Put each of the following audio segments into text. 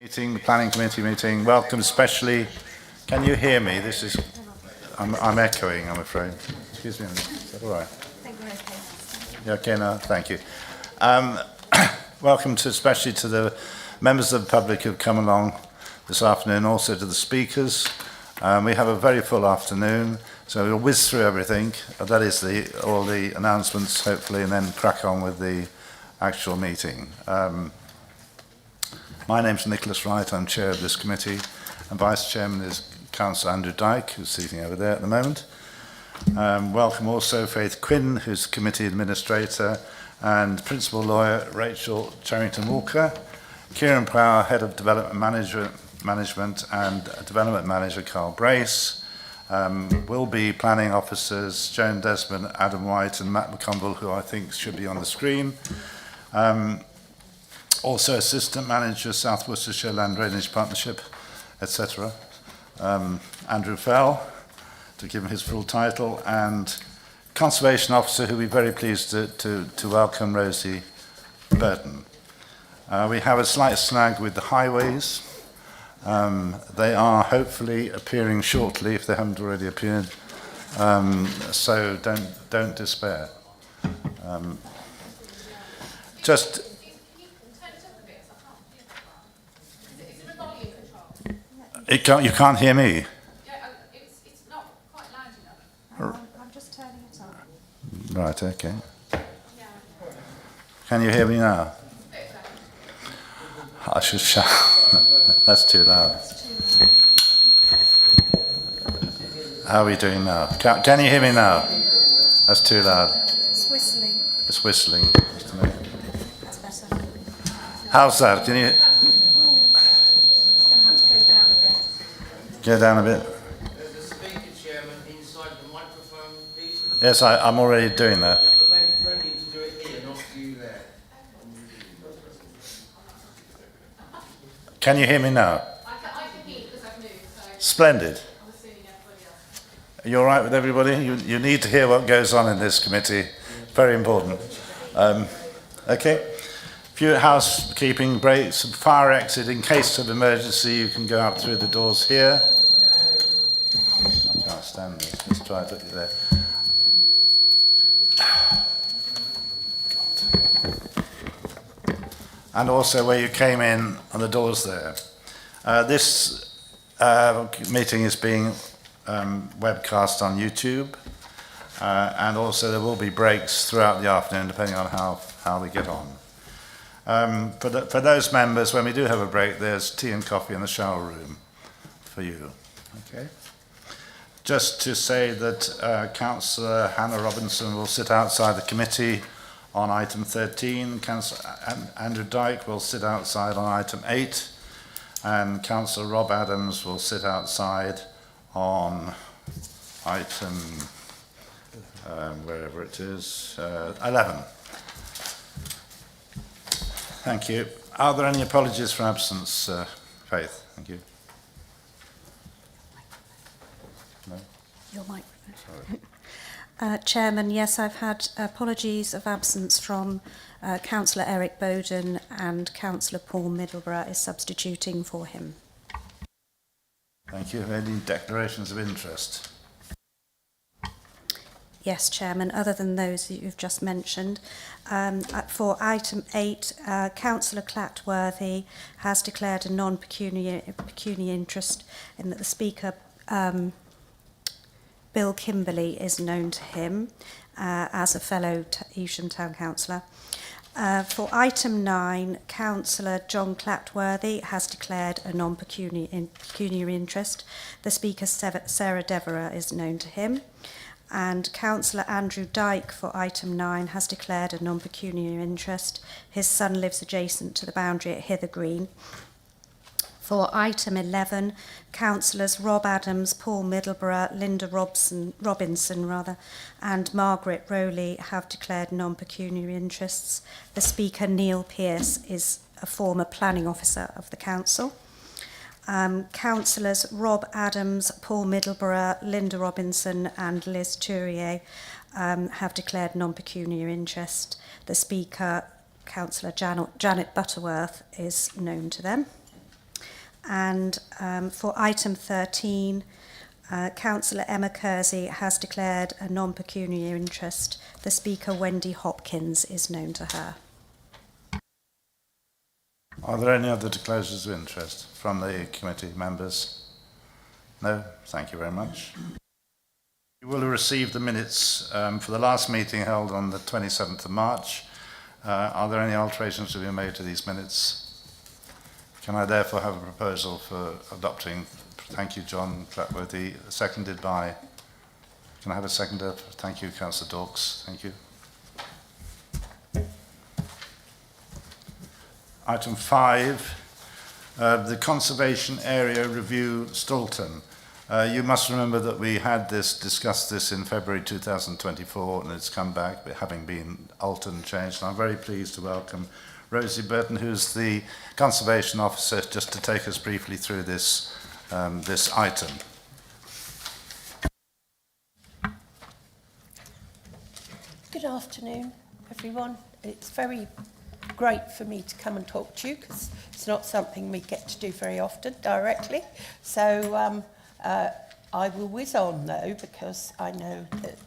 The planning committee meeting. Welcome especially. Can you hear me? I'm echoing, I'm afraid. Excuse me. Is that all right? I think we're okay. You okay now? Thank you. Welcome especially to the members of the public who've come along this afternoon, also to the speakers. We have a very full afternoon, so we'll whiz through everything. That is all the announcements, hopefully, and then crack on with the actual meeting. My name's Nicholas Wright, I'm chair of this committee, and vice chairman is Councillor Andrew Dyke, who's sitting over there at the moment. Welcome also Faith Quinn, who's committee administrator, and principal lawyer Rachel Charrington-Walker, Kieran Power, head of development management, and development manager Carl Brace. Will be planning officers Joan Desmond, Adam White, and Matt McConville, who I think should be on the screen. Also Assistant Manager, South Worcestershire Land Drainage Partnership, etc. Andrew Fell, to give him his full title, and Conservation Officer, who we're very pleased to welcome, Rosie Burton. We have a slight snag with the highways. They are hopefully appearing shortly, if they haven't already appeared. So don't despair. You can't hear me? Yeah, it's not quite loud enough. I'm just turning it up. Right, okay. Can you hear me now? I should shout. That's too loud. How are we doing now? Can you hear me now? That's too loud. It's whistling. It's whistling. That's better. How's that? Can you... Go down a bit. The speaker, Chairman, inside the microphone, please. Yes, I'm already doing that. But they need to do it here, not you there. Can you hear me now? I can hear you because I've moved. So Splendid. I'm assuming everybody else. Are you all right with everybody? You need to hear what goes on in this committee. Very important. Okay. Few housekeeping breaks. Fire exit. In case of emergency, you can go out through the doors here. I can't stand this. Let's try it up there. And also where you came in on the doors there. This meeting is being webcast on YouTube, and also there will be breaks throughout the afternoon depending on how we get on. For those members, when we do have a break, there's tea and coffee in the shower room for you. Okay. Just to say that Councillor Hannah Robinson will sit outside the committee on item 13, Councillor Andrew Dyke will sit outside on item 8, and Councillor Rob Adams will sit outside on item, wherever it is, 11. Thank you. Are there any apologies for absence, Faith? Thank you. No? Your microphone. Sorry. Chairman, yes, I've had apologies of absence from Councillor Eric Bowden, and Councillor Paul Middleborough is substituting for him. Thank you. Any declarations of interest? Yes, Chairman, other than those that you've just mentioned. For item 8, Councillor Clatworthy has declared a non-pecuniary interest in that the Speaker, Bill Kimberley, is known to him as a fellow Evesham Town Councillor. For item 9, Councillor John Clatworthy has declared a non-pecuniary interest. The Speaker, Sarah Devereux, is known to him. And Councillor Andrew Dyke for item 9 has declared a non-pecuniary interest. His son lives adjacent to the boundary at Hither Green. For item 11, Councillors Rob Adams, Paul Middleborough, Linda Robinson, and Margaret Rowley have declared non-pecuniary interests. The Speaker, Neil Pearce, is a former planning officer of the Council. Councillors Rob Adams, Paul Middleborough, Linda Robinson and Liz Turier have declared non-pecuniary interest. The Speaker, Councillor Janet Butterworth, is known to them. And for item 13, Councillor Emma Kersey has declared a non-pecuniary interest. The Speaker, Wendy Hopkins, is known to her. Are there any other disclosures of interest from the committee members? No? Thank you very much. You will have received the minutes for the last meeting held on the 27th of March. Are there any alterations to be made to these minutes? Can I therefore have a proposal for adopting? Thank you, John Clatworthy. Seconded by, can I have a seconder? Thank you, Councillor Dawkes. Thank you. Item 5, the Conservation Area Review, Stoulton. You must remember that we had discussed this in February 2024, and it's come back, but having been altered and changed. And I'm very pleased to welcome Rosie Burton, who's the Conservation Officer, just to take us briefly through this item. Good afternoon, everyone. It's very great for me to come and talk to you because it's not something we get to do very often directly. So I will whiz on though, because I know that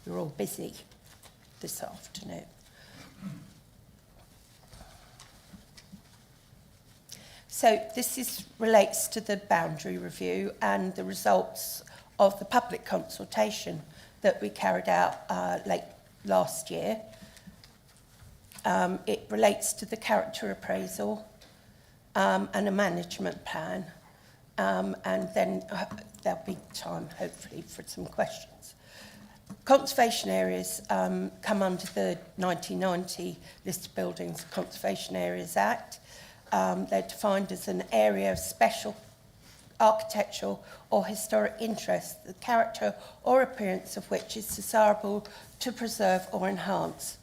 you're all busy this afternoon. So this relates to the boundary review and the results of the public consultation that we carried out late last year. It relates to the character appraisal and a management plan, and then there'll be time hopefully for some questions. Conservation areas come under the 1990 List of Buildings Conservation Areas Act. They're defined as an area of special architectural or historic interest, the character or appearance of which is desirable to preserve or enhance.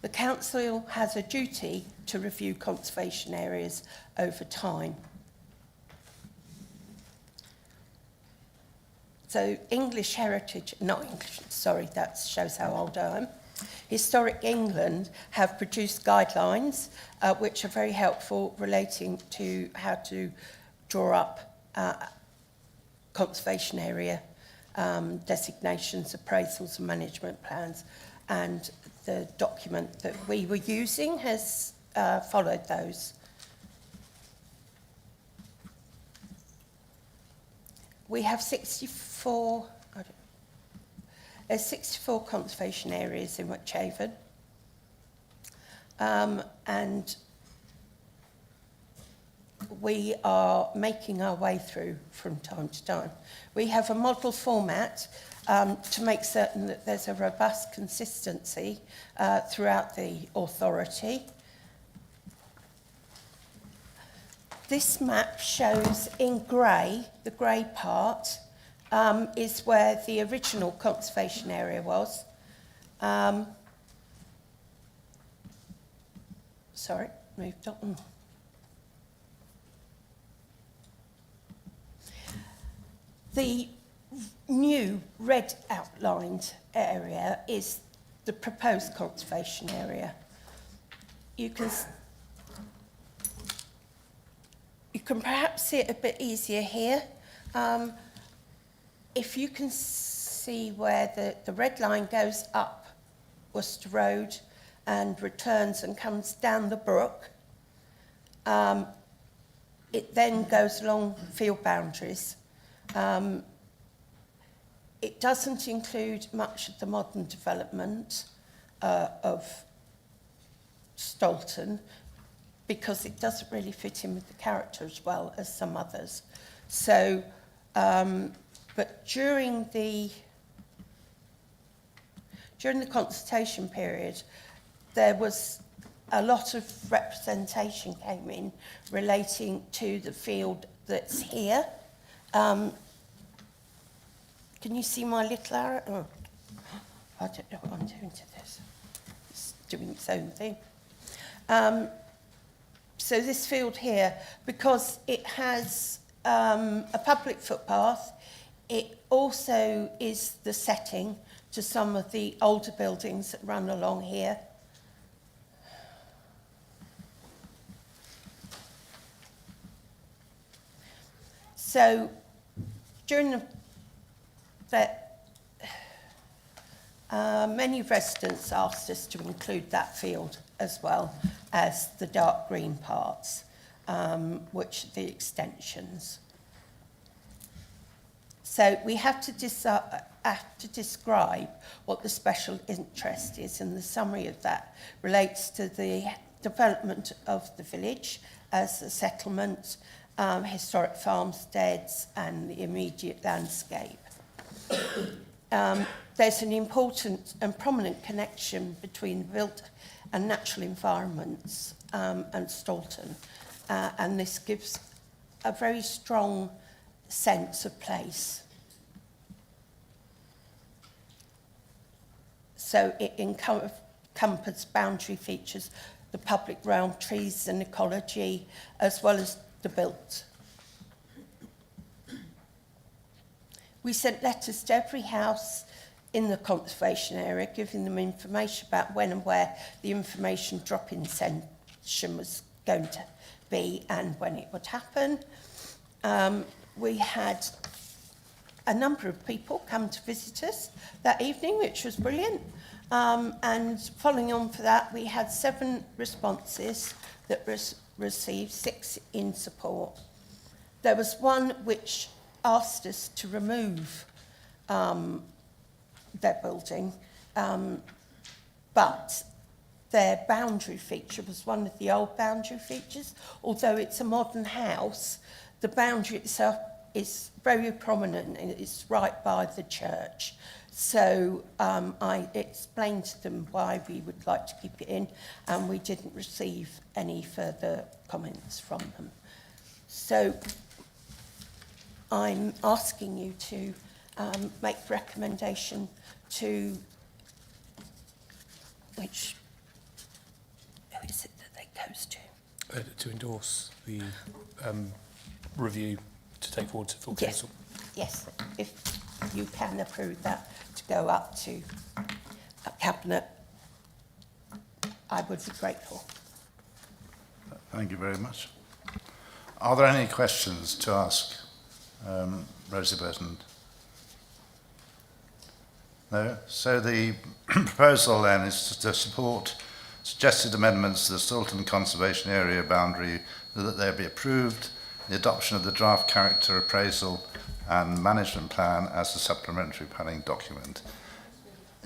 The Council has a duty to review conservation areas over time. So English heritage, not English, sorry, that shows how old I am. Historic England have produced guidelines which are very helpful relating to how to draw up conservation area designations, appraisals and management plans, and the document that we were using has followed those. We have 64 conservation areas in Wychavon, and we are making our way through from time to time. We have a model format to make certain that there's a robust consistency throughout the authority. This map shows in grey, the grey part is where the original conservation area was. Sorry, moved on. The new red outlined area is the proposed conservation area. You can perhaps see it a bit easier here. If you can see where the red line goes up Worcester Road and returns and comes down the brook, it then goes along field boundaries. It doesn't include much of the modern development of Stoulton because it doesn't really fit in with the character as well as some others. So, but during the consultation period, there was a lot of representation came in relating to the field that's here. Can you see my little arrow? Oh, I don't know what I'm doing to this. It's doing its own thing. So this field here, because it has a public footpath, it also is the setting to some of the older buildings that run along here. So during many residents asked us to include that field as well as the dark green parts, which are the extensions. So we have to describe what the special interest is, and the summary of that relates to the development of the village as a settlement, historic farmsteads and the immediate landscape. There's an important and prominent connection between built and natural environments and Stoulton, and this gives a very strong sense of place. So it encompasses boundary features, the public realm, trees and ecology, as well as the built. We sent letters to every house in the conservation area, giving them information about when and where the information drop-in session was going to be and when it would happen. We had a number of people come to visit us that evening, which was brilliant. And following on for that, we had 7 responses that received, 6 in support. There was one which asked us to remove their building, but their boundary feature was one of the old boundary features. Although it's a modern house, the boundary itself is very prominent and it's right by the church. So I explained to them why we would like to keep it in, and we didn't receive any further comments from them. So I'm asking you to make recommendation to who is it that they goes to? To endorse the review to take forward to full council. Yes, if you can approve that to go up to Cabinet, I would be grateful. Thank you very much. Are there any questions to ask Rosie Burton? No? So the proposal then is to support suggested amendments to the Stoulton Conservation Area boundary, that they be approved, the adoption of the draft character appraisal and management plan as a supplementary planning document.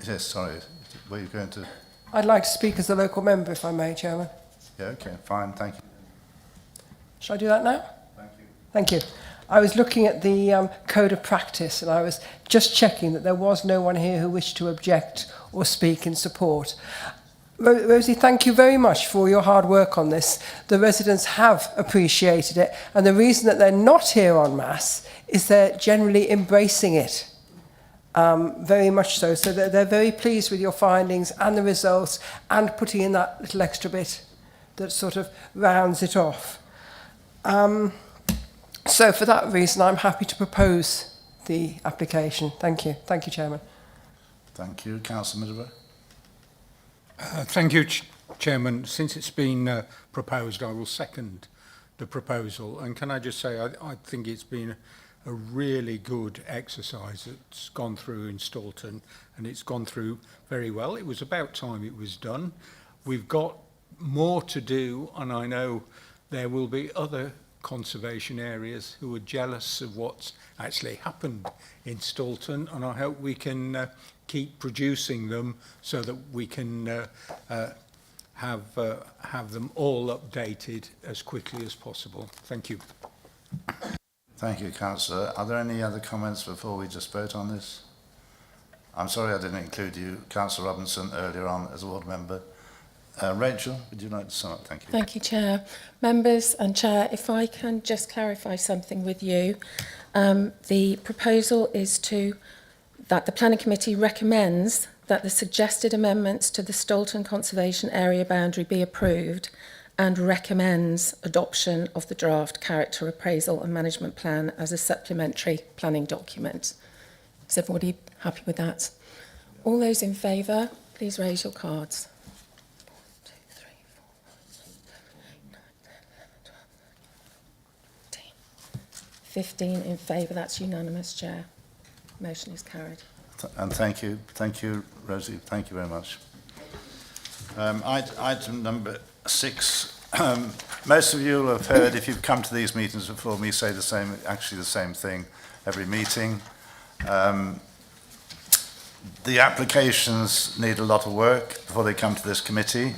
Yes, sorry, were you going to? I'd like to speak as a local member, if I may, Chairman. Yeah, okay, fine, thank you. Shall I do that now? Thank you. Thank you. I was looking at the code of practice, and I was just checking that there was no one here who wished to object or speak in support. Rosie, thank you very much for your hard work on this. The residents have appreciated it, and the reason that they're not here en masse is they're generally embracing it. Very much so. So they're very pleased with your findings and the results, and putting in that little extra bit that sort of rounds it off. So for that reason, I'm happy to propose the application. Thank you. Thank you, Chairman. Thank you. Councillor Middelburg. Thank you, Chairman. Since it's been proposed, I will second the proposal. And can I just say, I think it's been a really good exercise that's gone through in Stoulton, and it's gone through very well. It was about time it was done. We've got more to do, and I know there will be other conservation areas who are jealous of what's actually happened in Stoulton, and I hope we can keep producing them so that we can have them all updated as quickly as possible. Thank you. Thank you, Councillor. Are there any other comments before we just vote on this? I'm sorry I didn't include you, Councillor Robinson, earlier on as a ward member. Rachel, would you like to sum up? Thank you. Thank you, Chair. Members and Chair, if I can just clarify something with you. The proposal is that the Planning Committee recommends that the suggested amendments to the Stoulton Conservation Area boundary be approved, and recommends adoption of the draft character appraisal and management plan as a supplementary planning document. Is everybody happy with that? All those in favour, please raise your cards. 1, 2, 3, 4, 5, 6, 7, 8, 9, 10, 11, 12, 13, 15 in favour. That's unanimous, Chair. Motion is carried. And thank you, Rosie, thank you very much. Item number 6. Most of you will have heard, if you've come to these meetings before, me say actually the same thing every meeting. The applications need a lot of work before they come to this committee,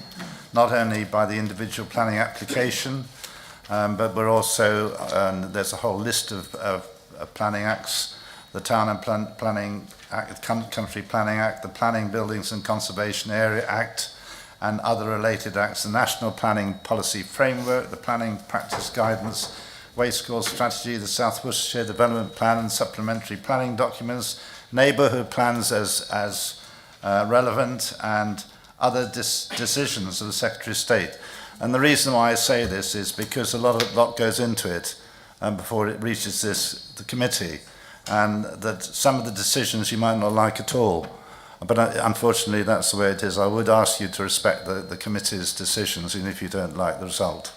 not only by the individual planning application, but we're also, there's a whole list of planning acts, the Town and Planning Act, Country Planning Act, the Planning, Buildings and Conservation Area Act, and other related acts, the National Planning Policy Framework, the Planning Practice Guidance, Waste Course Strategy, the South Worcestershire Development Plan and supplementary planning documents, neighbourhood plans as relevant, and other decisions of the Secretary of State. And the reason why I say this is because a lot goes into it before it reaches the committee, and that some of the decisions you might not like at all. But unfortunately, that's the way it is. I would ask you to respect the committee's decisions, even if you don't like the result.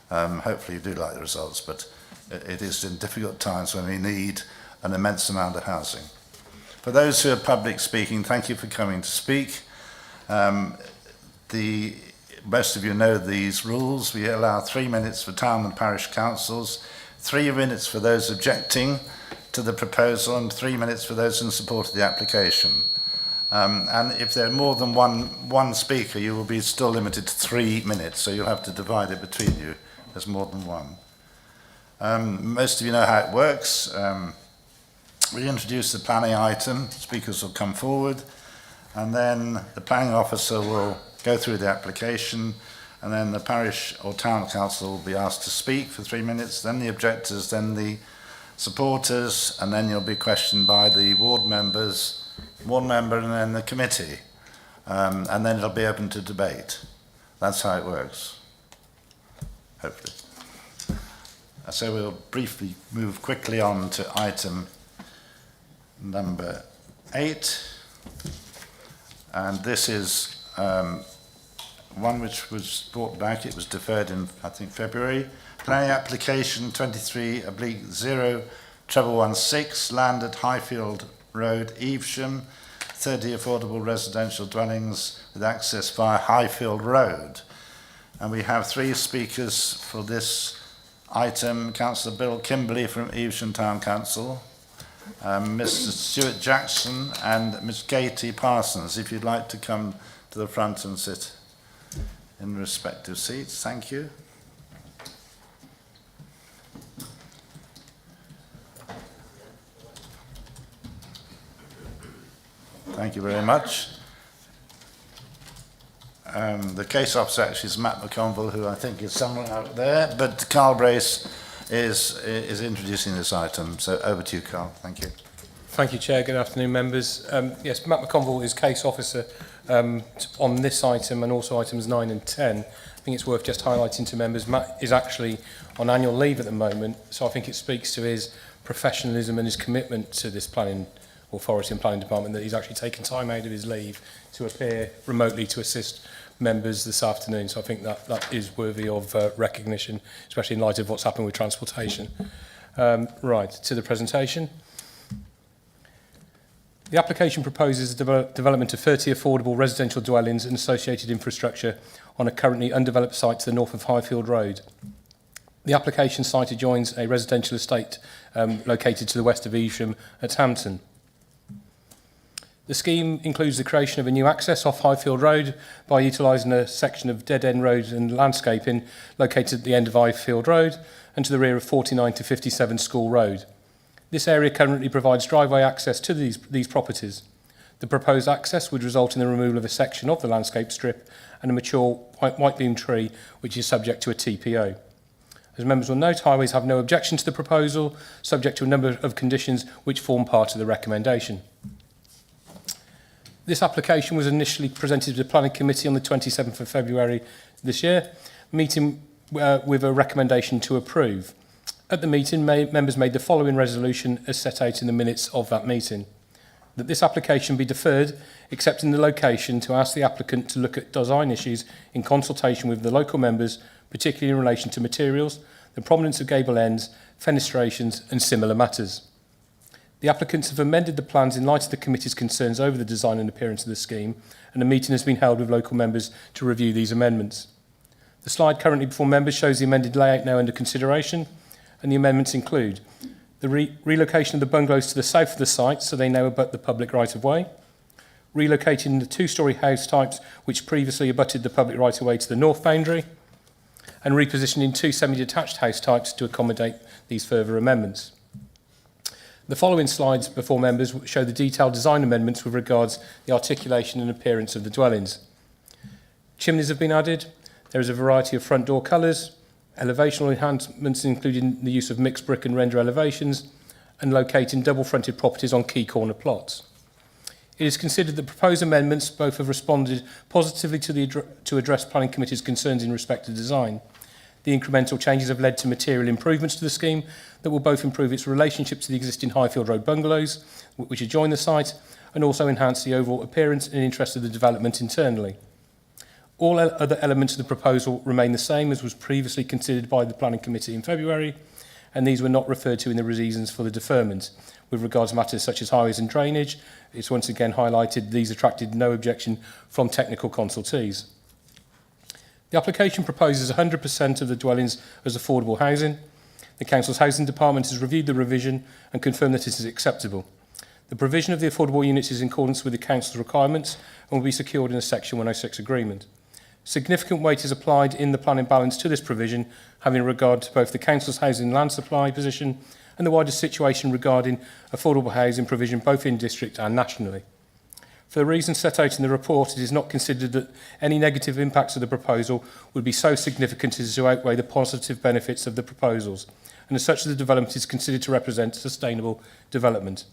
Hopefully you do like the results, but it is in difficult times when we need an immense amount of housing. For those who are public speaking, thank you for coming to speak. Most of you know these rules. We allow 3 minutes for town and parish councils, 3 minutes for those objecting to the proposal, and 3 minutes for those in support of the application. And if there are more than one speaker, you will be still limited to 3 minutes, so you'll have to divide it between you. There's more than one. Most of you know how it works. We introduce the planning item, speakers will come forward, and then the planning officer will go through the application, and then the parish or town council will be asked to speak for 3 minutes, then the objectors, then the supporters, and then you'll be questioned by the ward members, one member, and then the committee. And then it'll be open to debate. That's how it works, hopefully. So we'll briefly move quickly on to item number 8. And this is one which was brought back. It was deferred in, I think, February. Planning application 23/0/16, land at Highfield Road, Evesham, 30 affordable residential dwellings with access via Highfield Road. And we have 3 speakers for this item. Councillor Bill Kimberley from Evesham Town Council, Mr. Stuart Jackson and Ms. Katie Parsons. If you'd like to come to the front and sit in respective seats, thank you. Thank you very much. The case officer actually is Matt McConville, who I think is somewhere out there, but Carl Brace is introducing this item. So over to you, Carl. Thank you. Thank you, Chair. Good afternoon, members. Yes, Matt McConville is case officer on this item and also items 9 and 10. I think it's worth just highlighting to members, Matt is actually on annual leave at the moment, so I think it speaks to his professionalism and his commitment to this planning authority and planning department that he's actually taken time out of his leave to appear remotely to assist members this afternoon. So I think that is worthy of recognition, especially in light of what's happened with transportation. Right, to the presentation. The application proposes the development of 30 affordable residential dwellings and associated infrastructure on a currently undeveloped site to the north of Highfield Road. The application site adjoins a residential estate located to the west of Evesham at Hampton. The scheme includes the creation of a new access off Highfield Road by utilising a section of dead-end road and landscaping located at the end of Highfield Road and to the rear of 49 to 57 School Road. This area currently provides driveway access to these properties. The proposed access would result in the removal of a section of the landscape strip and a mature white beam tree which is subject to a TPO. As members will note, Highways have no objection to the proposal, subject to a number of conditions which form part of the recommendation. This application was initially presented to the Planning Committee on the 27th of February this year, meeting with a recommendation to approve. At the meeting, members made the following resolution as set out in the minutes of that meeting. That this application be deferred, except in the location, to ask the applicant to look at design issues in consultation with the local members, particularly in relation to materials, the prominence of gable ends, fenestrations and similar matters. The applicants have amended the plans in light of the committee's concerns over the design and appearance of the scheme, and a meeting has been held with local members to review these amendments. The slide currently before members shows the amended layout now under consideration, and the amendments include the relocation of the bungalows to the south of the site so they now abut the public right-of-way, relocating the two-storey house types which previously abutted the public right-of-way to the north boundary, and repositioning two semi-detached house types to accommodate these further amendments. The following slides before members show the detailed design amendments with regards to the articulation and appearance of the dwellings. Chimneys have been added. There is a variety of front door colours, elevational enhancements including the use of mixed brick and render elevations, and locating double-fronted properties on key corner plots. It is considered that proposed amendments both have responded positively to address Planning Committee's concerns in respect to design. The incremental changes have led to material improvements to the scheme that will both improve its relationship to the existing Highfield Road bungalows, which adjoin the site, and also enhance the overall appearance and interest of the development internally. All other elements of the proposal remain the same as was previously considered by the Planning Committee in February, and these were not referred to in the reasons for the deferment. With regards to matters such as highways and drainage, it's once again highlighted these attracted no objection from technical consultees. The application proposes 100% of the dwellings as affordable housing. The Council's Housing Department has reviewed the revision and confirmed that it is acceptable. The provision of the affordable units is in accordance with the Council's requirements and will be secured in a Section 106 agreement. Significant weight is applied in the planning balance to this provision, having regard to both the Council's housing land supply position and the wider situation regarding affordable housing provision both in district and nationally. For the reasons set out in the report, it is not considered that any negative impacts of the proposal would be so significant as to outweigh the positive benefits of the proposals, and as such the development is considered to represent sustainable development.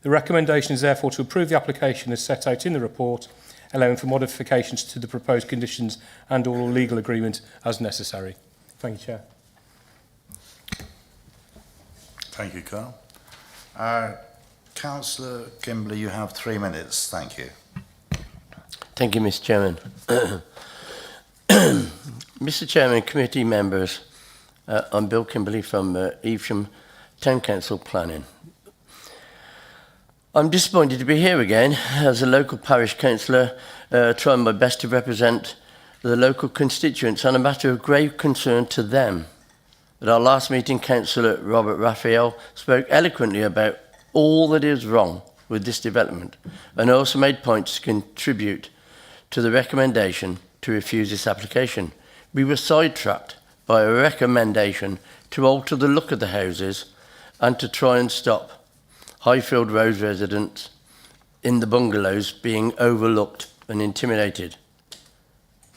The recommendation is therefore to approve the application as set out in the report, allowing for modifications to the proposed conditions and or legal agreement as necessary. Thank you, Chair. Thank you, Carl. Councillor Kimberley, you have 3 minutes. Thank you. Thank you, Mr. Chairman. Mr. Chairman, committee members, I'm Bill Kimberley from Evesham Town Council Planning. I'm disappointed to be here again as a local parish councillor, trying my best to represent the local constituents on a matter of grave concern to them. At our last meeting, Councillor Robert Raphael spoke eloquently about all that is wrong with this development and also made points to contribute to the recommendation to refuse this application. We were sidetracked by a recommendation to alter the look of the houses and to try and stop Highfield Road residents in the bungalows being overlooked and intimidated.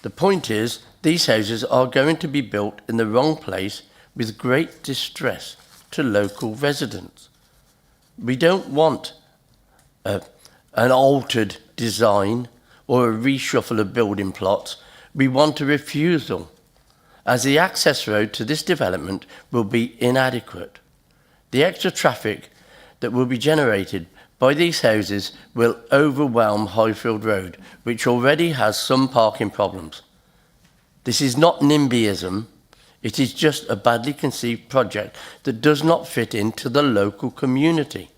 The point is, these houses are going to be built in the wrong place with great distress to local residents. We don't want an altered design or a reshuffle of building plots. We want a refusal, as the access road to this development will be inadequate. The extra traffic that will be generated by these houses will overwhelm Highfield Road, which already has some parking problems. This is not NIMBYism. It is just a badly conceived project that does not fit into the local community.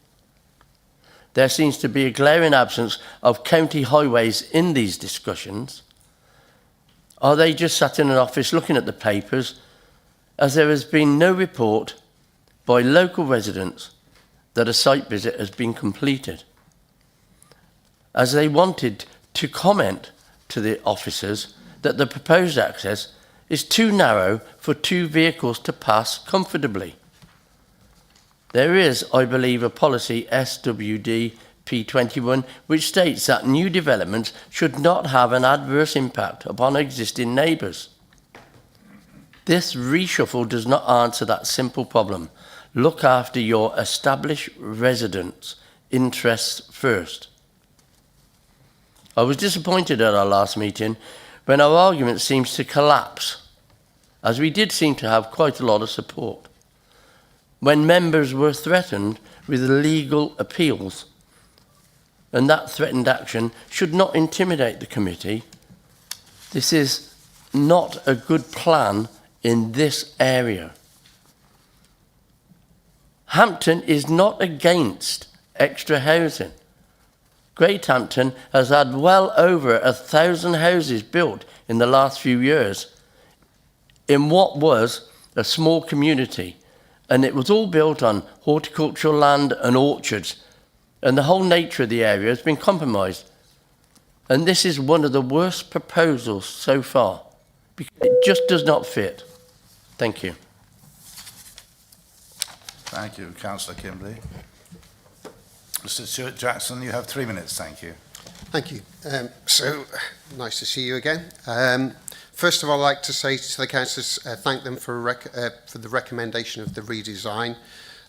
There seems to be a glaring absence of county highways in these discussions. Are they just sat in an office looking at the papers, as there has been no report by local residents that a site visit has been completed? As they wanted to comment to the officers that the proposed access is too narrow for two vehicles to pass comfortably. There is, I believe, a policy SWD P21 which states that new developments should not have an adverse impact upon existing neighbours. This reshuffle does not answer that simple problem. Look after your established residents' interests first. I was disappointed at our last meeting when our argument seems to collapse, as we did seem to have quite a lot of support. When members were threatened with legal appeals, and that threatened action should not intimidate the committee. This is not a good plan in this area. Hampton is not against extra housing. Great Hampton has had well over 1,000 houses built in the last few years in what was a small community, and it was all built on horticultural land and orchards, and the whole nature of the area has been compromised. And this is one of the worst proposals so far, because it just does not fit. Thank you. Thank you, Councillor Kimberley. Mr. Stuart Jackson, you have 3 minutes, thank you. Thank you. So, nice to see you again. First of all, I'd like to say to the councillors, thank them for the recommendation of the redesign.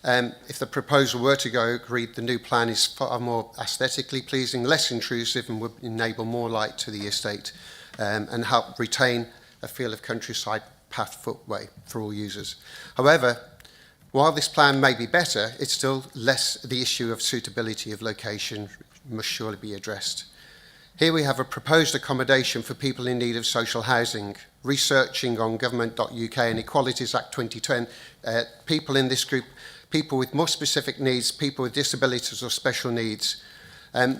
If the proposal were to go agreed, the new plan is far more aesthetically pleasing, less intrusive, and would enable more light to the estate and help retain a feel of countryside path footway for all users. However, while this plan may be better, it's still less. The issue of suitability of location must surely be addressed. Here we have a proposed accommodation for people in need of social housing. Researching on government.uk and Equalities Act 2010, people in this group, people with more specific needs, people with disabilities or special needs.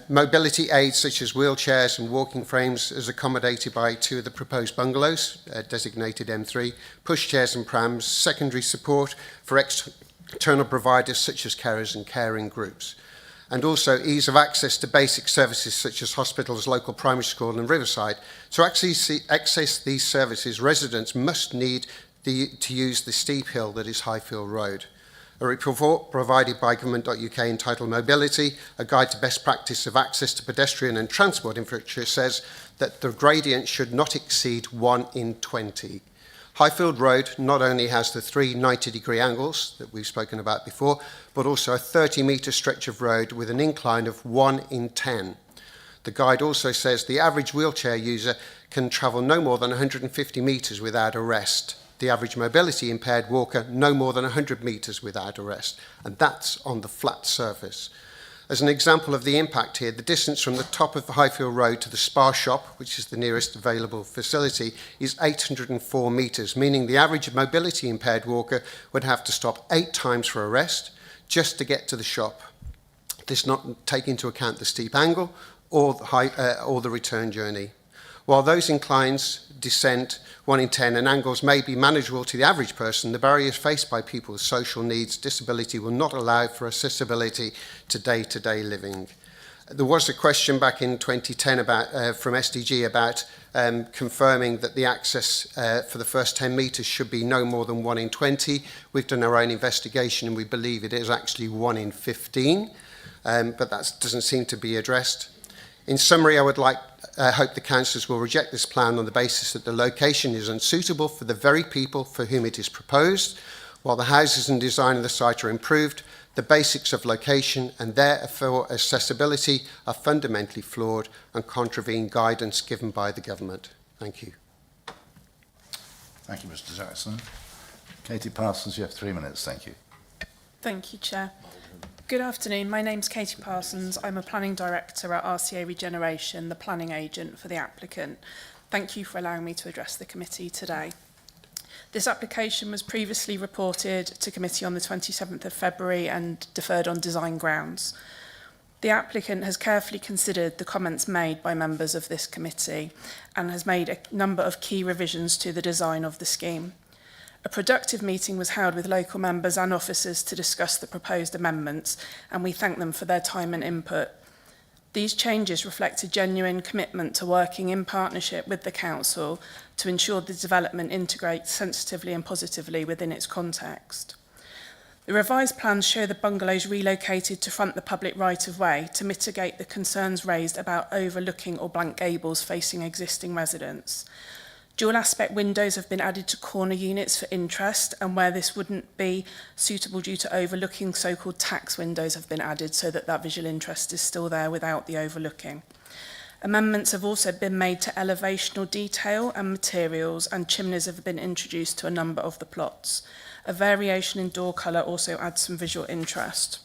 Mobility aids such as wheelchairs and walking frames is accommodated by 2 of the proposed bungalows, designated M3, pushchairs and prams, secondary support for external providers such as carers and caring groups, and also ease of access to basic services such as hospitals, local primary school and Riverside. To access these services, residents must need to use the steep hill that is Highfield Road. A report provided by government.uk entitled Mobility, a guide to best practice of access to pedestrian and transport infrastructure, says that the gradient should not exceed 1 in 20. Highfield Road not only has the 3 90-degree angles that we've spoken about before, but also a 30-metre stretch of road with an incline of 1 in 10. The guide also says the average wheelchair user can travel no more than 150 metres without a rest. The average mobility impaired walker no more than 100 metres without a rest, and that's on the flat surface. As an example of the impact here, the distance from the top of the Highfield Road to the Spa Shop, which is the nearest available facility, is 804 metres, meaning the average mobility impaired walker would have to stop 8 times for a rest just to get to the shop. This not take into account the steep angle or the return journey. While those inclines, descent, 1 in 10, and angles may be manageable to the average person, the barriers faced by people with social needs, disability will not allow for accessibility to day-to-day living. There was a question back in 2010 about, from SDG about confirming that the access for the first 10 metres should be no more than 1 in 20. We've done our own investigation and we believe it is actually 1 in 15, but that doesn't seem to be addressed. In summary, I would hope the councillors will reject this plan on the basis that the location is unsuitable for the very people for whom it is proposed. While the houses and design of the site are improved, the basics of location and therefore accessibility are fundamentally flawed and contravene guidance given by the government. Thank you. Thank you, Mr. Jackson. Katie Parsons, you have 3 minutes, thank you. Thank you, Chair. Good afternoon. My name's Katie Parsons. I'm a planning director at RCA Regeneration, the planning agent for the applicant. Thank you for allowing me to address the committee today. This application was previously reported to committee on the 27th of February and deferred on design grounds. The applicant has carefully considered the comments made by members of this committee and has made a number of key revisions to the design of the scheme. A productive meeting was held with local members and officers to discuss the proposed amendments, and we thank them for their time and input. These changes reflect a genuine commitment to working in partnership with the council to ensure the development integrates sensitively and positively within its context. The revised plans show the bungalows relocated to front the public right-of-way to mitigate the concerns raised about overlooking or blank gables facing existing residents. Dual aspect windows have been added to corner units for interest, and where this wouldn't be suitable due to overlooking, so-called tax windows have been added so that that visual interest is still there without the overlooking. Amendments have also been made to elevational detail and materials, and chimneys have been introduced to a number of the plots. A variation in door colour also adds some visual interest.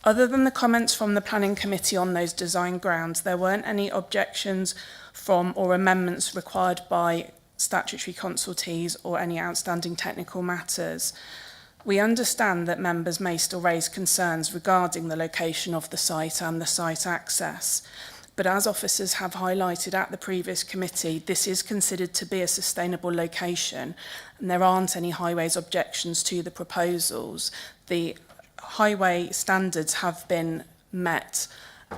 Other than the comments from the planning committee on those design grounds, there weren't any objections from or amendments required by statutory consultees or any outstanding technical matters. We understand that members may still raise concerns regarding the location of the site and the site access, but as officers have highlighted at the previous committee, this is considered to be a sustainable location and there aren't any highways objections to the proposals. The highway standards have been met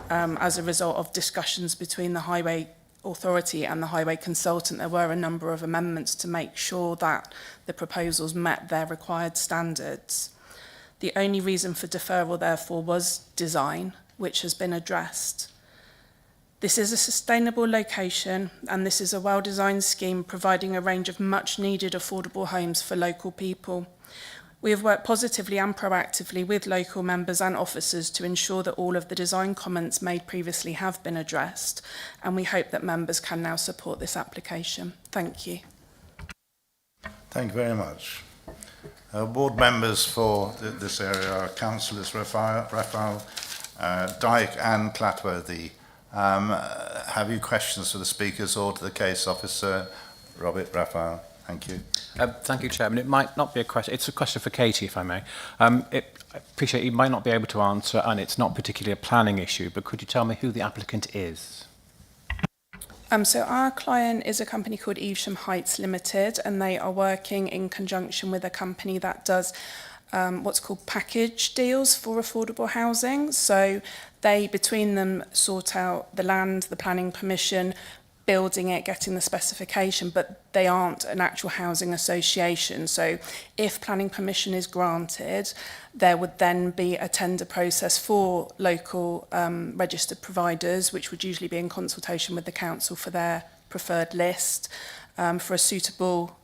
as a result of discussions between the Highway Authority and the Highway Consultant. There were a number of amendments to make sure that the proposals met their required standards. The only reason for deferral, therefore, was design, which has been addressed. This is a sustainable location and this is a well-designed scheme providing a range of much-needed affordable homes for local people. We have worked positively and proactively with local members and officers to ensure that all of the design comments made previously have been addressed, and we hope that members can now support this application. Thank you. Thank you very much. Board members for this area are Councillors Raphael, Dyke and Clatworthy. Have you questions for the speakers or to the case officer? Robert Raphael, thank you. Thank you, Chairman. It might not be a question, it's a question for Katie, if I may. I appreciate you might not be able to answer, and it's not particularly a planning issue, but could you tell me who the applicant is? So our client is a company called Evesham Heights Limited, and they are working in conjunction with a company that does what's called package deals for affordable housing. So they, between them, sort out the land, the planning permission, building it, getting the specification, but they aren't an actual housing association. So if planning permission is granted, there would then be a tender process for local registered providers, which would usually be in consultation with the council for their preferred list, for a suitable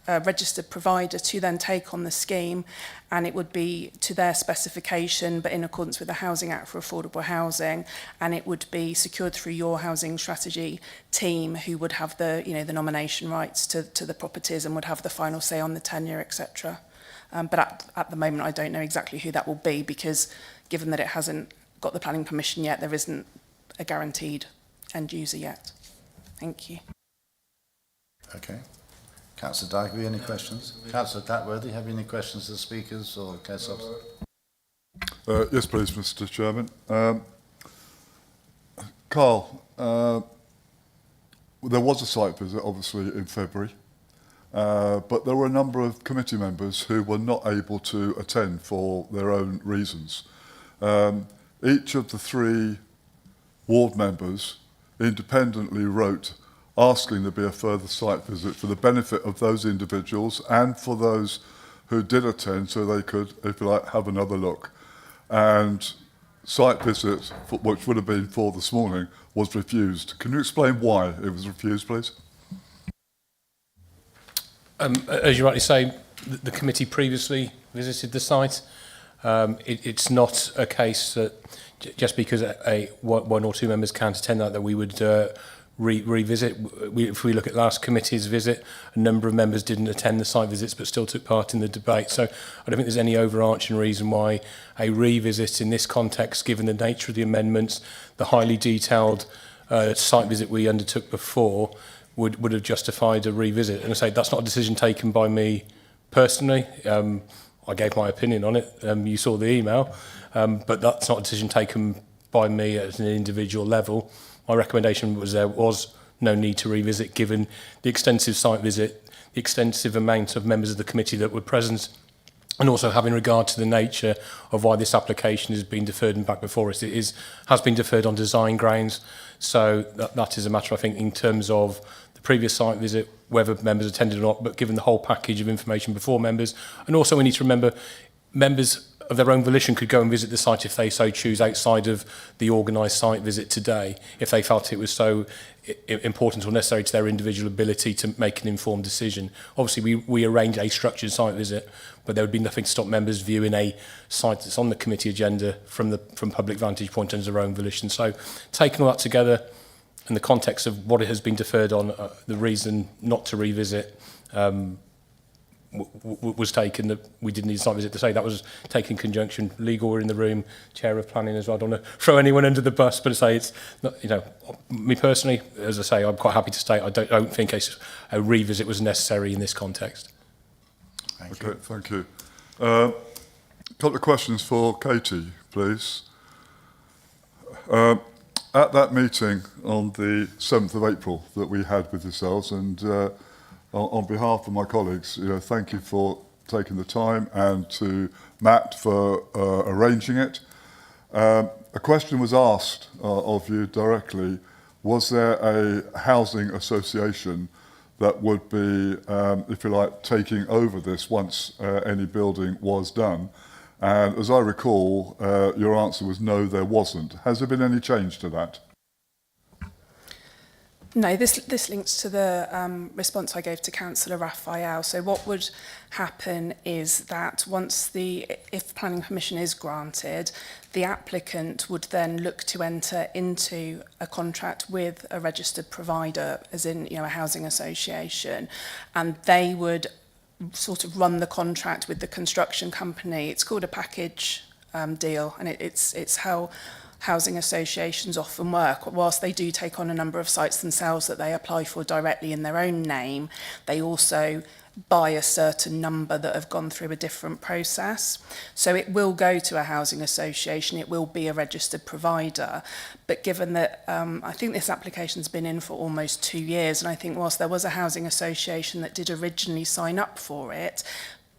registered provider to then take on the scheme, and it would be to their specification but in accordance with the Housing Act for affordable housing, and it would be secured through your housing strategy team, who would have the the nomination rights to the properties and would have the final say on the tenure, etc. But at the moment I don't know exactly who that will be, because given that it hasn't got the planning permission yet, there isn't a guaranteed end user yet. Thank you. Okay. Councillor Dyke, have you any questions? Councillor Clatworthy, have you any questions to the speakers or case officer? Yes, please, Mr. Chairman. Carl, there was a site visit, obviously, in February, but there were a number of committee members who were not able to attend for their own reasons. Each of the 3 ward members independently wrote asking there be a further site visit for the benefit of those individuals and for those who did attend, so they could, if you like, have another look. And site visit, which would have been for this morning, was refused. Can you explain why it was refused, please? As you rightly say, the committee previously visited the site. It's not a case that just because one or 2 members can't attend that we would revisit. If we look at last committee's visit, a number of members didn't attend the site visits but still took part in the debate. So I don't think there's any overarching reason why a revisit in this context, given the nature of the amendments, the highly detailed site visit we undertook before, would have justified a revisit. And I say that's not a decision taken by me personally. I gave my opinion on it. You saw the email, but that's not a decision taken by me at an individual level. My recommendation was there was no need to revisit, given the extensive site visit, the extensive amount of members of the committee that were present, and also having regard to the nature of why this application has been deferred and back before us. It has been deferred on design grounds, so that is a matter, I think, in terms of the previous site visit, whether members attended or not, but given the whole package of information before members. And also we need to remember, members of their own volition could go and visit the site if they so choose outside of the organised site visit today, if they felt it was so important or necessary to their individual ability to make an informed decision. Obviously, we arrange a structured site visit, but there would be nothing to stop members viewing a site that's on the committee agenda from public vantage point under their own volition. So taking all that together in the context of what it has been deferred on, the reason not to revisit was taken, that we didn't need a site visit to say that was taken in conjunction. Legal were in the room, chair of planning as well. I don't want to throw anyone under the bus, but to say it's not, me personally, as I say, I'm quite happy to state I don't think a revisit was necessary in this context. Thank you. Couple of questions for Katie, please. At that meeting on the 7th of April that we had with yourselves, and on behalf of my colleagues, thank you for taking the time, and to Matt for arranging it. A question was asked of you directly: was there a housing association that would be, if you like, taking over this once any building was done? And as I recall, your answer was no, there wasn't. Has there been any change to that? No, this links to the response I gave to Councillor Raphael. So what would happen is that if planning permission is granted, the applicant would then look to enter into a contract with a registered provider, as in a housing association, and they would sort of run the contract with the construction company. It's called a package deal, and it's how housing associations often work. Whilst they do take on a number of sites themselves that they apply for directly in their own name, they also buy a certain number that have gone through a different process. So it will go to a housing association, it will be a registered provider, but given that I think this application's been in for almost 2 years, and I think whilst there was a housing association that did originally sign up for it,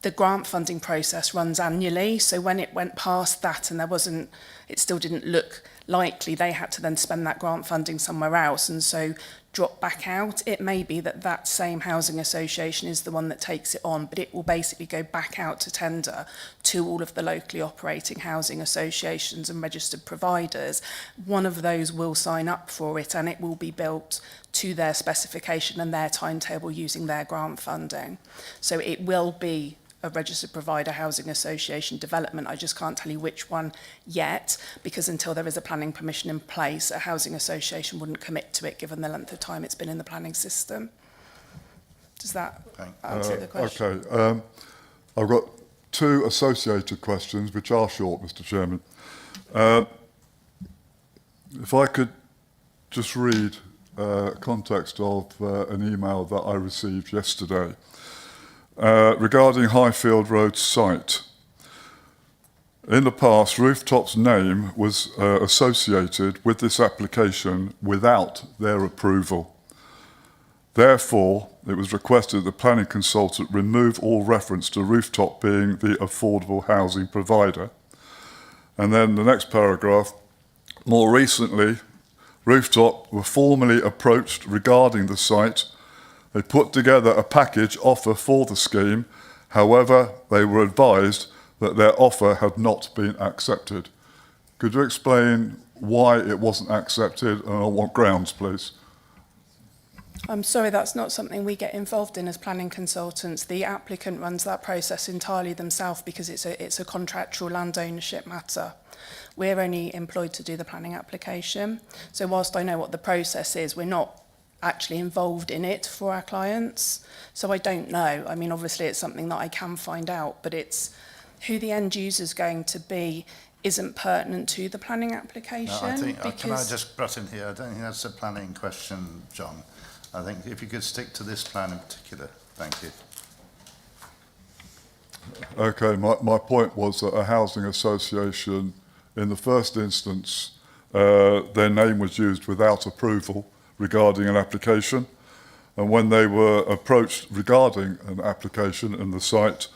the grant funding process runs annually, so when it went past that and it still didn't look likely, they had to then spend that grant funding somewhere else, and so drop back out. It may be that same housing association is the one that takes it on, but it will basically go back out to tender to all of the locally operating housing associations and registered providers. One of those will sign up for it, and it will be built to their specification and their timetable using their grant funding. So it will be a registered provider housing association development. I just can't tell you which one yet, because until there is a planning permission in place, a housing association wouldn't commit to it given the length of time it's been in the planning system. Does that answer the question? Okay. I've got 2 associated questions, which are short, Mr. Chairman. If I could just read context of an email that I received yesterday. Regarding Highfield Road site. In the past, Rooftop's name was associated with this application without their approval. Therefore, it was requested the planning consultant remove all reference to Rooftop being the affordable housing provider. And then the next paragraph, more recently, Rooftop were formally approached regarding the site. They put together a package offer for the scheme. However, they were advised that their offer had not been accepted. Could you explain why it wasn't accepted and on what grounds, please? I'm sorry, that's not something we get involved in as planning consultants. The applicant runs that process entirely themselves because it's a contractual land ownership matter. We're only employed to do the planning application. So whilst I know what the process is, we're not actually involved in it for our clients. So I don't know. I mean, obviously it's something that I can find out, but it's who the end user's going to be isn't pertinent to the planning application. No, I think, can I just butt in here? I don't think that's a planning question, John. I think if you could stick to this plan in particular. Thank you. Okay, my point was that a housing association, in the first instance, their name was used without approval regarding an application, and when they were approached regarding an application in the site,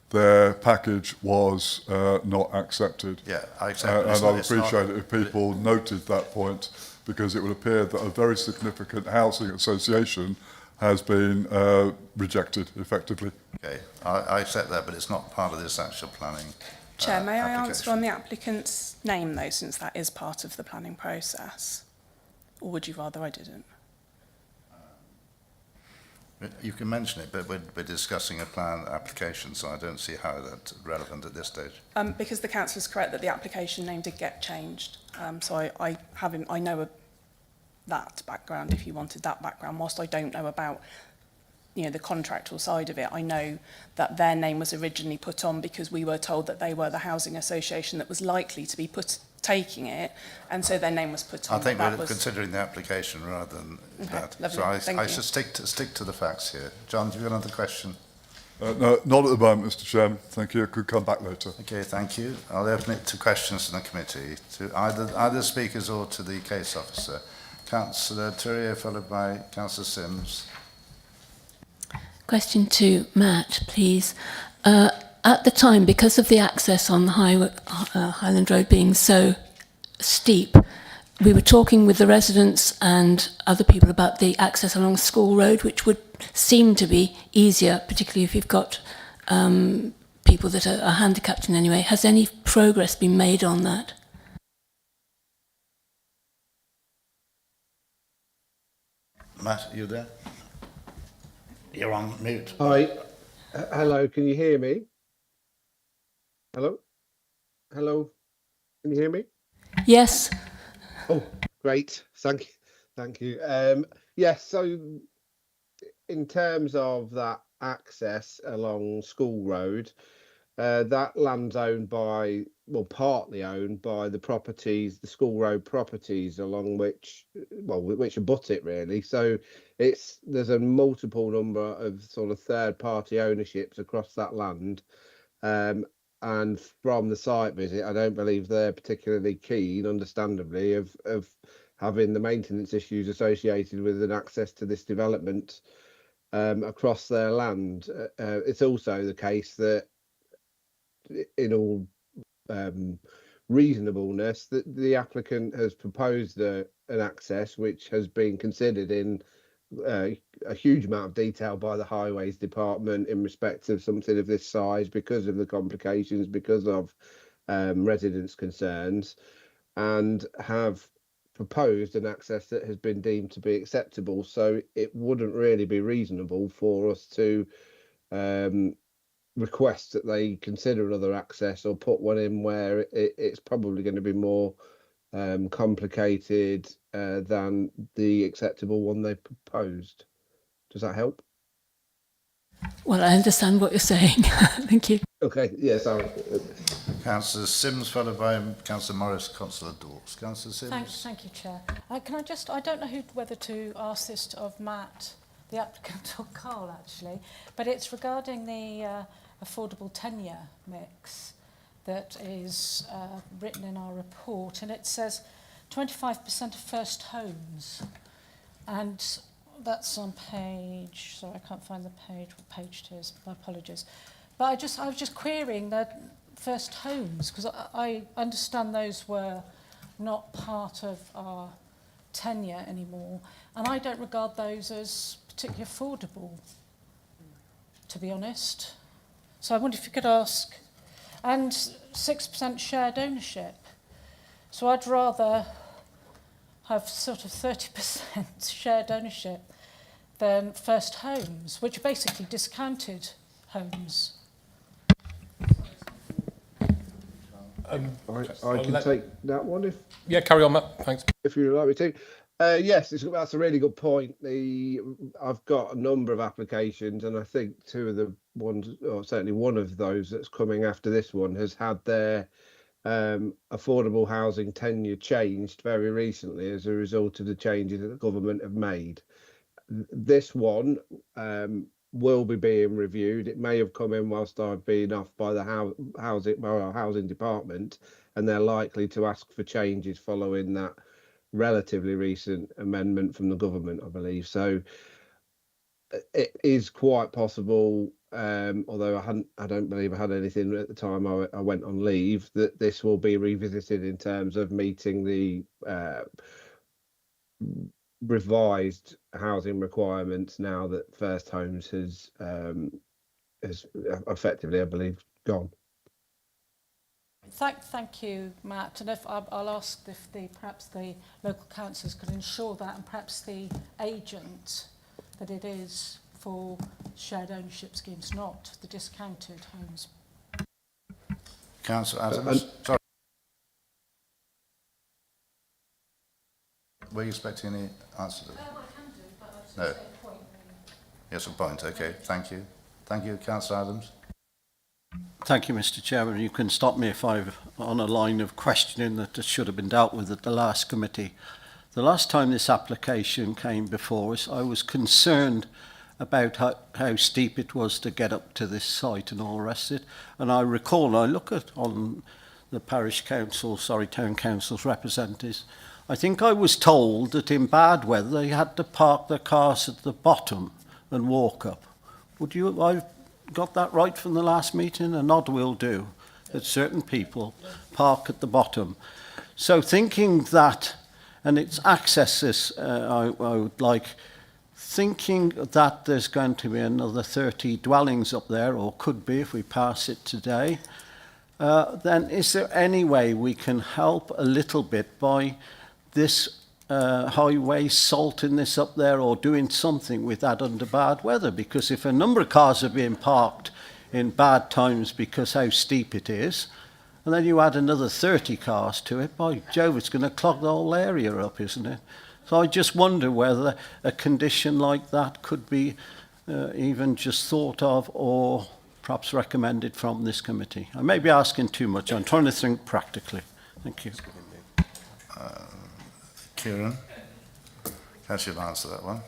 their package was not accepted. Yeah, I accept and I would appreciate it if people noted that point, because it would appear that a very significant housing association has been rejected effectively. Okay, I accept that, but it's not part of this actual planning. Chair, may I answer on the applicant's name though, since that is part of the planning process? Or would you rather I didn't? You can mention it, but we're discussing a plan application, so I don't see how that's relevant at this stage. Because the council is correct that the application name did get changed. So I know that background, if you wanted that background. Whilst I don't know about the contractual side of it, I know that their name was originally put on because we were told that they were the housing association that was likely to be taking it, and so their name was put on. I think we're considering the application rather than that. Lovely. So I Thank you. should stick to the facts here. John, do you have another question? No, not at the moment, Mr Chairman. Thank you. I could come back later. Okay, thank you. I'll open it to questions from the committee, to either speakers or to the case officer. Councillor Turrier, followed by Councillor Sims. Question to Matt, please. At the time, because of the access on the Highland Road being so steep, we were talking with the residents and other people about the access along School Road, which would seem to be easier, particularly if you've got people that are handicapped in any way. Has any progress been made on that? Matt, are you there? You're on mute. Hi. Hello, can you hear me? Hello? Hello? Can you hear me? Yes. Oh, great. Thank you. Yes, so in terms of that access along School Road, that land's owned by, well, partly owned by the properties, the School Road properties along which abut it really. So there's a multiple number of sort of third party ownerships across that land. And from the site visit, I don't believe they're particularly keen, understandably, of having the maintenance issues associated with an access to this development across their land. It's also the case that, in all reasonableness, that the applicant has proposed an access which has been considered in a huge amount of detail by the Highways Department in respect of something of this size, because of the complications, because of residents' concerns, and have proposed an access that has been deemed to be acceptable. So it wouldn't really be reasonable for us to request that they consider another access or put one in where it's probably going to be more complicated than the acceptable one they proposed. Does that help? Well, I understand what you're saying. Thank you. Okay, yes. Councillor Sims, followed by Councillor Morris, Councillor Dawes. Councillor Sims. Thank you, Chair. Can I just, I don't know whether to ask this of Matt, the applicant, or Carl actually, but it's regarding the affordable tenure mix that is written in our report, and it says 25% of first homes, and that's on page, sorry, I can't find the page, what page it is, my apologies. But I was just querying the first homes, because I understand those were not part of our tenure anymore, and I don't regard those as particularly affordable, to be honest. So I wonder if you could ask. And 6% shared ownership. So I'd rather have sort of 30% shared ownership than first homes, which are basically discounted homes. I can take that one if. Yeah, carry on, Matt. Thanks. If you'd like me to. Yes, that's a really good point. I've got a number of applications, and I think two of the ones, or certainly one of those that's coming after this one, has had their affordable housing tenure changed very recently as a result of the changes that the government have made. This one will be being reviewed. It may have come in whilst I've been off by the housing department, and they're likely to ask for changes following that relatively recent amendment from the government, I believe. So it is quite possible, although I don't believe I had anything at the time I went on leave, that this will be revisited in terms of meeting the revised housing requirements now that First Homes has effectively, I believe, gone. Thank you, Matt. And if I'll ask if perhaps the local councils could ensure that, and perhaps the agent, that it is for shared ownership schemes, not the discounted homes. Councillor Adams. Sorry. Were you expecting any answer to that? I can do, but I've No. just made a point. Yes, a point. Okay, thank you. Thank you, Councillor Adams. Thank you, Mr. Chairman. You can stop me if I'm on a line of questioning that should have been dealt with at the last committee. The last time this application came before us, I was concerned about how steep it was to get up to this site and all the rest of it. And I recall, I look at on the town council's representatives, I think I was told that in bad weather they had to park their cars at the bottom and walk up. I've got that right from the last meeting? A nod will do, that certain people park at the bottom. So thinking that, and it's access this, I would like, thinking that there's going to be another 30 dwellings up there, or could be if we pass it today, then is there any way we can help a little bit by this highway salting this up there, or doing something with that under bad weather? Because if a number of cars are being parked in bad times because how steep it is, and then you add another 30 cars to it, by Jove, it's going to clog the whole area up, isn't it? So I just wonder whether a condition like that could be even just thought of, or perhaps recommended from this committee. I may be asking too much. I'm trying to think practically. Thank you. Kieran, perhaps you'll answer that one.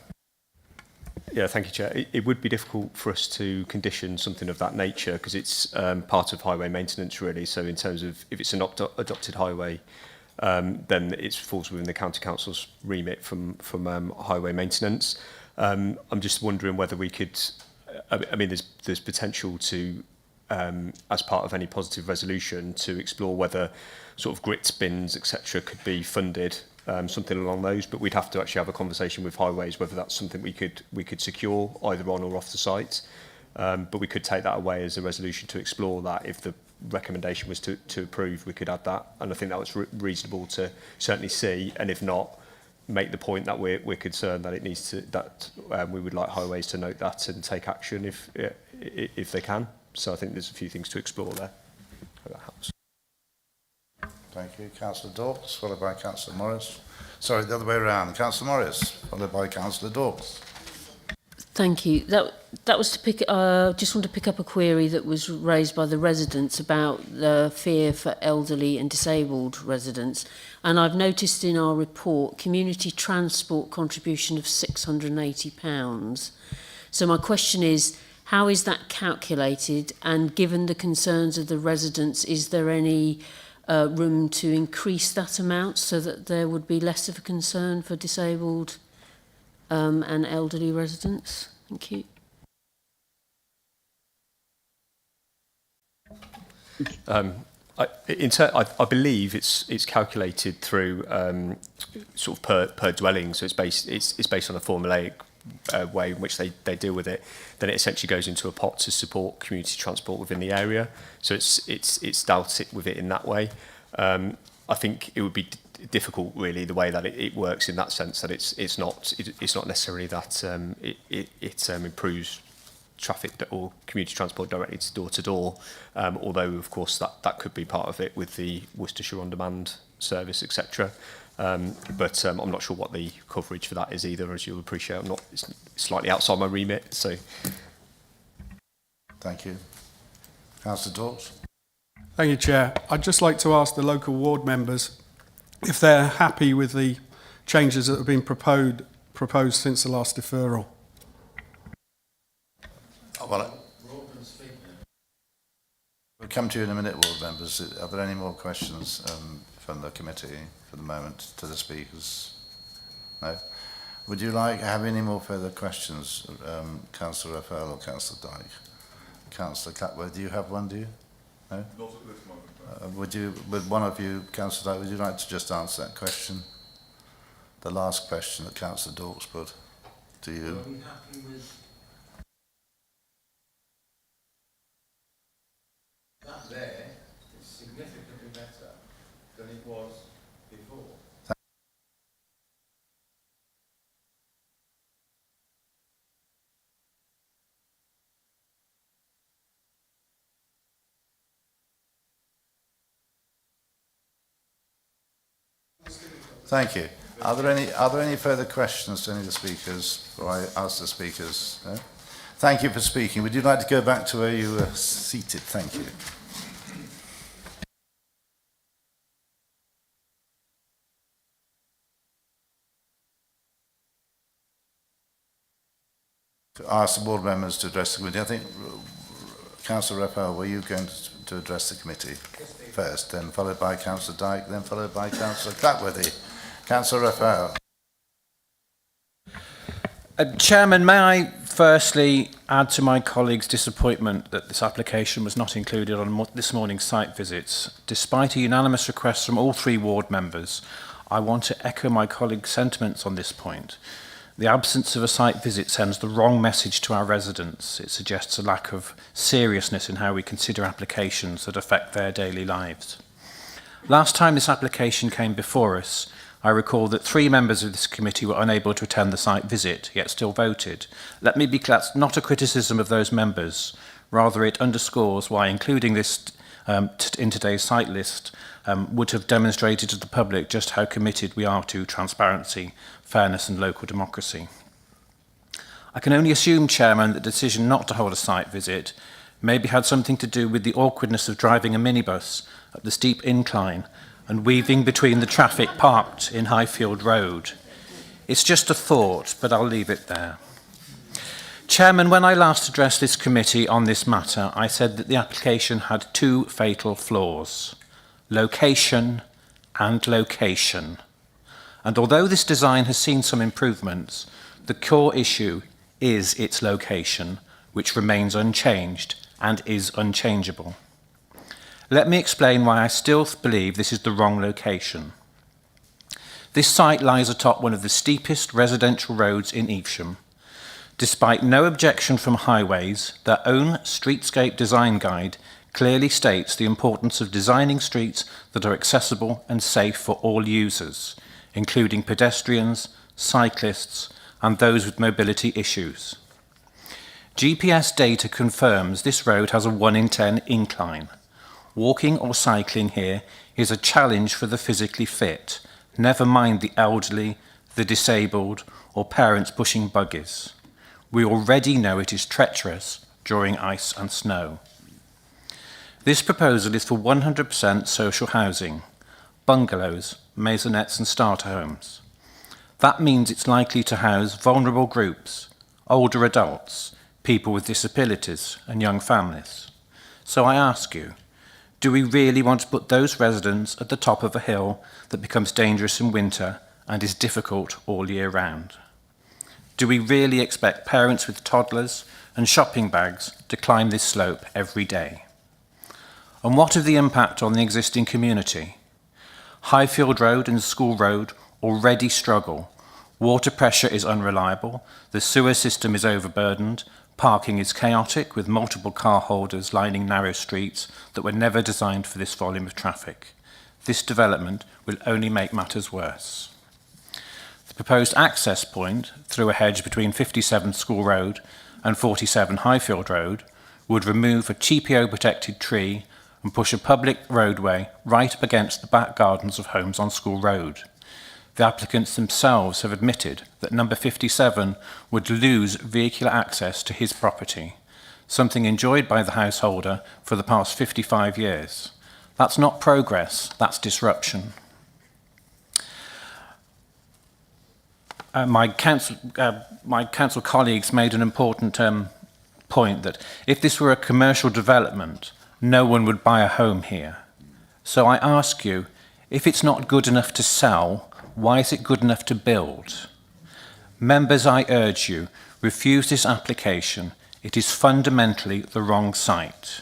Yeah, thank you, Chair. It would be difficult for us to condition something of that nature because it's part of highway maintenance, really. So in terms of if it's an adopted highway, then it falls within the County Council's remit from highway maintenance. I'm just wondering whether we could, I mean, there's potential to, as part of any positive resolution, to explore whether sort of grit bins, etc., could be funded, something along those. But we'd have to actually have a conversation with Highways whether that's something we could secure either on or off the site. But we could take that away as a resolution to explore that. If the recommendation was to approve, we could add that, and I think that was reasonable to certainly see. And if not, make the point that we're concerned that it needs to, that we would like Highways to note that and take action if they can. So I think there's a few things to explore there. Hope that helps. Thank you. Councillor Dawes, followed by Councillor Morris. Sorry, the other way around. Councillor Morris, followed by Councillor Dawes. Thank you. That was to pick. Just want to pick up a query that was raised by the residents about the fear for elderly and disabled residents, and I've noticed in our report community transport contribution of £680. So my question is, how is that calculated? And given the concerns of the residents, is there any room to increase that amount so that there would be less of a concern for disabled and elderly residents? Thank you. I believe it's calculated through sort of per dwelling, so it's based on a formulaic way in which they deal with it. Then it essentially goes into a pot to support community transport within the area. So it's dealt with it in that way. I think it would be difficult, really, the way that it works in that sense, that it's not necessarily that it improves traffic or community transport directly to door, although of course that could be part of it with the Worcestershire On Demand service, etc. But I'm not sure what the coverage for that is either, as you'll appreciate. It's slightly outside my remit. So, thank you, Councillor Dawes. Thank you, Chair. I'd just like to ask the local ward members if they're happy with the changes that have been proposed since the last deferral. Well, we'll come to you in a minute, ward members. Are there any more questions from the committee for the moment to the speakers? No? Would you have any more further questions, Councillor Raphael or Councillor Dyke? Councillor Clatworth, do you have one, do you? No? Not at this moment. Would one of you, Councillor Dyke, would you like to just answer that question? The last question that Councillor Dawes put to you. Are we happy with that there? It's significantly better than it was before. Thank you. Are there any further questions to any of the speakers before I ask the speakers? No? Thank you for speaking. Would you like to go back to where you were seated? Thank you. to ask the board members to address the committee. I think, Councillor Raphael, were you going to address the committee first, then followed by Councillor Dyke, then followed by Councillor Clatworthy? Councillor Raphael. Chairman, may I firstly add to my colleague's disappointment that this application was not included on this morning's site visits. Despite a unanimous request from all 3 ward members, I want to echo my colleague's sentiments on this point. The absence of a site visit sends the wrong message to our residents. It suggests a lack of seriousness in how we consider applications that affect their daily lives. Last time this application came before us, I recall that 3 members of this committee were unable to attend the site visit, yet still voted. Let me be clear, that's not a criticism of those members. Rather, it underscores why including this in today's site list would have demonstrated to the public just how committed we are to transparency, fairness and local democracy. I can only assume, Chairman, that the decision not to hold a site visit maybe had something to do with the awkwardness of driving a minibus up the steep incline and weaving between the traffic parked in Highfield Road. It's just a thought, but I'll leave it there. Chairman, when I last addressed this committee on this matter, I said that the application had 2 fatal flaws: location and location. And although this design has seen some improvements, the core issue is its location, which remains unchanged and is unchangeable. Let me explain why I still believe this is the wrong location. This site lies atop one of the steepest residential roads in Evesham. Despite no objection from Highways, their own streetscape design guide clearly states the importance of designing streets that are accessible and safe for all users, including pedestrians, cyclists, and those with mobility issues. GPS data confirms this road has a 1 in 10 incline. Walking or cycling here is a challenge for the physically fit, never mind the elderly, the disabled, or parents pushing buggies. We already know it is treacherous during ice and snow. This proposal is for 100% social housing, bungalows, maisonettes and starter homes. That means it's likely to house vulnerable groups, older adults, people with disabilities and young families. So I ask you, do we really want to put those residents at the top of a hill that becomes dangerous in winter and is difficult all year round? Do we really expect parents with toddlers and shopping bags to climb this slope every day? And what of the impact on the existing community? Highfield Road and School Road already struggle. Water pressure is unreliable, the sewer system is overburdened, parking is chaotic with multiple car holders lining narrow streets that were never designed for this volume of traffic. This development will only make matters worse. The proposed access point through a hedge between 57 School Road and 47 Highfield Road would remove a TPO protected tree and push a public roadway right up against the back gardens of homes on School Road. The applicants themselves have admitted that number 57 would lose vehicular access to his property, something enjoyed by the householder for the past 55 years. That's not progress, that's disruption. My council colleagues made an important point that if this were a commercial development, no one would buy a home here. So I ask you, if it's not good enough to sell, why is it good enough to build? Members, I urge you, refuse this application. It is fundamentally the wrong site.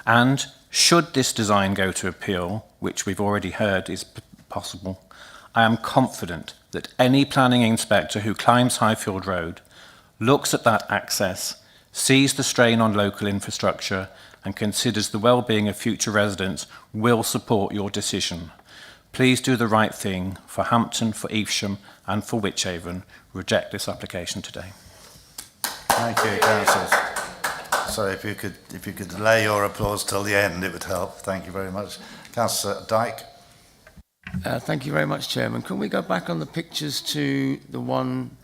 And should this design go to appeal, which we've already heard is possible, I am confident that any planning inspector who climbs Highfield Road, looks at that access, sees the strain on local infrastructure and considers the well-being of future residents will support your decision. Please do the right thing for Hampton, for Evesham and for Wychavon. Reject this application today. Thank you, councillors. So if you could delay your applause till the end, it would help. Thank you very much. Councillor Dyke. Thank you very much, Chairman. Can we go back on the pictures to the one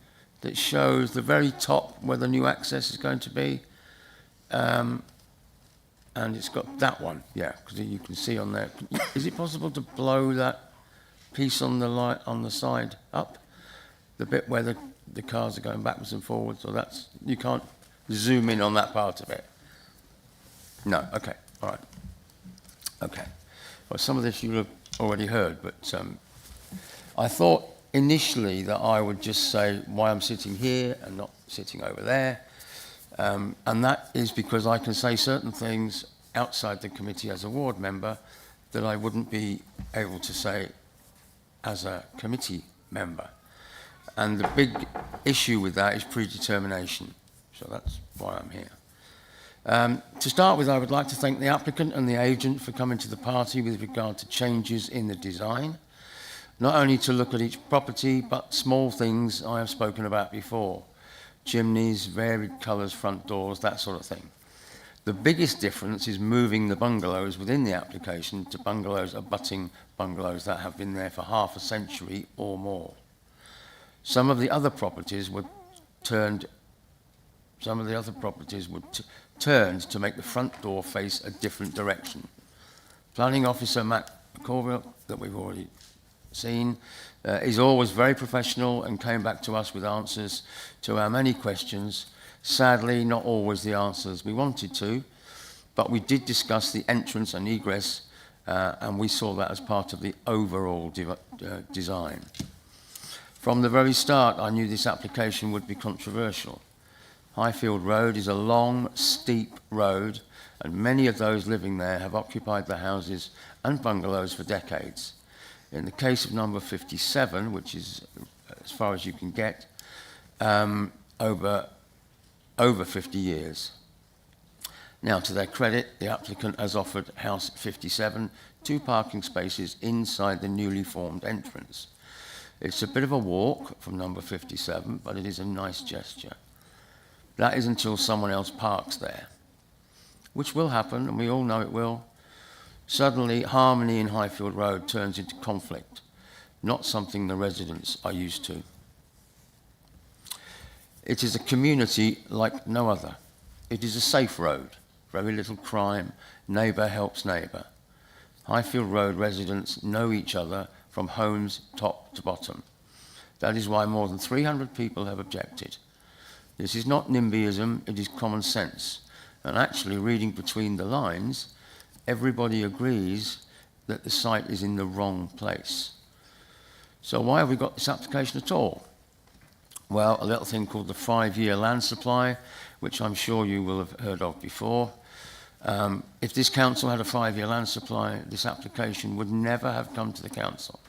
that shows the very top where the new access is going to be? And it's got that one, yeah, because you can see on there. Is it possible to blow that piece on the light on the side up, the bit where the cars are going backwards and forwards, or that's, you can't zoom in on that part of it? No, okay, all right. Okay. Well, some of this you'll have already heard, but I thought initially that I would just say why I'm sitting here and not sitting over there. And that is because I can say certain things outside the committee as a ward member that I wouldn't be able to say as a committee member. And the big issue with that is predetermination. So that's why I'm here. To start with, I would like to thank the applicant and the agent for coming to the party with regard to changes in the design, not only to look at each property, but small things I have spoken about before. Chimneys, varied colours, front doors, that sort of thing. The biggest difference is moving the bungalows within the application to bungalows abutting bungalows that have been there for half a century or more. Some of the other properties were turned to make the front door face a different direction. Planning Officer Matt McCorville, that we've already seen, is always very professional and came back to us with answers to our many questions. Sadly, not always the answers we wanted to, but we did discuss the entrance and egress, and we saw that as part of the overall design. From the very start, I knew this application would be controversial. Highfield Road is a long, steep road, and many of those living there have occupied the houses and bungalows for decades. In the case of number 57, which is as far as you can get, over 50 years. Now, to their credit, the applicant has offered house 57 2 parking spaces inside the newly formed entrance. It's a bit of a walk from number 57, but it is a nice gesture. That is until someone else parks there, which will happen, and we all know it will. Suddenly, harmony in Highfield Road turns into conflict, not something the residents are used to. It is a community like no other. It is a safe road, very little crime, neighbour helps neighbour. Highfield Road residents know each other from homes top to bottom. That is why more than 300 people have objected. This is not NIMBYism, it is common sense. And actually, reading between the lines, everybody agrees that the site is in the wrong place. So why have we got this application at all? Well, a little thing called the 5-year land supply, which I'm sure you will have heard of before. If this council had a 5-year land supply, this application would never have come to the council.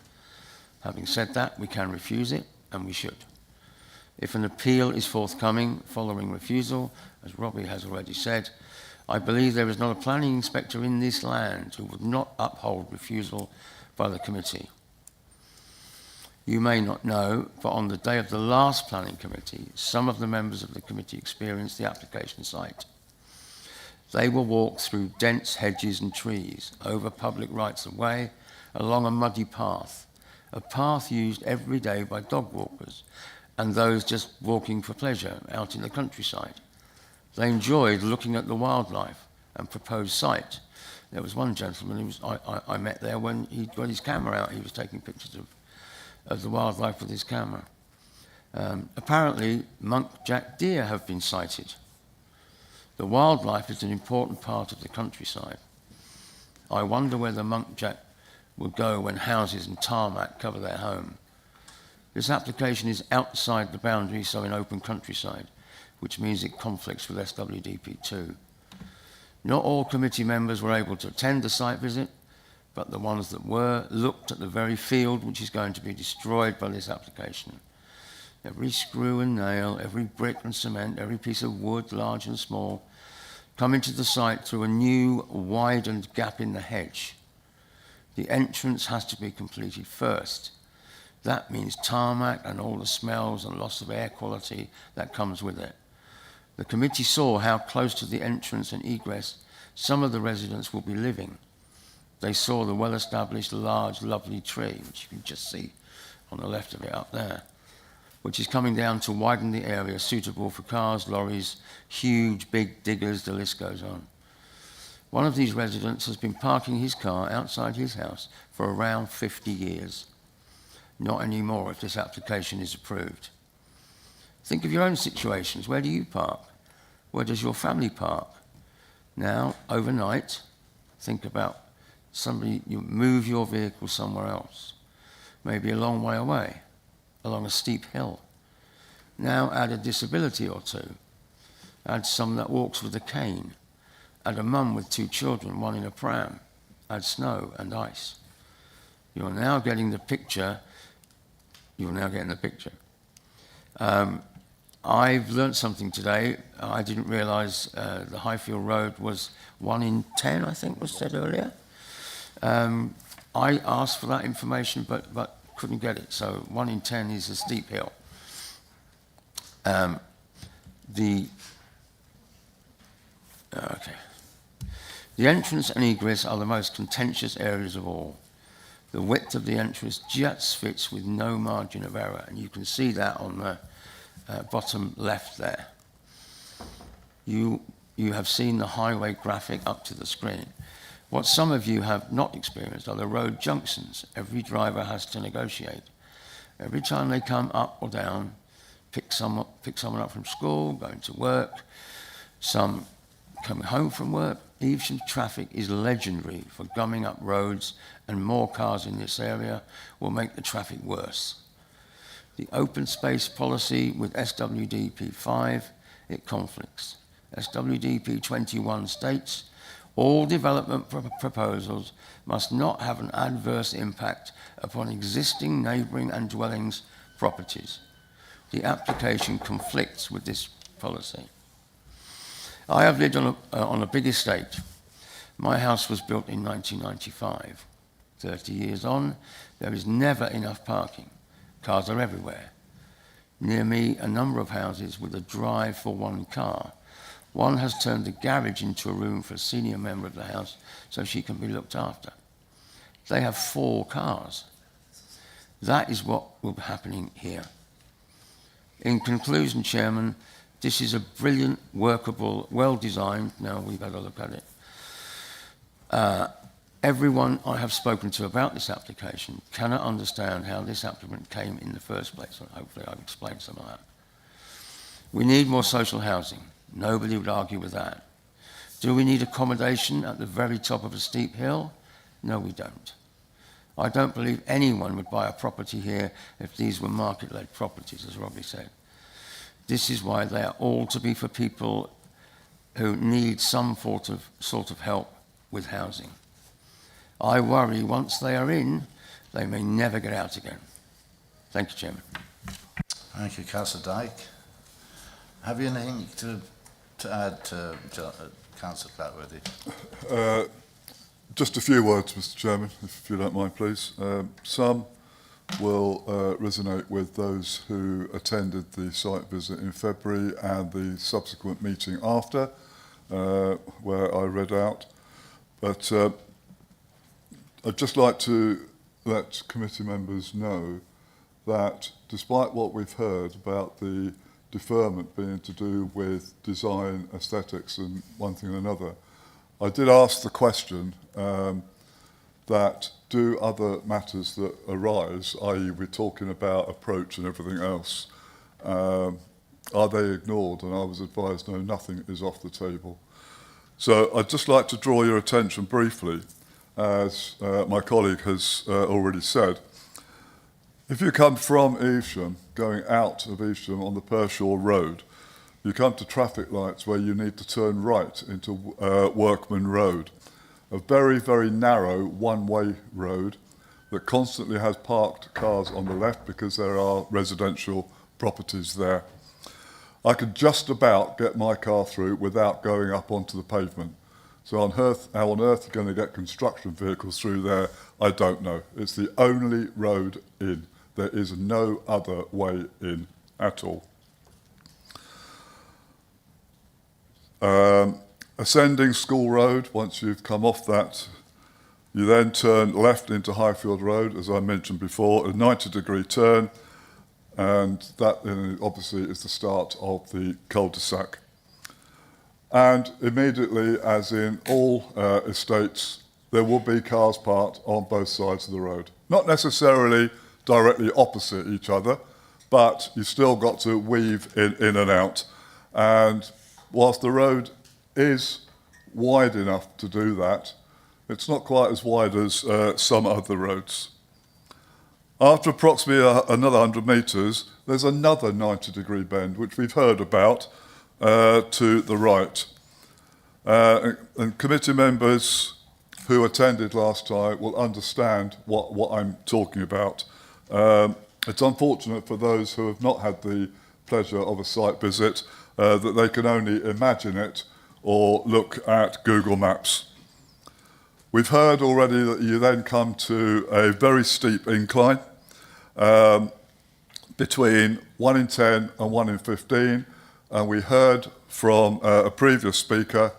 Having said that, we can refuse it, and we should. If an appeal is forthcoming following refusal, as Robbie has already said, I believe there is not a planning inspector in this land who would not uphold refusal by the committee. You may not know, but on the day of the last planning committee, some of the members of the committee experienced the application site. They were walked through dense hedges and trees, over public rights of way, along a muddy path, a path used every day by dog walkers and those just walking for pleasure out in the countryside. They enjoyed looking at the wildlife and proposed site. There was one gentleman I met there when he got his camera out, he was taking pictures of the wildlife with his camera. Apparently, muntjac deer have been sighted. The wildlife is an important part of the countryside. I wonder where the muntjac will go when houses and tarmac cover their home. This application is outside the boundary, so in open countryside, which means it conflicts with SWDP2. Not all committee members were able to attend the site visit, but the ones that were looked at the very field which is going to be destroyed by this application. Every screw and nail, every brick and cement, every piece of wood, large and small, come into the site through a new widened gap in the hedge. The entrance has to be completed first. That means tarmac and all the smells and loss of air quality that comes with it. The committee saw how close to the entrance and egress some of the residents will be living. They saw the well-established, large, lovely tree, which you can just see on the left of it up there, which is coming down to widen the area suitable for cars, lorries, huge, big diggers, the list goes on. One of these residents has been parking his car outside his house for around 50 years. Not anymore if this application is approved. Think of your own situations. Where do you park? Where does your family park? Now, overnight, think about somebody, you move your vehicle somewhere else, maybe a long way away, along a steep hill. Now add a disability or two. Add someone that walks with a cane. Add a mum with 2 children, one in a pram. Add snow and ice. You're now getting the picture. You're now getting the picture. I've learnt something today. I didn't realise the Highfield Road was 1 in 10, I think was said earlier. I asked for that information, but couldn't get it. So 1 in 10 is a steep hill. The entrance and egress are the most contentious areas of all. The width of the entrance just fits with no margin of error, and you can see that on the bottom left there. You have seen the highway graphic up to the screen. What some of you have not experienced are the road junctions every driver has to negotiate. Every time they come up or down, pick someone up from school, going to work, some coming home from work. Evesham traffic is legendary for gumming up roads, and more cars in this area will make the traffic worse. The open space policy with SWDP 5, it conflicts. SWDP 21 states, all development proposals must not have an adverse impact upon existing neighbouring and dwellings properties. The application conflicts with this policy. I have lived on a big estate. My house was built in 1995. 30 years on, there is never enough parking. Cars are everywhere. Near me, a number of houses with a drive for 1 car. One has turned the garage into a room for a senior member of the house so she can be looked after. They have 4 cars. That is what will be happening here. In conclusion, Chairman, this is a brilliant, workable, well-designed, now we've had a look at it. Everyone I have spoken to about this application cannot understand how this applicant came in the first place. Hopefully I've explained some of that. We need more social housing. Nobody would argue with that. Do we need accommodation at the very top of a steep hill? No, we don't. I don't believe anyone would buy a property here if these were market-led properties, as Robbie said. This is why they are all to be for people who need some sort of help with housing. I worry once they are in, they may never get out again. Thank you, Chairman. Thank you, Councillor Dyke. Have you anything to add to Councillor Clatworthy? Just a few words, Mr. Chairman, if you don't mind, please. Some will resonate with those who attended the site visit in February and the subsequent meeting after, where I read out. But I'd just like to let committee members know that despite what we've heard about the deferment being to do with design, aesthetics and one thing and another, I did ask the question that do other matters that arise, i.e. we're talking about approach and everything else, are they ignored? And I was advised, no, nothing is off the table. So I'd just like to draw your attention briefly, as my colleague has already said. If you come from Evesham, going out of Evesham on the Pershore Road, you come to traffic lights where you need to turn right into Workman Road, a very, very narrow one-way road that constantly has parked cars on the left because there are residential properties there. I could just about get my car through without going up onto the pavement. So how on earth you're going to get construction vehicles through there, I don't know. It's the only road in. There is no other way in at all. Ascending School Road, once you've come off that, you then turn left into Highfield Road, as I mentioned before, a 90-degree turn, and that obviously is the start of the cul-de-sac. And immediately, as in all estates, there will be cars parked on both sides of the road. Not necessarily directly opposite each other, but you've still got to weave in and out. And whilst the road is wide enough to do that, it's not quite as wide as some other roads. After approximately another 100 metres, there's another 90-degree bend, which we've heard about to the right. And committee members who attended last time will understand what I'm talking about. It's unfortunate for those who have not had the pleasure of a site visit that they can only imagine it or look at Google Maps. We've heard already that you then come to a very steep incline between 1 in 10 and 1 in 15, and we heard from a previous speaker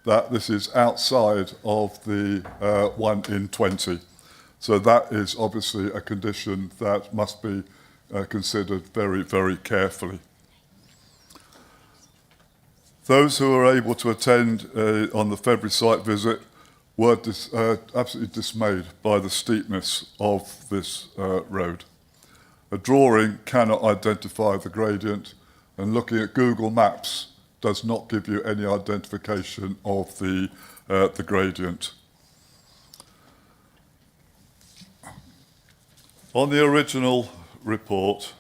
that this is outside of the 1 in 20. So that is obviously a condition that must be considered very, very carefully. Those who were able to attend on the February site visit were absolutely dismayed by the steepness of this road. A drawing cannot identify the gradient, and looking at Google Maps does not give you any identification of the gradient. On the original report,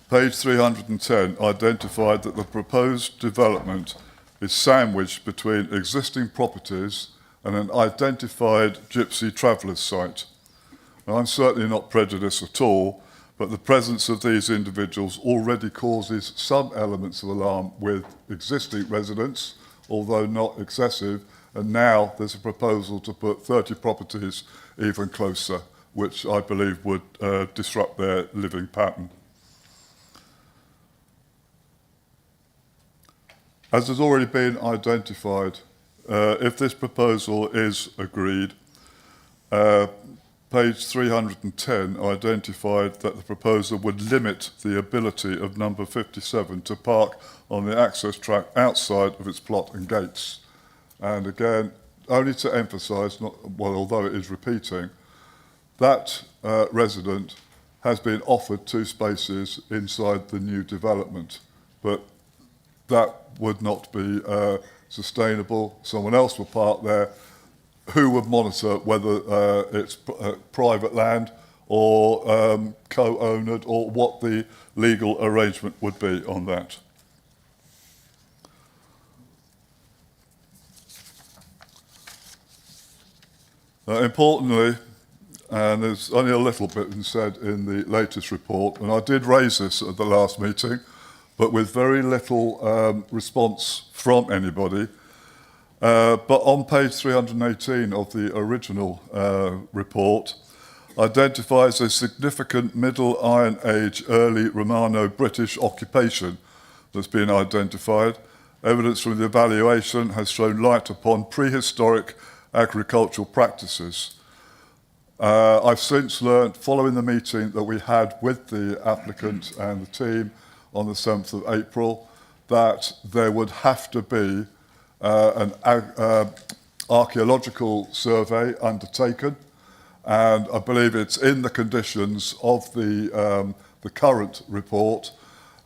page 310 identified that the proposed development is sandwiched between existing properties and an identified gypsy travellers site. Now, I'm certainly not prejudiced at all, but the presence of these individuals already causes some elements of alarm with existing residents, although not excessive, and now there's a proposal to put 30 properties even closer, which I believe would disrupt their living pattern. As has already been identified, if this proposal is agreed, page 310 identified that the proposal would limit the ability of number 57 to park on the access track outside of its plot and gates. And again, only to emphasise, although it is repeating, that resident has been offered 2 spaces inside the new development, but that would not be sustainable. Someone else will park there. Who would monitor whether it's private land or co-owned, or what the legal arrangement would be on that? Importantly, and there's only a little bit been said in the latest report, and I did raise this at the last meeting, but with very little response from anybody. But on page 318 of the original report, identifies a significant Middle Iron Age, early Romano-British occupation that's been identified. Evidence from the evaluation has thrown light upon prehistoric agricultural practices. I've since learnt, following the meeting that we had with the applicant and the team on the 7th of April, that there would have to be an archaeological survey undertaken, and I believe it's in the conditions of the current report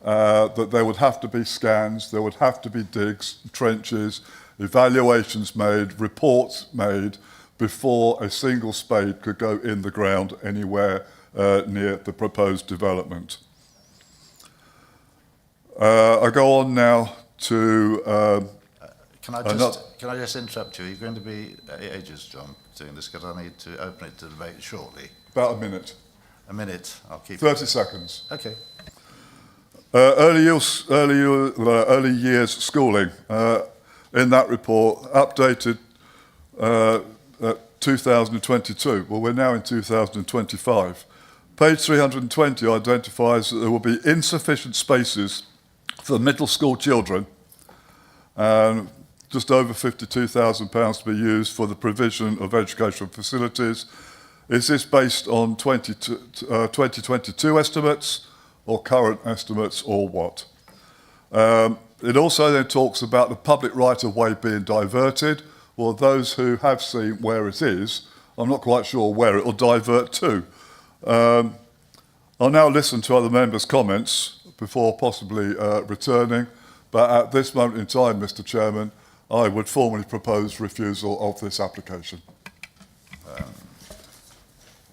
that there would have to be scans, there would have to be digs, trenches, evaluations made, reports made before a single spade could go in the ground anywhere near the proposed development. I go on now to... Can I just interrupt you? Are you going to be ages, John, doing this? Because I need to open it to debate shortly. About a minute. A minute. I'll keep 30 seconds. Okay. Early years schooling. In that report, updated 2022. Well, we're now in 2025. Page 320 identifies that there will be insufficient spaces for middle school children, just over £52,000 to be used for the provision of educational facilities. Is this based on 2022 estimates or current estimates, or what? It also then talks about the public right-of-way being diverted. Well, those who have seen where it is, I'm not quite sure where it will divert to. I'll now listen to other members' comments before possibly returning, but at this moment in time, Mr. Chairman, I would formally propose refusal of this application.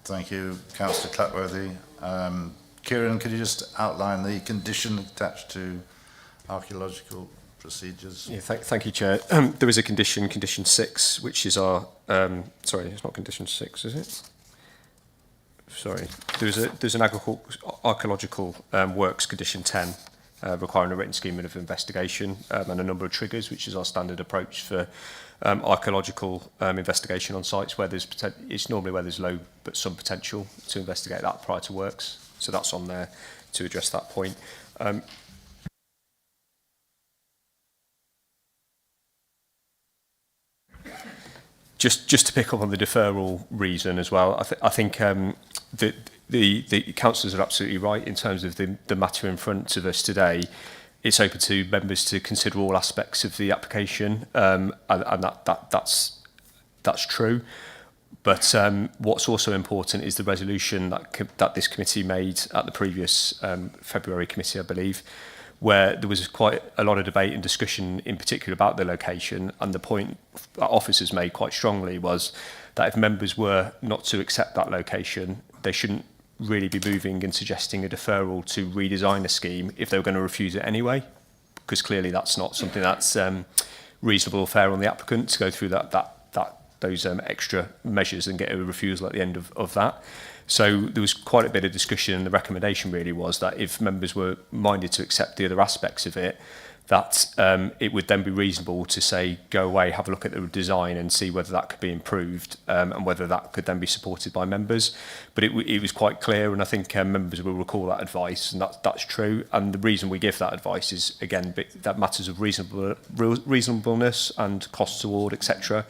Thank you, Councillor Clatworthy. Kieran, could you just outline the condition attached to archaeological procedures? Yeah, thank you, Chair. There is a condition, condition 6, which is our... sorry, it's not condition 6, is it? Sorry. There's an archaeological works, condition 10, requiring a written scheme of investigation and a number of triggers, which is our standard approach for archaeological investigation on sites where there's it's normally where there's low but some potential to investigate that prior to works. So that's on there to address that point. Just to pick up on the deferral reason as well, I think the councillors are absolutely right in terms of the matter in front of us today. It's open to members to consider all aspects of the application, and that's true. But what's also important is the resolution that this committee made at the previous February committee, I believe, where there was quite a lot of debate and discussion in particular about the location, and the point that officers made quite strongly was that if members were not to accept that location, they shouldn't really be moving and suggesting a deferral to redesign a scheme if they were going to refuse it anyway, because clearly that's not something that's reasonable or fair on the applicant to go through those extra measures and get a refusal at the end of that. So there was quite a bit of discussion, and the recommendation really was that if members were minded to accept the other aspects of it, that it would then be reasonable to say, go away, have a look at the design and see whether that could be improved and whether that could then be supported by members. But it was quite clear, and I think members will recall that advice, and that's true. And the reason we give that advice is, again, that matters of reasonableness and cost toward, etc.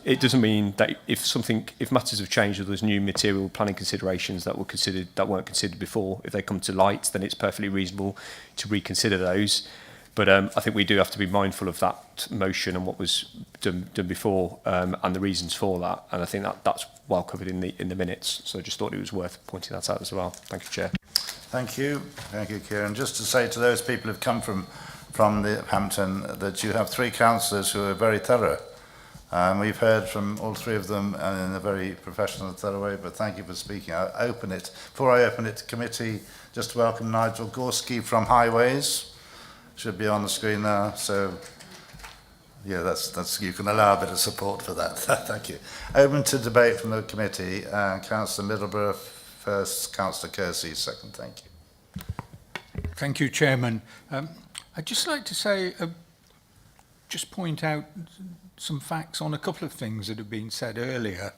It doesn't mean that if matters have changed or there's new material planning considerations that weren't considered before, if they come to light, then it's perfectly reasonable to reconsider those. But I think we do have to be mindful of that motion and what was done before, and the reasons for that. And I think that's well covered in the minutes. So I just thought it was worth pointing that out as well. Thank you, Chair. Thank you, Kieran. Just to say to those people who've come from the Hampton that you have 3 councillors who are very thorough. We've heard from all 3 of them in a very professional and thorough way, but thank you for speaking. Before I open it to committee, just to welcome Nigel Gorski from Highways. Should be on the screen now, so yeah, that's you can allow a bit of support for that. Thank you. Open to debate from the committee. Councillor Middleborough first, Councillor Kersey second. Thank you. Thank you, Chairman. I'd just like to say, just point out some facts on a couple of things that have been said earlier.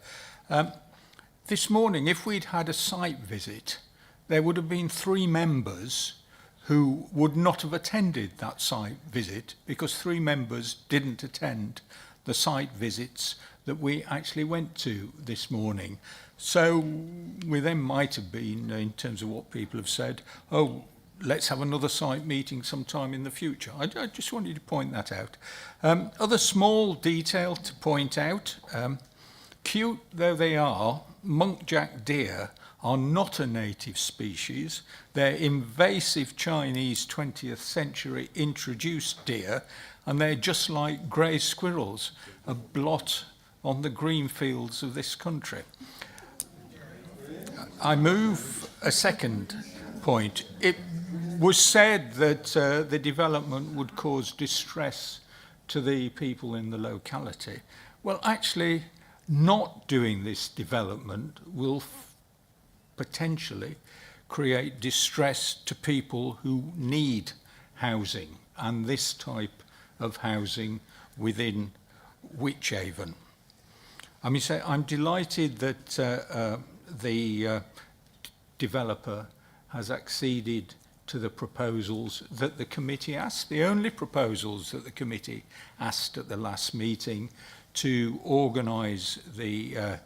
This morning, if we'd had a site visit, there would have been 3 members who would not have attended that site visit because 3 members didn't attend the site visits that we actually went to this morning. So we then might have been, in terms of what people have said, oh, let's have another site meeting sometime in the future. I just wanted to point that out. Other small detail to point out, cute though they are, muntjac deer are not a native species. They're invasive Chinese 20th century introduced deer, and they're just like grey squirrels, a blot on the green fields of this country. I move a second point. It was said that the development would cause distress to the people in the locality. Well, actually, not doing this development will potentially create distress to people who need housing, and this type of housing within Wychavon. I mean, I'm delighted that the developer has acceded to the proposals that the committee asked, the only proposals that the committee asked at the last meeting, to organise the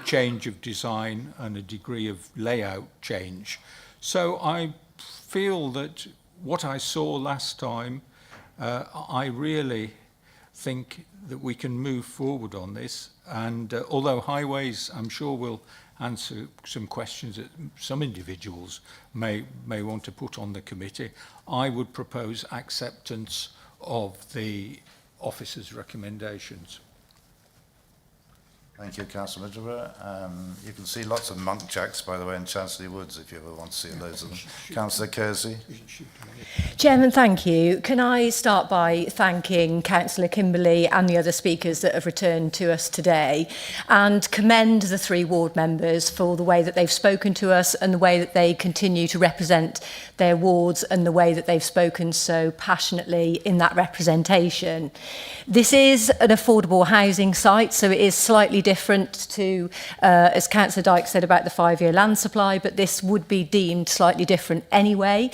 change of design and a degree of layout change. So I feel that what I saw last time, I really think that we can move forward on this. And although highways, I'm sure, will answer some questions that some individuals may want to put on the committee, I would propose acceptance of the officer's recommendations. Thank you, Councillor Middleburgh. You can see lots of monk jacks, by the way, in Chancery Woods, if you ever want to see loads of them. Councillor Kersey. Chairman, thank you. Can I start by thanking Councillor Kimberley and the other speakers that have returned to us today, and commend the 3 ward members for the way that they've spoken to us and the way that they continue to represent their wards and the way that they've spoken so passionately in that representation. This is an affordable housing site, so it is slightly different to, as Councillor Dyke said about the 5-year land supply, but this would be deemed slightly different anyway,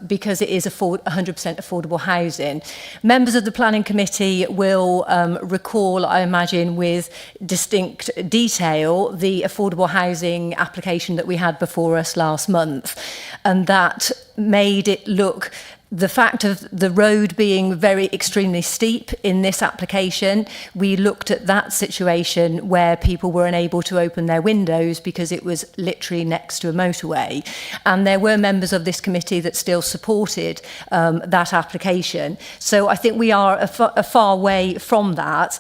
because it is 100% affordable housing. Members of the Planning Committee will recall, I imagine, with distinct detail, the affordable housing application that we had before us last month, and that made it look, the fact of the road being very extremely steep in this application, we looked at that situation where people were unable to open their windows because it was literally next to a motorway. And there were members of this committee that still supported that application. So I think we are a far way from that.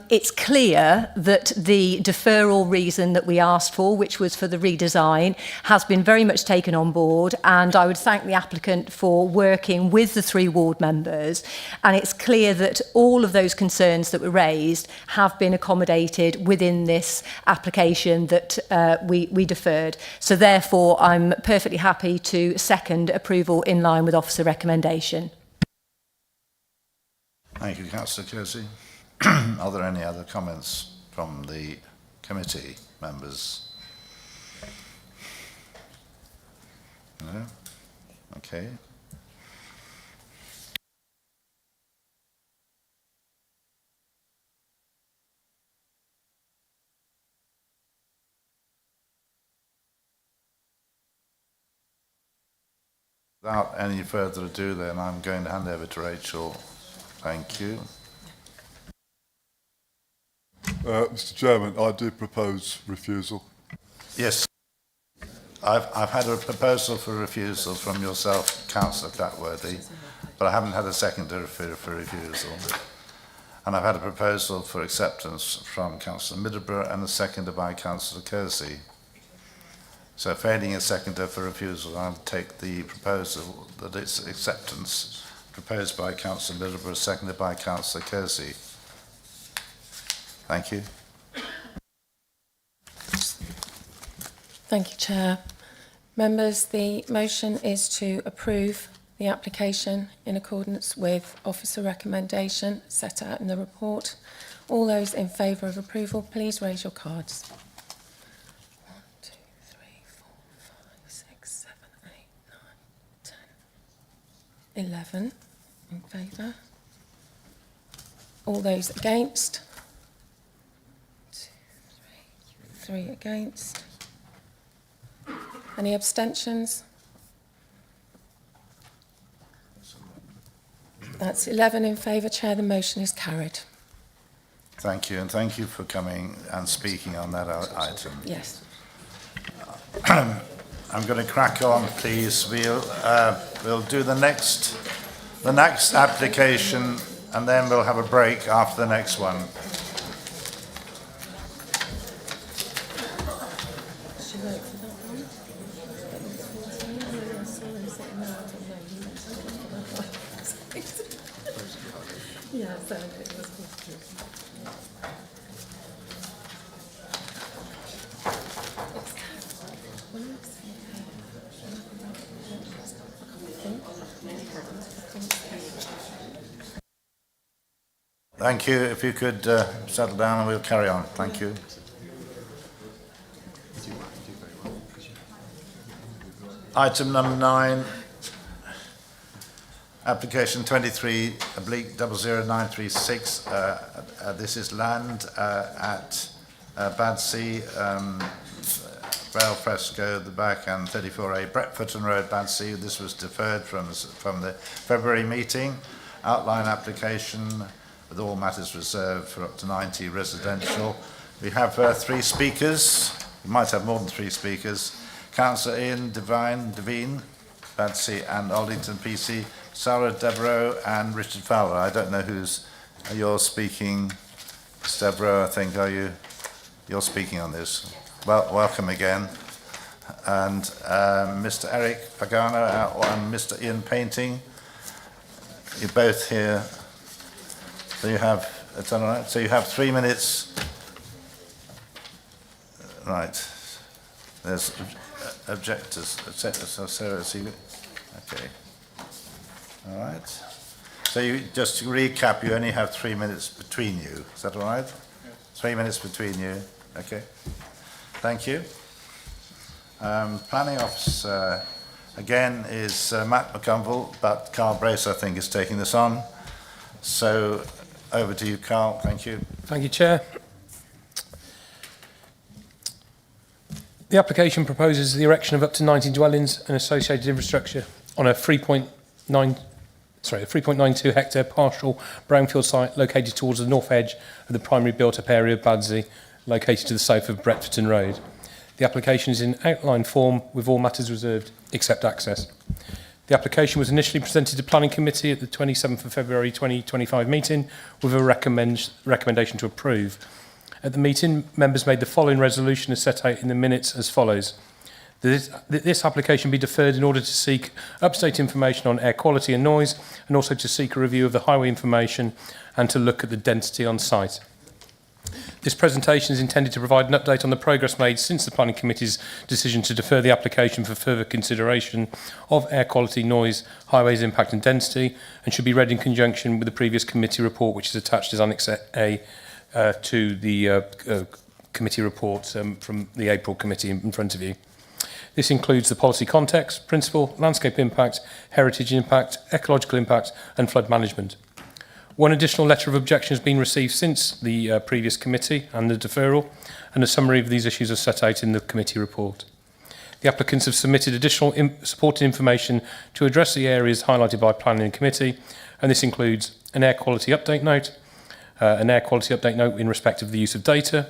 It's clear that the deferral reason that we asked for, which was for the redesign, has been very much taken on board. And I would thank the applicant for working with the 3 ward members, and it's clear that all of those concerns that were raised have been accommodated within this application that we deferred. So therefore, I'm perfectly happy to second approval in line with officer recommendation. Thank you, Councillor Kersey. Are there any other comments from the committee members? No? Okay. Without any further ado, then, I'm going to hand over to Rachel. Thank you. Mr. Chairman, I do propose refusal. Yes. I've had a proposal for refusal from yourself, Councillor Clatworthy, but I haven't had a seconder for refusal. And I've had a proposal for acceptance from Councillor Middleburgh and a seconder by Councillor Kersey. So failing a seconder for refusal, I'll take the proposal that it's acceptance proposed by Councillor Middleburgh, seconded by Councillor Kersey. Thank you. Thank you, Chair. Members, the motion is to approve the application in accordance with officer recommendation set out in the report. All those in favour of approval, please raise your cards. 1, 2, 3, 4, 5, 6, 7, 8, 9, 10, 11 in favour. All those against? 2, 3 against. Any abstentions? That's 11 in favour, Chair. The motion is carried. Thank you, and thank you for coming and speaking on that item. Yes. I'm going to crack on, please. We'll do the next application, and then we'll have a break after the next one. Thank you. If you could settle down and we'll carry on. Thank you. Item number 9, application 23/00936. This is land at Badsy, Rail Fresco, the back, and 34A Bretford Road, Badsy. This was deferred from the February meeting. Outline application with all matters reserved for up to 90 residential. We have 3 speakers. We might have more than 3 speakers. Councillor Ian Devine, Badsy and Aldington PC, Sarah Devereux and Richard Fowler. I don't know you're speaking. Devereux, I think, you're speaking on this. Well, welcome again. And Mr. Eric Pagano and Mr. Ian Painting. You're both here. So you have, it's all right. So you have 3 minutes. Right. There's objectors. Okay. All right. So you, just to recap, you only have 3 minutes between you. Is that all right? Yeah. 3 minutes between you. Okay. Thank you. Planning Officer, again, is Matt McConville, but Carl Brace, I think, is taking this on. So over to you, Carl. Thank you. Thank you, Chair. The application proposes the erection of up to 19 dwellings and associated infrastructure on a 3.92 hectare partial brownfield site located towards the north edge of the primary built-up area of Badsy, located to the south of Bretforton Road. The application is in outline form with all matters reserved except access. The application was initially presented to Planning Committee at the 27th of February 2025 meeting with a recommendation to approve. At the meeting, members made the following resolution as set out in the minutes as follows. This application be deferred in order to seek up-to-date information on air quality and noise, and also to seek a review of the highway information and to look at the density on site. This presentation is intended to provide an update on the progress made since the Planning Committee's decision to defer the application for further consideration of air quality, noise, highways impact and density, and should be read in conjunction with the previous committee report, which is attached as Annex A to the committee report from the April committee in front of you. This includes the policy context, principle, landscape impact, heritage impact, ecological impact and flood management. One additional letter of objection has been received since the previous committee and the deferral, and a summary of these issues are set out in the committee report. The applicants have submitted additional supporting information to address the areas highlighted by Planning Committee, and this includes an air quality update note in respect of the use of data,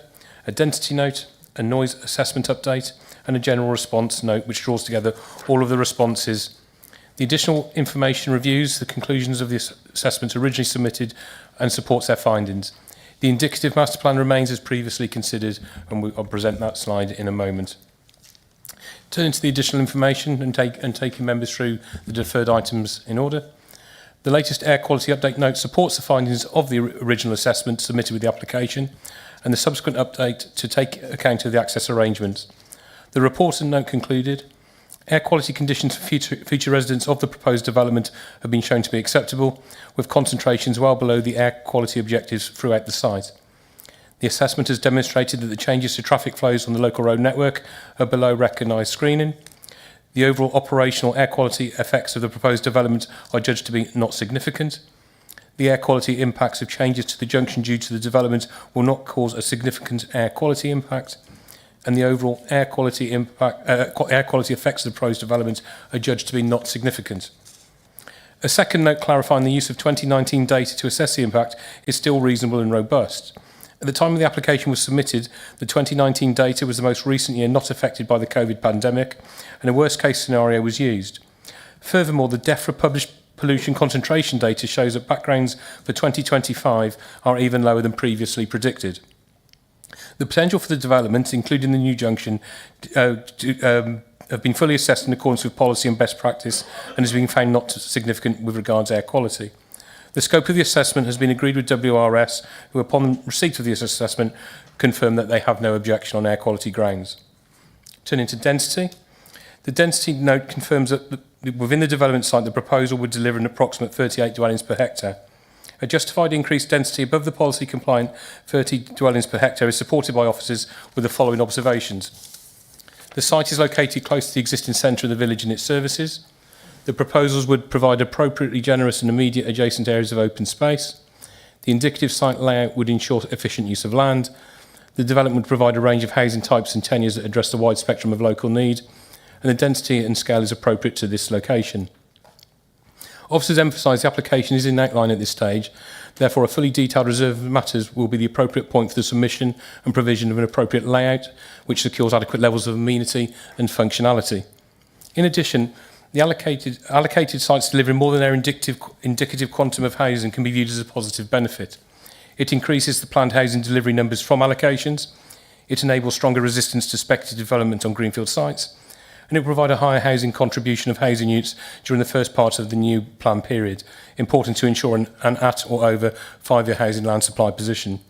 a density note, a noise assessment update, and a general response note which draws together all of the responses. The additional information reviews the conclusions of the assessments originally submitted and supports their findings. The indicative master plan remains as previously considered, and I'll present that slide in a moment. Turning to the additional information and taking members through the deferred items in order. The latest air quality update note supports the findings of the original assessment submitted with the application and the subsequent update to take account of the access arrangements. The report and note concluded, air quality conditions for future residents of the proposed development have been shown to be acceptable, with concentrations well below the air quality objectives throughout the site. The assessment has demonstrated that the changes to traffic flows on the local road network are below recognised screening. The overall operational air quality effects of the proposed development are judged to be not significant. The air quality impacts of changes to the junction due to the development will not cause a significant air quality impact, and the overall air quality effects of the proposed development are judged to be not significant. A second note clarifying the use of 2019 data to assess the impact is still reasonable and robust. At the time the application was submitted, the 2019 data was the most recent year not affected by the COVID pandemic, and a worst-case scenario was used. Furthermore, the DEFRA published pollution concentration data shows that backgrounds for 2025 are even lower than previously predicted. The potential for the development, including the new junction, have been fully assessed in accordance with policy and best practice and has been found not significant with regards to air quality. The scope of the assessment has been agreed with WRS, who upon receipt of this assessment confirmed that they have no objection on air quality grounds. Turning to density, the density note confirms that within the development site the proposal would deliver an approximate 38 dwellings per hectare. A justified increased density above the policy compliant 30 dwellings per hectare is supported by officers with the following observations. The site is located close to the existing centre of the village and its services. The proposals would provide appropriately generous and immediate adjacent areas of open space. The indicative site layout would ensure efficient use of land. The development would provide a range of housing types and tenures that address the wide spectrum of local need, and the density and scale is appropriate to this location. Officers emphasise the application is in outline at this stage. Therefore, a fully detailed reserve of matters will be the appropriate point for the submission and provision of an appropriate layout, which secures adequate levels of amenity and functionality. In addition, the allocated sites delivering more than their indicative quantum of housing can be viewed as a positive benefit. It increases the planned housing delivery numbers from allocations. It enables stronger resistance to speculative development on greenfield sites, and it will provide a higher housing contribution of housing units during the first part of the new plan period, important to ensure an at or over 5-year housing land supply position.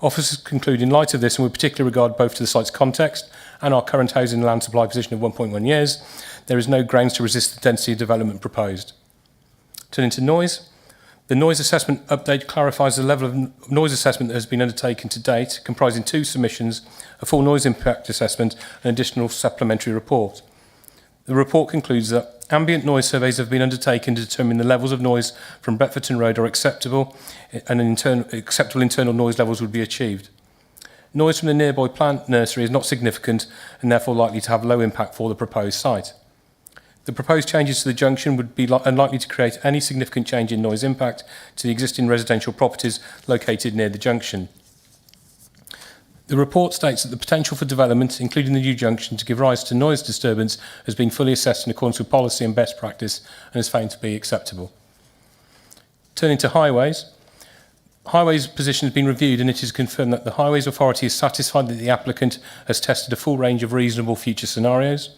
Officers conclude in light of this, and with particular regard both to the site's context and our current housing land supply position of 1.1 years, there is no grounds to resist the density of development proposed. Turning to noise, the noise assessment update clarifies the level of noise assessment that has been undertaken to date, comprising 2 submissions, a full noise impact assessment and an additional supplementary report. The report concludes that ambient noise surveys have been undertaken to determine the levels of noise from Bretfordton Road are acceptable and acceptable internal noise levels would be achieved. Noise from the nearby plant nursery is not significant and therefore likely to have low impact for the proposed site. The proposed changes to the junction would be unlikely to create any significant change in noise impact to the existing residential properties located near the junction. The report states that the potential for development, including the new junction, to give rise to noise disturbance has been fully assessed in accordance with policy and best practice and is found to be acceptable. Turning to highways, Highways position has been reviewed and it is confirmed that the Highways Authority is satisfied that the applicant has tested a full range of reasonable future scenarios.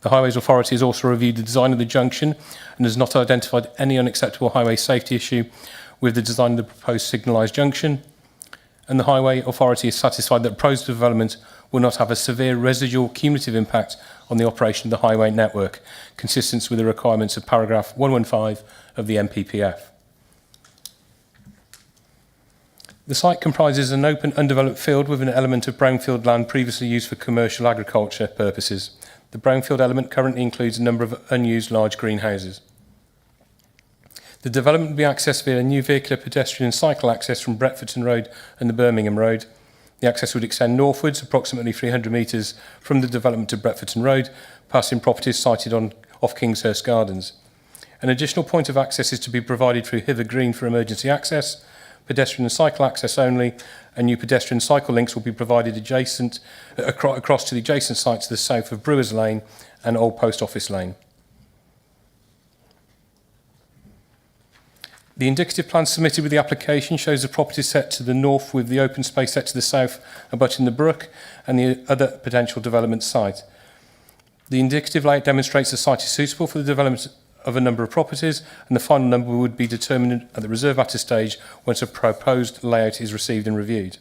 The Highways Authority has also reviewed the design of the junction and has not identified any unacceptable highway safety issue with the design of the proposed signalised junction. And the Highway Authority is satisfied that proposed development will not have a severe residual cumulative impact on the operation of the highway network, consistent with the requirements of paragraph 115 of the MPPF. The site comprises an open, undeveloped field with an element of brownfield land previously used for commercial agriculture purposes. The brownfield element currently includes a number of unused large greenhouses. The development will be accessed via a new vehicular, pedestrian and cycle access from Bretfordton Road and the Birmingham Road. The access would extend northwards approximately 300 metres from the development to Bretfordton Road, passing properties sited off Kingshurst Gardens. An additional point of access is to be provided through Hither Green for emergency access, pedestrian and cycle access only, and new pedestrian cycle links will be provided across to the adjacent site to the south of Brewers Lane and Old Post Office Lane. The indicative plan submitted with the application shows the property set to the north with the open space set to the south abutting the brook and the other potential development site. The indicative layout demonstrates the site is suitable for the development of a number of properties, and the final number would be determined at the reserve matter stage once a proposed layout is received and reviewed.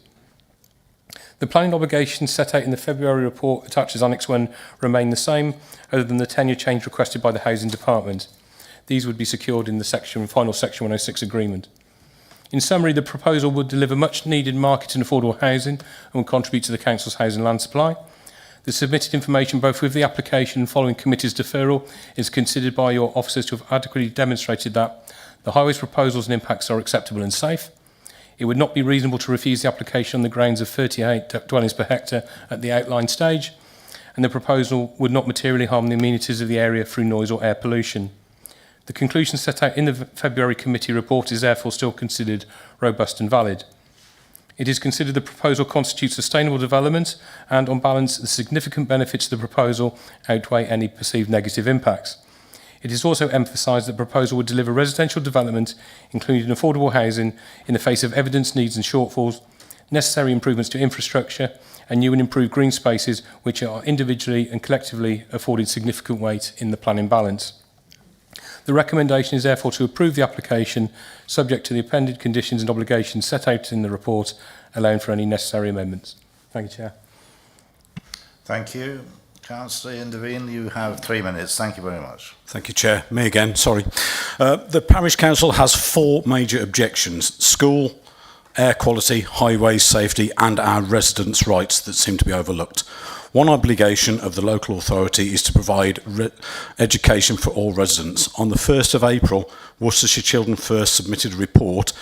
The planning obligations set out in the February report attached as Annex 1 remain the same, other than the tenure change requested by the Housing Department. These would be secured in the final Section 106 agreement. In summary, the proposal would deliver much needed market and affordable housing and would contribute to the Council's housing land supply. The submitted information, both with the application and following committee's deferral, is considered by your officers to have adequately demonstrated that the highways proposals and impacts are acceptable and safe. It would not be reasonable to refuse the application on the grounds of 38 dwellings per hectare at the outline stage, and the proposal would not materially harm the amenities of the area through noise or air pollution. The conclusion set out in the February committee report is therefore still considered robust and valid. It is considered the proposal constitutes sustainable development and, on balance, the significant benefits of the proposal outweigh any perceived negative impacts. It is also emphasised that the proposal would deliver residential development, including affordable housing, in the face of evidence needs and shortfalls, necessary improvements to infrastructure, and new and improved green spaces which are individually and collectively afforded significant weight in the planning balance. The recommendation is therefore to approve the application, subject to the appended conditions and obligations set out in the report, allowing for any necessary amendments. Thank you, Chair. Thank you. Councillor Indevine, you have 3 minutes. Thank you very much. Thank you, Chair. Me again, sorry. The Parish Council has 4 major objections: school, air quality, highways safety and our residents' rights that seem to be overlooked. One obligation of the local authority is to provide education for all residents. On the 1st of April, Worcestershire Children First submitted a report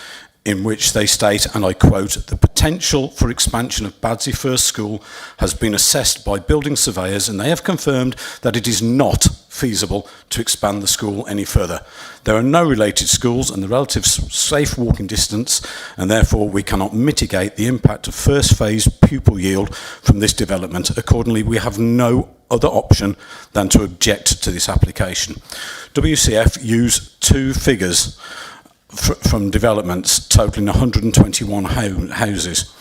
in which they state, and I quote, "The potential for expansion of Badsy First School has been assessed by building surveyors and they have confirmed that it is not feasible to expand the school any further. There are no related schools and the relative safe walking distance, and therefore we cannot mitigate the impact of first phase pupil yield from this development. Accordingly, we have no other option than to object to this application. WCF use two figures from developments totaling 121 houses.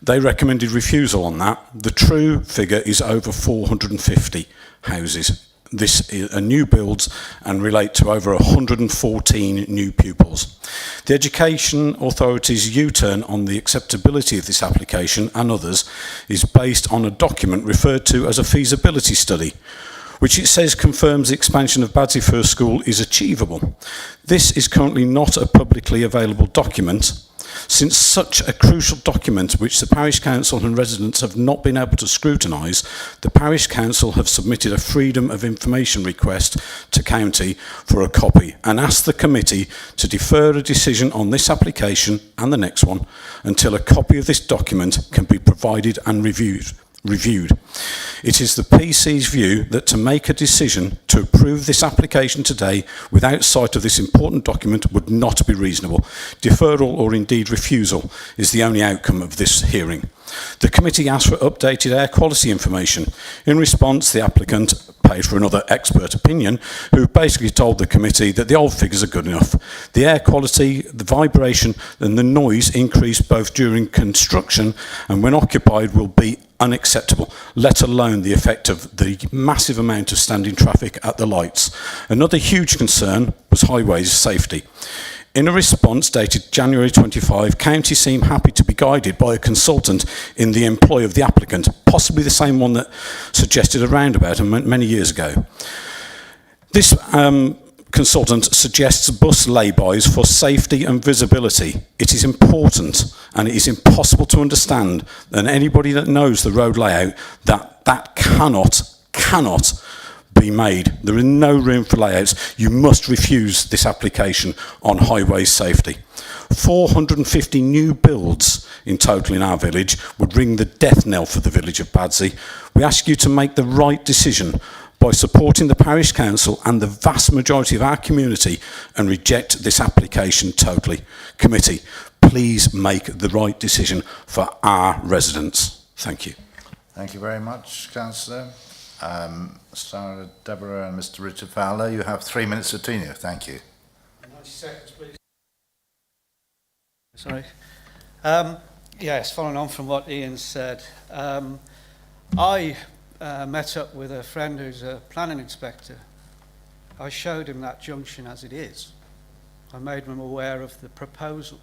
They recommended refusal on that. The true figure is over 450 houses. This are new builds and relate to over 114 new pupils. The Education Authority's U-turn on the acceptability of this application and others is based on a document referred to as a feasibility study, which it says confirms the expansion of Badsy First School is achievable. This is currently not a publicly available document. Since such a crucial document, which the Parish Council and residents have not been able to scrutinise, the Parish Council have submitted a Freedom of Information request to County for a copy and asked the committee to defer a decision on this application and the next one until a copy of this document can be provided and reviewed. It is the PC's view that to make a decision to approve this application today without sight of this important document would not be reasonable. Deferral or indeed refusal is the only outcome of this hearing. The committee asked for updated air quality information. In response, the applicant paid for another expert opinion who basically told the committee that the old figures are good enough. The air quality, the vibration and the noise increase both during construction and when occupied will be unacceptable, let alone the effect of the massive amount of standing traffic at the lights. Another huge concern was highways safety. In a response dated January 25, County seemed happy to be guided by a consultant in the employ of the applicant, possibly the same one that suggested a roundabout many years ago. This consultant suggests bus laybys for safety and visibility. It is important and it is impossible to understand, and anybody that knows the road layout, that cannot be made. There is no room for layouts. You must refuse this application on highway safety. 450 new builds in total in our village would ring the death knell for the village of Badsy. We ask you to make the right decision by supporting the Parish Council and the vast majority of our community and reject this application totally. Committee, please make the right decision for our residents. Thank you. Thank you very much, Councillor. Sarah, Deborah and Mr Richard Fowler, you have 3 minutes between you. Thank you. 90 seconds, please. Sorry. Yes, following on from what Ian said, I met up with a friend who's a planning inspector. I showed him that junction as it is. I made him aware of the proposal.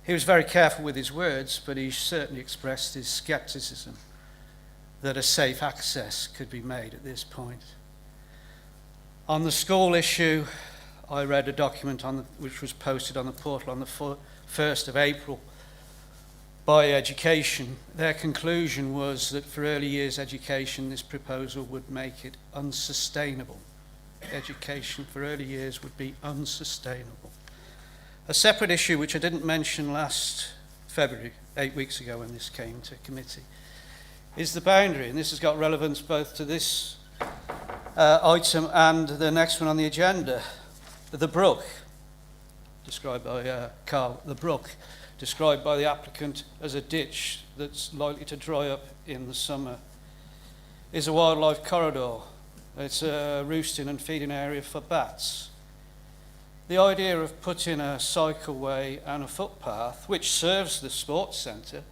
He was very careful with his words, but he certainly expressed his scepticism that a safe access could be made at this point. On the school issue, I read a document which was posted on the portal on the 1st of April by Education. Their conclusion was that for early years education, this proposal would make it unsustainable. Education for early years would be unsustainable. A separate issue which I didn't mention last February, 8 weeks ago when this came to committee, is the boundary, and this has got relevance both to this item and the next one on the agenda. The brook, described by Carl, the brook, described by the applicant as a ditch that's likely to dry up in the summer, is a wildlife corridor. It's a roosting and feeding area for bats. The idea of putting a cycleway and a footpath, which serves the sports centre,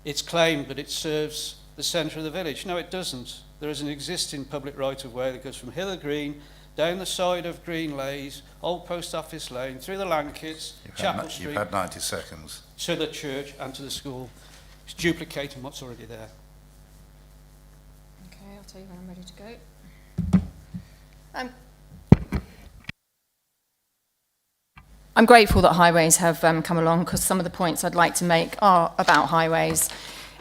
it's claimed that it serves the centre of the village. No, it doesn't. There is an existing public right-of-way that goes from Hither Green, down the side of Green Lays, Old Post Office Lane, through the Lankits, Chapel Street. You've had 90 seconds. To the church and to the school. It's duplicating what's already there. Okay, I'll tell you when I'm ready to go. I'm grateful that highways have come along because some of the points I'd like to make are about highways.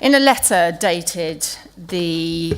In a letter dated the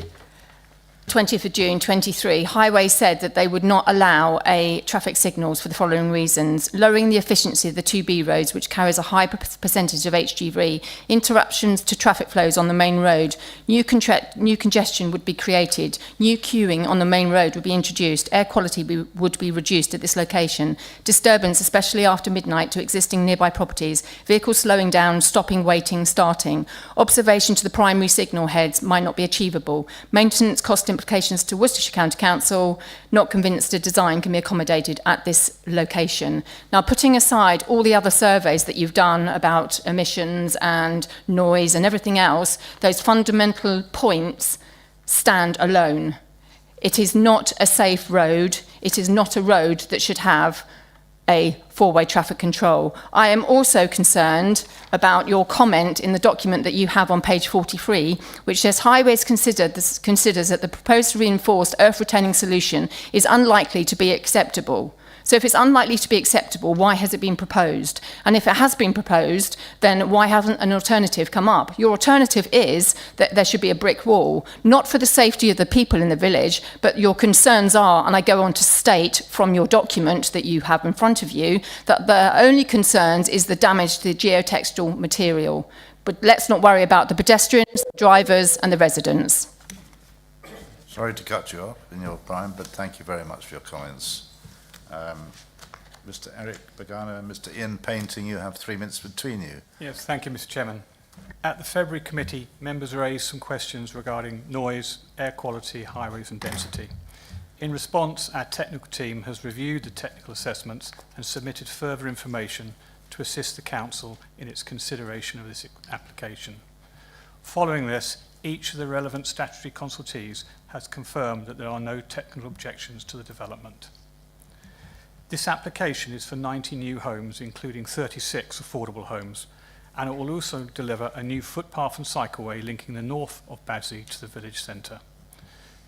20th of June 23, Highways said that they would not allow traffic signals for the following reasons: lowering the efficiency of the 2B roads, which carries a high percentage of HGV, interruptions to traffic flows on the main road, new congestion would be created, new queuing on the main road would be introduced, air quality would be reduced at this location, disturbance, especially after midnight, to existing nearby properties, vehicles slowing down, stopping, waiting, starting, observation to the primary signal heads might not be achievable, maintenance cost implications to Worcestershire County Council, not convinced a design can be accommodated at this location. Now, putting aside all the other surveys that you've done about emissions and noise and everything else, those fundamental points stand alone. It is not a safe road. It is not a road that should have a four-way traffic control. I am also concerned about your comment in the document that you have on page 43, which says Highways considers that the proposed reinforced earth-retaining solution is unlikely to be acceptable. So if it's unlikely to be acceptable, why has it been proposed? And if it has been proposed, then why hasn't an alternative come up? Your alternative is that there should be a brick wall, not for the safety of the people in the village, but your concerns are, and I go on to state from your document that you have in front of you, that the only concerns is the damage to the geotextile material. But let's not worry about the pedestrians, the drivers and the residents. Sorry to cut you off in your prime, but thank you very much for your comments. Mr. Eric Bagano and Mr. Ian Painting, you have 3 minutes between you. Yes, thank you, Mr. Chairman. At the February committee, members raised some questions regarding noise, air quality, highways and density. In response, our technical team has reviewed the technical assessments and submitted further information to assist the Council in its consideration of this application. Following this, each of the relevant statutory consultees has confirmed that there are no technical objections to the development. This application is for 90 new homes, including 36 affordable homes, and it will also deliver a new footpath and cycleway linking the north of Badsy to the village centre.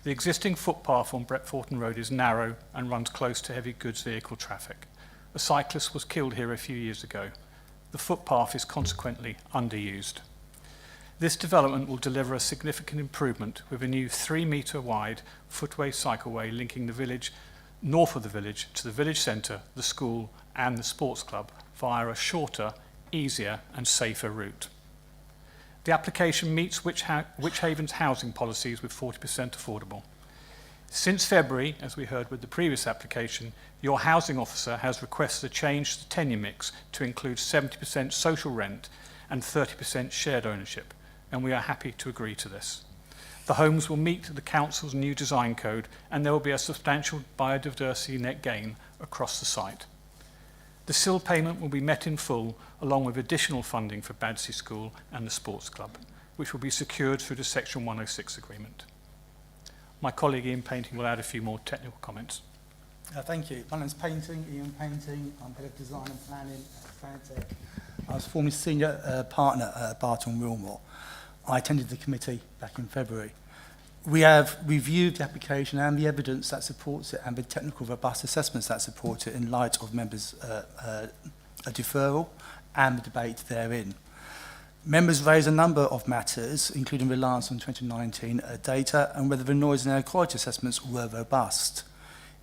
The existing footpath on Bretforton Road is narrow and runs close to heavy goods vehicle traffic. A cyclist was killed here a few years ago. The footpath is consequently underused. This development will deliver a significant improvement with a new 3-metre wide footway cycleway linking the village north of the village to the village centre, the school and the sports club via a shorter, easier and safer route. The application meets Wychavon's housing policies with 40% affordable. Since February, as we heard with the previous application, your housing officer has requested a change to the tenure mix to include 70% social rent and 30% shared ownership, and we are happy to agree to this. The homes will meet the Council's new design code and there will be a substantial biodiversity net gain across the site. The SIL payment will be met in full along with additional funding for Badsy School and the Sports Club, which will be secured through the Section 106 agreement. My colleague Ian Painting will add a few more technical comments. Thank you. My name's Ian Painting. I'm Head of Design and Planning at Fantech. I was formerly Senior Partner at Barton Wilmore. I attended the committee back in February. We have reviewed the application and the evidence that supports it and the technical robust assessments that support it in light of members' a deferral and the debate therein. Members raised a number of matters, including reliance on 2019 data and whether the noise and air quality assessments were robust.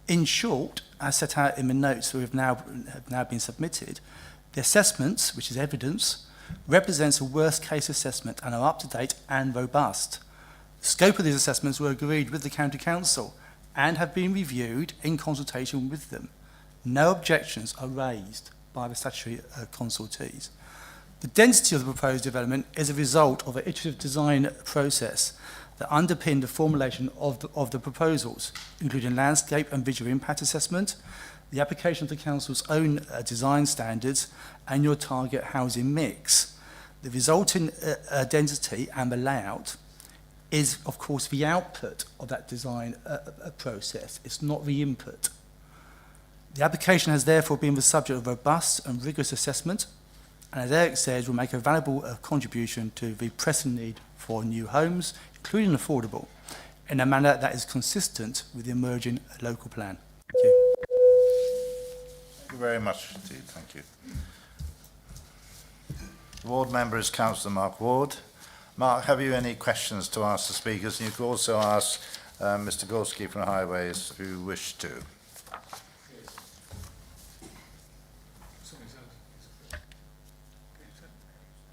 In short, as set out in the notes that have now been submitted, the assessments, which is evidence, represents a worst-case assessment and are up-to-date and robust. The scope of these assessments were agreed with the County Council and have been reviewed in consultation with them. No objections are raised by the statutory consultees. The density of the proposed development is a result of an iterative design process that underpinned the formulation of the proposals, including landscape and visual impact assessment, the application of the Council's own design standards, and your target housing mix. The resulting density and the layout is, of course, the output of that design process. It's not the input. The application has therefore been the subject of robust and rigorous assessment, and as Eric says, will make a valuable contribution to the pressing need for new homes, including affordable, in a manner that is consistent with the emerging local plan. Thank you. Thank you very much indeed. Thank you. The ward member is Councillor Mark Ward. Mark, have you any questions to ask the speakers? And you can also ask Mr. Gorski from Highways, who wished to.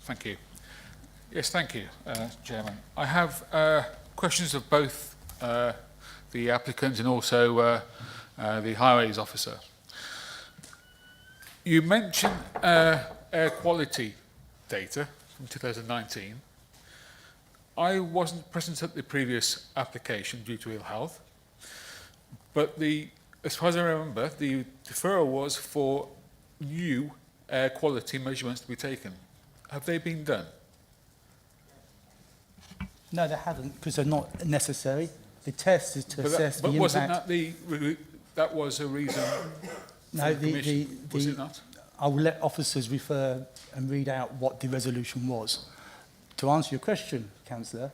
Thank you. Yes, thank you, Chairman. I have questions of both the applicant and also the Highways officer. You mentioned air quality data from 2019. I wasn't present at the previous application due to ill health, but as far as I remember, the deferral was for new air quality measurements to be taken. Have they been done? No, they haven't, because they're not necessary. The test is to assess the impact. But wasn't that that was a reason? No, was it not? I will let officers refer and read out what the resolution was. To answer your question, Councillor,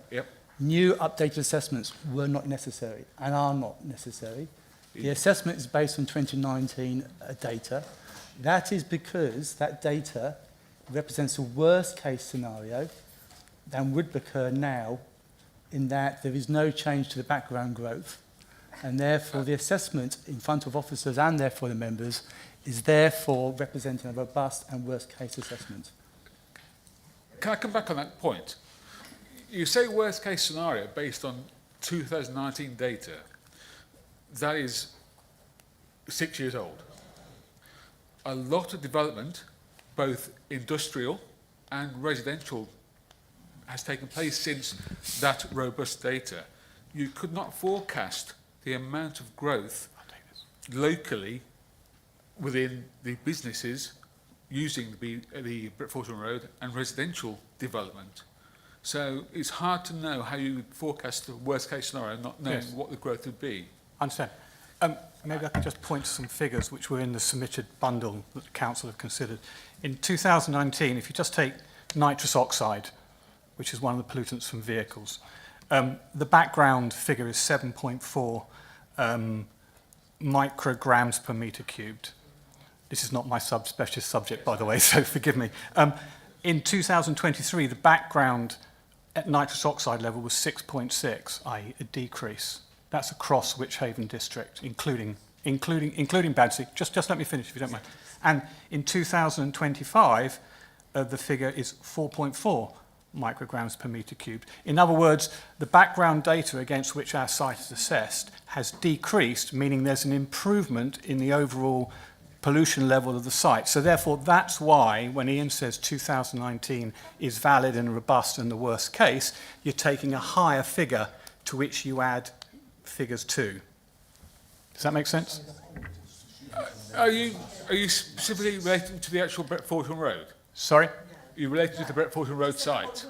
new updated assessments were not necessary and are not necessary. The assessment is based on 2019 data. That is because that data represents a worst case scenario than would occur now, in that there is no change to the background growth, and therefore the assessment in front of officers and therefore the members is therefore representing a robust and worst case assessment. Can I come back on that point? You say worst case scenario based on 2019 data. That is 6 years old. A lot of development, both industrial and residential, has taken place since that robust data. You could not forecast the amount of growth locally within the businesses using the Forshore Road and residential development. So it's hard to know how you forecast the worst case scenario, not knowing what the growth would be. I understand. Maybe I could just point to some figures which were in the submitted bundle that the Council have considered. In 2019, if you just take nitrous oxide, which is one of the pollutants from vehicles, the background figure is 7.4 micrograms per metre cubed. This is not my subspecialist subject, by the way, so forgive me. In 2023, the background at nitrous oxide level was 6.6, i.e. a decrease. That's across Wychavon district, including Badsy. Just let me finish, if you don't mind. And in 2025, the figure is 4.4 micrograms per metre cubed. In other words, the background data against which our site is assessed has decreased, meaning there's an improvement in the overall pollution level of the site. So therefore, that's why when Ian says 2019 is valid and robust and the worst case, you're taking a higher figure to which you add figures 2. Does that make sense? Are you specifically relating to the actual Forshore Road? Sorry? Are you related to the Forshore Road site?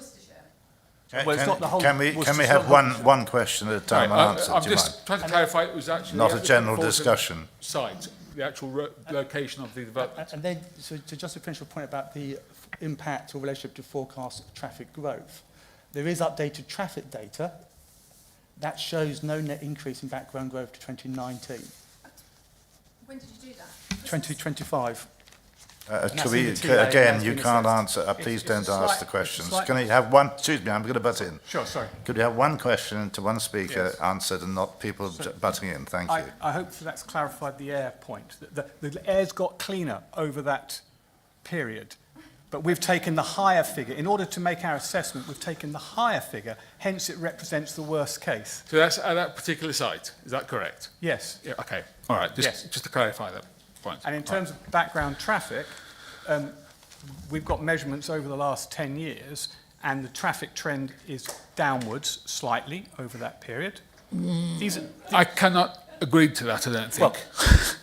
Can we have one question at a time answered? I'm just trying to clarify it was actually not a general discussion. Site, the actual location of the development. And then, so to just finish your point about the impact or relationship to forecast traffic growth, there is updated traffic data that shows no net increase in background growth to 2019. When did you do that? 2025. Again, you can't answer. Please don't ask the questions. Can you have one? Excuse me, I'm going to butt in. Sure, sorry. Could we have one question to one speaker answered and not people butting in? Thank you. I hope that's clarified the air point. The air's got cleaner over that period, but we've taken the higher figure. In order to make our assessment, we've taken the higher figure, hence it represents the worst case. So that's at that particular site, is that correct? Yes. Yeah, okay, all right, just to clarify that point. And in terms of background traffic, we've got measurements over the last 10 years, and the traffic trend is downwards slightly over that period. I cannot agree to that, I don't think.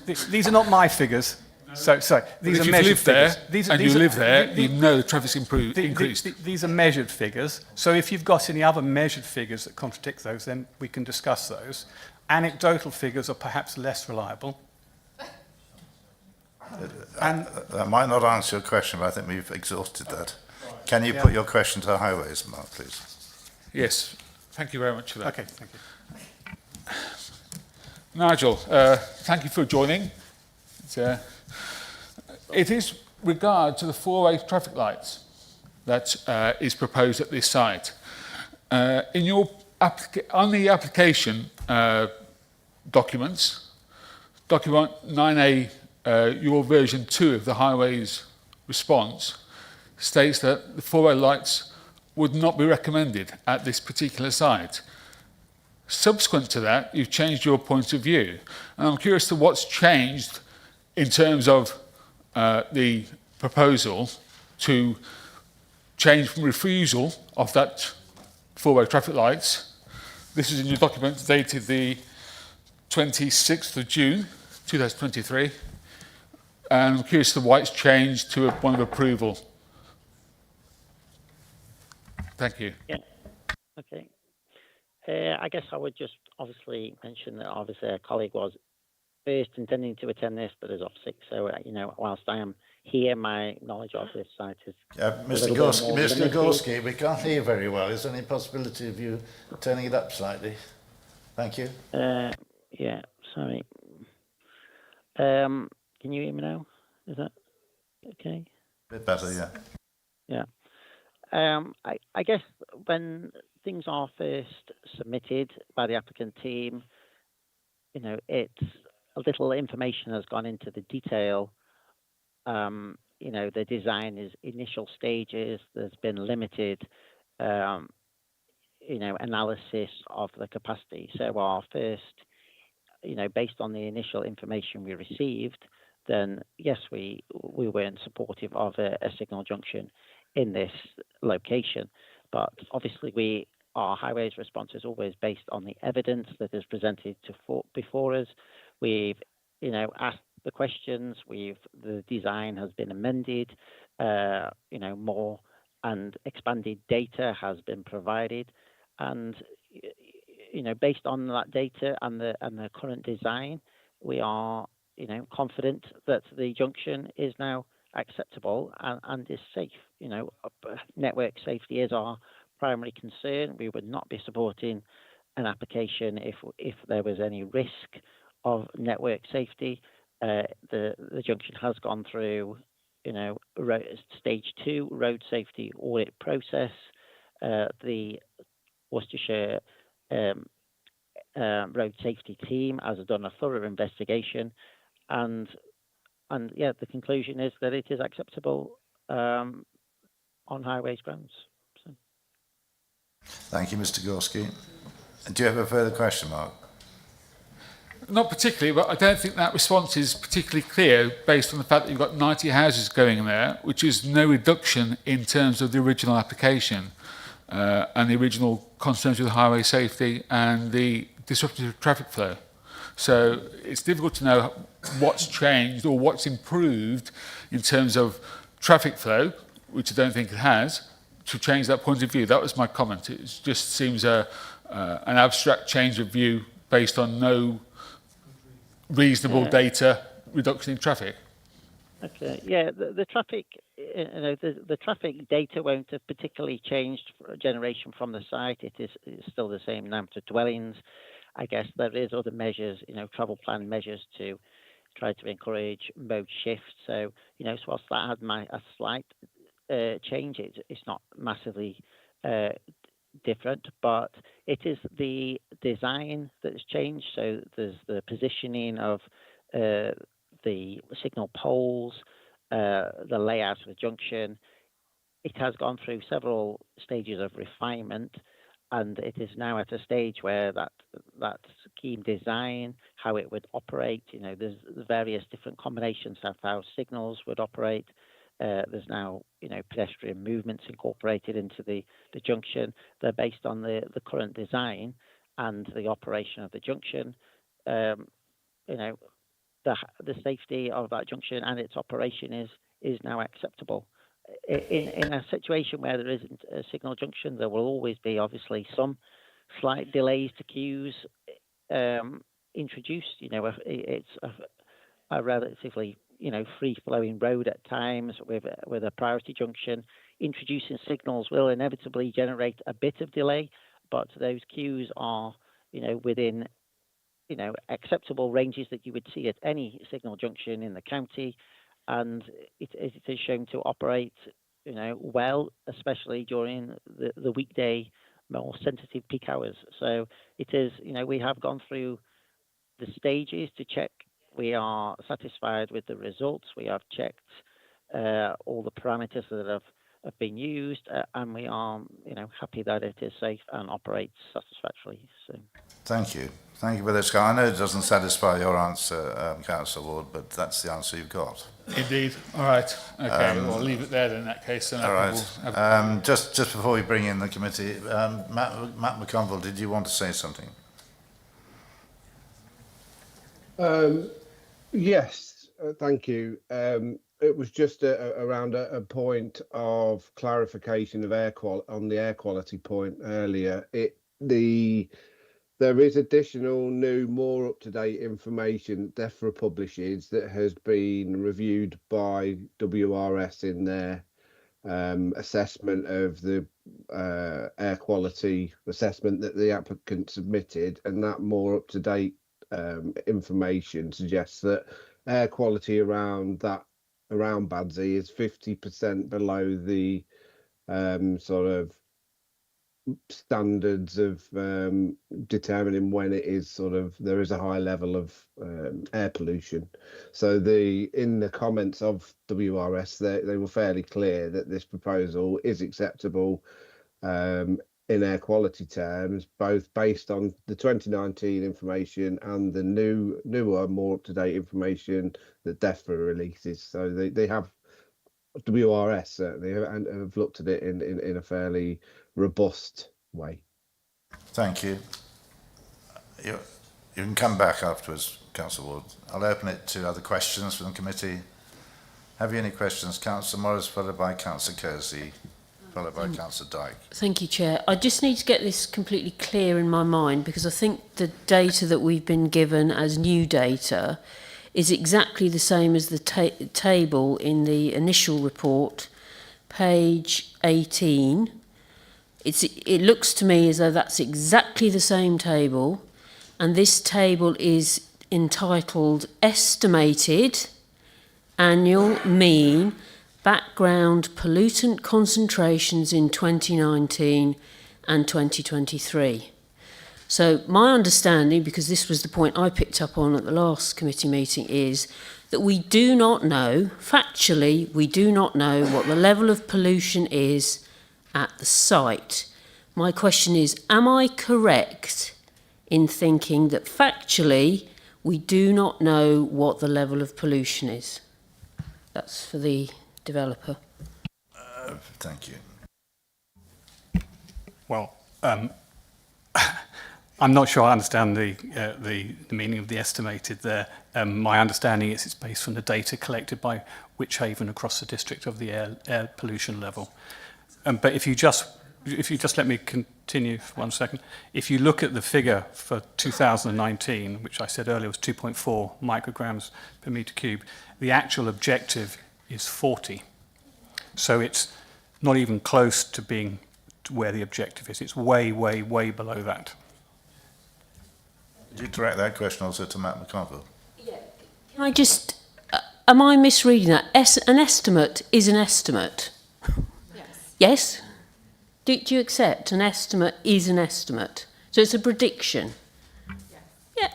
Well, these are not my figures. So, sorry, these are measured figures. You live there, you know the traffic's increased. These are measured figures. So if you've got any other measured figures that contradict those, then we can discuss those. Anecdotal figures are perhaps less reliable. That might not answer your question, but I think we've exhausted that. Can you put your question to Highways, Mark, please? Yes, thank you very much for that. Okay, thank you. Nigel, thank you for joining. It is regard to the four-way traffic lights that is proposed at this site. In your on the application documents, document 9A, your version 2 of the highways response states that the four-way lights would not be recommended at this particular site. Subsequent to that, you've changed your point of view. And I'm curious to what's changed in terms of the proposal to change from refusal of that four-way traffic lights. This is in your document dated the 26th of June 2023. And I'm curious to why it's changed to one of approval. Thank you. Yeah. Okay. I guess I would just obviously mention that obviously a colleague was first intending to attend this, but is off sick. So, whilst I am here, my knowledge of this site is... Mr. Gorski, we can't hear very well. Is there any possibility of you turning it up slightly? Thank you. Yeah, sorry. Can you hear me now? Is that okay? A bit better, yeah. Yeah. I guess when things are first submitted by the applicant team, it's a little information has gone into the detail. The design is initial stages. There's been limited, analysis of the capacity. So our first, based on the initial information we received, then yes, we weren't supportive of a signal junction in this location. But obviously our highways response is always based on the evidence that is presented before us. We've, asked the questions. The design has been amended. More and expanded data has been provided, and based on that data and the current design, we are confident that the junction is now acceptable and is safe. Network safety is our primary concern. We would not be supporting an application if there was any risk of network safety. The junction has gone through, stage 2 road safety audit process. The Worcestershire road safety team has done a thorough investigation, and the conclusion is that it is acceptable on highways grounds. So. Thank you, Mr. Gorski. Do you have a further question, Mark? Not particularly, but I don't think that response is particularly clear based on the fact that you've got 90 houses going in there, which is no reduction in terms of the original application and the original concerns with highway safety and the disruption of traffic flow. So it's difficult to know what's changed or what's improved in terms of traffic flow, which I don't think it has, to change that point of view. That was my comment. It just seems an abstract change of view based on no reasonable data reduction in traffic. Okay. Yeah, the traffic, the traffic data won't have particularly changed for a generation from the site. It's still the same number of dwellings. I guess there is other measures, travel plan measures to try to encourage mode shift. So, so whilst that had a slight change, it's not massively different, but it is the design that has changed. So there's the positioning of the signal poles, the layout of the junction. It has gone through several stages of refinement, and it is now at a stage where that scheme design, how it would operate, there's various different combinations of how signals would operate. There's now, pedestrian movements incorporated into the junction. They're based on the current design and the operation of the junction. The safety of that junction and its operation is now acceptable. In a situation where there isn't a signal junction, there will always be obviously some slight delays to queues introduced. It's a relatively free-flowing road at times with a priority junction. Introducing signals will inevitably generate a bit of delay, but those queues are within acceptable ranges that you would see at any signal junction in the county, and it is shown to operate well, especially during the weekday more sensitive peak hours. So it is, we have gone through the stages to check we are satisfied with the results. We have checked all the parameters that have been used, and we are, happy that it is safe and operates satisfactorily. So, Thank you. Thank you for this. I know it doesn't satisfy your answer, Councillor Ward, but that's the answer you've got. Indeed. All right. Okay, we'll leave it there then in that case. All right. Just before we bring in the committee, Matt McConville, did you want to say something? Yes, thank you. It was just around a point of clarification of on the air quality point earlier. There is additional new, more up-to-date information that DEFRA publishes that has been reviewed by WRS in their assessment of the air quality assessment that the applicant submitted, and that more up-to-date information suggests that air quality around Badsy is 50% below the sort of standards of determining when it is there is a high level of air pollution. So in the comments of WRS, they were fairly clear that this proposal is acceptable in air quality terms, both based on the 2019 information and the newer, more up-to-date information that DEFRA releases. So they have, WRS certainly have looked at it in a fairly robust way. Thank you. You can come back afterwards, Councillor Ward. I'll open it to other questions from the committee. Have you any questions? Councillor Morris, followed by Councillor Kersey, followed by Councillor Dyke. Thank you, Chair. I just need to get this completely clear in my mind, because I think the data that we've been given as new data is exactly the same as the table in the initial report, page 18. It looks to me as though that's exactly the same table, and this table is entitled Estimated Annual Mean Background Pollutant Concentrations in 2019 and 2023. So my understanding, because this was the point I picked up on at the last committee meeting, is that we do not know, factually, we do not know what the level of pollution is at the site. My question is, am I correct in thinking that factually we do not know what the level of pollution is? That's for the developer. Thank you. Well, I'm not sure I understand the meaning of the estimated there. My understanding is it's based on the data collected by Wychavon across the district of the air pollution level. But if you just let me continue for 1 second. If you look at the figure for 2019, which I said earlier was 2.4 micrograms per meter cube, the actual objective is 40. So it's not even close to being where the objective is. It's way, way, way below that. Did you direct that question also to Matt McConville? Yeah. Can I just, am I misreading that? An estimate is an estimate. Yes. Yes? Do you accept an estimate is an estimate? So it's a prediction? Yeah.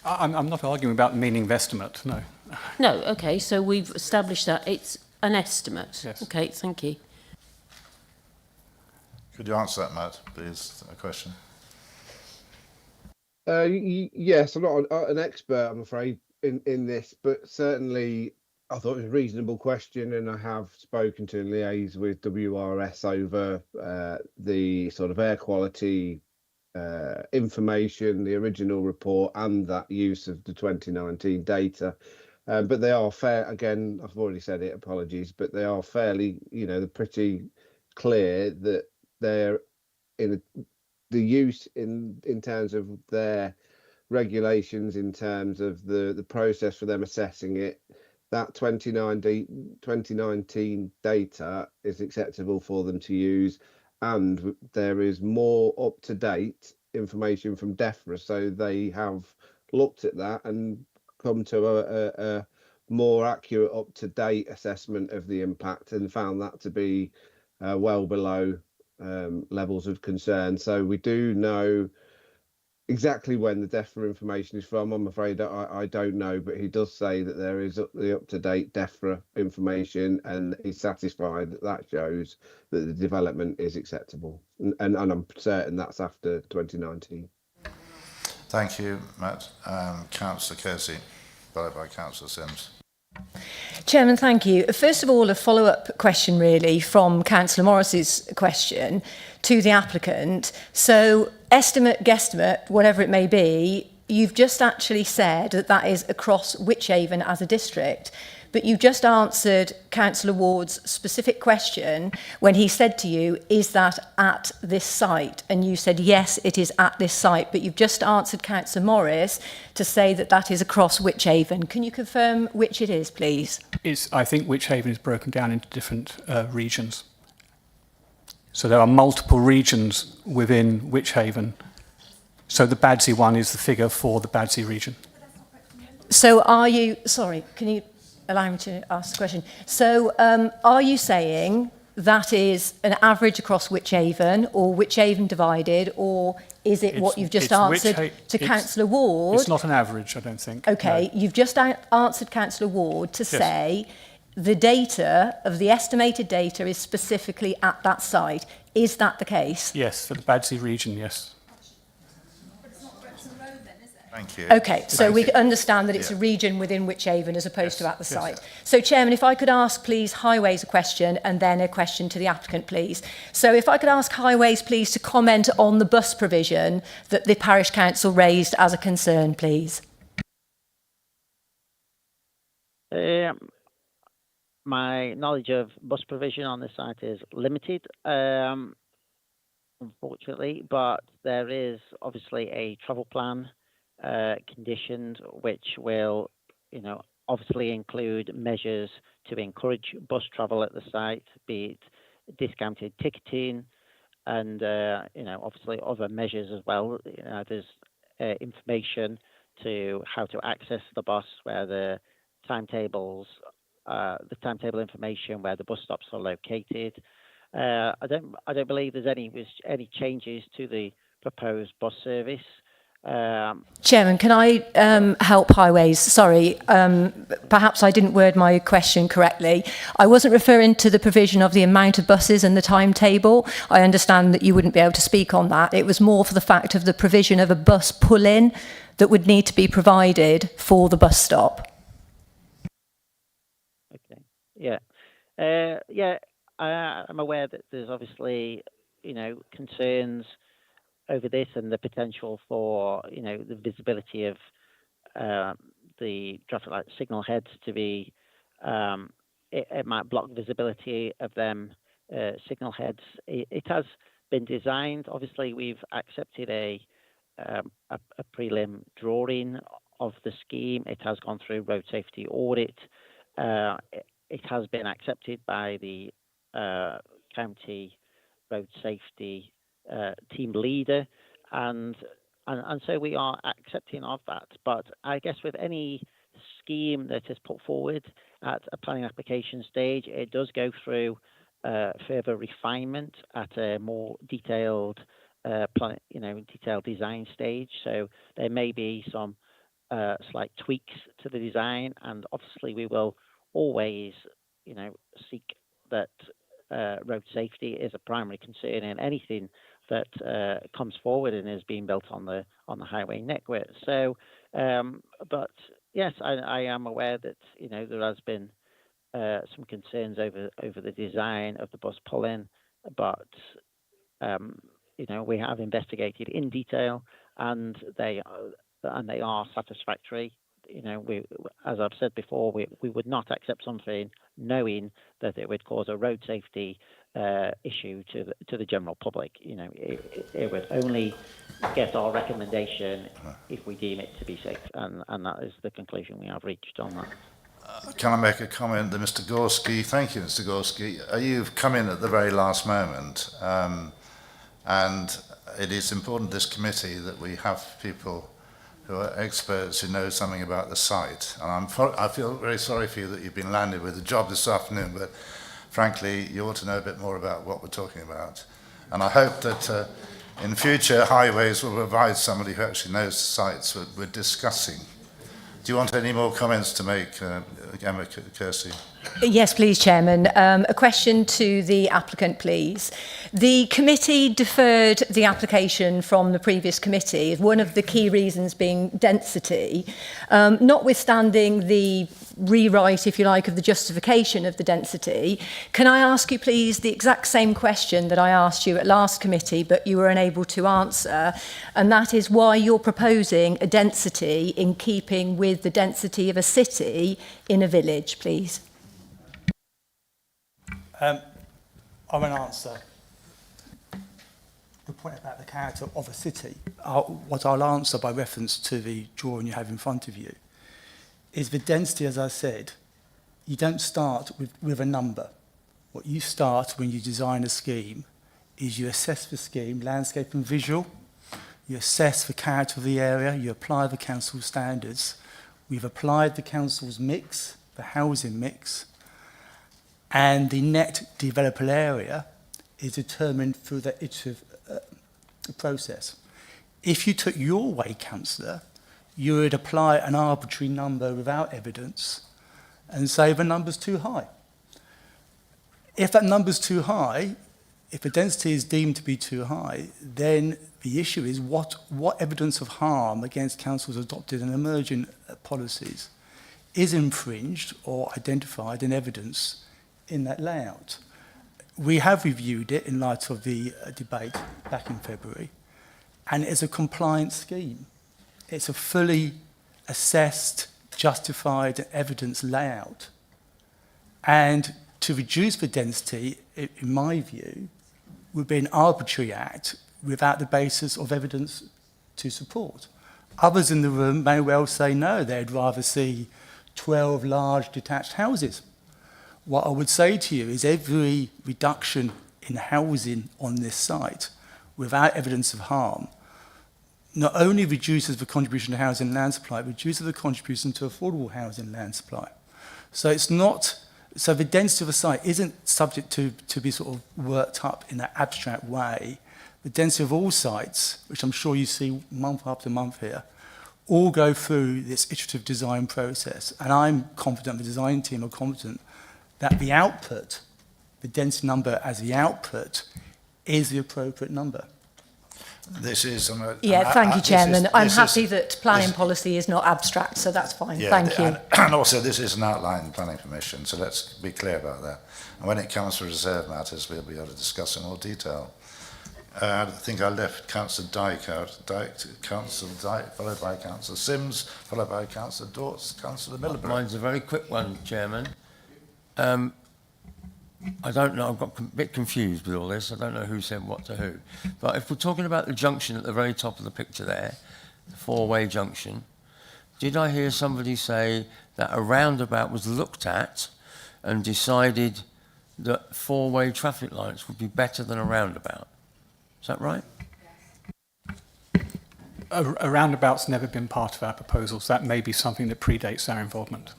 I'm not arguing about the meaning of estimate, no. No, okay, so we've established that it's an estimate. Yes. Okay, thank you. Could you answer that, Matt, please, a question? Yes, I'm not an expert, I'm afraid, in this, but certainly I thought it was a reasonable question, and I have spoken to and liaised with WRS over the sort of air quality information, the original report, and that use of the 2019 data. But they are fair, again, I've already said it, apologies, but they are fairly, they're pretty clear that they're in the use in terms of their regulations, in terms of the process for them assessing it. That 2019 data is acceptable for them to use, and there is more up-to-date information from DEFRA, so they have looked at that and come to a more accurate, up-to-date assessment of the impact, and found that to be well below levels of concern. So we do know exactly when the DEFRA information is from. I'm afraid I don't know, but he does say that there is the up-to-date DEFRA information, and he's satisfied that that shows that the development is acceptable. And I'm certain that's after 2019. Thank you, Matt. Councillor Kersey, followed by Councillor Sims. Chairman, thank you. First of all, a follow-up question really from Councillor Morris's question to the applicant. So, estimate, guesstimate, whatever it may be, you've just actually said that that is across Wychavon as a district. But you just answered Councillor Ward's specific question when he said to you, is that at this site? And you said, yes, it is at this site. But you've just answered Councillor Morris to say that that is across Wychavon. Can you confirm which it is, please? I think Wychavon is broken down into different regions. So there are multiple regions within Wychavon. So the Badsy one is the figure for the Badsy region. So are you, sorry, can you allow me to ask the question? So are you saying that is an average across Wychavon or Wychavon divided, or is it what you've just answered to Councillor Ward? It's not an average, I don't think. Okay, no. You've just answered Councillor Ward to say the data of the estimated data is specifically at that site. Is that the case? Yes, for the Badsy region, yes. Thank you. Okay, so we understand that it's a region within Wychavon as opposed to at the site. So, Chairman, if I could ask, please, Highways a question and then a question to the applicant, please. So if I could ask Highways, please, to comment on the bus provision that the Parish Council raised as a concern, please. My knowledge of bus provision on this site is limited, unfortunately, but there is obviously a travel plan conditioned, which will, obviously include measures to encourage bus travel at the site, be it discounted ticketing, and obviously other measures as well. There's information to how to access the bus, where the timetable information, where the bus stops are located. I don't believe there's any changes to the proposed bus service. Chairman, can I help Highways? Sorry, perhaps I didn't word my question correctly. I wasn't referring to the provision of the amount of buses and the timetable. I understand that you wouldn't be able to speak on that. It was more for the fact of the provision of a bus pull-in that would need to be provided for the bus stop. Okay. Yeah. I'm aware that there's obviously, concerns over this and the potential for, the visibility of the traffic light signal heads to be, it might block visibility of them signal heads. It has been designed. Obviously, we've accepted a prelim drawing of the scheme. It has gone through road safety audit. It has been accepted by the county road safety team leader, and so we are accepting of that. But I guess with any scheme that is put forward at a planning application stage, it does go through further refinement at a more detailed detailed design stage. So there may be some slight tweaks to the design, and obviously we will always seek that road safety is a primary concern in anything that comes forward and is being built on the highway network. So, but yes, I am aware that there has been some concerns over the design of the bus pull-in, but we have investigated in detail, and they are satisfactory. As I've said before, we would not accept something knowing that it would cause a road safety issue to the general public. It would only get our recommendation if we deem it to be safe, and that is the conclusion we have reached on that. Can I make a comment to Mr. Gorski? Thank you, Mr. Gorski. You've come in at the very last moment, and it is important to this committee that we have people who are experts who know something about the site. And I feel very sorry for you that you've been landed with a job this afternoon, but frankly, you ought to know a bit more about what we're talking about. And I hope that in future highways will provide somebody who actually knows the sites we're discussing. Do you want any more comments to make, Emma Kersey? Yes, please, Chairman. A question to the applicant, please. The committee deferred the application from the previous committee, one of the key reasons being density. Notwithstanding the rewrite, if you like, of the justification of the density, can I ask you, please, the exact same question that I asked you at last committee, but you were unable to answer, and that is why you're proposing a density in keeping with the density of a city in a village, please? I won't answer the point about the character of a city. What I'll answer by reference to the drawing you have in front of you is the density, as I said, you don't start with a number. What you start when you design a scheme is you assess the scheme, landscape and visual, you assess the character of the area, you apply the council standards. We've applied the council's mix, the housing mix, and the net developable area is determined through the iterative process. If you took your way, councillor, you would apply an arbitrary number without evidence and say the number's too high. If that number's too high, if the density is deemed to be too high, then the issue is what evidence of harm against councils adopted and emerging policies is infringed or identified in evidence in that layout. We have reviewed it in light of the debate back in February, and it's a compliant scheme. It's a fully assessed, justified evidence layout. And to reduce the density, in my view, would be an arbitrary act without the basis of evidence to support. Others in the room may well say no, they'd rather see 12 large detached houses. What I would say to you is every reduction in housing on this site without evidence of harm not only reduces the contribution to housing and land supply, it reduces the contribution to affordable housing and land supply. So the density of a site isn't subject to be sort of worked up in that abstract way. The density of all sites, which I'm sure you see month after month here, all go through this iterative design process. And I'm confident, the design team are confident, that the output, the density number as the output, is the appropriate number. This is... thank you, Chairman. I'm happy that planning policy is not abstract, so that's fine. Yeah, thank you. And also, this is an outline planning permission, so let's be clear about that. And when it comes to reserve matters, we'll be able to discuss in more detail. I think I left Councillor Dyke out. Councillor Dyke, followed by Councillor Sims, followed by Councillor Dortz, Councillor Miliband. Mine's a very quick one, Chairman. I don't know, I've got a bit confused with all this. I don't know who said what to who. But if we're talking about the junction at the very top of the picture there, the four-way junction, did I hear somebody say that a roundabout was looked at and decided that four-way traffic lights would be better than a roundabout? Is that right? A roundabout's never been part of our proposals. That may be something that predates our involvement.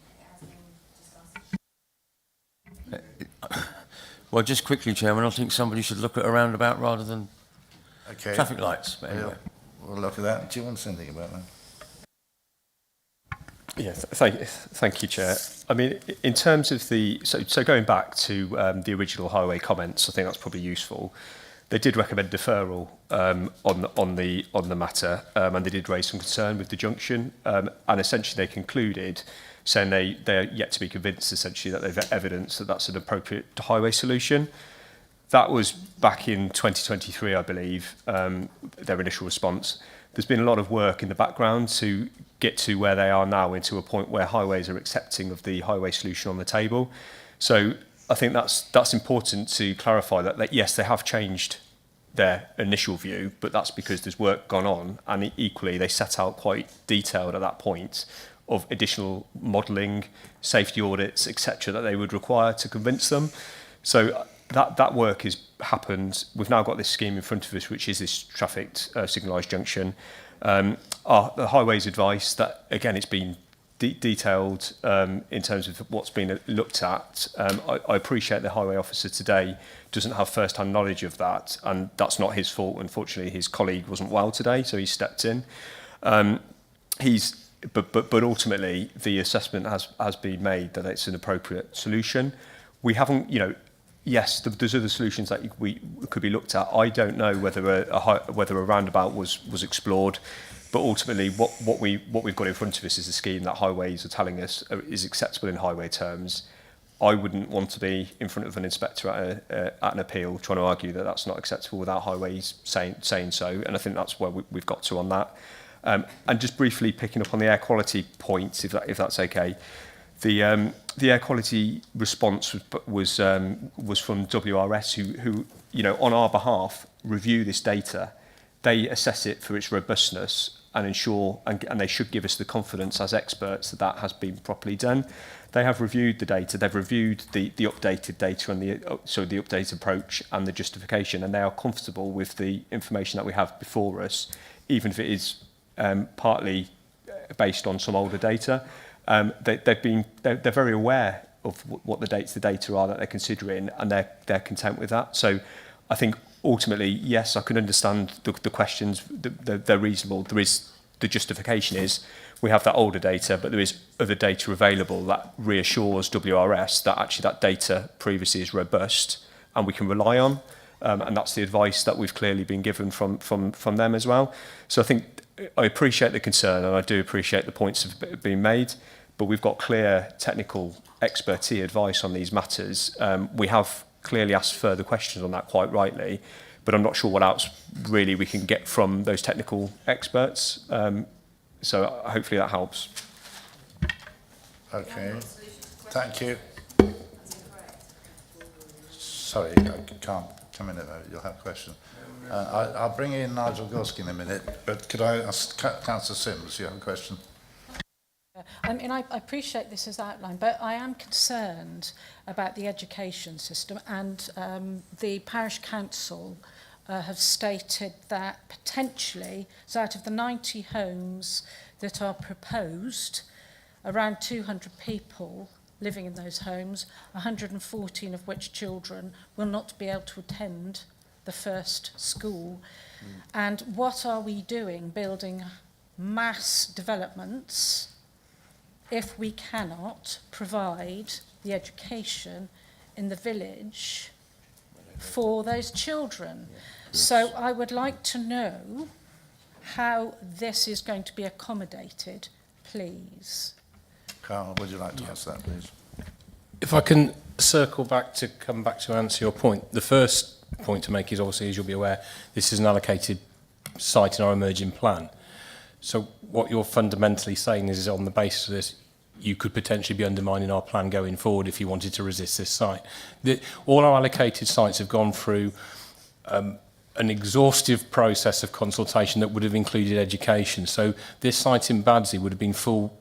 Well, just quickly, Chairman, I think somebody should look at a roundabout rather than traffic lights. But anyway. We'll look at that. Do you want to say anything about that? Yeah, thank you, Chair. I mean, in terms of the... So going back to the original highway comments, I think that's probably useful. They did recommend deferral on the matter, and they did raise some concern with the junction, and essentially they concluded saying they're yet to be convinced, essentially, that they've evidence that that's an appropriate highway solution. That was back in 2023, I believe, their initial response. There's been a lot of work in the background to get to where they are now, into a point where highways are accepting of the highway solution on the table. So I think that's important to clarify that yes, they have changed their initial view, but that's because there's work gone on, and equally they set out quite detailed at that point of additional modelling, safety audits, etc., that they would require to convince them. So that work has happened. We've now got this scheme in front of us, which is this traffic signalised junction. The Highways advice that, again, it's been detailed in terms of what's been looked at. I appreciate the highway officer today doesn't have first-hand knowledge of that, and that's not his fault. Unfortunately, his colleague wasn't well today, so he stepped in. But ultimately, the assessment has been made that it's an appropriate solution. We haven't, yes, there's other solutions that we could be looked at. I don't know whether a roundabout was explored, but ultimately, what we've got in front of us is a scheme that highways are telling us is acceptable in highway terms. I wouldn't want to be in front of an inspector at an appeal trying to argue that that's not acceptable without highways saying so, and I think that's where we've got to on that. And just briefly picking up on the air quality point, if that's okay, the air quality response was from WRS, who on our behalf review this data. They assess it for its robustness and ensure, and they should give us the confidence as experts that has been properly done. They have reviewed the data. They've reviewed the updated data and the updated approach and the justification, and they are comfortable with the information that we have before us, even if it is partly based on some older data. They're very aware of what the data are that they're considering, and they're content with that. So I think ultimately, yes, I can understand the questions. They're reasonable. There is the justification is we have that older data, but there is other data available that reassures WRS that actually that data previously is robust and we can rely on. And that's the advice that we've clearly been given from them as well. So I think I appreciate the concern, and I do appreciate the points that have been made, but we've got clear technical expertise advice on these matters. We have clearly asked further questions on that, quite rightly, but I'm not sure what else really we can get from those technical experts. So hopefully that helps. Okay, thank you. Sorry, I can't come in. You'll have a question. I'll bring in Nigel Gorski in a minute, but could I ask Councillor Sims, you have a question? I mean, I appreciate this as outlined, but I am concerned about the education system, and the parish council have stated that potentially, so out of the 90 homes that are proposed, around 200 people living in those homes, 114 of which children will not be able to attend the first school. And what are we doing, building mass developments, if we cannot provide the education in the village for those children? So I would like to know how this is going to be accommodated, please. Carl, would you like to answer that, please? If I can come back to answer your point. The first point to make is, obviously, as you'll be aware, this is an allocated site in our emerging plan. So what you're fundamentally saying is on the basis of this, you could potentially be undermining our plan going forward if you wanted to resist this site. All our allocated sites have gone through an exhaustive process of consultation that would have included education. So this site in Badsy would have been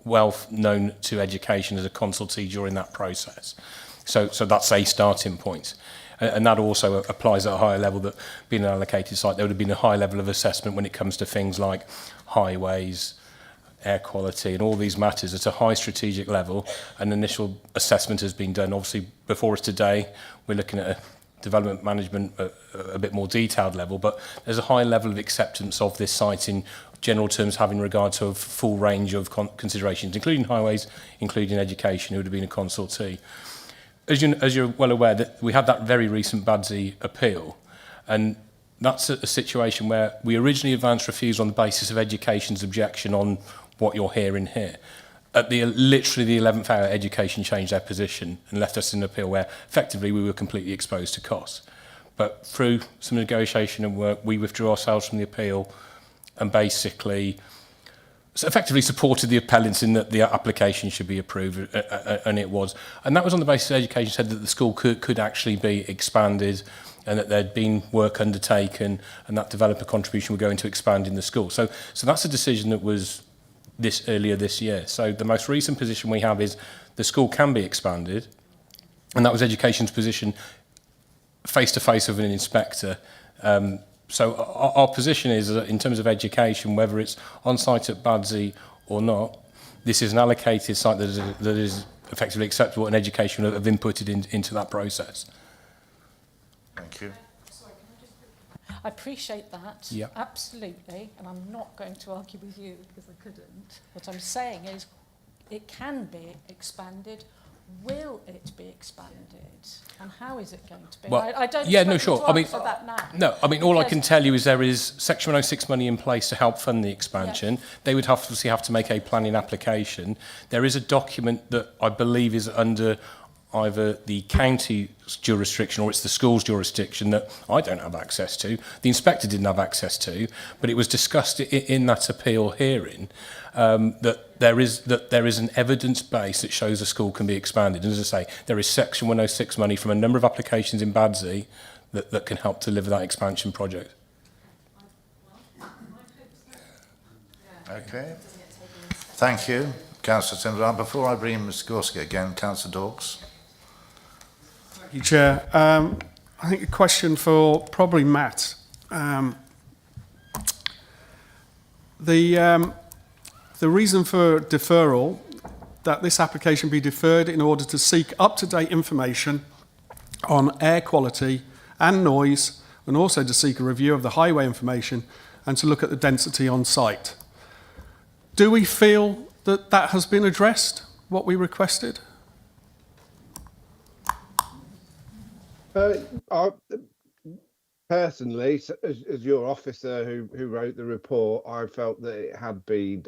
well known to education as a consultee during that process. So that's a starting point. And that also applies at a higher level, that being an allocated site, there would have been a high level of assessment when it comes to things like highways, air quality, and all these matters at a high strategic level. An initial assessment has been done. Obviously, before us today, we're looking at a development management at a bit more detailed level, but there's a high level of acceptance of this site in general terms, having regard to a full range of considerations, including highways, including education, who would have been a consultee. As you're well aware, that we had that very recent Badsy appeal, and that's a situation where we originally advanced refusal on the basis of education's objection on what you're hearing here. At literally the 11th hour, education changed their position and left us in an appeal where effectively we were completely exposed to costs. But through some negotiation and work, we withdrew ourselves from the appeal and basically effectively supported the appellants in that the application should be approved, and it was. And that was on the basis that education said that the school could actually be expanded, and that there'd been work undertaken, and that developer contribution would go into expanding the school. So that's a decision that was earlier this year. So the most recent position we have is the school can be expanded, and that was education's position face-to-face with an inspector. So our position is that in terms of education, whether it's on site at Badsy or not, This is an allocated site that is effectively acceptable and education have inputted into that process. Thank you. I appreciate that, Yep. absolutely, and I'm not going to argue with you because I couldn't. What I'm saying is it can be expanded. Will it be expanded? And how is it going to be? Well, I don't yeah, no, expect you sure. to I mean, answer that now. no, I mean, all I Because- can tell you is there is Section 106 money in place to help fund the expansion. They would obviously have to make a planning application. There is a document that I believe is under either the county's jurisdiction or it's the school's jurisdiction that I don't have access to. The inspector didn't have access to, but it was discussed in that appeal hearing that there is an evidence base that shows a school can be expanded. And as I say, there is Section 106 money from a number of applications in Badsy that can help deliver that expansion project. Okay. Thank you, Councillor Timber. Before I bring Mr Gorski again, Councillor Dawkes. Thank you, Chair. I think a question for probably Matt. The reason for deferral, that this application be deferred in order to seek up-to-date information on air quality and noise, and also to seek a review of the highway information and to look at the density on site. Do we feel that that has been addressed, what we requested? Personally, as your officer who wrote the report, I felt that it had been.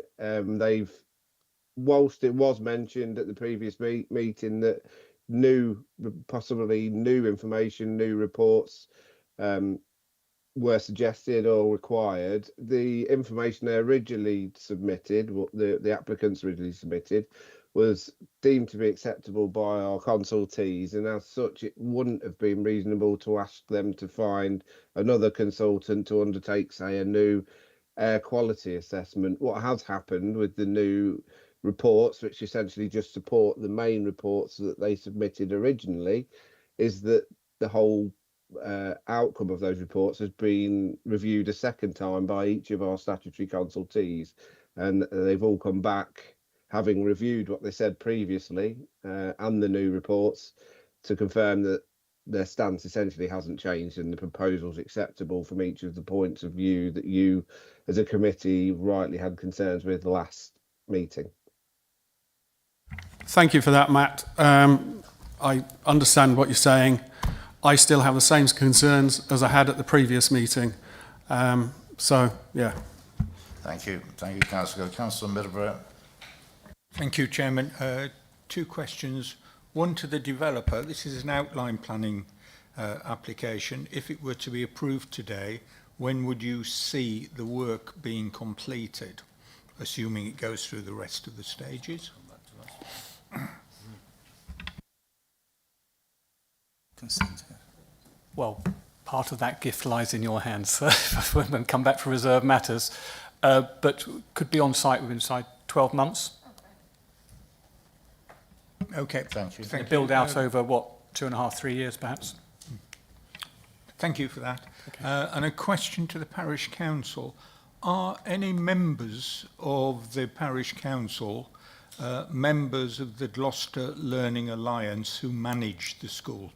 Whilst it was mentioned at the previous meeting that possibly new information, new reports were suggested or required, the information they originally submitted, what the applicants originally submitted, was deemed to be acceptable by our consultees, and as such it wouldn't have been reasonable to ask them to find another consultant to undertake, say, a new air quality assessment. What has happened with the new reports, which essentially just support the main reports that they submitted originally, is that the whole outcome of those reports has been reviewed a second time by each of our statutory consultees, and they've all come back having reviewed what they said previously and the new reports to confirm that their stance essentially hasn't changed and the proposal's acceptable from each of the points of view that you as a committee rightly had concerns with last meeting. Thank you for that, Matt. I understand what you're saying. I still have the same concerns as I had at the previous meeting. So, yeah. Thank you, Councillor. Councillor Middlebury. Thank you, Chairman. Two questions. One to the developer. This is an outline planning application. If it were to be approved today, when would you see the work being completed, assuming it goes through the rest of the stages? Well, part of that gift lies in your hands, sir, and come back for reserved matters, but could be on site within 12 months. Okay, thank you. Thank Build you. out over, what, 2.5, 3 years, perhaps? Thank you for that. Okay. And a question to the parish council. Are any members of the parish council members of the Gloucester Learning Alliance who manage the school?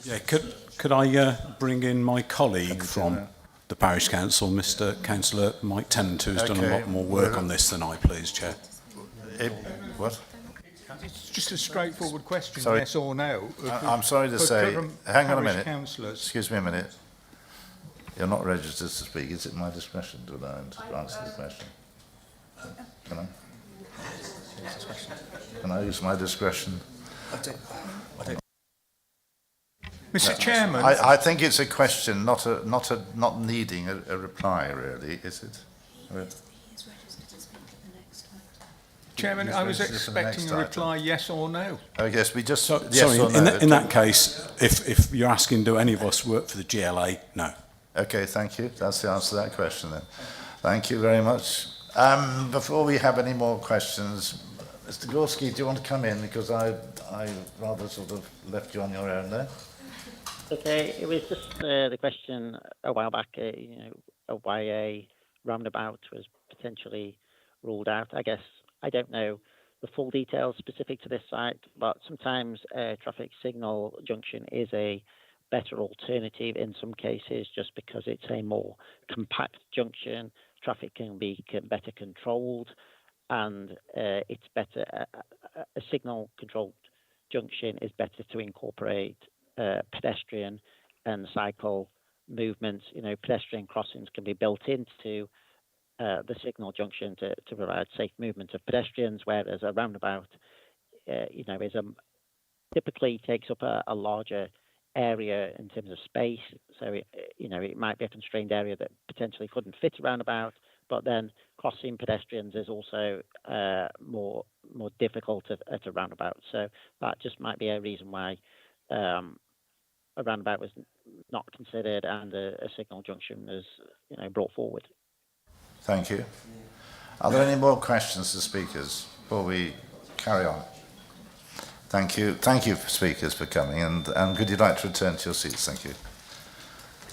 Yeah, could I bring in my colleague from the parish council, Mr. Councillor Mike Tennant, who's done a lot more work on this than I, please, Chair. What? It's just a straightforward question, Sorry. yes or no. I'm sorry to say, hang on a minute. Councillors. Excuse me a minute. You're not registered to speak. Is it my discretion to allow him to answer the question? Can I? Can I use my discretion? Mr. Chairman, I think it's a question, not needing a reply, really, is it? Chairman, I was expecting a reply, yes or no. Oh yes, we just. Sorry, yes or no. in that case, if you're asking, do any of us work for the GLA? No. Okay, thank you. That's the answer to that question then. Thank you very much. Before we have any more questions, Mr. Gorski, do you want to come in, because I rather sort of left you on your own there. Okay, it was just the question a while back. why a roundabout was potentially ruled out. I guess I don't know the full details specific to this site, but sometimes a traffic signal junction is a better alternative in some cases, just because it's a more compact junction. Traffic can be better controlled, and it's better. A signal controlled junction is better to incorporate pedestrian and cycle movements. You know, pedestrian crossings can be built into the signal junction to provide safe movement of pedestrians, whereas a roundabout, you know, typically takes up a larger area in terms of space. So it might be a constrained area that potentially couldn't fit a roundabout, but then crossing pedestrians is also more difficult at a roundabout. So that just might be a reason why a roundabout was not considered and a signal junction was brought forward. Thank you. Are there any more questions to speakers before we carry on? Thank you. Thank you, speakers, for coming, and could you like to return to your seats? Thank you.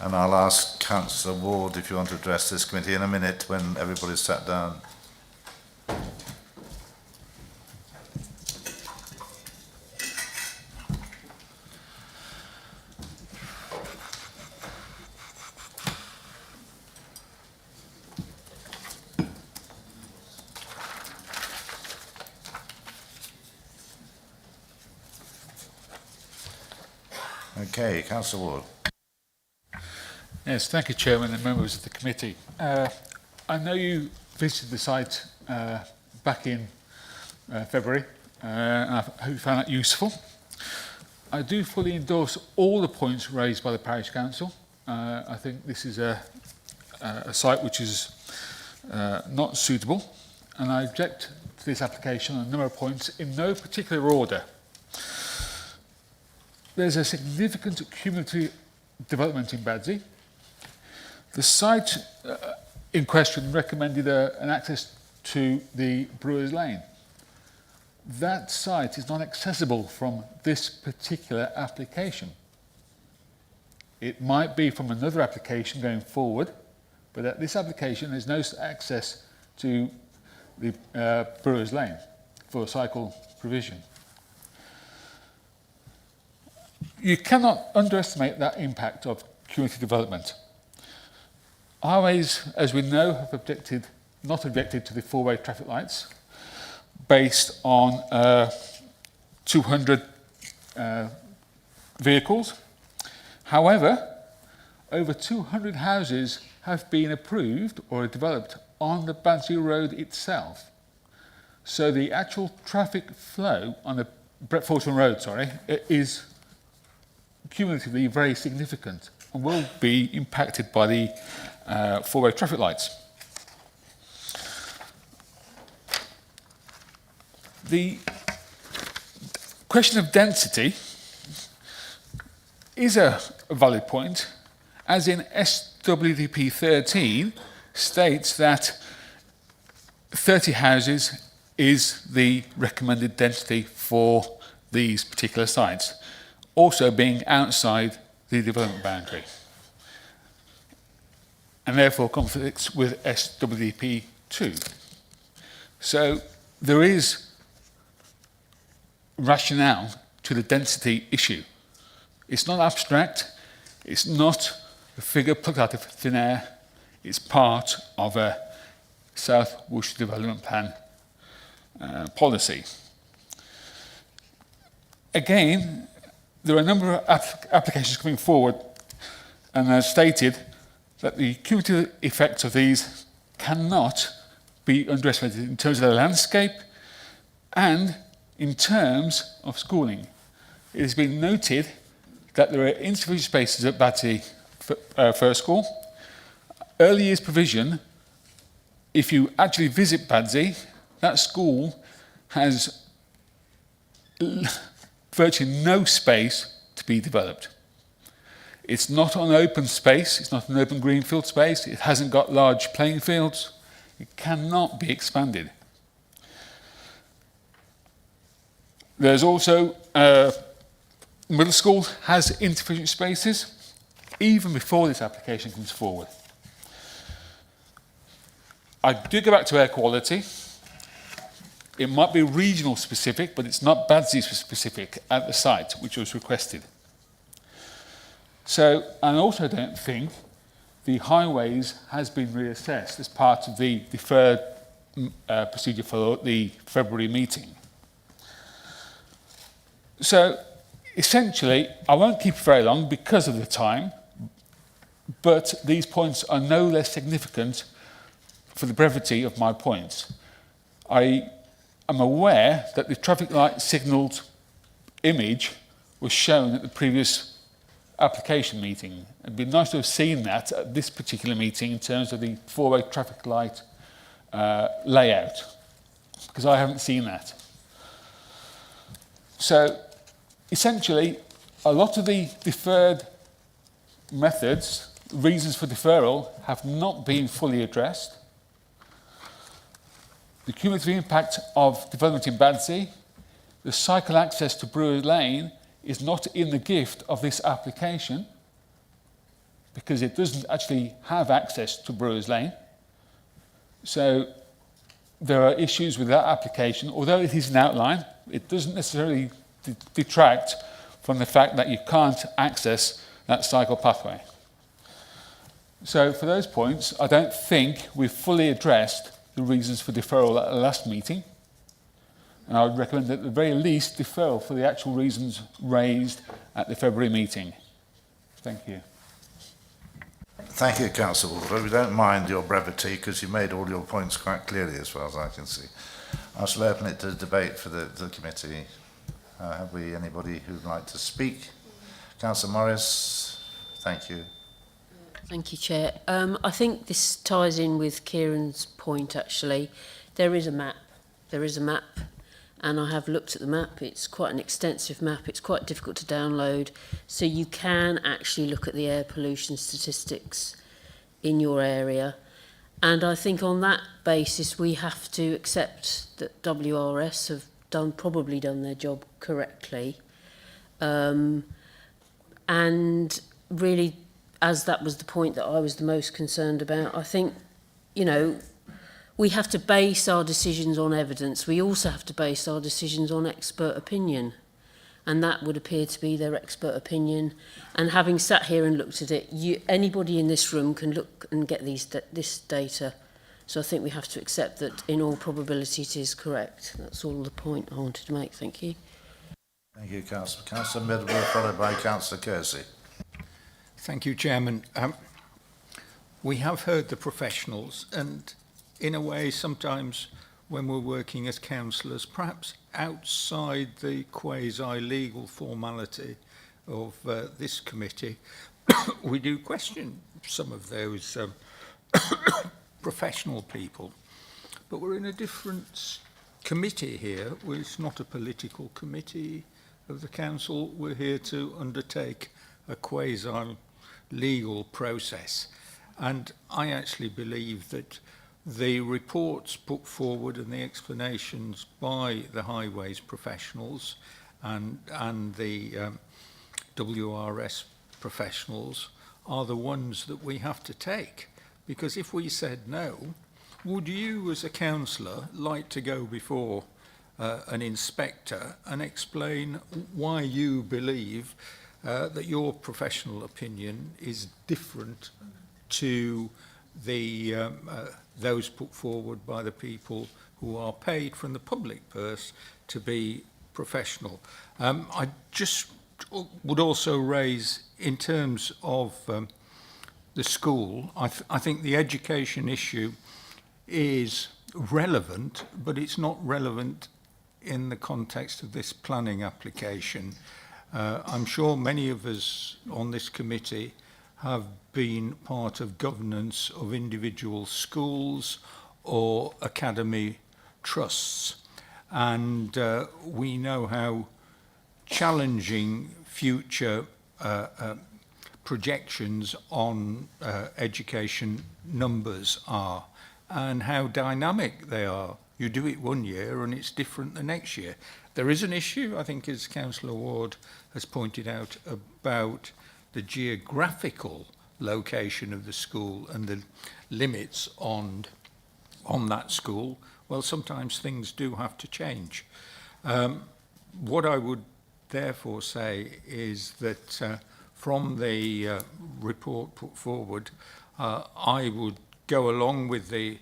And I'll ask Councillor Ward if you want to address this committee in a minute when everybody's sat down. Okay, Councillor Ward. Yes, thank you, Chairman and members of the committee. I know you visited the site back in February, and I hope you found that useful. I do fully endorse all the points raised by the Parish Council. I think this is a site which is not suitable, and I object to this application on a number of points in no particular order. There's a significant cumulative development in Badsy. The site in question recommended an access to the Brewers Lane. That site is not accessible from this particular application. It might be from another application going forward, but at this application there's no access to the Brewers Lane for cycle provision. You cannot underestimate that impact of cumulative development. Highways, as we know, have not objected to the four-way traffic lights based on 200 vehicles. However, over 200 houses have been approved or developed on the Badsy Road itself. So the actual traffic flow on the Fulton Road, is cumulatively very significant and will be impacted by the four-way traffic lights. The question of density is a valid point, as in SWDP 13 states that 30 houses is the recommended density for these particular sites, also being outside the development boundary, and therefore conflicts with SWDP 2. So there is rationale to the density issue. It's not abstract, it's not a figure plucked out of thin air, it's part of a South Worcestershire Development Plan policy. Again, there are a number of applications coming forward, and as stated, that the cumulative effects of these cannot be underestimated in terms of the landscape and in terms of schooling. It has been noted that there are insufficient spaces at Badsy First School. Early years provision, if you actually visit Badsy, that school has virtually no space to be developed. It's not an open space, it's not an open greenfield space, it hasn't got large playing fields, it cannot be expanded. There's also, middle school has insufficient spaces, even before this application comes forward. I do go back to air quality. It might be regional specific, but it's not Badsy specific at the site, which was requested. So, and I also don't think the highways has been reassessed as part of the deferred procedure for the February meeting. So, essentially, I won't keep it very long because of the time, but these points are no less significant for the brevity of my points. I am aware that the traffic light signalled image was shown at the previous application meeting. It'd be nice to have seen that at this particular meeting in terms of the four-way traffic light layout, because I haven't seen that. So, essentially, a lot of the deferred methods, reasons for deferral, have not been fully addressed. The cumulative impact of development in Badsy, the cycle access to Brewers Lane is not in the gift of this application because it doesn't actually have access to Brewers Lane. So there are issues with that application. Although it is an outline, it doesn't necessarily detract from the fact that you can't access that cycle pathway. So for those points, I don't think we've fully addressed the reasons for deferral at the last meeting. And I would recommend that at the very least deferral for the actual reasons raised at the February meeting. Thank you. Thank you, Councillor Walker. We don't mind your brevity because you made all your points quite clearly as far as I can see. I shall open it to debate for the committee. Have we anybody who'd like to speak? Councillor Morris, thank you. Thank you, Chair. I think this ties in with Kieran's point, actually. There is a map. There is a map, and I have looked at the map. It's quite an extensive map. It's quite difficult to download. So you can actually look at the air pollution statistics in your area. And I think on that basis, we have to accept that WRS have probably done their job correctly. And really, as that was the point that I was the most concerned about, I think, you know, we have to base our decisions on evidence. We also have to base our decisions on expert opinion. And that would appear to be their expert opinion. And having sat here and looked at it, anybody in this room can look and get this data. So I think we have to accept that in all probability it is correct. That's all the point I wanted to make. Thank you. Thank you, Councillor. Councillor Midwell, followed by Councillor Kersey. Thank you, Chairman. We have heard the professionals, and in a way, sometimes when we're working as councillors, perhaps outside the quasi-legal formality of this committee, we do question some of those professional people. But we're in a different committee here. It's not a political committee of the council. We're here to undertake a quasi-legal process. And I actually believe that the reports put forward and the explanations by the highways professionals and the WRS professionals are the ones that we have to take. Because if we said no, would you as a councillor like to go before an inspector and explain why you believe that your professional opinion is different to the those put forward by the people who are paid from the public purse to be professional? I just would also raise, in terms of the school, I think the education issue is relevant, but it's not relevant in the context of this planning application. I'm sure many of us on this committee have been part of governance of individual schools or academy trusts. And we know how challenging future projections on education numbers are and how dynamic they are. You do it one year and it's different the next year. There is an issue, I think, as Councillor Ward has pointed out, about the geographical location of the school and the limits on on that school, well, sometimes things do have to change. What I would therefore say is that from the report put forward, I would go along with the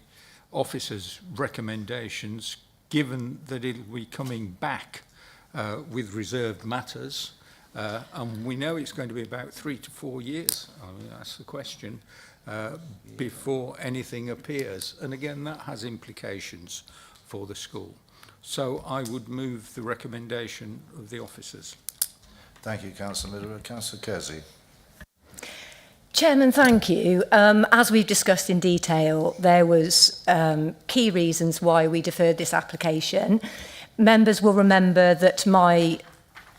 officer's recommendations, given that it will be coming back with reserved matters, and we know it's going to be about 3 to 4 years. I mean, that's the question, before anything appears. And again, that has implications for the school. So I would move the recommendation of the officers. Thank you, Councillor Littlewood. Councillor Kersey. Chairman, thank you. As we've discussed in detail, there was key reasons why we deferred this application. Members will remember that my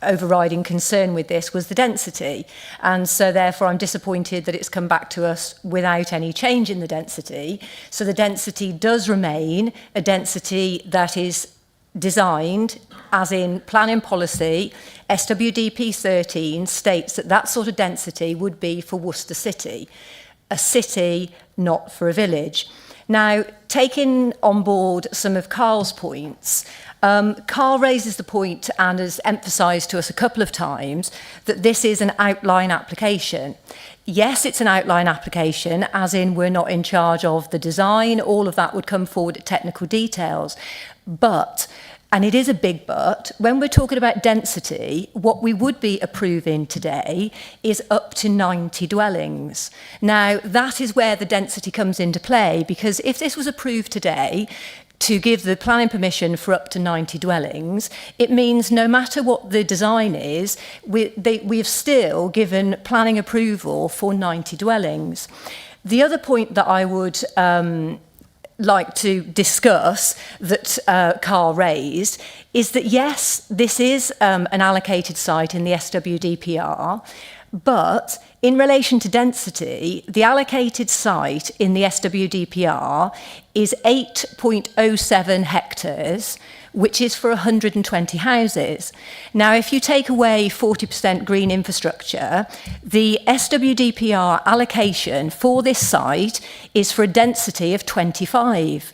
overriding concern with this was the density, and so therefore I'm disappointed that it's come back to us without any change in the density. So the density does remain a density that is designed, as in planning policy, SWDP 13 states that that sort of density would be for Worcester City, a city, not for a village. Now, taking on board some of Carl's points, Carl raises the point and has emphasised to us a couple of times that this is an outline application. Yes, it's an outline application, as in we're not in charge of the design, all of that would come forward at technical details. But, and it is a big but, when we're talking about density, what we would be approving today is up to 90 dwellings. Now, that is where the density comes into play, because if this was approved today, to give the planning permission for up to 90 dwellings, it means no matter what the design is, we have still given planning approval for 90 dwellings. The other point that I would like to discuss that Carl raised is that yes, this is an allocated site in the SWDPR, but in relation to density, the allocated site in the SWDPR is 8.07 hectares, which is for 120 houses. Now, if you take away 40% green infrastructure, the SWDPR allocation for this site is for a density of 25.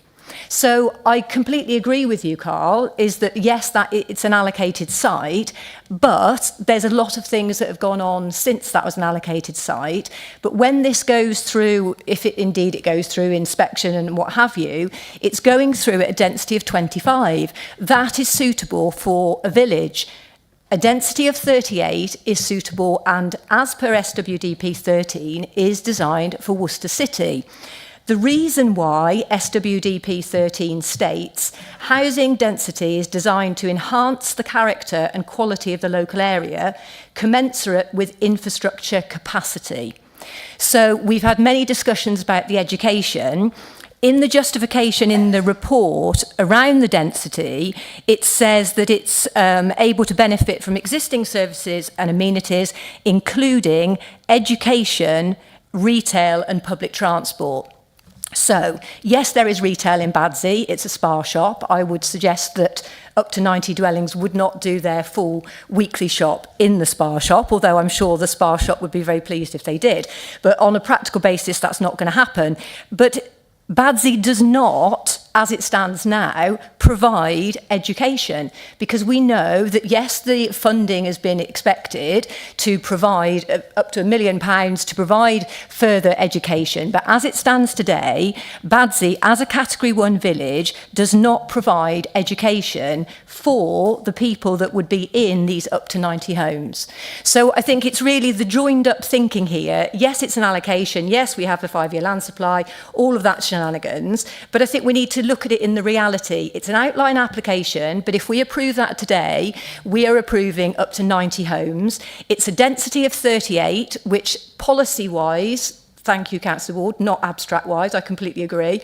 So I completely agree with you, Carl, is that yes, that it's an allocated site, but there's a lot of things that have gone on since that was an allocated site. But when this goes through, if it indeed it goes through inspection and what have you, it's going through at a density of 25. That is suitable for a village. A density of 38 is suitable and, as per SWDP 13, is designed for Worcester City. The reason why SWDP 13 states housing density is designed to enhance the character and quality of the local area, commensurate with infrastructure capacity. So we've had many discussions about the education. In the justification in the report around the density, it says that it's able to benefit from existing services and amenities, including education, retail and public transport. So, yes, there is retail in Badsy. It's a spa shop. I would suggest that up to 90 dwellings would not do their full weekly shop in the spa shop, although I'm sure the spa shop would be very pleased if they did. But on a practical basis, that's not going to happen. But Badsy does not, as it stands now, provide education, because we know that, yes, the funding has been expected to provide up to £1 million to provide further education. But as it stands today, Badsy, as a Category 1 village, does not provide education for the people that would be in these up to 90 homes. So I think it's really the joined up thinking here. Yes, it's an allocation. Yes, we have a 5-year land supply, all of that shenanigans. But I think we need to look at it in the reality. It's an outline application, but if we approve that today, we are approving up to 90 homes. It's a density of 38, which policy-wise, thank you, Councillor Ward, not abstract-wise, I completely agree.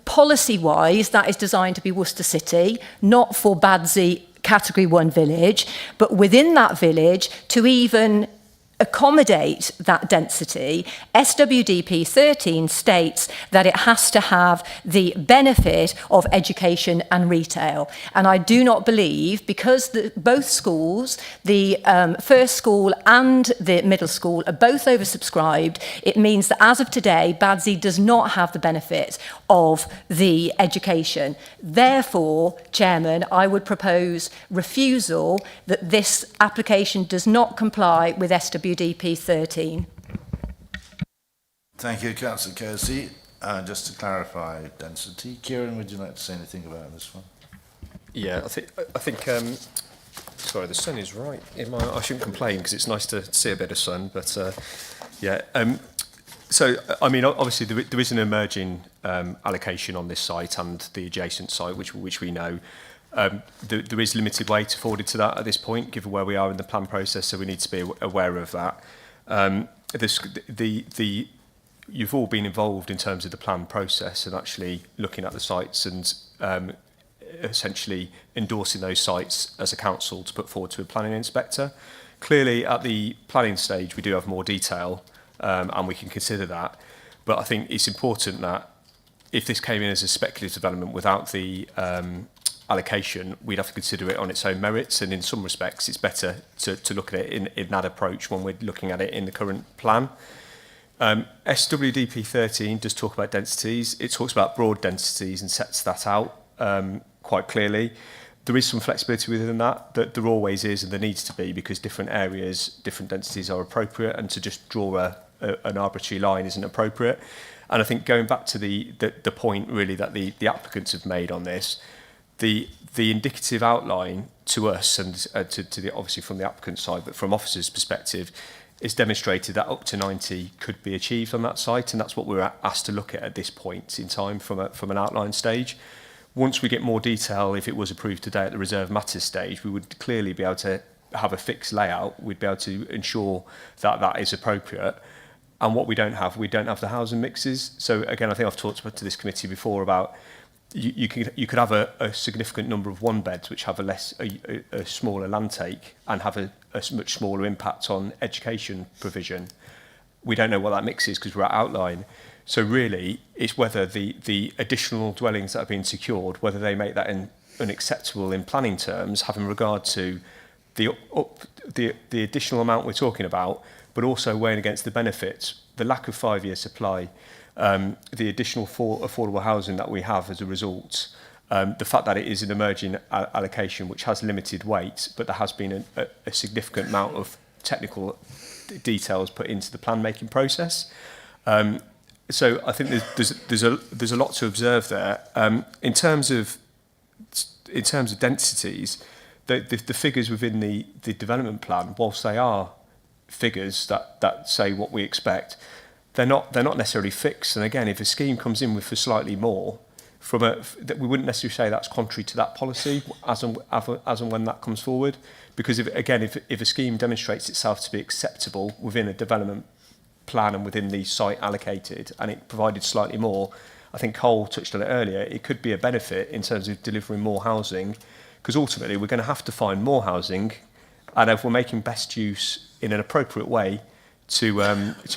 Policy-wise, that is designed to be Worcester City, not for Badsy Category 1 village, but within that village, to even accommodate that density, SWDP 13 states that it has to have the benefit of education and retail. And I do not believe, because both schools, the first school and the middle school, are both oversubscribed, it means that as of today, Badsy does not have the benefit of the education. Therefore, Chairman, I would propose refusal that this application does not comply with SWDP 13. Thank you, Councillor Kersey. Just to clarify density, Kieran, would you like to say anything about this one? Yeah, I think sorry, the sun is right in my... I shouldn't complain because it's nice to see a bit of sun, but yeah. So, I mean, obviously there is an emerging allocation on this site and the adjacent site, which we know. There is limited weight afforded to that at this point, given where we are in the plan process, so we need to be aware of that. You've all been involved in terms of the plan process and actually looking at the sites and essentially endorsing those sites as a council to put forward to a planning inspector. Clearly, at the planning stage, we do have more detail, and we can consider that. But I think it's important that if this came in as a speculative development without the allocation, we'd have to consider it on its own merits, and in some respects it's better to look at it in that approach when we're looking at it in the current plan. SWDP 13 does talk about densities. It talks about broad densities and sets that out quite clearly. There is some flexibility within that there always is and there needs to be, because different areas, different densities are appropriate, and to just draw an arbitrary line isn't appropriate. And I think going back to the point really that the applicants have made on this, the indicative outline to us and to the, obviously from the applicant side, but from officers' perspective, is demonstrated that up to 90 could be achieved on that site, and that's what we're asked to look at this point in time from an outline stage. Once we get more detail, if it was approved today at the reserve matters stage, we would clearly be able to have a fixed layout. We'd be able to ensure that that is appropriate. And what we don't have the housing mixes. So again, I think I've talked to this committee before about you could have a significant number of one beds which have a smaller land take and have a much smaller impact on education provision. We don't know what that mix is because we're at outline. So really, it's whether the additional dwellings that have been secured, whether they make that unacceptable in planning terms, having regard to the additional amount we're talking about, but also weighing against the benefits, the lack of 5-year supply, the additional affordable housing that we have as a result, the fact that it is an emerging allocation which has limited weight, but there has been a significant amount of technical details put into the plan making process. So I think there's a lot to observe there. In terms of densities, the figures within the development plan, whilst they are figures that say what we expect, they're not necessarily fixed. And again, if a scheme comes in with for slightly more, that we wouldn't necessarily say that's contrary to that policy as and when that comes forward, because if a scheme demonstrates itself to be acceptable within a development plan and within the site allocated, and it provided slightly more, I think Cole touched on it earlier, it could be a benefit in terms of delivering more housing, because ultimately we're going to have to find more housing, and if we're making best use in an appropriate way to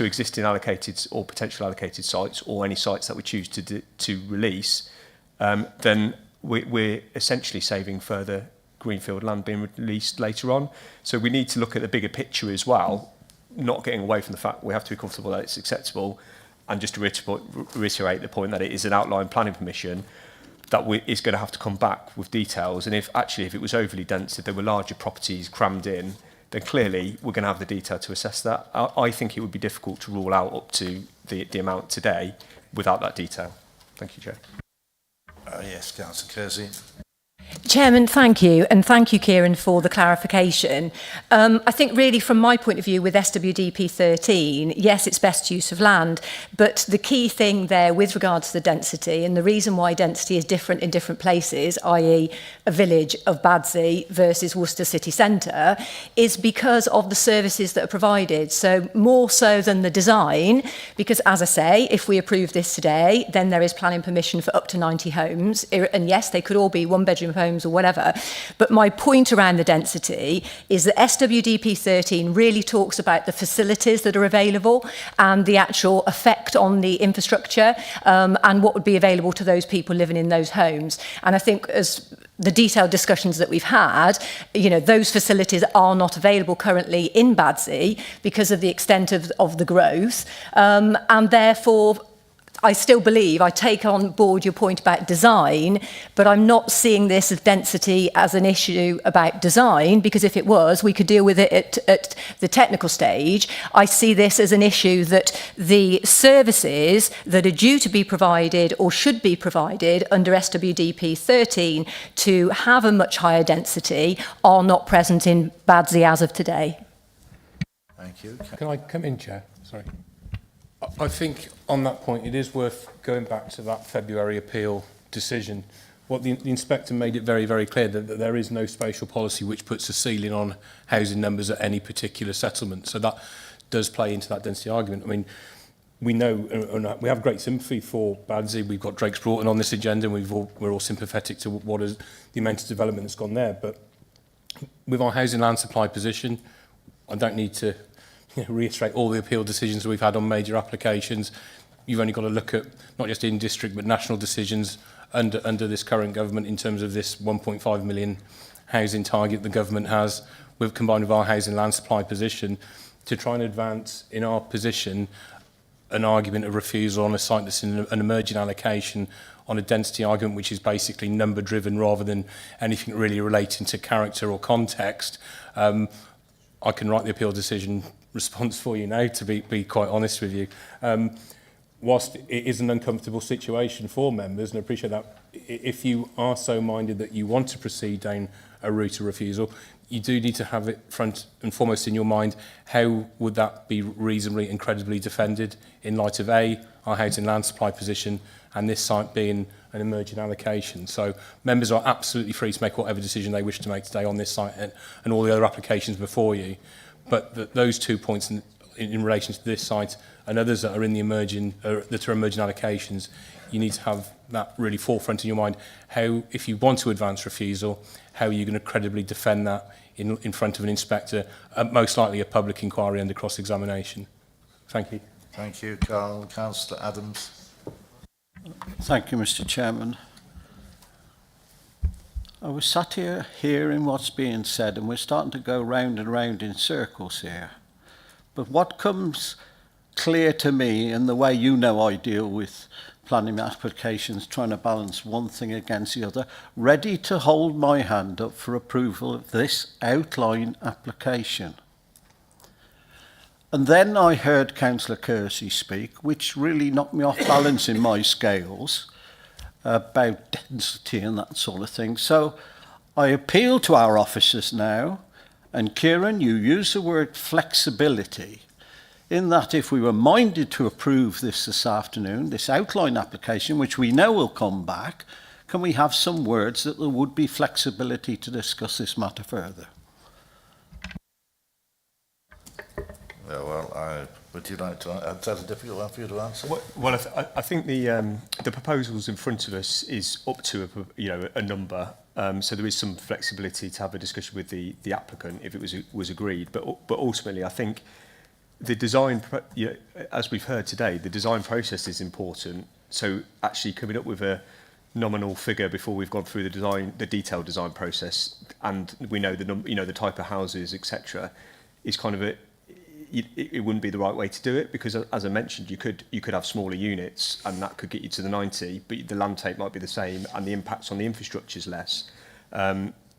existing allocated or potential allocated sites, or any sites that we choose to release, then we're essentially saving further greenfield land being released later on. So we need to look at the bigger picture as well, not getting away from the fact we have to be comfortable that it's acceptable, and just to reiterate the point that it is an outline planning permission that is going to have to come back with details. And if it was overly dense, if there were larger properties crammed in, then clearly we're going to have the detail to assess that. I think it would be difficult to rule out up to the amount today without that detail. Thank you, Chair. Yes, Councillor Kersey. Chairman, thank you, and thank you, Kieran, for the clarification. I think really from my point of view with SWDP 13, yes, it's best use of land, but the key thing there with regards to the density, and the reason why density is different in different places, i.e. a village of Badsy versus Worcester city centre, is because of the services that are provided. So more so than the design, because as I say, if we approve this today, then there is planning permission for up to 90 homes, and yes, they could all be one-bedroom homes or whatever. But my point around the density is that SWDP 13 really talks about the facilities that are available and the actual effect on the infrastructure and what would be available to those people living in those homes. And I think as the detailed discussions that we've had, you know, those facilities are not available currently in Badsy because of the extent of the growth. And therefore, I still believe, I take on board your point about design, but I'm not seeing this as density as an issue about design, because if it was, we could deal with it at the technical stage. I see this as an issue that the services that are due to be provided or should be provided under SWDP 13 to have a much higher density are not present in Badsy as of today. Thank you. Can I come in, Chair? Sorry. I think on that point, it is worth going back to that February appeal decision. What the inspector made it very, very clear that there is no spatial policy which puts a ceiling on housing numbers at any particular settlement. So that does play into that density argument. I mean, we know, and we have great sympathy for Badsy. We've got Drake's Broughton on this agenda, and we're all sympathetic to what is the amount of development that's gone there. But with our housing land supply position, I don't need to reiterate all the appeal decisions that we've had on major applications. You've only got to look at not just in district but national decisions under this current government in terms of this 1.5 million housing target the government has, with combined with our housing land supply position, to try and advance in our position an argument of refusal on a site that's in an emerging allocation on a density argument which is basically number driven rather than anything really relating to character or context. I can write the appeal decision response for you now, to be quite honest with you. Whilst it is an uncomfortable situation for members, and I appreciate that, if you are so minded that you want to proceed down a route of refusal, you do need to have it front and foremost in your mind, how would that be reasonably and credibly defended in light of A, our housing land supply position, and this site being an emerging allocation. So members are absolutely free to make whatever decision they wish to make today on this site and all the other applications before you. But those 2 points in relation to this site and others that are in the emerging allocations, you need to have that really forefront in your mind. How, if you want to advance refusal, how are you going to credibly defend that in front of an inspector, most likely a public inquiry under cross-examination? Thank you. Thank you, Carl. Councillor Adams. Thank you, Mr. Chairman. I was sat here hearing what's being said, and we're starting to go round and round in circles here. But what comes clear to me, and the way you know I deal with planning applications, trying to balance one thing against the other, ready to hold my hand up for approval of this outline application. And then I heard Councillor Kersey speak, which really knocked me off balance in my scales, about density and that sort of thing. So I appeal to our officers now, and Kieran, you use the word flexibility, in that if we were minded to approve this afternoon, this outline application, which we know will come back, can we have some words that there would be flexibility to discuss this matter further? Yeah, well, would you like to? That's a difficult one for you to answer. Well, I think the proposals in front of us is up to a number. So there is some flexibility to have a discussion with the applicant if it was agreed. But ultimately, I think the design, as we've heard today, the design process is important. So actually coming up with a nominal figure before we've gone through the detailed design process, and we know the type of houses, etc., is kind of it wouldn't be the right way to do it, because as I mentioned, you could have smaller units and that could get you to the 90, but the land take might be the same and the impacts on the infrastructure is less.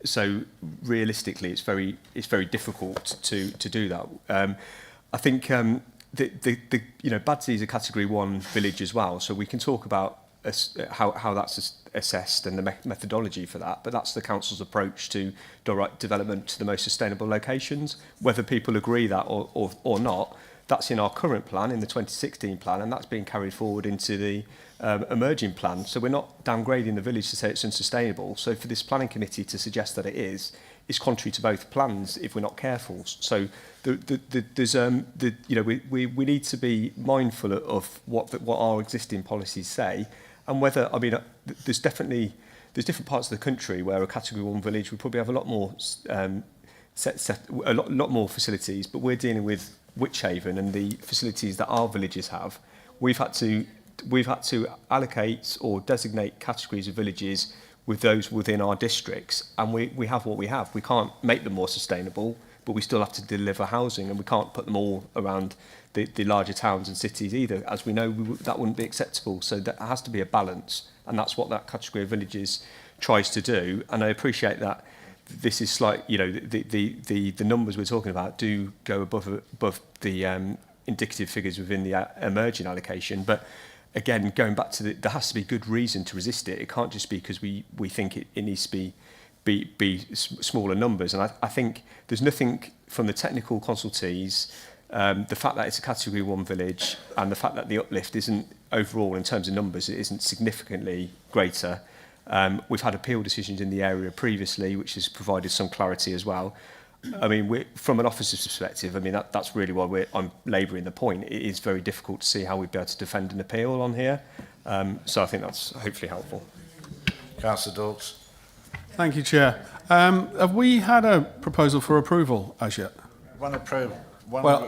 So realistically, it's very difficult to do that. I think Badsy is a Category 1 village as well, so we can talk about how that's assessed and the methodology for that, but that's the council's approach to direct development to the most sustainable locations. Whether people agree that or not, that's in our current plan, in the 2016 plan, and that's being carried forward into the emerging plan. So we're not downgrading the village to say it's unsustainable. So for this planning committee to suggest that it is contrary to both plans if we're not careful. So there's we need to be mindful of what our existing policies say, and whether, I mean, there's definitely there's different parts of the country where a Category 1 village would probably have a lot more a lot more facilities, but we're dealing with Wychavon and the facilities that our villages have. We've had to allocate or designate categories of villages with those within our districts, and we have what we have. We can't make them more sustainable, but we still have to deliver housing, and we can't put them all around the larger towns and cities either. As we know, that wouldn't be acceptable. So there has to be a balance, and that's what that category of villages tries to do. And I appreciate that this is slight, you know, the numbers we're talking about do go above the indicative figures within the emerging allocation, but again, going back to there has to be good reason to resist it. It can't just be because we think it needs to be smaller numbers. And I think there's nothing from the technical consultees, the fact that it's a Category 1 village and the fact that the uplift isn't overall in terms of numbers, it isn't significantly greater. We've had appeal decisions in the area previously, which has provided some clarity as well. I mean, from an officer's perspective, I mean, that's really why I'm labouring the point. It is very difficult to see how we'd be able to defend an appeal on here. So I think that's hopefully helpful. Councillor Dawes. Thank you, Chair. Have we had a proposal for approval as yet? One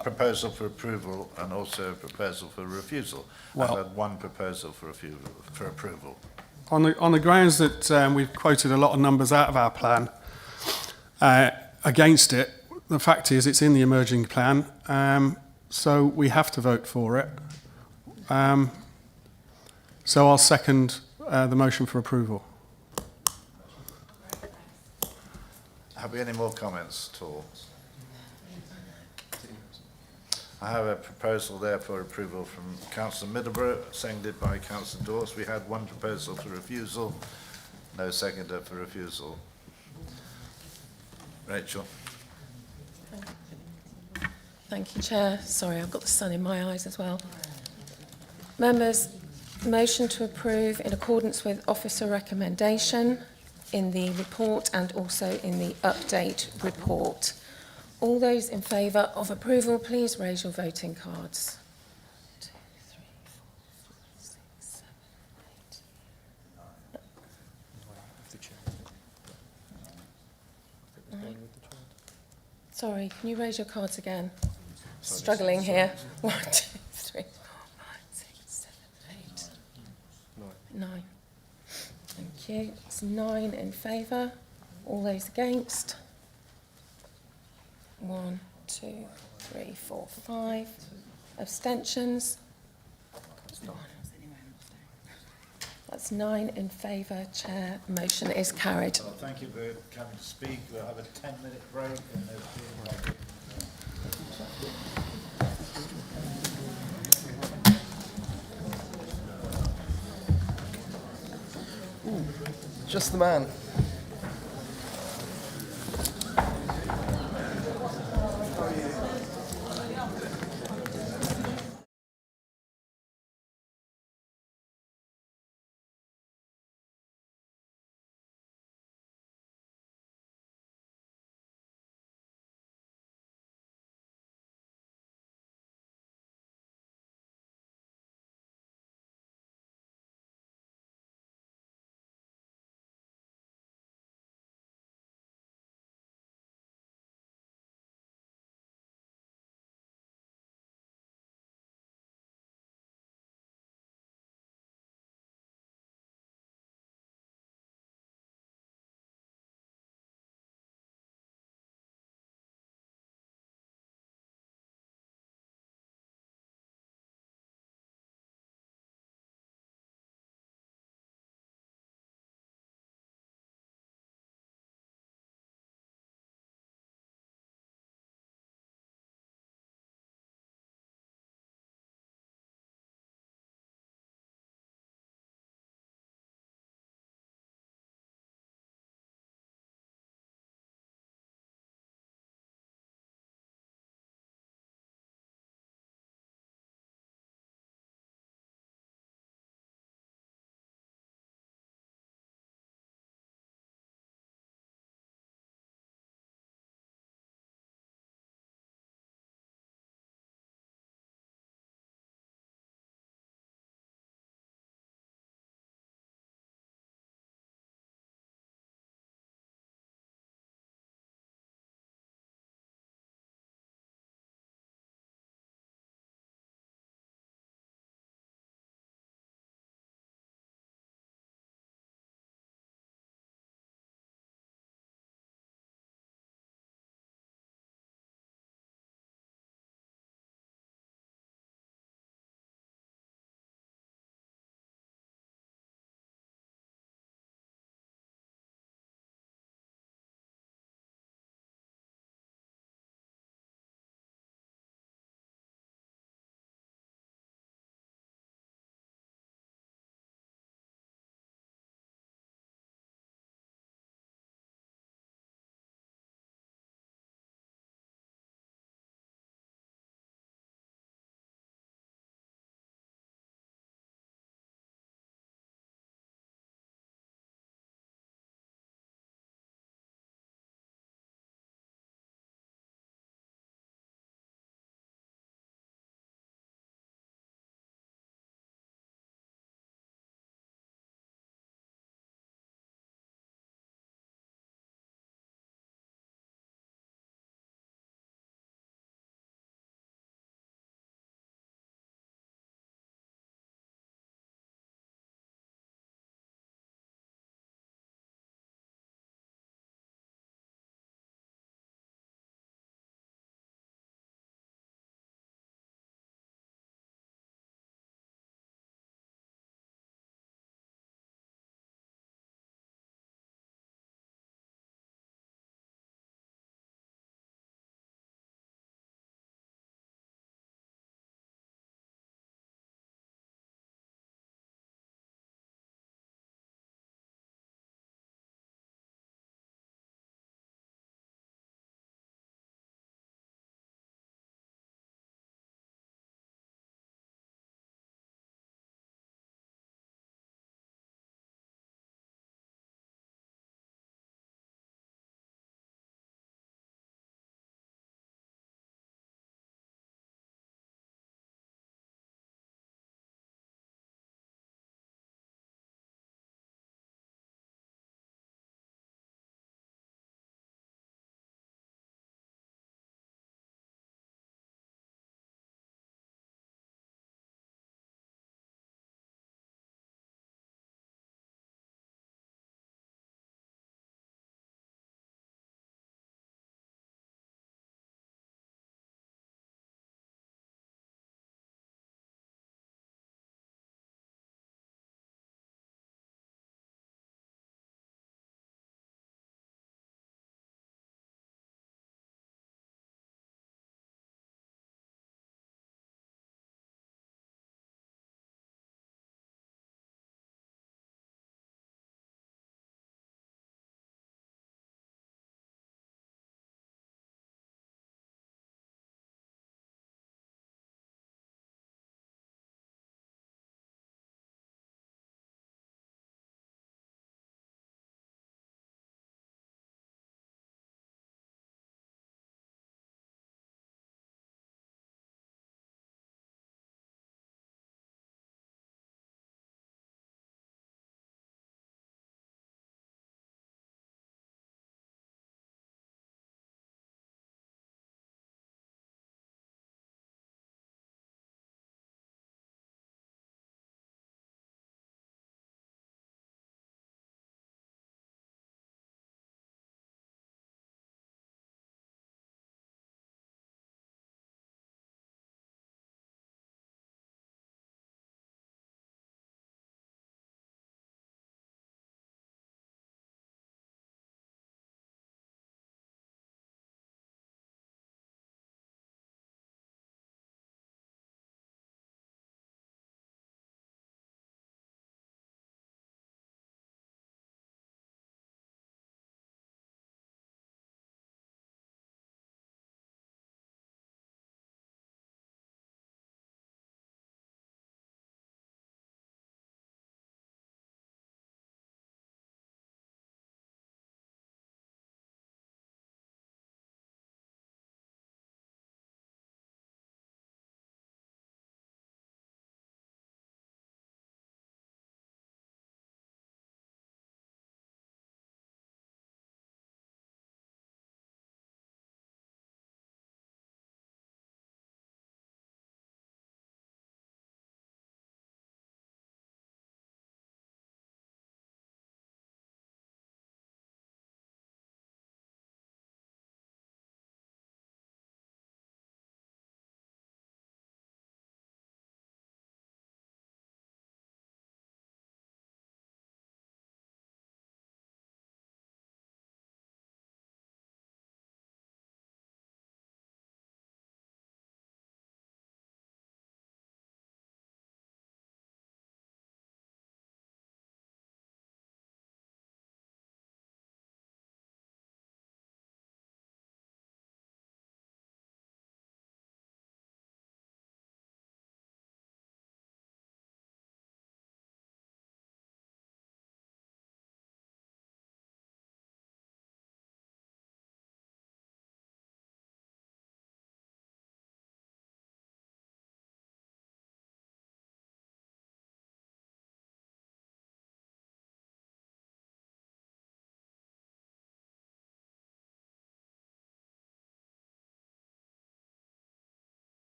proposal for approval and also a proposal for refusal. I've had one proposal for approval. On the grounds that we've quoted a lot of numbers out of our plan against it, the fact is it's in the emerging plan, so we have to vote for it. So I'll second the motion for approval. Have we any more comments at all? I have a proposal there for approval from Councillor Middleborough, seconded by Councillor Dawes. We had one proposal for refusal, no seconder for refusal. Rachel. Thank you, Chair. Sorry, I've got the sun in my eyes as well. Members, motion to approve in accordance with officer recommendation in the report and also in the update report. All those in favour of approval, please raise your voting cards. 1, 2, 3, 4, 5, 6, 7, 8. Sorry, can you raise your cards again? Struggling here. 1, 2, 3, 4, 5, 6, 7, 8. 9. Thank you. It's 9 in favour. All those against? 1, 2, 3, 4, 5. Abstentions? That's 9 in favour. Chair, motion is carried. Well, thank you for coming to speak. We'll have a 10-minute break and Just the man.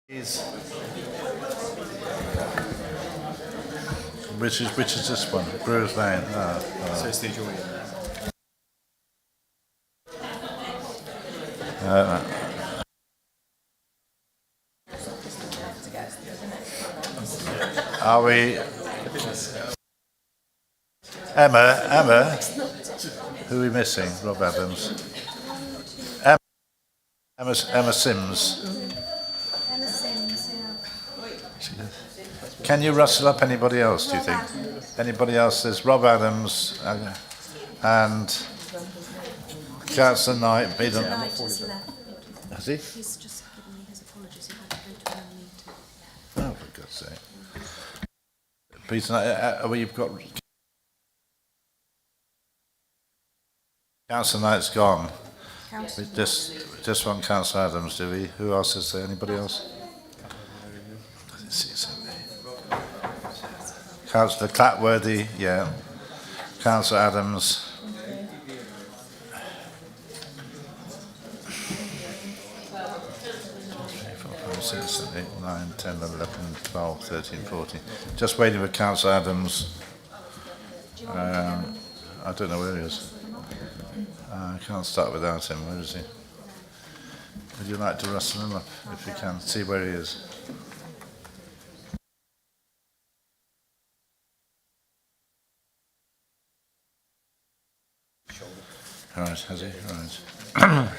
Which is this one? Brewers Lane. So it's the adjoining. Are we? Emma, who are we missing? Rob Adams. Emma Sims. Emma Sims, yeah. Can you rustle up anybody else, do you think? Anybody else? There's Rob Adams and Councillor Knight. Knight has left. Has he? He's just given me his apologies. He had to go to another meeting. Oh, for God's sake. Peter Knight, you've got... Councillor Knight's gone. We just want Councillor Adams, do we? Who else is there? Anybody else? Councillor Clatworthy, yeah. Councillor Adams. 6, 7, 8, 9, 10, 11, 12, 13, 14. Just waiting for Councillor Adams. I don't know where he is. I can't start without him. Where is he? Would you like to rustle him up if you can? See where he is. Right, has he? Right.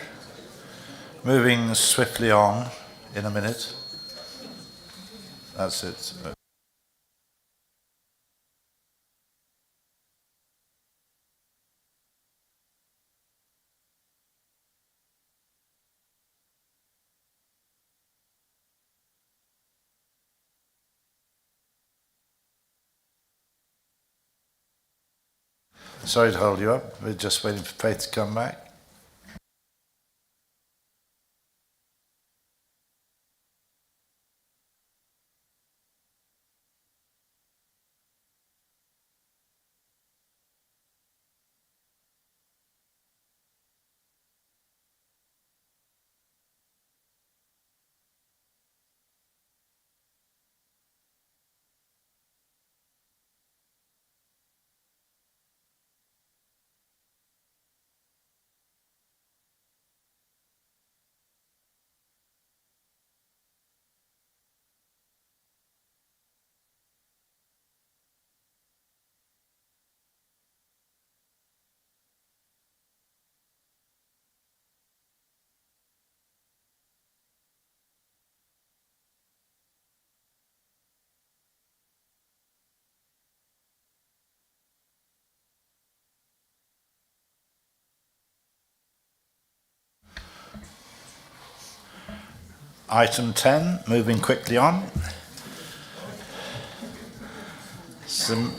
Moving swiftly on in a minute. That's it. Sorry to hold you up. We're just waiting for Faith to come back. Item 10, moving quickly on. Some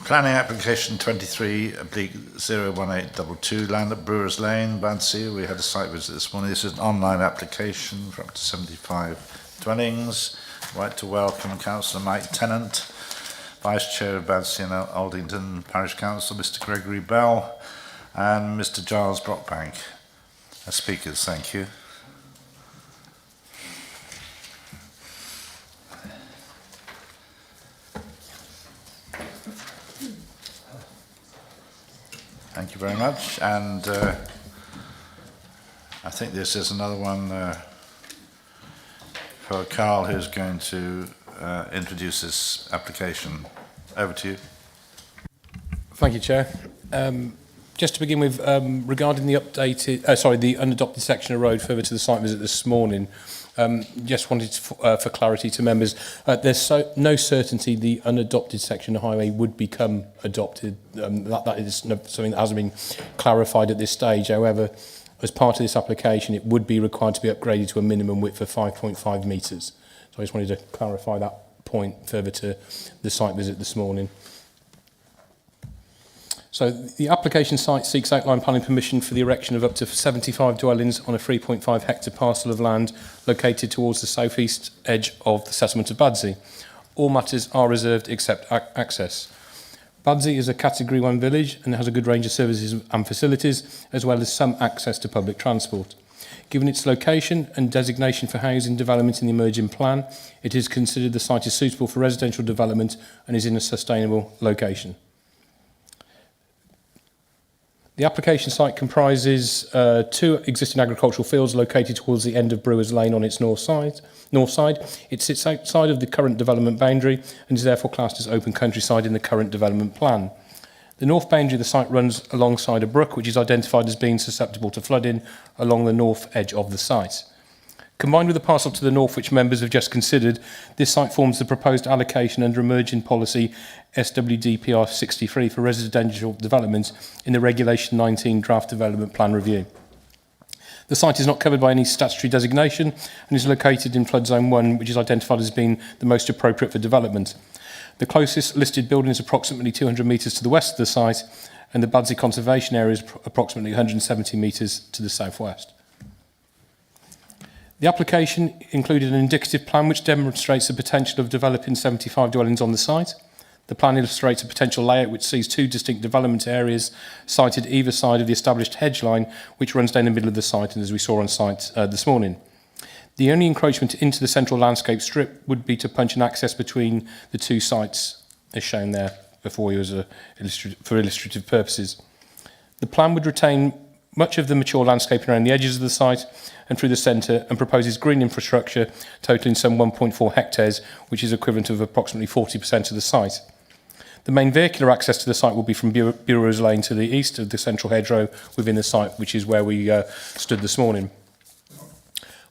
planning application 23/01822, land at Brewers Lane, Badsy. We had a site visit this morning. This is an online application for up to 75 dwellings. Right to welcome Councillor Mike Tennant, Vice Chair of Badsy and Aldington Parish Council, Mr Gregory Bell, and Mr Giles Brockbank as speakers. Thank you. Thank you very much, and I think this is another one for Carl, who's going to introduce this application. Over to you. Thank you, Chair. Just to begin with, regarding the the unadopted section of road further to the site visit this morning, just wanted to, for clarity to members, there's no certainty the unadopted section of highway would become adopted. That is something that hasn't been clarified at this stage. However, as part of this application, it would be required to be upgraded to a minimum width of 5.5 metres. So I just wanted to clarify that point further to the site visit this morning. So the application site seeks outline planning permission for the erection of up to 75 dwellings on a 3.5 hectare parcel of land located towards the southeast edge of the settlement of Badsy. All matters are reserved except access. Badsy is a Category 1 village and has a good range of services and facilities, as well as some access to public transport. Given its location and designation for housing development in the emerging plan, it is considered the site is suitable for residential development and is in a sustainable location. The application site comprises 2 existing agricultural fields located towards the end of Brewers Lane on its north side. It sits outside of the current development boundary and is therefore classed as open countryside in the current development plan. The north boundary of the site runs alongside a brook which is identified as being susceptible to flooding along the north edge of the site. Combined with the parcel to the north which members have just considered, this site forms the proposed allocation under emerging policy SWDPR 63 for residential development in the Regulation 19 Draft Development Plan Review. The site is not covered by any statutory designation and is located in Flood Zone 1, which is identified as being the most appropriate for development. The closest listed building is approximately 200 metres to the west of the site, and the Badsy Conservation Area is approximately 170 metres to the southwest. The application included an indicative plan which demonstrates the potential of developing 75 dwellings on the site. The plan illustrates a potential layout which sees 2 distinct development areas sited either side of the established hedge line, which runs down the middle of the site, and as we saw on site this morning. The only encroachment into the central landscape strip would be to punch an access between the 2 sites, as shown there before you for illustrative purposes. The plan would retain much of the mature landscaping around the edges of the site and through the centre, and proposes green infrastructure totaling some 1.4 hectares, which is equivalent of approximately 40% of the site. The main vehicular access to the site will be from Burrows Lane to the east of the central hedgerow within the site, which is where we stood this morning.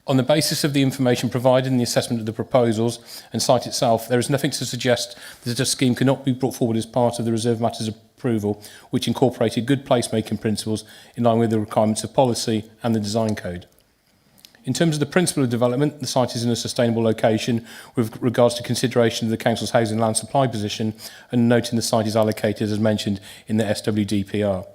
On the basis of the information provided in the assessment of the proposals and site itself, there is nothing to suggest that a scheme cannot be brought forward as part of the Reserve Matters approval, which incorporated good placemaking principles in line with the requirements of policy and the design code. In terms of the principle of development, the site is in a sustainable location with regards to consideration of the Council's housing land supply position, and noting the site is allocated as mentioned in the SWDPR.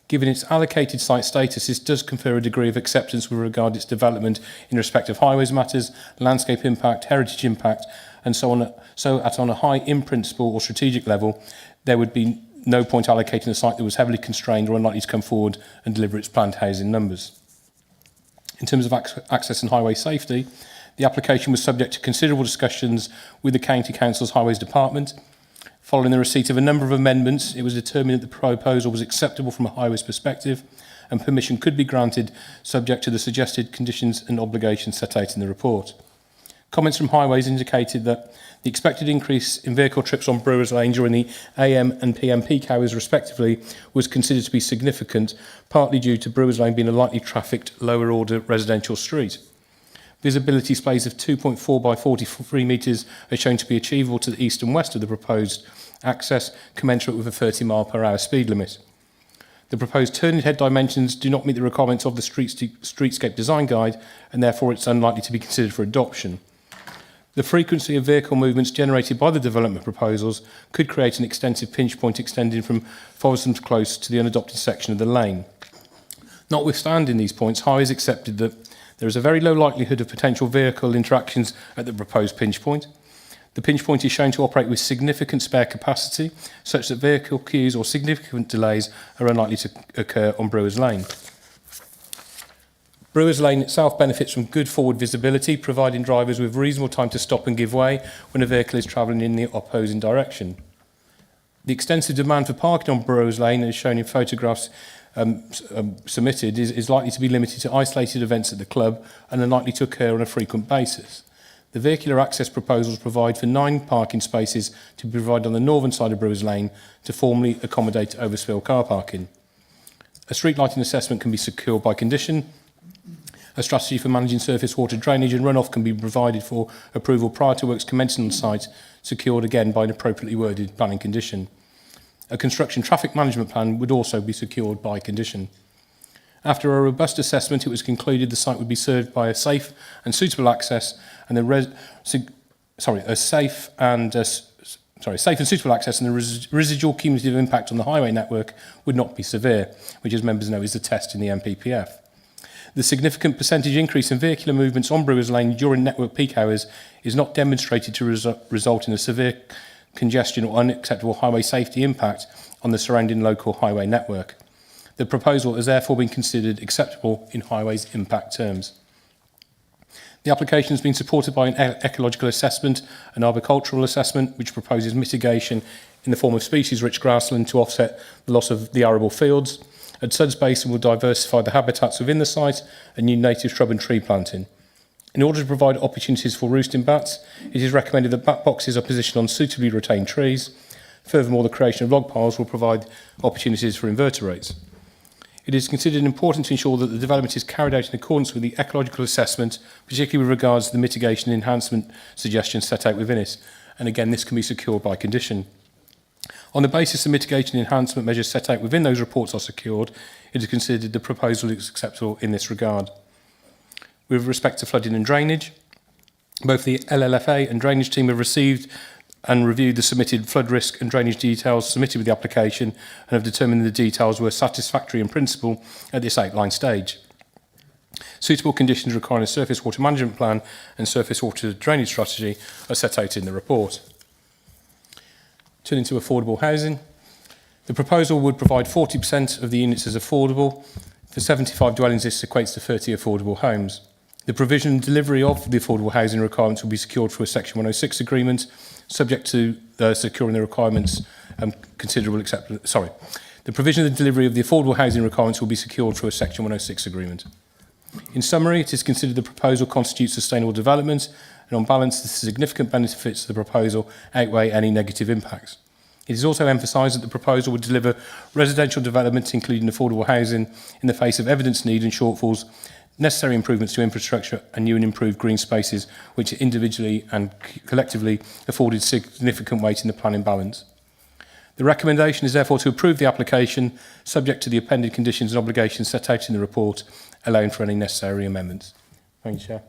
Given its allocated site status, this does confer a degree of acceptance with regard to its development in respect of highways matters, landscape impact, heritage impact, and so on. So at on a high in principle or strategic level, there would be no point allocating a site that was heavily constrained or unlikely to come forward and deliver its planned housing numbers. In terms of access and highway safety, the application was subject to considerable discussions with the County Council's Highways Department. Following the receipt of a number of amendments, it was determined that the proposal was acceptable from a highways perspective and permission could be granted subject to the suggested conditions and obligations set out in the report. Comments from Highways indicated that the expected increase in vehicle trips on Brewers Lane during the AM and PM peak hours respectively was considered to be significant, partly due to Brewers Lane being a lightly trafficked lower order residential street. Visibility displays of 2.4 by 43 metres are shown to be achievable to the east and west of the proposed access, commensurate with a 30-mile-per-hour speed limit. The proposed turning head dimensions do not meet the requirements of the Streetscape Design Guide, and therefore it's unlikely to be considered for adoption. The frequency of vehicle movements generated by the development proposals could create an extensive pinch point extending from Fotherston's Close to the unadopted section of the lane. Notwithstanding these points, Highways accepted that there is a very low likelihood of potential vehicle interactions at the proposed pinch point. The pinch point is shown to operate with significant spare capacity, such that vehicle queues or significant delays are unlikely to occur on Brewers Lane. Brewers Lane itself benefits from good forward visibility, providing drivers with reasonable time to stop and give way when a vehicle is travelling in the opposing direction. The extensive demand for parking on Brewers Lane, as shown in photographs submitted, is likely to be limited to isolated events at the club and unlikely to occur on a frequent basis. The vehicular access proposals provide for 9 parking spaces to be provided on the northern side of Brewers Lane to formally accommodate overspill car parking. A street lighting assessment can be secured by condition. A strategy for managing surface water drainage and runoff can be provided for approval prior to works commencing on site, secured again by an appropriately worded planning condition. A construction traffic management plan would also be secured by condition. After a robust assessment, it was concluded the site would be served by a safe and suitable access, and safe and suitable access, and the residual cumulative impact on the highway network would not be severe, which, as members know, is the test in the MPPF. The significant percentage increase in vehicular movements on Brewers Lane during network peak hours is not demonstrated to result in a severe congestion or unacceptable highway safety impact on the surrounding local highway network. The proposal has therefore been considered acceptable in highways impact terms. The application has been supported by an ecological assessment and arboricultural assessment, which proposes mitigation in the form of species-rich grassland to offset the loss of the arable fields. A Suds Basin will diversify the habitats within the site and new native shrub and tree planting. In order to provide opportunities for roosting bats, it is recommended that bat boxes are positioned on suitably retained trees. Furthermore, the creation of log piles will provide opportunities for invertebrates. It is considered important to ensure that the development is carried out in accordance with the ecological assessment, particularly with regards to the mitigation and enhancement suggestions set out within it. And again, this can be secured by condition. On the basis the mitigation and enhancement measures set out within those reports are secured, it is considered the proposal is acceptable in this regard. With respect to flooding and drainage, both the LLFA and drainage team have received and reviewed the submitted flood risk and drainage details submitted with the application and have determined the details were satisfactory in principle at this outline stage. Suitable conditions requiring a surface water management plan and surface water drainage strategy are set out in the report. Turning to affordable housing, the proposal would provide 40% of the units as affordable. For 75 dwellings, this equates to 30 affordable homes. The provision and delivery of the affordable housing requirements will be secured through a Section 106 agreement, subject to securing the requirements considerable acceptance. The provision and delivery of the affordable housing requirements will be secured through a Section 106 agreement. In summary, it is considered the proposal constitutes sustainable development, and on balance, the significant benefits of the proposal outweigh any negative impacts. It is also emphasised that the proposal would deliver residential development, including affordable housing, in the face of evidence need and shortfalls, necessary improvements to infrastructure and new and improved green spaces, which individually and collectively afforded significant weight in the planning balance. The recommendation is therefore to approve the application, subject to the appended conditions and obligations set out in the report, allowing for any necessary amendments. Thank you, Chair.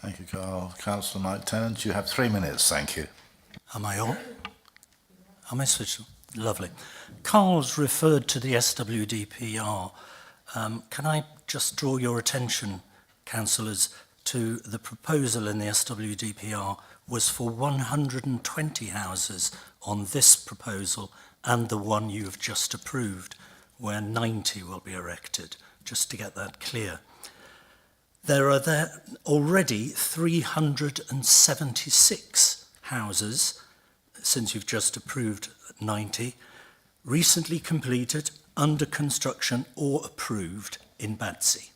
Thank you, Carl. Councillor Knight Tennant, you have 3 minutes. Thank you. Am I on? Am I switched on? Lovely. Carl's referred to the SWDPR. Can I just draw your attention, councillors, to the proposal in the SWDPR was for 120 houses on this proposal and the one you've just approved, where 90 will be erected, just to get that clear. There are already 376 houses, since you've just approved 90, recently completed, under construction or approved in Badsy.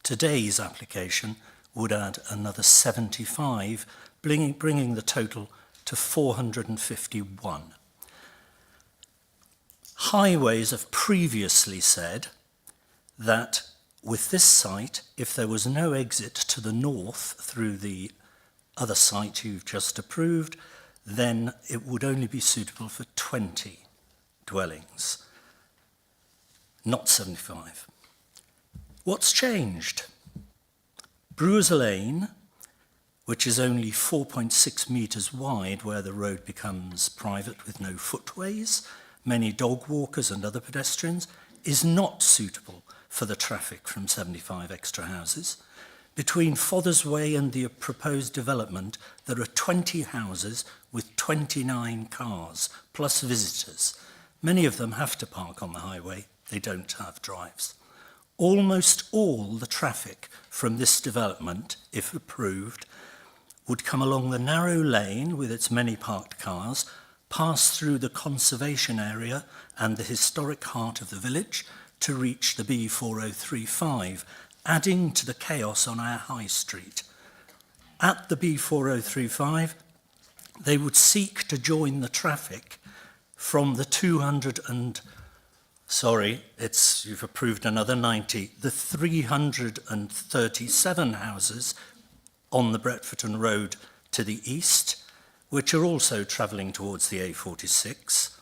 Today's application would add another 75, bringing the total to 451. Highways have previously said that with this site, if there was no exit to the north through the other site you've just approved, then it would only be suitable for 20 dwellings, not 75. What's changed? Brewers Lane, which is only 4.6 metres wide where the road becomes private with no footways, many dog walkers and other pedestrians, is not suitable for the traffic from 75 extra houses. Between Fothers Way and the proposed development, there are 20 houses with 29 cars, plus visitors. Many of them have to park on the highway. They don't have drives. Almost all the traffic from this development, if approved, would come along the narrow lane with its many parked cars, pass through the conservation area and the historic heart of the village to reach the B4035, adding to the chaos on our high street. At the B4035, they would seek to join the traffic from the you've approved another 90, the 337 houses on the Bretforton Road to the east, which are also travelling towards the A46.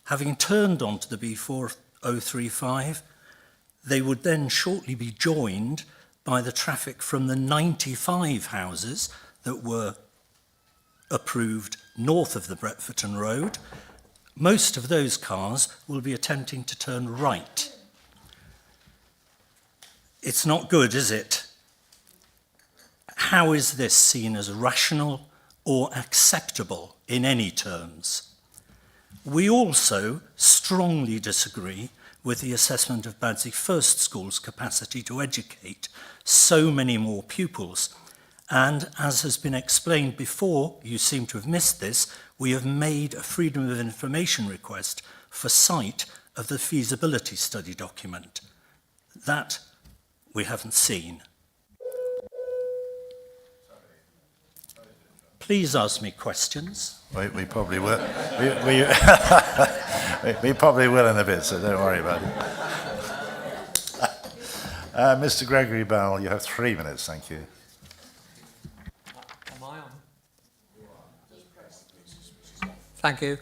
Having turned onto the B4035, they would then shortly be joined by the traffic from the 95 houses that were approved north of the Bretforton Road. Most of those cars will be attempting to turn right. It's not good, is it? How is this seen as rational or acceptable in any terms? We also strongly disagree with the assessment of Badsy First School's capacity to educate so many more pupils. And as has been explained before, you seem to have missed this, we have made a Freedom of Information request for sight of the feasibility study document. That we haven't seen. Please ask me questions. We probably will. We probably will in a bit, so don't worry about it. Mr. Gregory Bell, you have 3 minutes, thank you. Am I on? Thank you.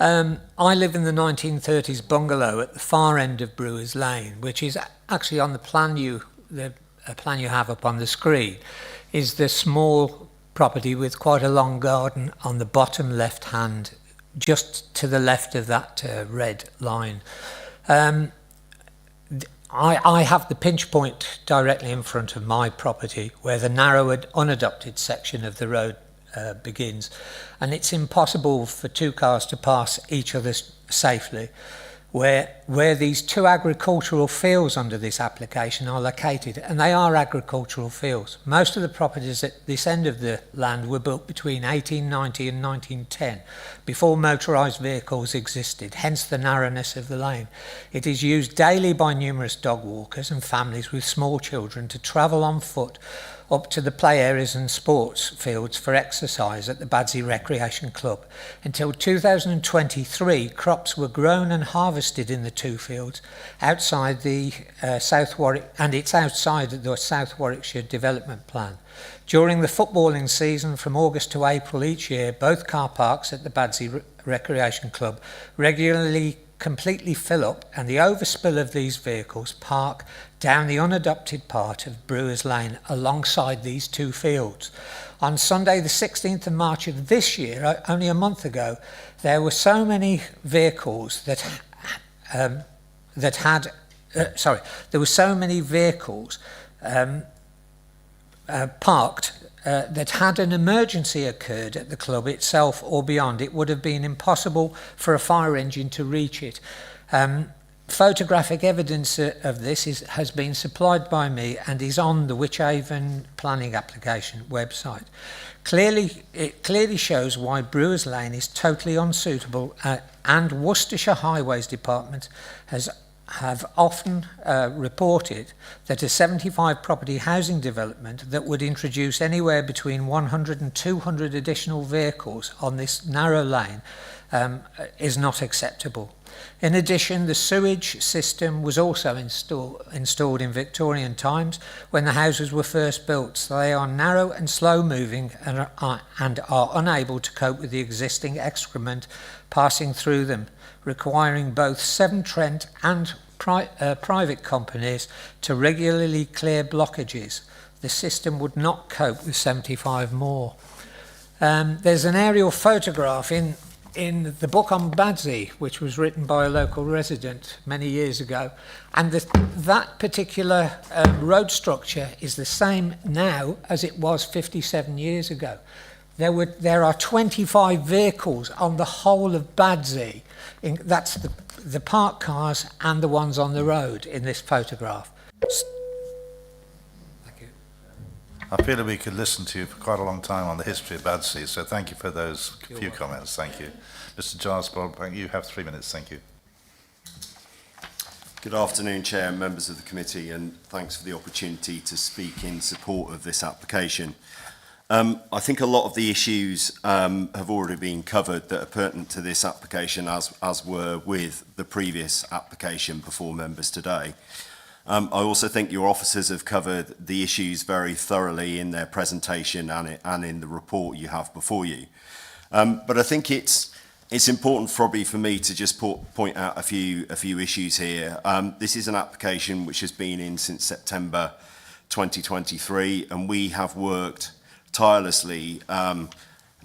I live in the 1930s bungalow at the far end of Brewers Lane, which is actually on the plan you have up on the screen, is the small property with quite a long garden on the bottom left hand, just to the left of that red line. I have the pinch point directly in front of my property where the narrow unadopted section of the road begins, and it's impossible for two cars to pass each other safely. Where these two agricultural fields under this application are located, and they are agricultural fields. Most of the properties at this end of the land were built between 1890 and 1910, before motorised vehicles existed, hence the narrowness of the lane. It is used daily by numerous dog walkers and families with small children to travel on foot up to the play areas and sports fields for exercise at the Badsy Recreation Club. Until 2023, crops were grown and harvested in the two fields outside the South Warwick, and it's outside the South Warwickshire Development Plan. During the footballing season from August to April each year, both car parks at the Badsy Recreation Club regularly completely fill up, and the overspill of these vehicles park down the unadopted part of Brewers Lane alongside these two fields. On Sunday the 16th of March of this year, only a month ago, there were so many vehicles there were so many vehicles parked that had an emergency occurred at the club itself or beyond, it would have been impossible for a fire engine to reach it. Photographic evidence of this has been supplied by me and is on the Wychavon planning application website. It clearly shows why Brewers Lane is totally unsuitable, and Worcestershire Highways Department have often reported that a 75 property housing development that would introduce anywhere between 100 and 200 additional vehicles on this narrow lane is not acceptable. In addition, the sewage system was also installed in Victorian times when the houses were first built, so they are narrow and slow moving and are unable to cope with the existing excrement passing through them, requiring both Severn Trent and private companies to regularly clear blockages. The system would not cope with 75 more. There's an aerial photograph in the book on Badsy, which was written by a local resident many years ago, and that particular road structure is the same now as it was 57 years ago. There are 25 vehicles on the whole of Badsy. That's the parked cars and the ones on the road in this photograph. Thank you. I feel that we could listen to you for quite a long time on the history of Badsy, so thank you for those few comments. Thank you. Mr. Giles Broadbank, you have 3 minutes. Thank you. Good afternoon, Chair and members of the committee, and thanks for the opportunity to speak in support of this application. I think a lot of the issues have already been covered that are pertinent to this application, as were with the previous application before members today. I also think your officers have covered the issues very thoroughly in their presentation and in the report you have before you. But I think it's important probably for me to just point out a few issues here. This is an application which has been in since September 2023, and we have worked tirelessly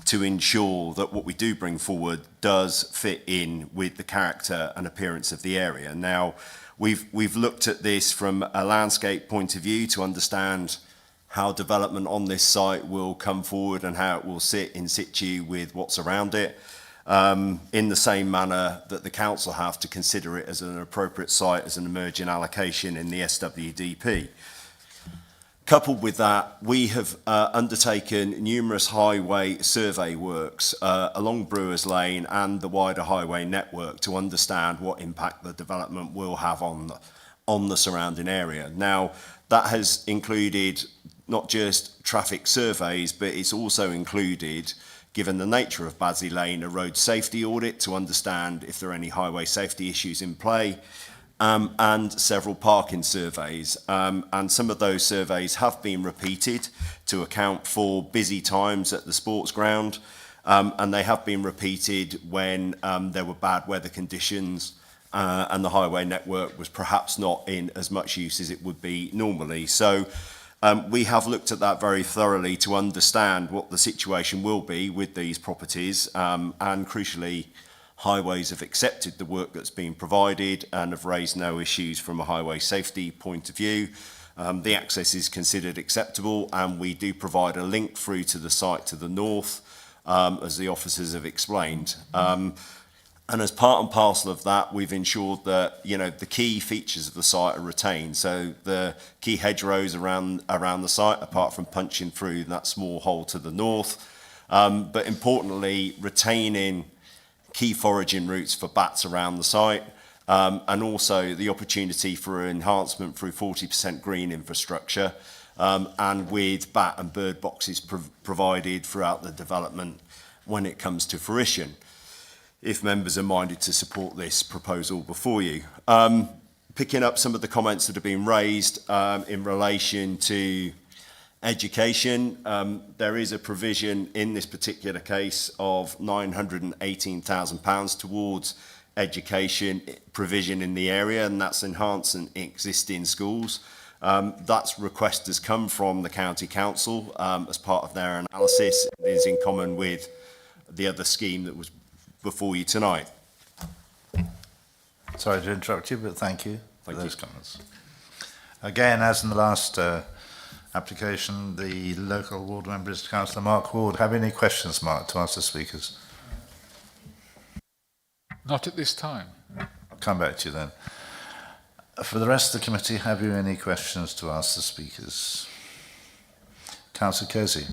to ensure that what we do bring forward does fit in with the character and appearance of the area. Now, we've looked at this from a landscape point of view to understand how development on this site will come forward and how it will sit in situ with what's around it. in the same manner that the council have to consider it as an appropriate site as an emerging allocation in the SWDP. Coupled with that, we have undertaken numerous highway survey works along Brewers Lane and the wider highway network to understand what impact the development will have on the surrounding area. Now, that has included not just traffic surveys, but it's also included, given the nature of Badsy Lane, a road safety audit to understand if there are any highway safety issues in play, and several parking surveys. And some of those surveys have been repeated to account for busy times at the sports ground, and they have been repeated when there were bad weather conditions and the highway network was perhaps not in as much use as it would be normally. So we have looked at that very thoroughly to understand what the situation will be with these properties, and crucially, Highways have accepted the work that's been provided and have raised no issues from a highway safety point of view. The access is considered acceptable, and we do provide a link through to the site to the north, as the officers have explained. And as part and parcel of that, we've ensured that, you know, the key features of the site are retained. So the key hedgerows around the site, apart from punching through that small hole to the north, but importantly, retaining key foraging routes for bats around the site, and also the opportunity for enhancement through 40% green infrastructure, and with bat and bird boxes provided throughout the development when it comes to fruition, if members are minded to support this proposal before you. Picking up some of the comments that have been raised in relation to education, there is a provision in this particular case of £918,000 towards education provision in the area, and that's enhancing existing schools. That request has come from the County Council as part of their analysis. It is in common with the other scheme that was before you tonight. Sorry to interrupt you, but thank you for those comments. Again, as in the last application, the local ward member is Councillor Mark Ward. Have any questions, Mark, to ask the speakers? Not at this time. I'll come back to you then. For the rest of the committee, have you any questions to ask the speakers? Councillor Kersey.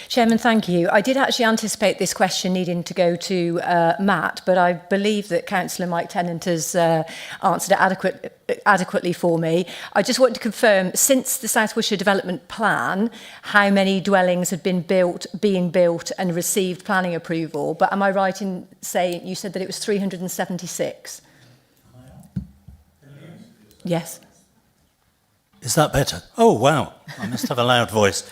Chairman, thank you. I did actually anticipate this question needing to go to Matt, but I believe that Councillor Mike Tennant has answered it adequately for me. I just want to confirm, since the South Wiltshire Development Plan, how many dwellings have been being built and received planning approval? But am I right in saying you said that it was 376? Yes. Is that better? Oh, wow. I must have a loud voice.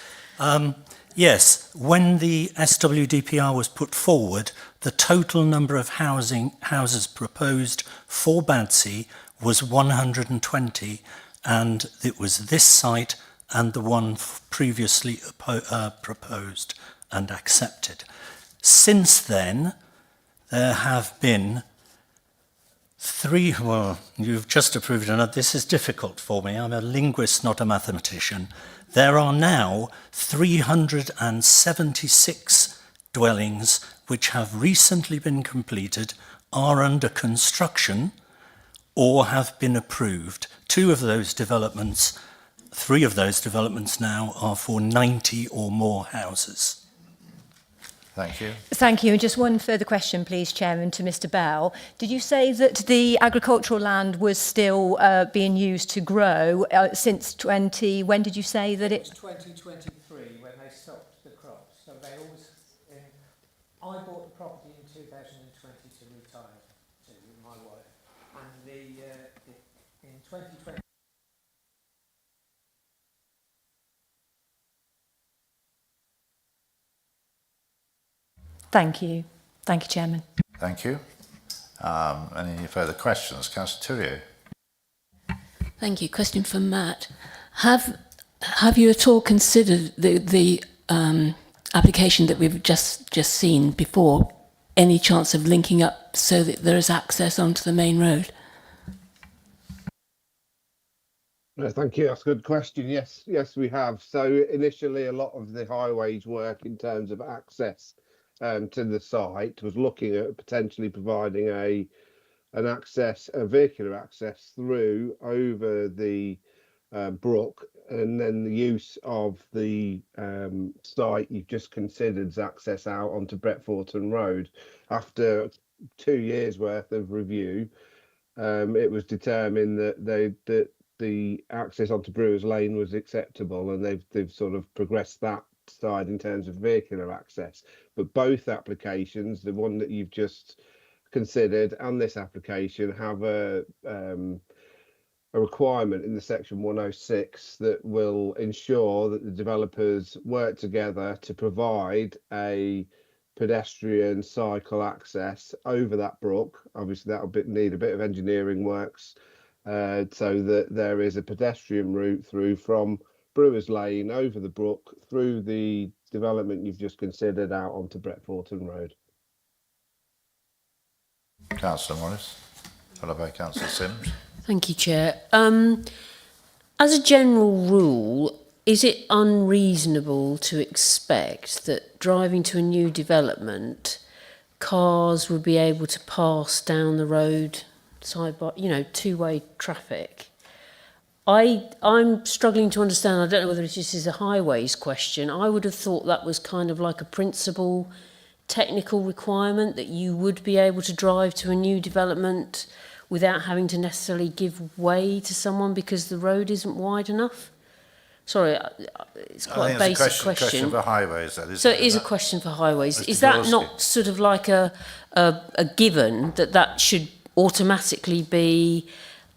Yes, when the SWDPR was put forward, the total number of houses proposed for Badsy was 120, and it was this site and the one previously proposed and accepted. Since then, there have been well, you've just approved another. This is difficult for me. I'm a linguist, not a mathematician. There are now 376 dwellings which have recently been completed, are under construction, or have been approved. 3 of those developments now are for 90 or more houses. Thank you. Thank you. And just one further question, please, Chairman, to Mr. Bell. Did you say that the agricultural land was still being used to grow since when did you say that it... 2023, when they stopped the crops. So they always... I bought the property in 2020 to retire to my wife. And in 2020... Thank you. Thank you, Chairman. Thank you. Any further questions? Councillor Thurio. Thank you. Question for Matt. Have you at all considered the application that we've just seen before? Any chance of linking up so that there is access onto the main road? No, thank you. That's a good question. Yes, we have. So initially, a lot of the highways work in terms of access to the site was looking at potentially providing a vehicular access through over the brook, and then the use of the site you've just considered as access out onto Bretforton Road. After 2 years worth of review, it was determined that the access onto Brewers Lane was acceptable, and they've sort of progressed that side in terms of vehicular access. But both applications, the one that you've just considered and this application, have a requirement in the section 106 that will ensure that the developers work together to provide a pedestrian cycle access over that brook. Obviously that'll need a bit of engineering works, so that there is a pedestrian route through from Brewers Lane over the brook through the development you've just considered out onto Bretforton Road. Councillor Morris, followed by Councillor Sims. Thank you, Chair. As a general rule, is it unreasonable to expect that driving to a new development, cars would be able to pass down the road side by, two-way traffic? I'm struggling to understand. I don't know whether this is a highways question. I would have thought that was kind of like a principal technical requirement, that you would be able to drive to a new development without having to necessarily give way to someone because the road isn't wide enough. Sorry, it's quite a basic question. For highways, that is. So it is a question for highways. Mr. Is that Gorski. not sort of like a given that should automatically be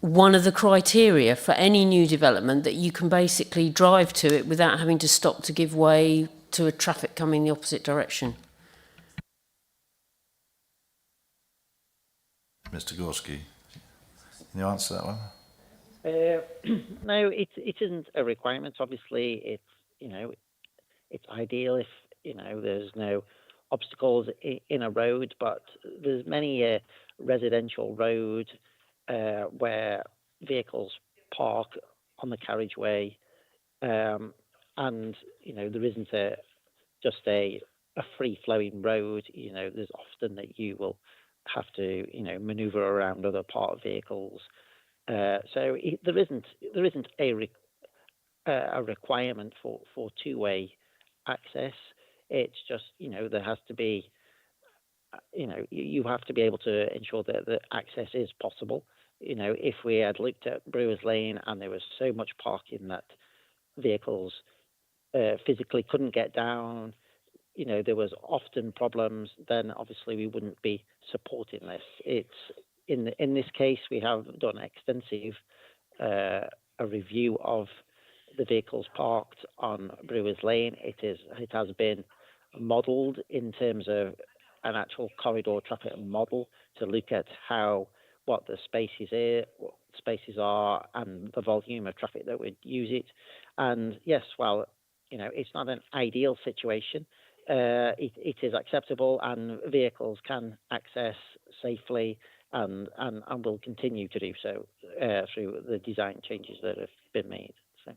one of the criteria for any new development, that you can basically drive to it without having to stop to give way to a traffic coming the opposite direction? Mr. Gorski, can you answer that one? No, it isn't a requirement. Obviously, it's ideal if there's no obstacles in a road, but there's many residential roads where vehicles park on the carriageway, and there isn't just a free-flowing road. There's often that you will have to manoeuvre around other part vehicles. So there isn't a requirement for two-way access. It's just there has to be you have to be able to ensure that the access is possible. If we had looked at Brewers Lane and there was so much parking that vehicles physically couldn't get down, there was often problems, then obviously we wouldn't be supporting this. It's in this case, we have done extensive a review of the vehicles parked on Brewers Lane. It has been modelled in terms of an actual corridor traffic model to look at what the spaces are, and the volume of traffic that would use it. And yes, while it's not an ideal situation, it is acceptable, and vehicles can access safely and will continue to do so through the design changes that have been made. So.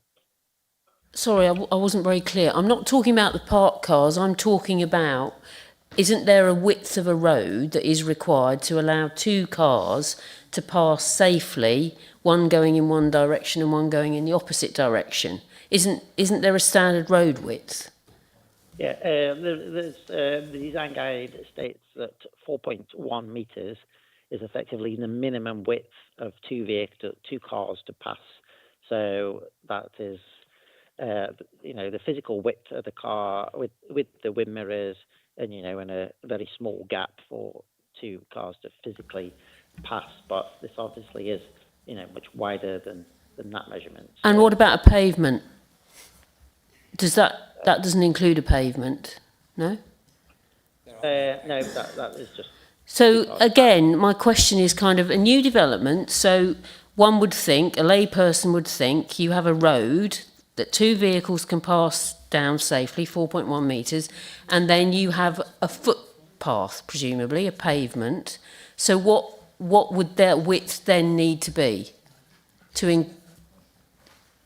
Sorry, I wasn't very clear. I'm not talking about the parked cars. I'm talking about, isn't there a width of a road that is required to allow two cars to pass safely, one going in one direction and one going in the opposite direction? Isn't there a standard road width? Yeah, the design guide states that 4.1 metres is effectively the minimum width of two cars to pass. So that is, the physical width of the car with the wind mirrors, and and a very small gap for two cars to physically pass. But this obviously is much wider than that measurement. And what about a pavement? Does that doesn't include a pavement? No. No, that is just. So again, my question is kind of a new development. So one would think, a layperson would think, you have a road that two vehicles can pass down safely, 4.1 metres, and then you have a footpath, presumably, a pavement. So what would their width then need to be?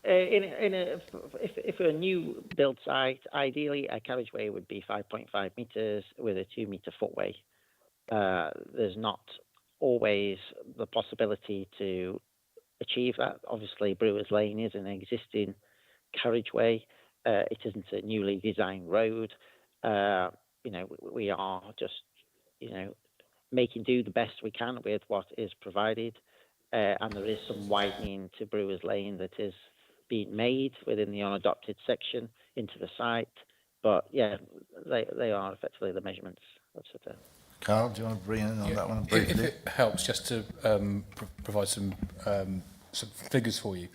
If a new build site, ideally a carriageway would be 5.5 metres with a 2-metre footway. There's not always the possibility to achieve that. Obviously, Brewers Lane is an existing carriageway. It isn't a newly designed road. We are just, making do the best we can with what is provided. And there is some widening to Brewers Lane that is being made within the unadopted section into the site. But yeah, they are effectively the measurements. That's it. Carl, do you want to bring in on that one briefly? If it helps, just to provide some figures for you.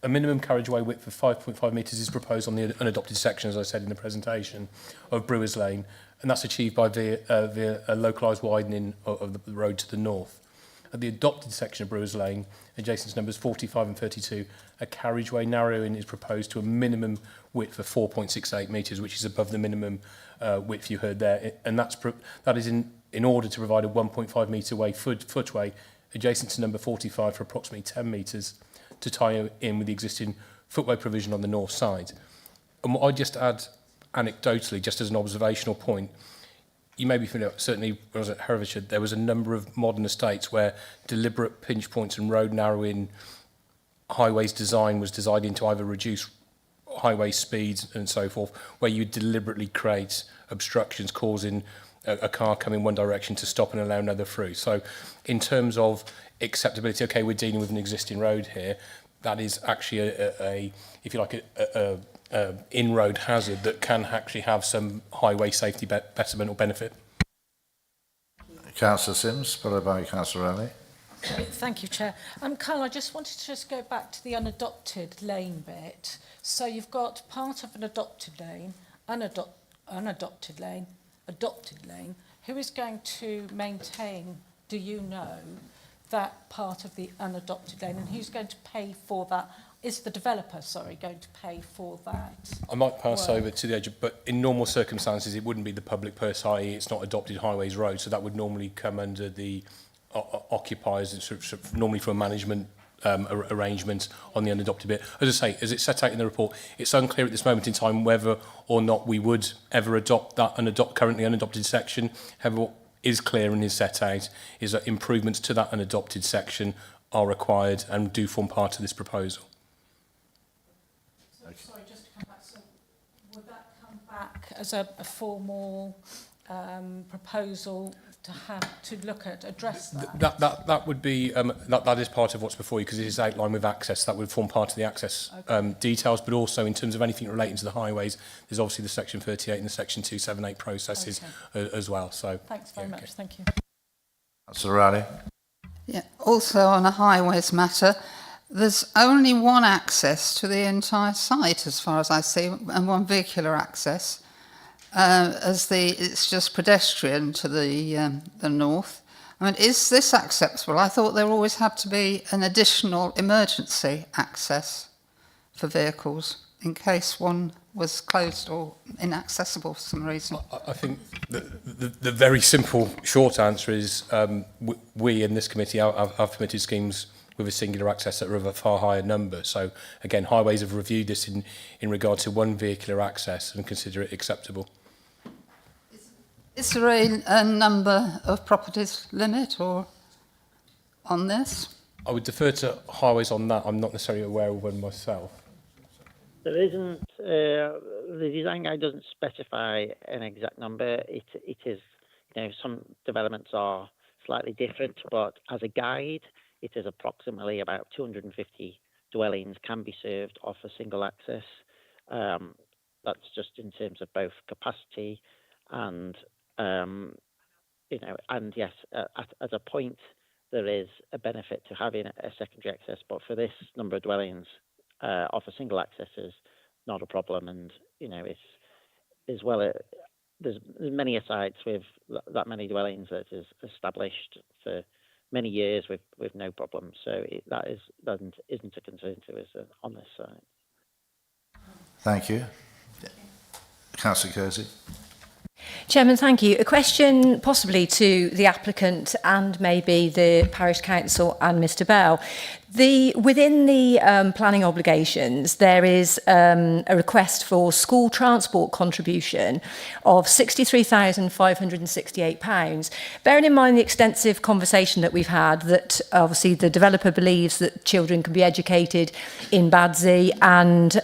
A minimum carriageway width of 5.5 metres is proposed on the unadopted section, as I said in the presentation, of Brewers Lane, and that's achieved via a localised widening of the road to the north. At the adopted section of Brewers Lane, adjacent to numbers 45 and 32, a carriageway narrowing is proposed to a minimum width of 4.68 metres, which is above the minimum width you heard there, and that is in order to provide a 1.5 metre footway adjacent to number 45 for approximately 10 metres to tie in with the existing footway provision on the north side. And what I'd just add anecdotally, just as an observational point, you may be familiar, certainly when I was at Herefordshire, there was a number of modern estates where deliberate pinch points and road narrowing highways design was designed into either reduce highway speeds and so forth, where you deliberately create obstructions causing a car coming one direction to stop and allow another through. So in terms of acceptability, okay, we're dealing with an existing road here, that is actually a if you like, a in-road hazard that can actually have some highway safety betterment or benefit. Councillor Sims, followed by Councillor Rowley. Thank you, Chair. Carl, I just wanted to go back to the unadopted lane bit. So you've got part of an adopted lane, unadopted lane, adopted lane. Who is going to maintain, do you know, that part of the unadopted lane, and who's going to pay for that? Is the developer, going to pay for that? I might pass over to the agent, but in normal circumstances, it wouldn't be the public purse, i.e. it's not adopted highways road, so that would normally come under the occupiers, sort of normally for a management arrangement on the unadopted bit. As I say, as it's set out in the report, it's unclear at this moment in time whether or not we would ever adopt that currently unadopted section. However, what is clear and is set out is that improvements to that unadopted section are required and do form part of this proposal. Sorry, just to come back. So would that come back as a formal proposal to look at address that? That would be that is part of what's before you, because it is outlined with access. That would form part of the access details, but also in terms of anything relating to the highways, there's obviously the section 38 and the section 278 processes as well. So thanks very much. Thank you. Councillor Rowley. Yeah. Also on a highways matter, there's only one access to the entire site, as far as I see, and one vehicular access. It's just pedestrian to the north. I mean, is this acceptable? I thought there always had to be an additional emergency access for vehicles in case one was closed or inaccessible for some reason. I think the very simple short answer is we in this committee have permitted schemes with a singular access that are of a far higher number. So again, highways have reviewed this in regard to one vehicular access and consider it acceptable. Is there a number of properties limit or on this? I would defer to highways on that. I'm not necessarily aware of one myself. There isn't, the design guide doesn't specify an exact number. It is, some developments are slightly different, but as a guide, it is approximately about 250 dwellings can be served off a single access. That's just in terms of both capacity and, and yes, at a point, there is a benefit to having a secondary access, but for this number of dwellings, off a single access is not a problem, and it's as well. There's many sites with that many dwellings that is established for many years with no problem. So that isn't a concern to us on this site. Thank you, Councillor Kersey. Chairman, thank you. A question possibly to the applicant and maybe the Parish Council and Mr Bell. Within the planning obligations, there is a request for school transport contribution of £63,568. Bearing in mind the extensive conversation that we've had, that obviously the developer believes that children can be educated in Badsy, and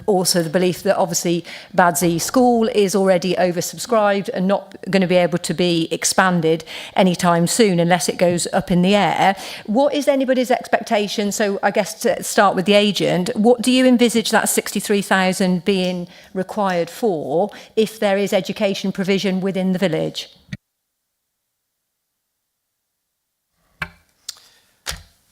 also the belief that obviously Badsy School is already oversubscribed and not going to be able to be expanded anytime soon unless it goes up in the air. What is anybody's expectation? So I guess to start with the agent, what do you envisage that 63,000 being required for if there is education provision within the village?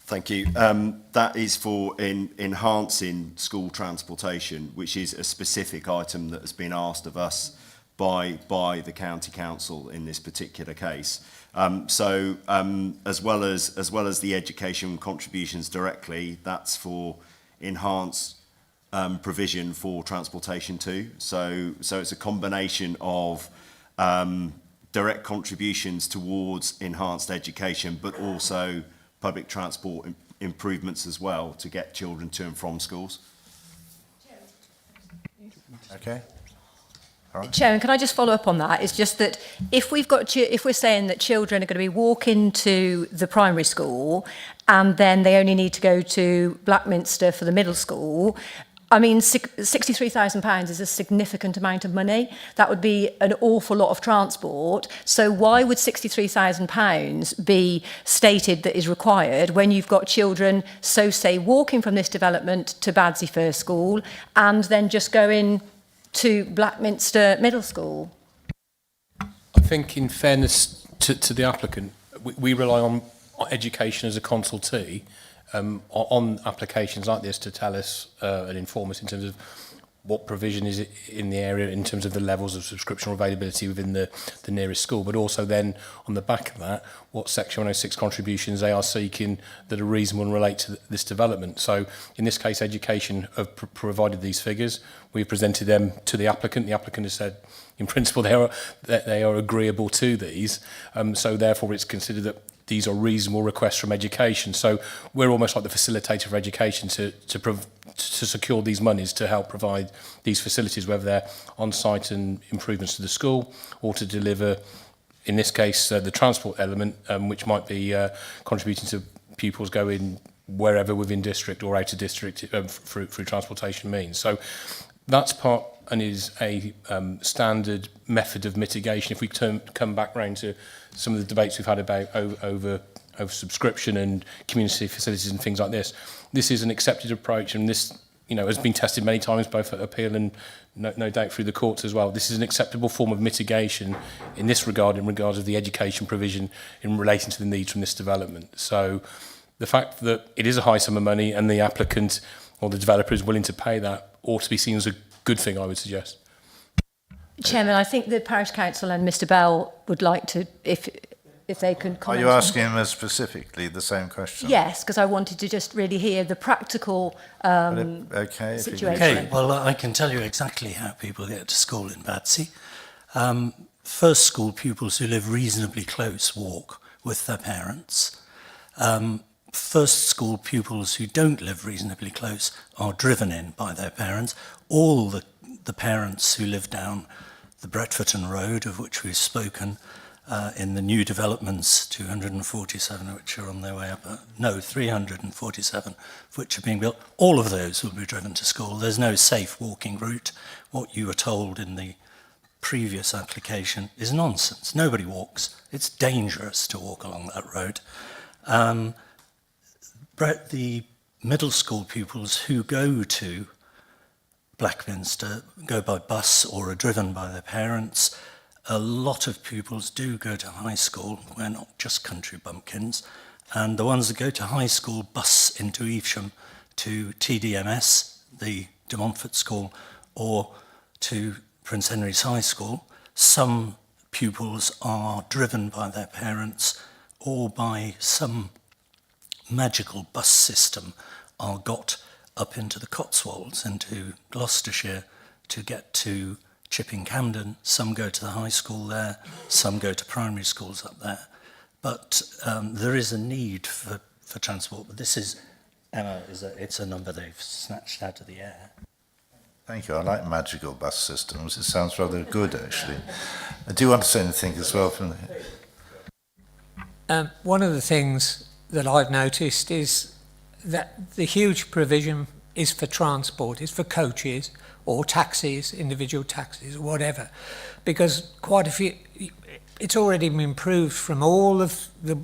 Thank you. That is for enhancing school transportation, which is a specific item that has been asked of us by the county council in this particular case. As well as the education contributions directly, that's for enhanced provision for transportation too. So it's a combination of direct contributions towards enhanced education, but also public transport improvements as well to get children to and from schools. Okay. Right. Chairman, can I just follow up on that? It's just that if we're saying that children are going to be walking to the primary school and then they only need to go to Blackminster for the middle school, I mean, £63,000 is a significant amount of money. That would be an awful lot of transport. So why would £63,000 be stated that is required when you've got children, so say, walking from this development to Badsy First School and then just going to Blackminster Middle School? I think in fairness to the applicant, we rely on education as a consultee on applications like this to tell us and inform us in terms of what provision is in the area in terms of the levels of subscription or availability within the nearest school, but also then on the back of that, what Section 106 contributions they are seeking that are reasonable and relate to this development. So in this case, education have provided these figures. We've presented them to the applicant. The applicant has said, in principle, they are agreeable to these. So therefore, it's considered that these are reasonable requests from education. So we're almost like the facilitator of education to secure these monies to help provide these facilities, whether they're on-site and improvements to the school or to deliver, in this case, the transport element, which might be contributing to pupils going wherever within district or out of district through transportation means. So that's part and is a standard method of mitigation. If we come back round to some of the debates we've had about over subscription and community facilities and things like this, this is an accepted approach, and this, has been tested many times, both at appeal and no doubt through the courts as well. This is an acceptable form of mitigation in this regard, in regards of the education provision in relating to the needs from this development. So the fact that it is a high sum of money and the applicant or the developer is willing to pay that ought to be seen as a good thing, I would suggest. Chairman, I think the Parish Council and Mr Bell would like to, if they can comment. Are you asking him specifically the same question? Yes, because I wanted to just really hear the practical situation. Okay, well, I can tell you exactly how people get to school in Badsy. First school pupils who live reasonably close walk with their parents. First school pupils who don't live reasonably close are driven in by their parents. All the parents who live down the Bretforton Road, of which we've spoken, in the new developments, 247 which are on their way up, 347 which are being built, all of those will be driven to school. There's no safe walking route. What you were told in the previous application is nonsense. Nobody walks. It's dangerous to walk along that road. The middle school pupils who go to Blackminster go by bus or are driven by their parents. A lot of pupils do go to high school. We're not just country bumpkins. And the ones that go to high school bus into Evesham to TDMS, the De Montfort School, or to Prince Henry's High School. Some pupils are driven by their parents or by some magical bus system are got up into the Cotswolds, into Gloucestershire, to get to Chipping Camden, some go to the high school there, some go to primary schools up there. But there is a need for transport. But this is, Emma, it's a number they've snatched out of the air. Thank you. I like magical bus systems. It sounds rather good, actually. Do you want to say anything as well from the... One of the things that I've noticed is that the huge provision is for transport, is for coaches or taxis, individual taxis or whatever, because quite a few, it's already been proved from all of the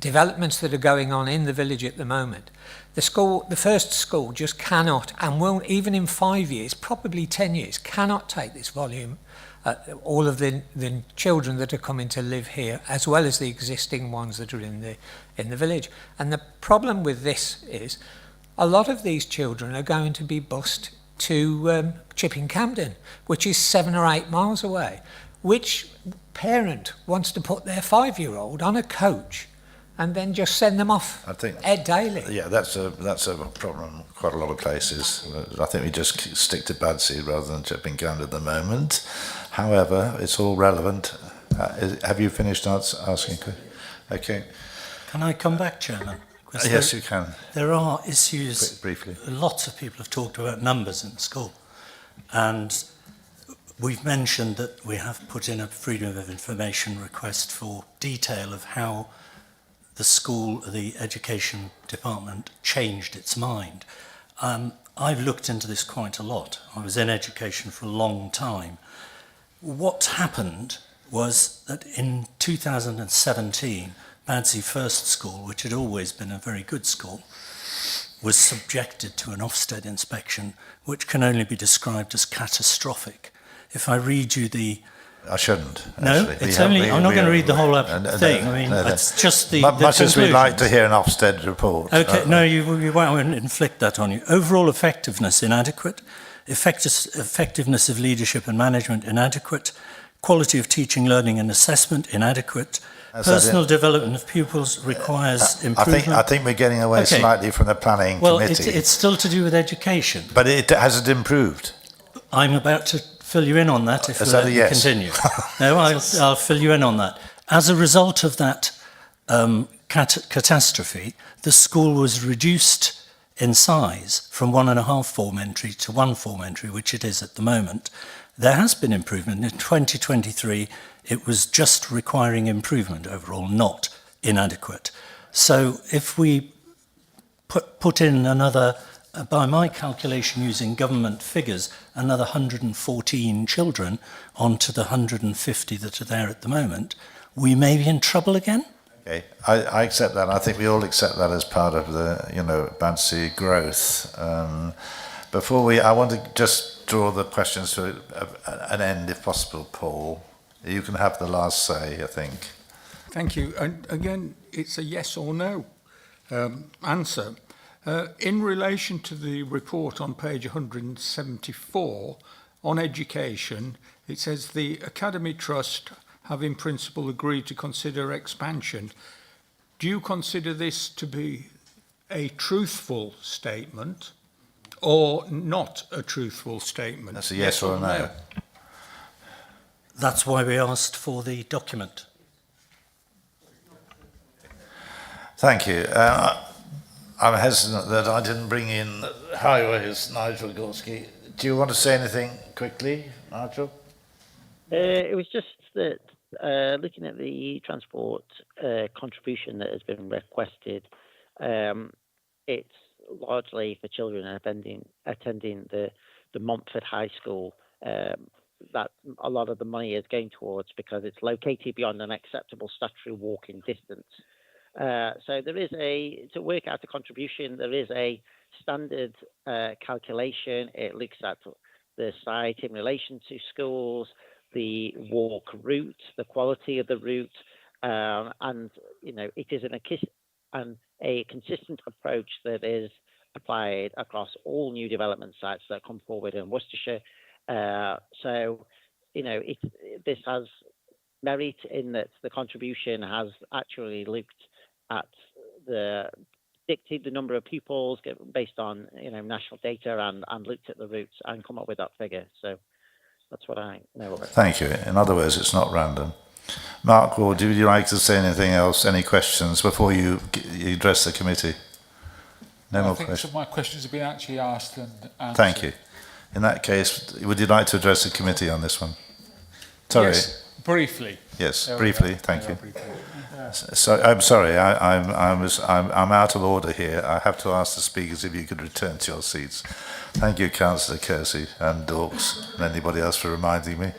developments that are going on in the village at the moment. The first school just cannot, and won't, even in 5 years, probably 10 years, cannot take this volume, all of the children that are coming to live here, as well as the existing ones that are in the village. And the problem with this is a lot of these children are going to be bused to Chipping Camden, which is 7 or 8 miles away. Which parent wants to put their 5-year-old on a coach and then just send them off Ed Daly? Yeah, that's a problem in quite a lot of places. I think we just stick to Badsy rather than Chipping Camden at the moment. However, it's all relevant. Have you finished asking? Okay. Can I come back, Chairman? Yes, you can. There are issues. Briefly. Lots of people have talked about numbers in school, and we've mentioned that we have put in a Freedom of Information request for detail of how the school, the education department, changed its mind. I've looked into this quite a lot. I was in education for a long time. What happened was that in 2017, Badsy First School, which had always been a very good school, was subjected to an Ofsted inspection, which can only be described as catastrophic. If I read you the... I shouldn't. No, actually. it's only... I'm not going to read the whole thing. I mean, it's just the much as we'd like to hear an Ofsted report. Okay, no, you won't inflict that on you. Overall effectiveness inadequate, effectiveness of leadership and management inadequate, quality of teaching, learning and assessment inadequate, personal development of pupils requires improvement. I think we're getting away slightly from the planning committee. Well, it's still to do with education. But hasn't improved. I'm about to fill you in on that if you let me continue. No, I'll fill you in on that. As a result of that catastrophe, the school was reduced in size from 1.5 form entry to 1 form entry, which it is at the moment. There has been improvement. In 2023, it was just requiring improvement overall, not inadequate. So if we put in another, by my calculation using government figures, another 114 children onto the 150 that are there at the moment, we may be in trouble again. Okay, I accept that. I think we all accept that as part of the, Badsy growth. I want to just draw the questions to an end, if possible, Paul. You can have the last say, I think. Thank you. And again, it's a yes or no answer. In relation to the report on page 174 on education, it says the Academy Trust have in principle agreed to consider expansion. Do you consider this to be a truthful statement or not a truthful statement? That's a yes or a no. That's why we asked for the document. Thank you. I'm hesitant that I didn't bring in Highways, Nigel Gorski. Do you want to say anything quickly, Nigel? It was just that looking at the transport contribution that has been requested, it's largely for children attending the Montford High School. That a lot of the money is going towards because it's located beyond an acceptable statutory walking distance. So there is to work out the contribution, there is a standard calculation. It looks at the site in relation to schools, the walk route, the quality of the route, and it is a consistent approach that is applied across all new development sites that come forward in Worcestershire. This has merit in that the contribution has actually looked at the predicted the number of pupils based on national data and looked at the routes and come up with that figure. So that's what I know of it. Thank you. In other words, it's not random. Mark, would you like to say anything else? Any questions before you address the committee? No more I think questions. some of my questions have been actually asked and answered. Thank you. In that case, would you like to address the committee on this one? Sorry. Yes, briefly. Yes, There we briefly. go. Thank There you. we go, briefly. So I'm sorry. I'm out of order here. I have to ask the speakers if you could return to your seats. Thank you, Councillor Kersey and Dawkes, and anybody else for reminding me.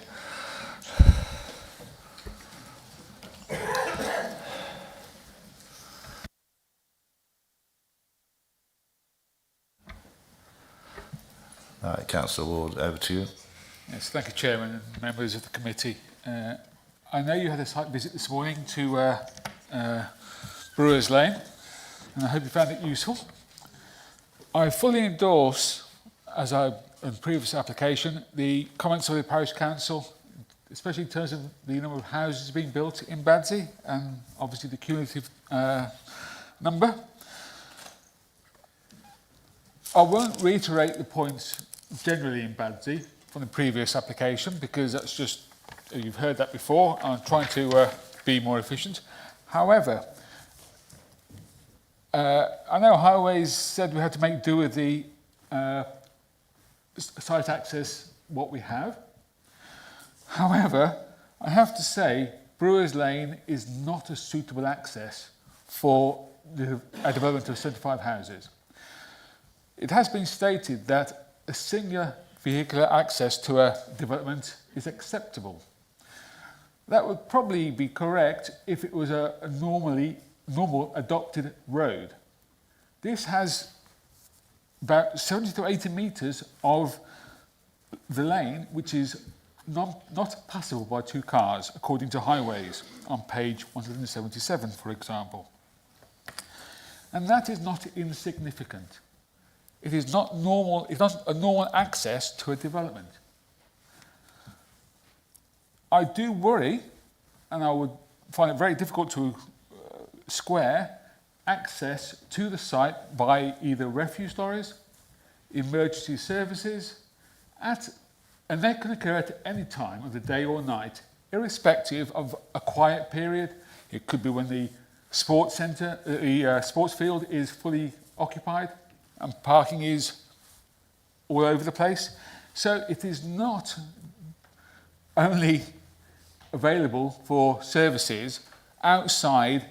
All right, Councillor Ward, over to you. Yes, thank you, Chairman and members of the committee. I know you had a site visit this morning to Brewers Lane, and I hope you found it useful. I fully endorse, as I in previous application, the comments of the Parish Council, especially in terms of the number of houses being built in Badsy, and obviously the cumulative number. I won't reiterate the points generally in Badsy from the previous application, because that's just, you've heard that before. I'm trying to be more efficient. However, I know Highways said we had to make do with the site access what we have. However, I have to say Brewers Lane is not a suitable access for a development of 75 houses. It has been stated that a singular vehicular access to a development is acceptable. That would probably be correct if it was a normal adopted road. This has about 70 to 80 metres of the lane which is not passable by two cars, according to Highways on page 177, for example. And that is not insignificant. It is not normal, it's not a normal access to a development. I do worry, and I would find it very difficult to square access to the site by either refuse lorries, emergency services, and they can occur at any time of the day or night, irrespective of a quiet period. It could be when the sports centre, the sports field is fully occupied, and parking is all over the place. So it is not only available for services outside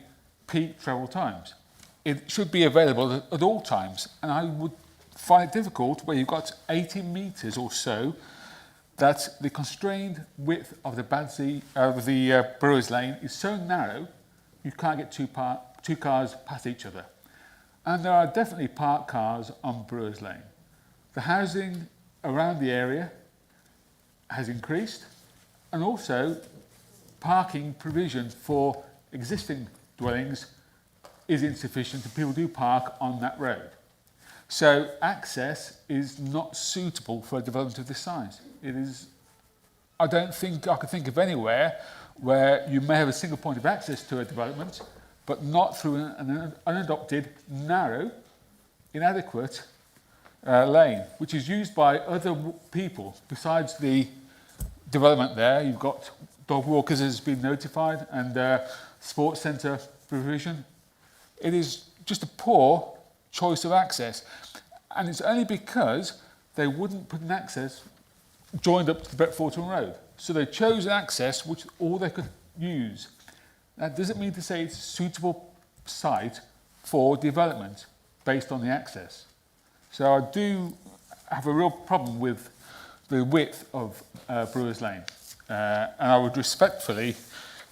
peak travel times. It should be available at all times, and I would find it difficult where you've got 80 metres or so that the constrained width of the Badsy, of the Brewers Lane is so narrow you can't get two cars past each other. And there are definitely parked cars on Brewers Lane. The housing around the area has increased, and also parking provision for existing dwellings is insufficient, and people do park on that road. So access is not suitable for a development of this size. It is, I don't think I could think of anywhere where you may have a single point of access to a development, but not through an unadopted, narrow, inadequate lane, which is used by other people besides the development there. You've got dog walkers has been notified, and sports centre provision. It is just a poor choice of access, and it's only because they wouldn't put an access joined up to the Beckforton Road. So they chose an access which all they could use. That doesn't mean to say it's a suitable site for development based on the access. So I do have a real problem with the width of Brewers Lane. And I would respectfully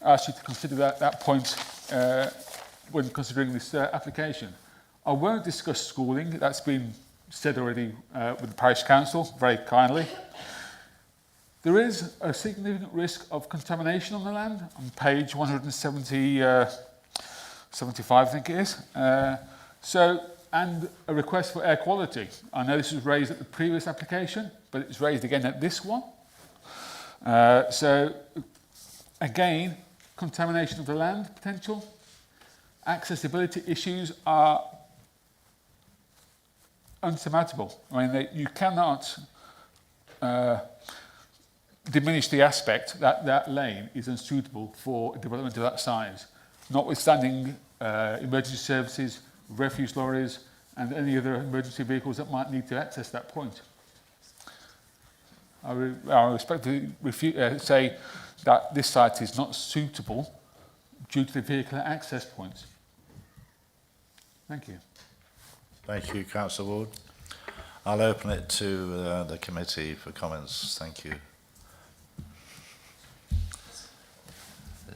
ask you to consider that point when considering this application. I won't discuss schooling. That's been said already with the Parish Council, very kindly. There is a significant risk of contamination on the land on page 175, I think it is. And a request for air quality. I know this was raised at the previous application, but it's raised again at this one. So, again, contamination of the land potential. Accessibility issues are unsurmountable. I mean, you cannot diminish the aspect that that lane is unsuitable for development of that size, notwithstanding emergency services, refuse lorries, and any other emergency vehicles that might need to access that point. I respectfully say that this site is not suitable due to the vehicular access points. Thank you. Thank you, Councillor Ward. I'll open it to the committee for comments. Thank you.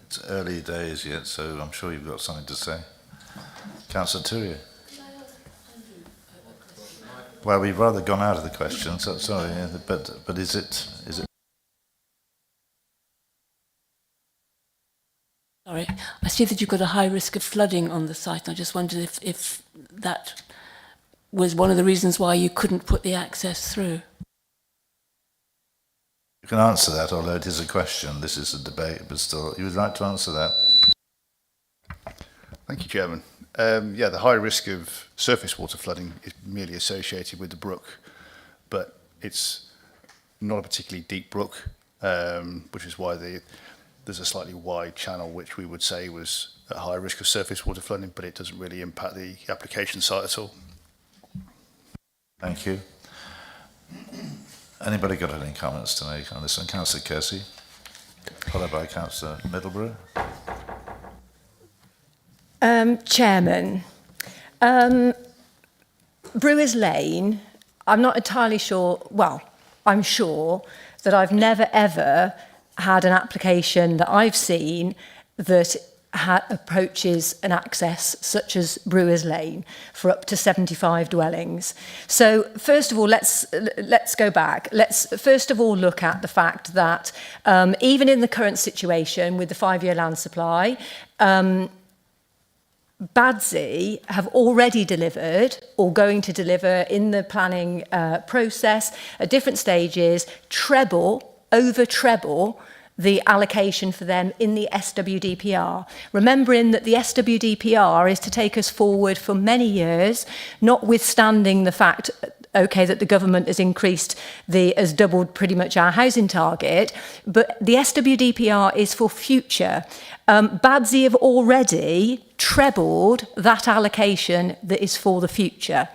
It's early days yet, so I'm sure you've got something to say. Councillor Turier. Well, we've rather gone out of the question, so sorry, but is it? Sorry, I see that you've got a high risk of flooding on the site. I just wondered if that was one of the reasons why you couldn't put the access through. You can answer that, although it is a question. This is a debate, but still, you would like to answer that? Thank you, Chairman. Yeah, the high risk of surface water flooding is merely associated with the brook, but it's not a particularly deep brook, which is why there's a slightly wide channel, which we would say was at high risk of surface water flooding, but it doesn't really impact the application site at all. Thank you. Anybody got any comments to make on this one? Councillor Kersey, followed by Councillor Middlebury. Chairman, Brewers Lane, I'm not entirely sure, well, I'm sure that I've never ever had an application that I've seen that approaches an access such as Brewers Lane for up to 75 dwellings. So first of all, let's go back. Let's first of all look at the fact that even in the current situation with the 5-year land supply, Badsy have already delivered or going to deliver in the planning process at different stages, over treble the allocation for them in the SWDPR. Remembering that the SWDPR is to take us forward for many years, notwithstanding the fact, okay, that the government has doubled pretty much our housing target, but the SWDPR is for future. Badsy have already trebled that allocation that is for the future.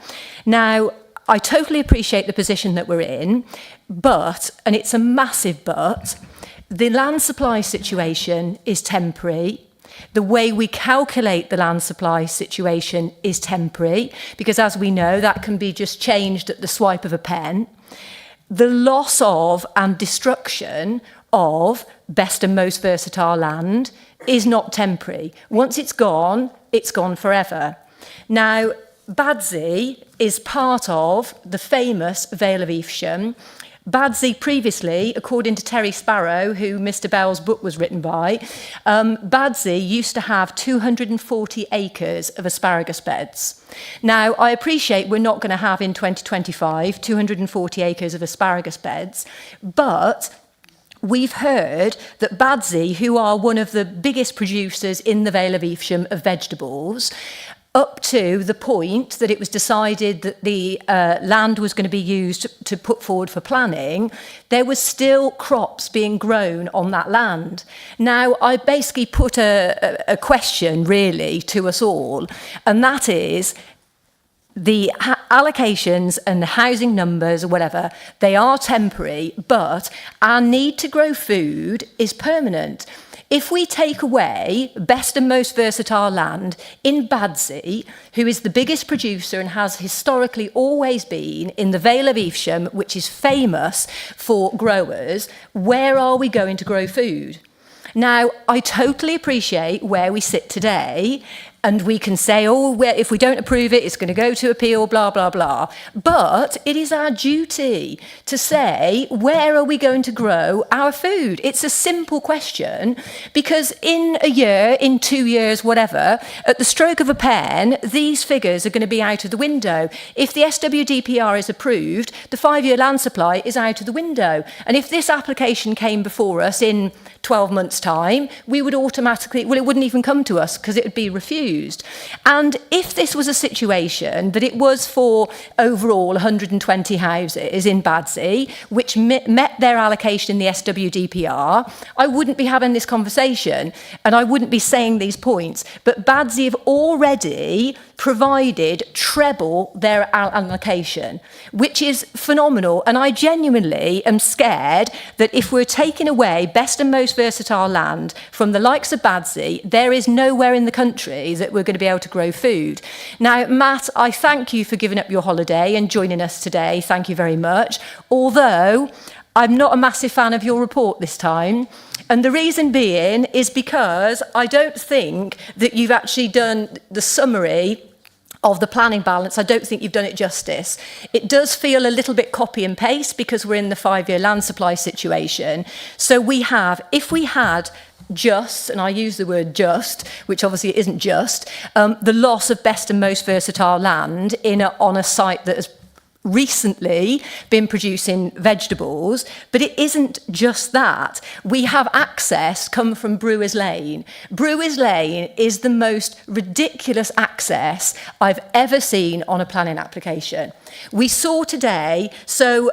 Now, I totally appreciate the position that we're in, but, and it's a massive but, the land supply situation is temporary. The way we calculate the land supply situation is temporary, because as we know, that can be just changed at the swipe of a pen. The loss of and destruction of best and most versatile land is not temporary. Once it's gone forever. Now, Badsy is part of the famous Vale of Evesham. Badsy previously, according to Terry Sparrow, who Mr. Bell's book was written by, Badsy used to have 240 acres of asparagus beds. Now, I appreciate we're not going to have in 2025 240 acres of asparagus beds, but we've heard that Badsy, who are one of the biggest producers in the Vale of Evesham of vegetables, up to the point that it was decided that the land was going to be used to put forward for planning, there was still crops being grown on that land. Now, I basically put a question, really, to us all, and that is, the allocations and the housing numbers or whatever, they are temporary, but our need to grow food is permanent. If we take away best and most versatile land in Badsy, who is the biggest producer and has historically always been in the Vale of Evesham, which is famous for growers, where are we going to grow food? Now, I totally appreciate where we sit today, and we can say, oh, if we don't approve it, it's going to go to appeal, blah, blah, blah. But it is our duty to say, where are we going to grow our food? It's a simple question, because in a year, in 2 years, whatever, at the stroke of a pen, these figures are going to be out of the window. If the SWDPR is approved, the 5-year land supply is out of the window. And if this application came before us in 12 months' time, we would automatically, well, it wouldn't even come to us because it would be refused. And if this was a situation that it was for overall 120 houses in Badsy, which met their allocation in the SWDPR, I wouldn't be having this conversation and I wouldn't be saying these points. But Badsy have already provided treble their allocation, which is phenomenal. And I genuinely am scared that if we're taking away best and most versatile land from the likes of Badsy, there is nowhere in the country that we're going to be able to grow food. Now, Matt, I thank you for giving up your holiday and joining us today. Thank you very much. Although I'm not a massive fan of your report this time. And the reason being is because I don't think that you've actually done the summary of the planning balance. I don't think you've done it justice. It does feel a little bit copy and paste because we're in the 5-year land supply situation. So we have, if we had just, and I use the word just, which obviously isn't just, the loss of best and most versatile land on a site that has recently been producing vegetables, but it isn't just that. We have access come from Brewers Lane. Brewers Lane is the most ridiculous access I've ever seen on a planning application. We saw today, so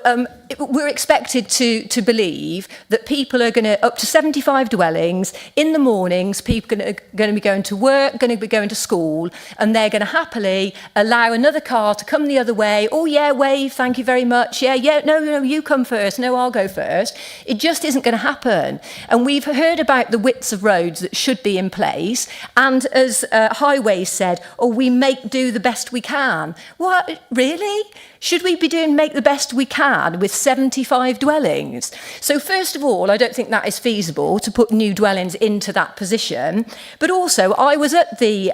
we're expected to believe that people are going to, up to 75 dwellings, in the mornings, people are going to be going to work, going to be going to school, and they're going to happily allow another car to come the other way. Oh yeah, wave, thank you very much. Yeah, no, you come first. No, I'll go first. It just isn't going to happen. And we've heard about the widths of roads that should be in place. And as Highways said, oh, we make do the best we can. What, really? Should we be doing make the best we can with 75 dwellings? So first of all, I don't think that is feasible to put new dwellings into that position. But also, I was at the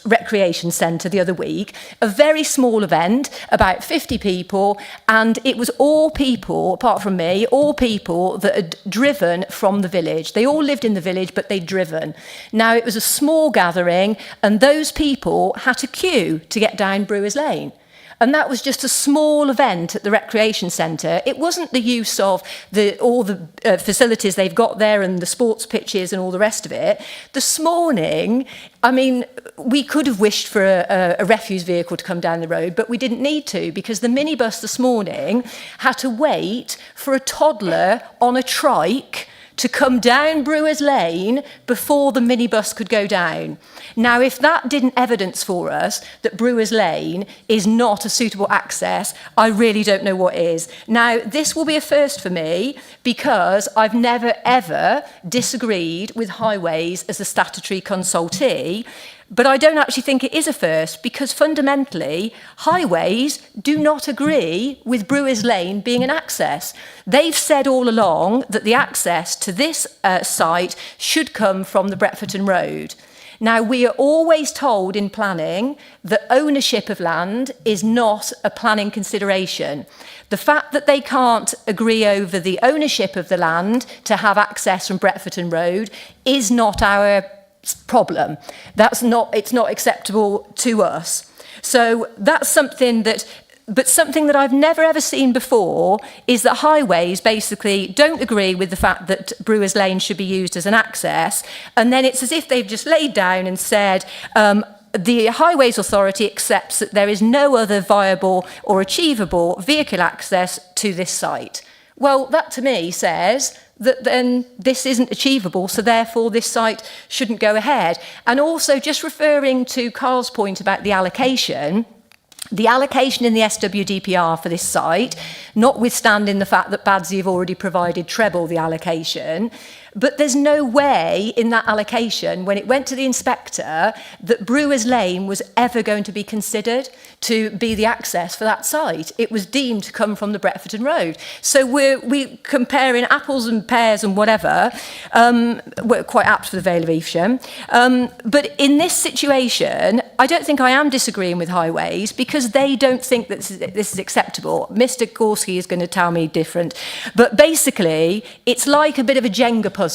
recreation centre the other week, a very small event, about 50 people, and it was all people, apart from me, all people that had driven from the village. They all lived in the village, but they'd driven. Now, it was a small gathering, and those people had to queue to get down Brewers Lane. And that was just a small event at the recreation centre. It wasn't the use of all the facilities they've got there and the sports pitches and all the rest of it. This morning, I mean, we could have wished for a refuse vehicle to come down the road, but we didn't need to because the minibus this morning had to wait for a toddler on a trike to come down Brewers Lane before the minibus could go down. Now, if that didn't evidence for us that Brewers Lane is not a suitable access, I really don't know what is. Now, this will be a first for me because I've never, ever disagreed with Highways as a statutory consultee. But I don't actually think it is a first because fundamentally, Highways do not agree with Brewers Lane being an access. They've said all along that the access to this site should come from the Bretforton Road. Now, we are always told in planning that ownership of land is not a planning consideration. The fact that they can't agree over the ownership of the land to have access from Bretforton Road is not our problem. It's not acceptable to us. So that's something that, but something that I've never ever seen before is that Highways basically don't agree with the fact that Brewers Lane should be used as an access, and then it's as if they've just laid down and said, the Highways Authority accepts that there is no other viable or achievable vehicle access to this site. Well, that to me says that then this isn't achievable, so therefore this site shouldn't go ahead. And also, just referring to Carl's point about the allocation in the SWDPR for this site, notwithstanding the fact that Badsy have already provided treble the allocation, but there's no way in that allocation, when it went to the inspector, that Brewers Lane was ever going to be considered to be the access for that site. It was deemed to come from the Bretforton Road. So we're comparing apples and pears and whatever. We're quite apt for the Vale of Evesham. But in this situation, I don't think I am disagreeing with Highways because they don't think that this is acceptable. Mr. Gorski is going to tell me different. But basically, it's like a bit of a Jenga puzzle,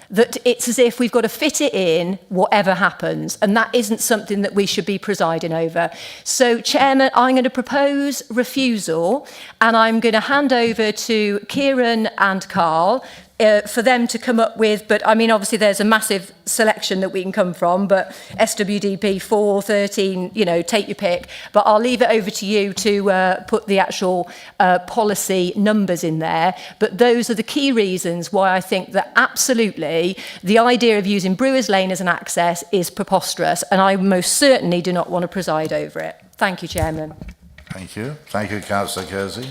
that it's as if we've got to fit it in whatever happens, and that isn't something that we should be presiding over. So, Chairman, I'm going to propose refusal, and I'm going to hand over to Kieran and Carl for them to come up with, but I mean, obviously there's a massive selection that we can come from, but SWDP 4, 13, you know, take your pick. But I'll leave it over to you to put the actual policy numbers in there. But those are the key reasons why I think that absolutely the idea of using Brewers Lane as an access is preposterous, and I most certainly do not want to preside over it. Thank you, Chairman. Thank you. Thank you, Councillor Kersey.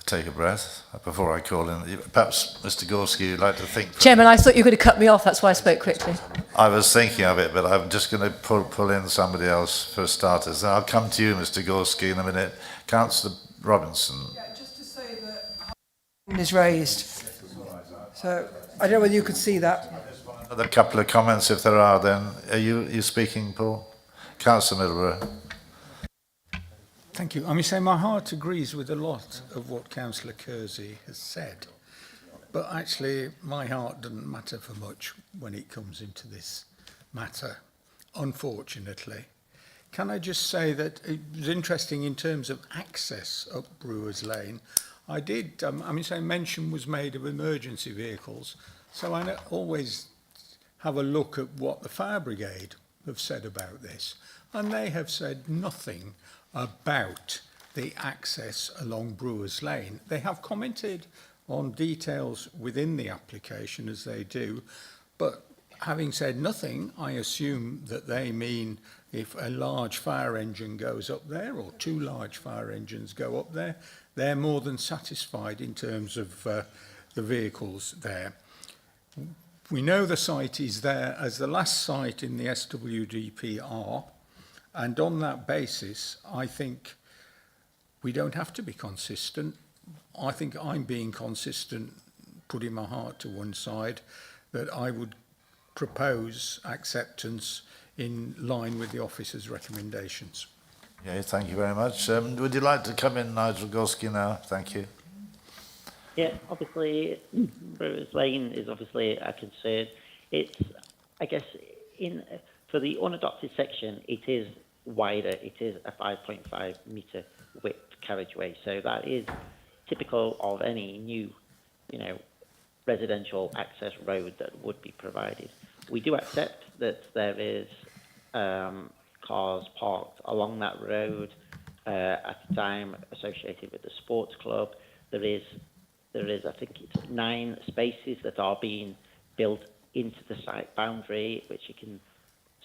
Take a breath before I call in. Perhaps, Mr. Gorski, you'd like to think. Chairman, I thought you were going to cut me off, that's why I spoke quickly. I was thinking of it, but I'm just going to pull in somebody else for starters. I'll come to you, Mr. Gorski, in a minute. Councillor Robinson. Yeah, just to say that hand is raised. So I don't know whether you could see that. Another couple of comments, if there are, then. Are you speaking, Paul? Councillor Middleborough. Thank you. I mean, say my heart agrees with a lot of what Councillor Kersey has said, but actually my heart doesn't matter for much when it comes into this matter, unfortunately. Can I just say that it was interesting in terms of access up Brewers Lane. I did, I mean, say mention was made of emergency vehicles, so I always have a look at what the fire brigade have said about this, and they have said nothing about the access along Brewers Lane. They have commented on details within the application as they do, but having said nothing, I assume that they mean if a large fire engine goes up there or two large fire engines go up there, they're more than satisfied in terms of the vehicles there. We know the site is there as the last site in the SWDPR, and on that basis, I think we don't have to be consistent. I think I'm being consistent, putting my heart to one side, that I would propose acceptance in line with the officer's recommendations. Yeah, thank you very much. Would you like to come in, Nigel Gorski, now? Thank you. Yeah, obviously, Brewers Lane is obviously a concern. It's, I guess, for the unadopted section, it is wider. It is a 5.5 metre width carriageway, so that is typical of any new, residential access road that would be provided. We do accept that there is cars parked along that road at the time associated with the sports club. There is, I think it's 9 spaces that are being built into the site boundary, which you can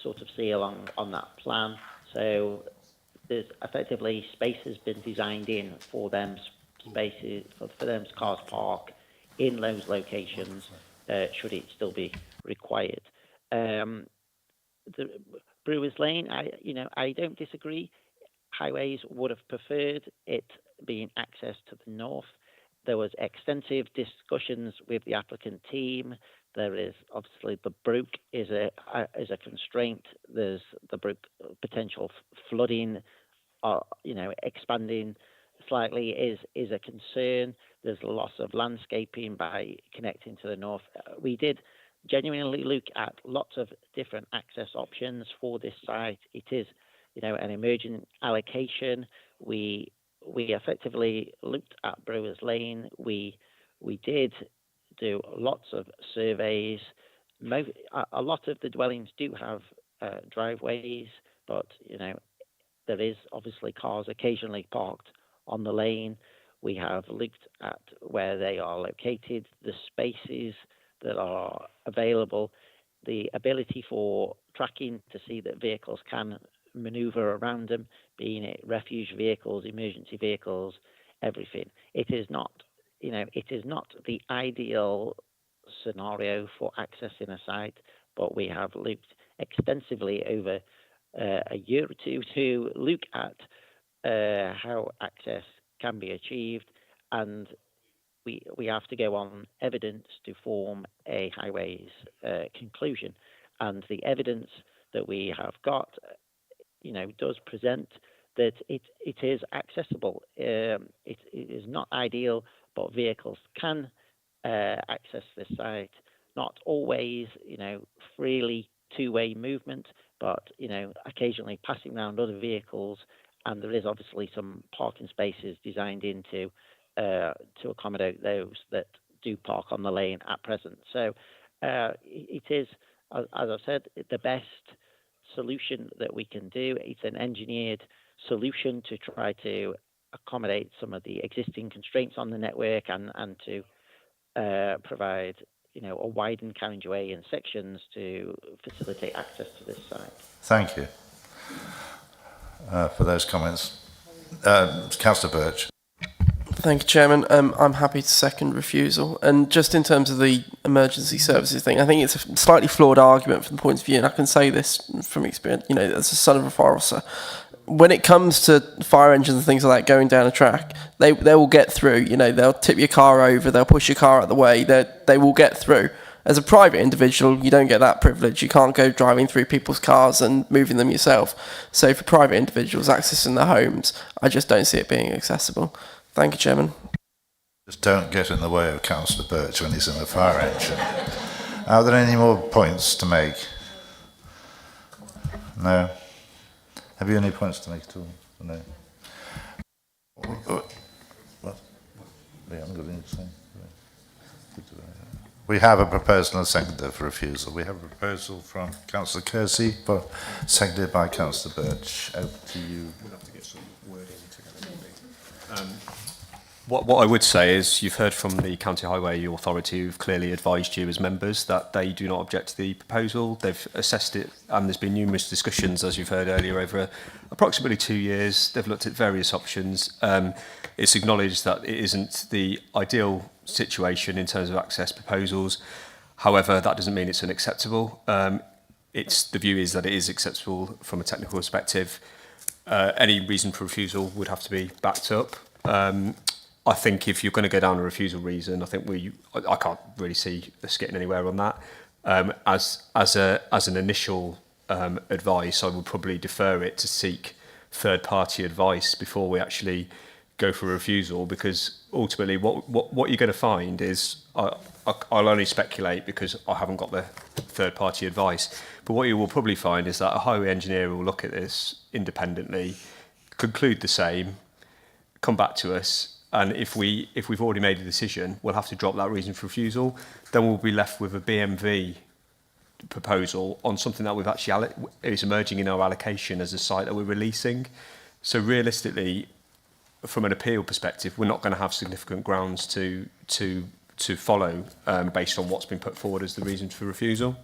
sort of see along on that plan. So there's effectively spaces been designed in for them spaces, for them cars park in those locations, should it still be required. The Brewers Lane, I don't disagree. Highways would have preferred it being access to the north. There was extensive discussions with the applicant team. There is obviously the brook is a constraint. There's the brook potential flooding, expanding slightly is a concern. There's a loss of landscaping by connecting to the north. We did genuinely look at lots of different access options for this site. It is, an emergent allocation. We effectively looked at Brewers Lane. We did do lots of surveys. A lot of the dwellings do have driveways, but there is obviously cars occasionally parked on the lane. We have looked at where they are located, the spaces that are available, the ability for tracking to see that vehicles can maneuver around them, being it refuge vehicles, emergency vehicles, everything. It is not the ideal scenario for accessing a site, but we have looked extensively over a year or two to look at how access can be achieved, and we have to go on evidence to form a highways conclusion. And the evidence that we have got, does present that it is accessible. It is not ideal, but vehicles can access this site. Not always, freely two-way movement, but, occasionally passing around other vehicles. And there is obviously some parking spaces designed into to accommodate those that do park on the lane at present. So it is, as I've said, the best solution that we can do. It's an engineered solution to try to accommodate some of the existing constraints on the network and to provide, a widened carriageway in sections to facilitate access to this site. Thank you for those comments. Councillor Birch. Thank you, Chairman. I'm happy to second refusal. And just in terms of the emergency services thing, I think it's a slightly flawed argument from the point of view, and I can say this from experience, as a son of a fire officer. When it comes to fire engines and things like that going down a track, they will get through. They'll tip your car over, they'll push your car out of the way, they will get through. As a private individual, you don't get that privilege. You can't go driving through people's cars and moving them yourself. So for private individuals accessing their homes, I just don't see it being accessible. Thank you, Chairman. Just don't get in the way of Councillor Birch when he's in the fire engine. Are there any more points to make? No? Have you any points to make at all? No? What? We haven't got anything to say. We have a proposal and a seconder for refusal. We have a proposal from Councillor Kersey, seconded by Councillor Birch. Over to you. We'll have to get some wording together. What I would say is you've heard from the County Highway Authority who've clearly advised you as members that they do not object to the proposal. They've assessed it and there's been numerous discussions, as you've heard earlier, over approximately 2 years. They've looked at various options. It's acknowledged that it isn't the ideal situation in terms of access proposals. However, that doesn't mean it's unacceptable. The view is that it is acceptable from a technical perspective. Any reason for refusal would have to be backed up. I think if you're going to go down a refusal reason, I can't really see us getting anywhere on that. As an initial advice, I would probably defer it to seek third-party advice before we actually go for a refusal, because ultimately what you're going to find is, I'll only speculate because I haven't got the third-party advice, but what you will probably find is that a highway engineer will look at this independently, conclude the same, come back to us, and if we've already made a decision, we'll have to drop that reason for refusal. Then we'll be left with a BMV proposal on something that we've actually is emerging in our allocation as a site that we're releasing. So realistically, from an appeal perspective, we're not going to have significant grounds to follow based on what's been put forward as the reason for refusal.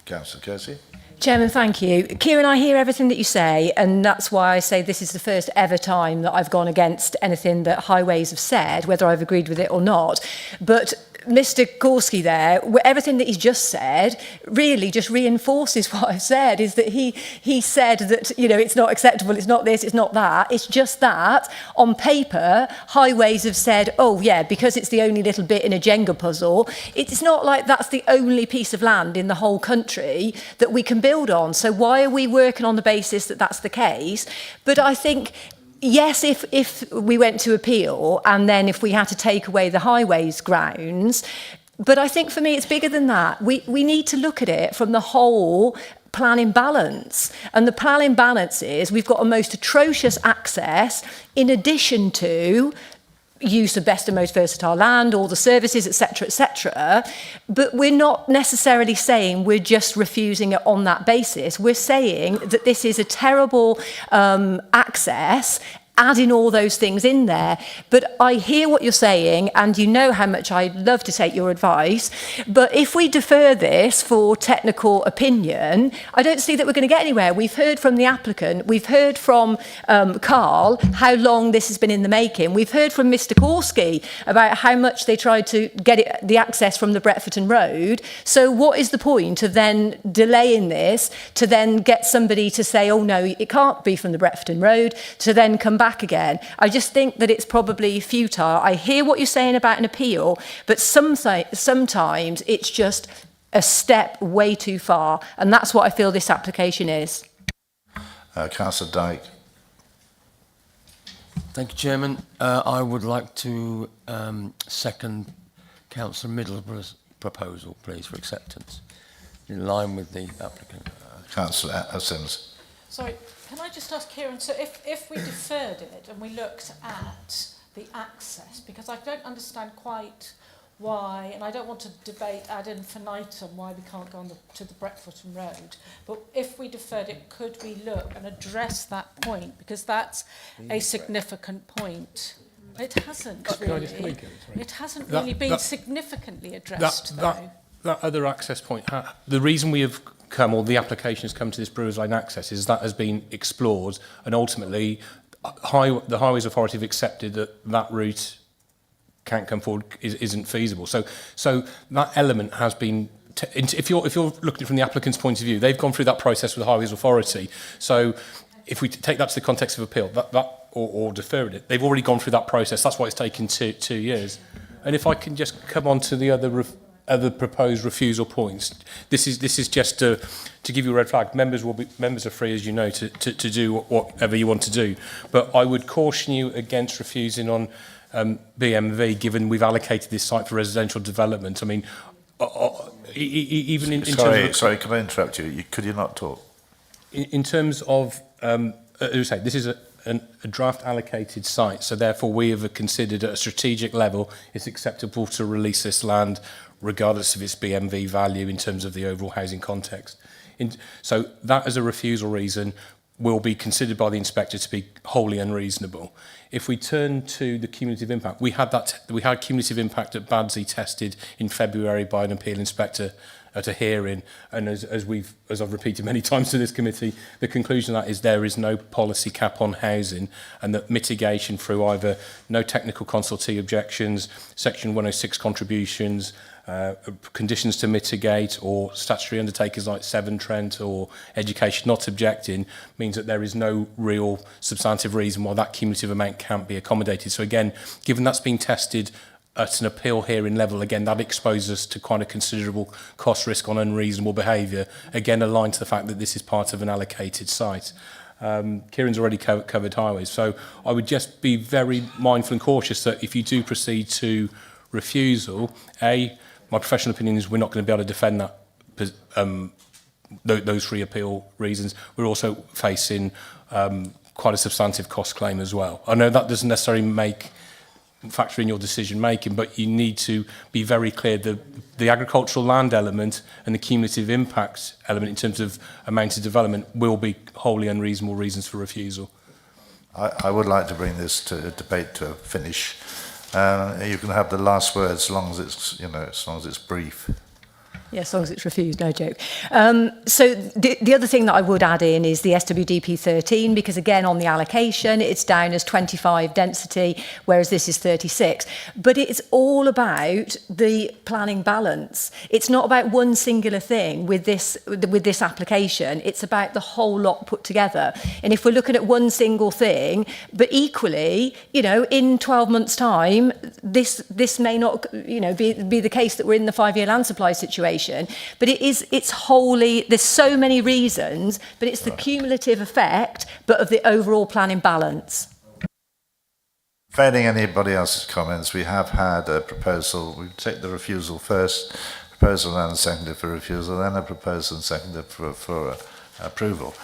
Councillor Kersey. Chairman, thank you. Kieran, I hear everything that you say, and that's why I say this is the first ever time that I've gone against anything that Highways have said, whether I've agreed with it or not. But Mr. Gorski there, everything that he's just said really just reinforces what I've said, is that he said that, it's not acceptable, it's not this, it's not that. It's just that on paper, Highways have said, oh yeah, because it's the only little bit in a Jenga puzzle, it's not like that's the only piece of land in the whole country that we can build on. So why are we working on the basis that that's the case? But I think, yes, if we went to appeal and then if we had to take away the Highways grounds, but I think for me it's bigger than that. We need to look at it from the whole planning balance. And the planning balance is we've got a most atrocious access in addition to use of best and most versatile land, all the services, etc., but we're not necessarily saying we're just refusing it on that basis. We're saying that this is a terrible access, adding all those things in there. But I hear what you're saying, and you know how much I love to take your advice, but if we defer this for technical opinion, I don't see that we're going to get anywhere. We've heard from the applicant, we've heard from Carl how long this has been in the making, we've heard from Mr. Korski about how much they tried to get the access from the Bretforton Road. So what is the point of then delaying this to then get somebody to say, oh no, it can't be from the Bretforton Road, to then come back again? I just think that it's probably futile. I hear what you're saying about an appeal, but sometimes it's just a step way too far, and that's what I feel this application is. Councillor Dyke. Thank you, Chairman. I would like to second Councillor Middleborough's proposal, please, for acceptance, in line with the applicant. Councillor Sims. Sorry, can I just ask Kieran, so if we deferred it and we looked at the access, because I don't understand quite why, and I don't want to debate ad infinitum why we can't go on to the Breckfordton Road, but if we deferred it, could we look and address that point? Because that's a significant point. It hasn't really. It hasn't really been significantly addressed, though. That other access point, the reason we have come, or the application has come to this Brewers Lane access, is that has been explored, and ultimately the Highways Authority have accepted that that route can't come forward, isn't feasible. So that element has been, if you're looking at it from the applicant's point of view, they've gone through that process with the Highways Authority. So if we take that to the context of appeal, or deferring it, they've already gone through that process. That's why it's taken 2 years. And if I can just come on to the other proposed refusal points, this is just to give you a red flag. Members are free, as you know, to do whatever you want to do. But I would caution you against refusing on BMV, given we've allocated this site for residential development. I mean, even in terms of... Sorry, can I interrupt you? Could you not talk? In terms of, as I say, this is a draft allocated site, so therefore we have considered at a strategic level it's acceptable to release this land regardless of its BMV value in terms of the overall housing context. So that as a refusal reason will be considered by the inspector to be wholly unreasonable. If we turn to the cumulative impact, we had cumulative impact at Badsy tested in February by an appeal inspector at a hearing, and as I've repeated many times to this committee, the conclusion of that is there is no policy cap on housing, and that mitigation through either no technical consultee objections, Section 106 contributions, conditions to mitigate, or statutory undertakers like Severn Trent or Education not objecting, means that there is no real substantive reason why that cumulative amount can't be accommodated. So again, given that's been tested at an appeal hearing level, again, that exposes us to quite a considerable cost risk on unreasonable behaviour, again, aligned to the fact that this is part of an allocated site. Kieran's already covered highways, so I would just be very mindful and cautious that if you do proceed to refusal, my professional opinion is we're not going to be able to defend that, those three appeal reasons. We're also facing quite a substantive cost claim as well. I know that doesn't necessarily factor in your decision making, but you need to be very clear the agricultural land element and the cumulative impact element in terms of amount of development will be wholly unreasonable reasons for refusal. I would like to bring this to a debate to a finish. You can have the last word as long as it's brief. Yeah, as long as it's refused, no joke. So the other thing that I would add in is the SWDP 13, because again, on the allocation, it's down as 25 density, whereas this is 36. But it's all about the planning balance. It's not about one singular thing with this application. It's about the whole lot put together. And if we're looking at one single thing, but equally, in 12 months' time, this may not, be the case that we're in the 5-year land supply situation. But it's wholly, there's so many reasons, but it's the cumulative effect, but of the overall planning balance. Failing anybody else's comments, we have had a proposal. We take the refusal first, proposal and seconded for refusal, then a proposal and seconded for approval.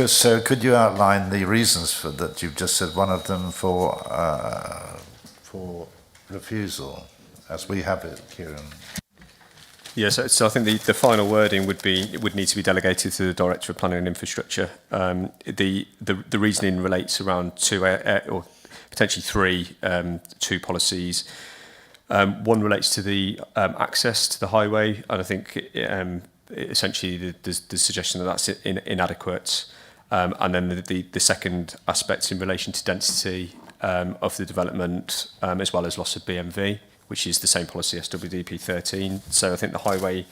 So could you outline the reasons for that? You've just said one of them for refusal, as we have it, Kieran. Yes, so I think the final wording would need to be delegated to the Director of Planning and Infrastructure. The reasoning relates around two or potentially two policies. One relates to the access to the highway, and I think essentially the suggestion that that's inadequate. And then the second aspect in relation to density of the development, as well as loss of BMV, which is the same policy, SWDP 13. So I think the highway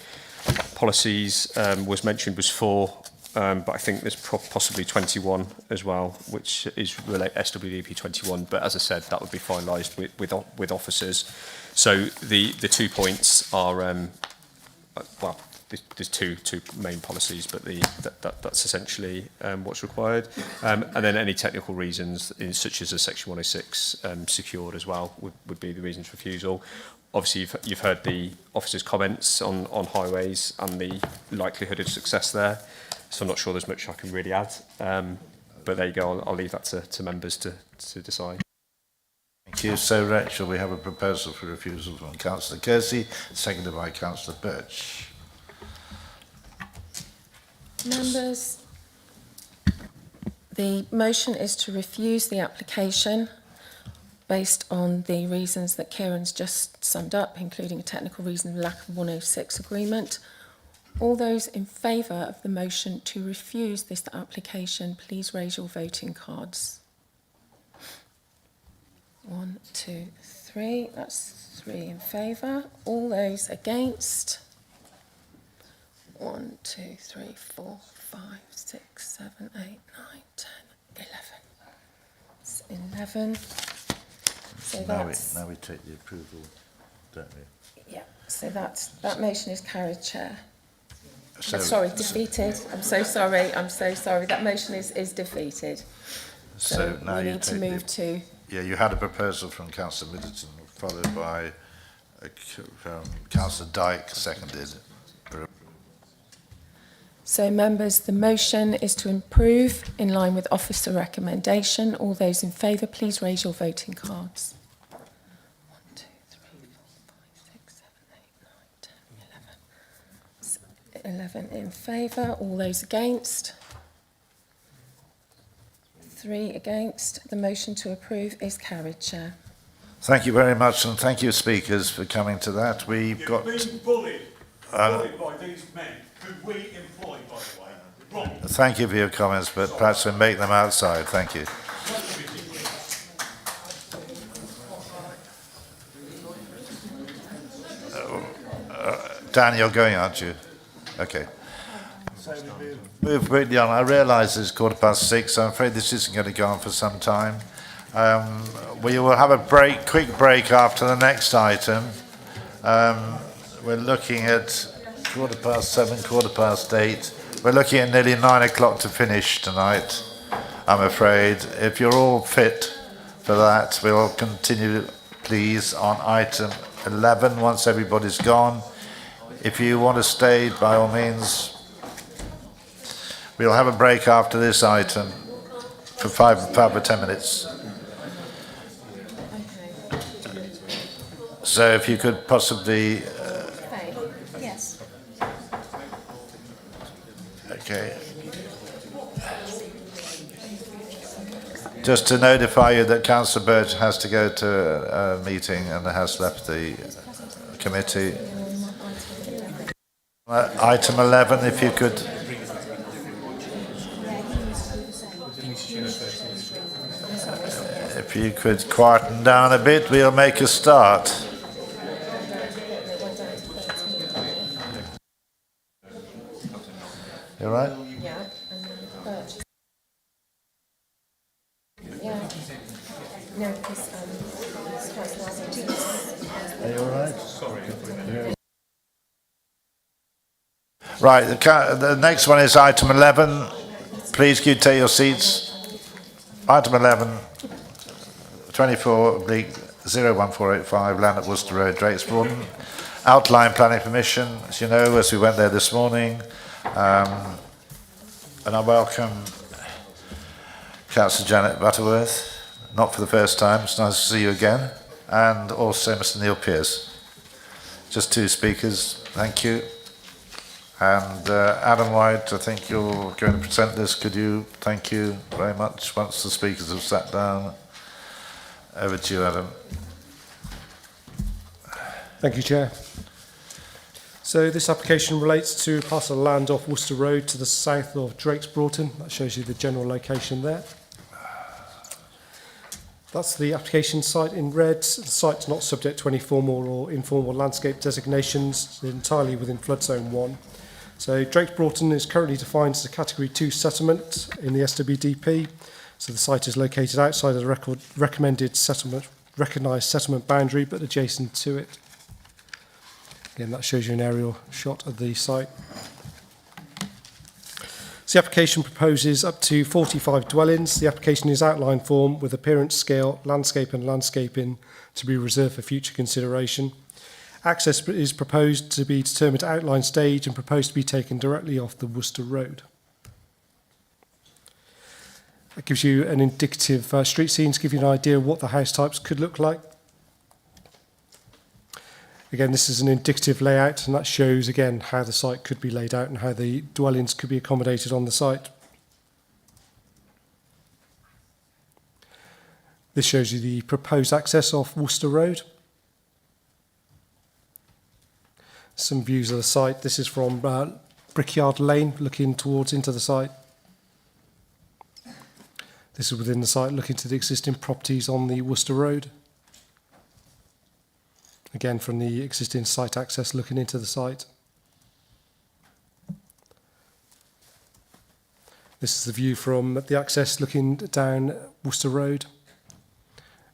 policies was 4, but I think there's possibly 21 as well, which is SWDP 21. But as I said, that would be finalised with officers. So the 2 points are, there's two main policies, but that's essentially what's required. And then any technical reasons, such as a Section 106 secured as well, would be the reasons for refusal. Obviously, you've heard the officer's comments on highways and the likelihood of success there. So I'm not sure there's much I can really add. But there you go. I'll leave that to members to decide. Thank you. So, Rachel, we have a proposal for refusal from Councillor Kersey, seconded by Councillor Birch. Members, the motion is to refuse the application based on the reasons that Kieran's just summed up, including a technical reason, lack of 106 agreement. All those in favour of the motion to refuse this application, please raise your voting cards. 1, 2, 3. That's 3 in favour. All those against? 1, 2, 3, 4, 5, 6, 7, 8, 9, 10, 11. It's 11. So that's... Now we take the approval, don't we? Yeah, so that motion is carried, Chair. So, Sorry, defeated. I'm so sorry. That motion is defeated. So now we you need to take the- move to... Yeah, you had a proposal from Councillor Middleton, followed by Councillor Dyke, seconded. So, members, the motion is to improve in line with officer recommendation. All those in favour, please raise your voting cards. 1, 2, 3, 4, 5, 6, 7, 8, 9, 10, 11. 11 in favour. All those against? 3 against. The motion to approve is carried, Chair. Thank you very much, and thank you, speakers, for coming to that. We've got... Being bullied by these men who we employ, by the way. Wrong. Thank you for your comments, but perhaps we'll make them outside. Thank you. Dan, you're going, aren't you? Okay. Move quickly on. I realise it's 6:15, so I'm afraid this isn't going to go on for some time. We will have a quick break after the next item. We're looking at 7:15, 8:15. We're looking at nearly 9 o'clock to finish tonight, I'm afraid. If you're all fit for that, we'll continue, please, on item 11 once everybody's gone. If you want to stay, by all means, we'll have a break after this item for 5 or 10 minutes. So if you could possibly... Yes. Okay. Just to notify you that Councillor Birch has to go to a meeting and has left the committee. Item 11, if you could... If you could quieten down a bit, we'll make a start. You all right? Yeah. Yeah. No, because Are you all right? Sorry. Right, the next one is item 11. Please, could you take your seats? Item 11, 24/01485, land at Worcester Road, Drakesbroughton. Outline planning permission, as you know, as we went there this morning. And I welcome Councillor Janet Butterworth, not for the first time, it's nice to see you again, and also Mr Neil Pearce. Just 2 speakers, thank you. And Adam White, I think you're going to present this. Could you? Thank you very much. Once the speakers have sat down, over to you, Adam. Thank you, Chair. So this application relates to a parcel of land off Worcester Road to the south of Drakesbroughton. That shows you the general location there. That's the application site in red. The site's not subject to any formal or informal landscape designations. It's entirely within flood zone 1. So Drakesbroughton is currently defined as a Category 2 settlement in the SWDP. So the site is located outside of the recognised settlement boundary, but adjacent to it. Again, that shows you an aerial shot of the site. So the application proposes up to 45 dwellings. The application is outline form with appearance, scale, landscape and landscaping to be reserved for future consideration. Access is proposed to be determined at outline stage and proposed to be taken directly off the Worcester Road. It gives you an indicative street scene to give you an idea of what the house types could look like. Again, this is an indicative layout, and that shows, again, how the site could be laid out and how the dwellings could be accommodated on the site. This shows you the proposed access off Worcester Road. Some views of the site. This is from Brickyard Lane, looking towards into the site. This is within the site, looking to the existing properties on the Worcester Road. Again, from the existing site access, looking into the site. This is the view from the access, looking down Worcester Road.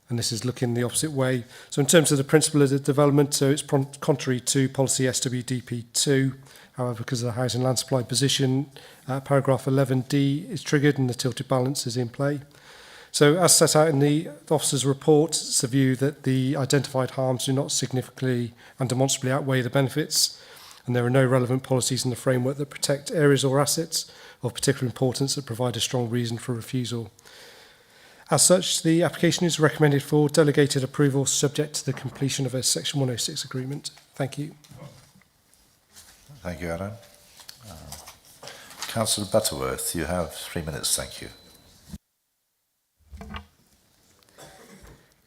And this is looking the opposite way. So in terms of the principle of the development, so it's contrary to policy SWDP2. However, because of the housing land supply position, paragraph 11D is triggered and the tilted balance is in play. So as set out in the officer's report, it's the view that the identified harms do not significantly and demonstrably outweigh the benefits, and there are no relevant policies in the framework that protect areas or assets of particular importance that provide a strong reason for refusal. As such, the application is recommended for delegated approval subject to the completion of a Section 106 agreement. Thank you. Thank you, Aaron. Councillor Butterworth, you have 3 minutes. Thank you.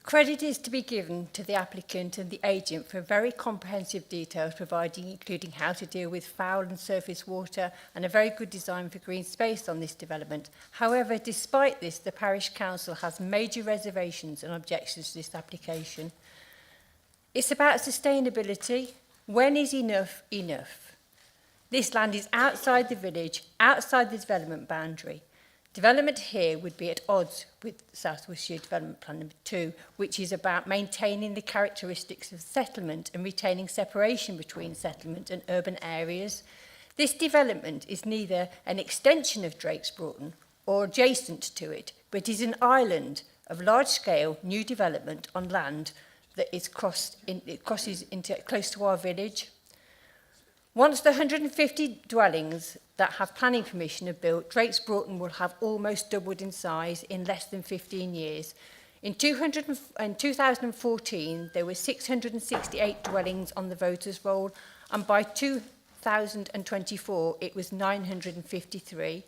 Credit is to be given to the applicant and the agent for very comprehensive details providing, including how to deal with foul and surface water and a very good design for green space on this development. However, despite this, the Parish Council has major reservations and objections to this application. It's about sustainability. When is enough enough? This land is outside the village, outside the development boundary. Development here would be at odds with South Worcestershire Development Plan number 2, which is about maintaining the characteristics of settlement and retaining separation between settlement and urban areas. This development is neither an extension of Drake's Broughton or adjacent to it, but is an island of large-scale new development on land that is crosses into close to our village. Once the 150 dwellings that have planning permission are built, Drake's Broughton will have almost doubled in size in less than 15 years. In 2014, there were 668 dwellings on the voters' roll, and by 2024, it was 953.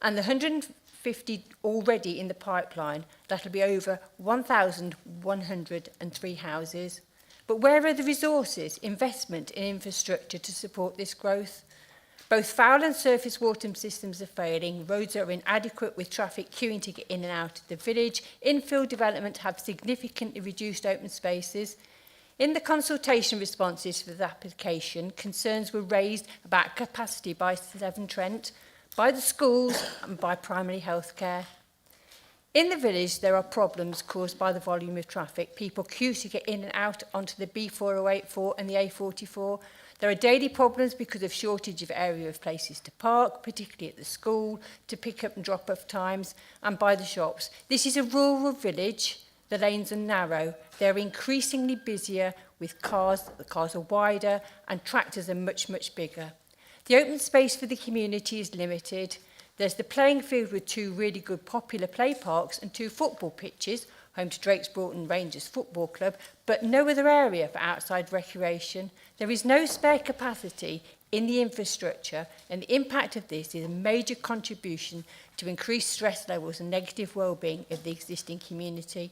And the 150 already in the pipeline, that'll be over 1,103 houses. But where are the resources, investment in infrastructure to support this growth? Both foul and surface water systems are failing, roads are inadequate with traffic queuing to get in and out of the village, infill development have significantly reduced open spaces. In the consultation responses for the application, concerns were raised about capacity by Severn Trent, by the schools and by primary health care. In the village, there are problems caused by the volume of traffic. People queue to get in and out onto the B4084 and the A44. There are daily problems because of shortage of area of places to park, particularly at the school, to pick up and drop off times, and by the shops. This is a rural village. The lanes are narrow. They're increasingly busier with cars. The cars are wider and tractors are much, much bigger. The open space for the community is limited. There's the playing field with 2 really good popular play parks and 2 football pitches, home to Drake's Broughton Rangers Football Club, but no other area for outside recreation. There is no spare capacity in the infrastructure, and the impact of this is a major contribution to increased stress levels and negative well-being of the existing community.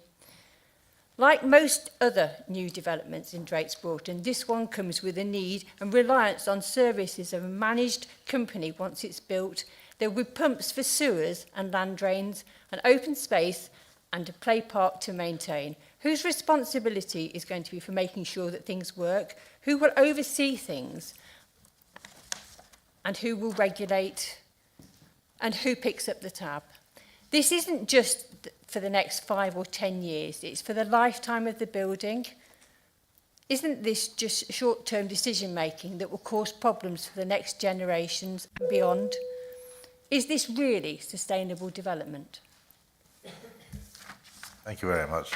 Like most other new developments in Drake's Broughton, this one comes with a need and reliance on services of a managed company once it's built. There will be pumps for sewers and land drains, an open space and a play park to maintain. Whose responsibility is going to be for making sure that things work? Who will oversee things? And who will regulate? And who picks up the tab? This isn't just for the next 5 or 10 years. It's for the lifetime of the building. Isn't this just short-term decision-making that will cause problems for the next generations and beyond? Is this really sustainable development? Thank you very much.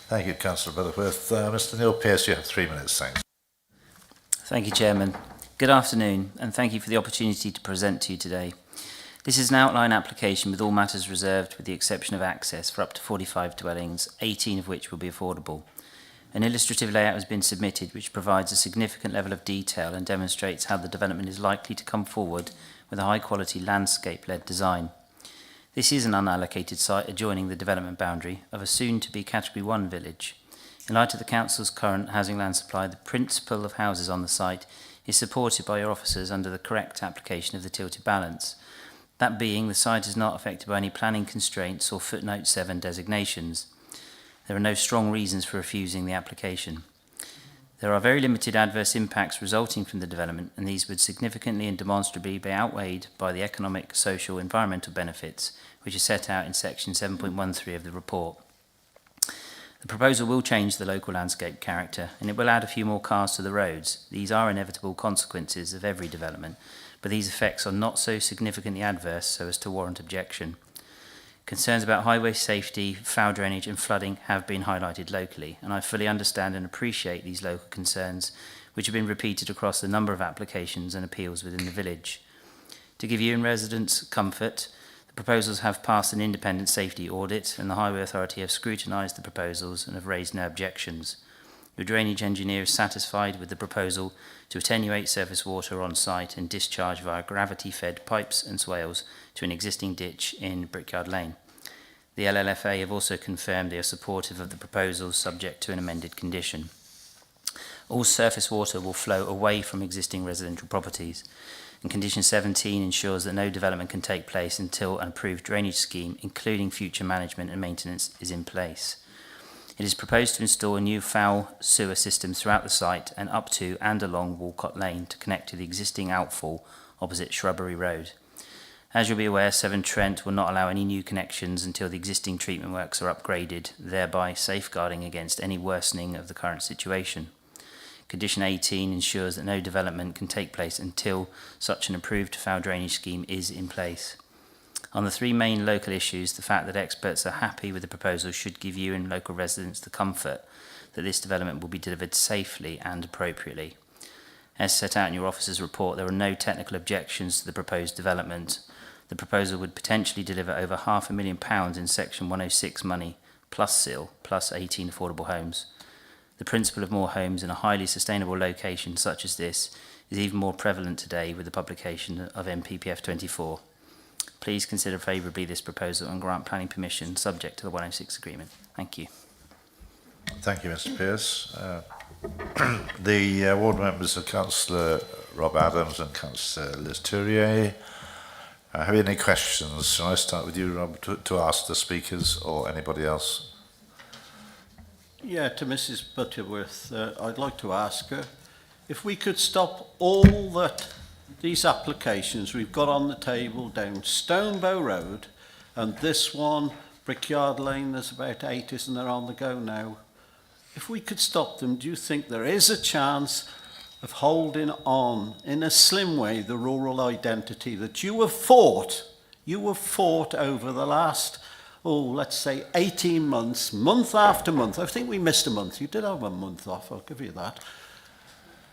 Thank you, Councillor Butterworth. Mr Neil Pearce, you have 3 minutes, thanks. Thank you, Chairman. Good afternoon, and thank you for the opportunity to present to you today. This is an outline application with all matters reserved with the exception of access for up to 45 dwellings, 18 of which will be affordable. An illustrative layout has been submitted which provides a significant level of detail and demonstrates how the development is likely to come forward with a high-quality landscape-led design. This is an unallocated site adjoining the development boundary of a soon-to-be Category 1 village. In light of the Council's current housing land supply, the principle of houses on the site is supported by your officers under the correct application of the tilted balance. That being, the site is not affected by any planning constraints or footnote 7 designations. There are no strong reasons for refusing the application. There are very limited adverse impacts resulting from the development, and these would significantly and demonstrably be outweighed by the economic, social, environmental benefits, which are set out in section 7.13 of the report. The proposal will change the local landscape character, and it will add a few more cars to the roads. These are inevitable consequences of every development, but these effects are not so significantly adverse so as to warrant objection. Concerns about highway safety, foul drainage and flooding have been highlighted locally, and I fully understand and appreciate these local concerns, which have been repeated across a number of applications and appeals within the village. To give you and residents comfort, the proposals have passed an independent safety audit, and the Highway Authority have scrutinised the proposals and have raised no objections. Your drainage engineer is satisfied with the proposal to attenuate surface water on site and discharge via gravity-fed pipes and swales to an existing ditch in Brickyard Lane. The LLFA have also confirmed they are supportive of the proposals subject to an amended condition. All surface water will flow away from existing residential properties, and Condition 17 ensures that no development can take place until an approved drainage scheme, including future management and maintenance, is in place. It is proposed to install a new foul sewer system throughout the site and up to and along Walcott Lane to connect to the existing outfall opposite Shrubbery Road. As you'll be aware, Severn Trent will not allow any new connections until the existing treatment works are upgraded, thereby safeguarding against any worsening of the current situation. Condition 18 ensures that no development can take place until such an approved foul drainage scheme is in place. On the three main local issues, the fact that experts are happy with the proposal should give you and local residents the comfort that this development will be delivered safely and appropriately. As set out in your officer's report, there are no technical objections to the proposed development. The proposal would potentially deliver over £500,000 in Section 106 money, plus SIL, plus 18 affordable homes. The principle of more homes in a highly sustainable location such as this is even more prevalent today with the publication of MPPF 24. Please consider favourably this proposal and grant planning permission subject to the 106 agreement. Thank you. Thank you, Mr. Pearce. The ward members are Councillor Rob Adams and Councillor Liz Tourier. Have you any questions? Shall I start with you, Rob, to ask the speakers or anybody else? Yeah, to Mrs. Butterworth, I'd like to ask her if we could stop all that these applications we've got on the table down Stonebow Road, and this one, Brickyard Lane, there's about 8, isn't there, on the go now? If we could stop them, do you think there is a chance of holding on, in a slim way, the rural identity that you have fought over the last, let's say 18 months, month after month? I think we missed a month. You did have a month off, I'll give you that.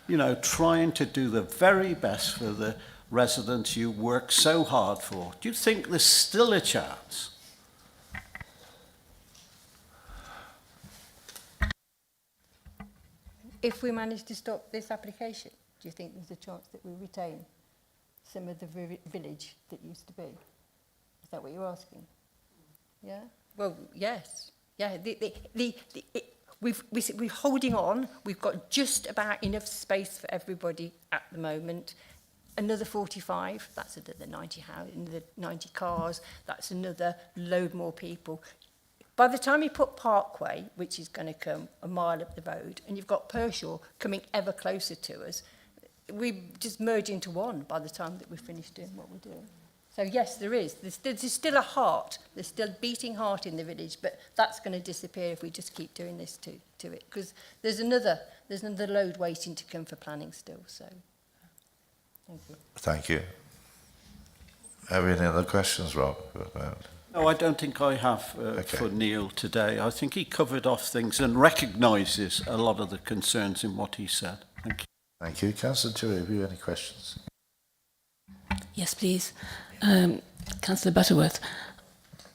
You know, trying to do the very best for the residents you work so hard for. Do you think there's still a chance? If we manage to stop this application, do you think there's a chance that we retain some of the village that used to be? Is that what you're asking? Yeah? Well, yes. Yeah, we're holding on. We've got just about enough space for everybody at the moment. Another 45, that's another 90 cars, that's another load more people. By the time you put Parkway, which is going to come a mile up the road, and you've got Pershore coming ever closer to us, we just merge into one by the time that we've finished doing what we're doing. So yes, there is. There's still a heart. There's still a beating heart in the village, but that's going to disappear if we just keep doing this to it. Because there's another load waiting to come for planning still. So thank you. Thank you. Have you any other questions, Rob? No, I don't think I have for Neil today. I think he covered off things and recognises a lot of the concerns in what he said. Thank you. Thank you. Councillor Tourier, have you any questions? Yes, please. Councillor Butterworth,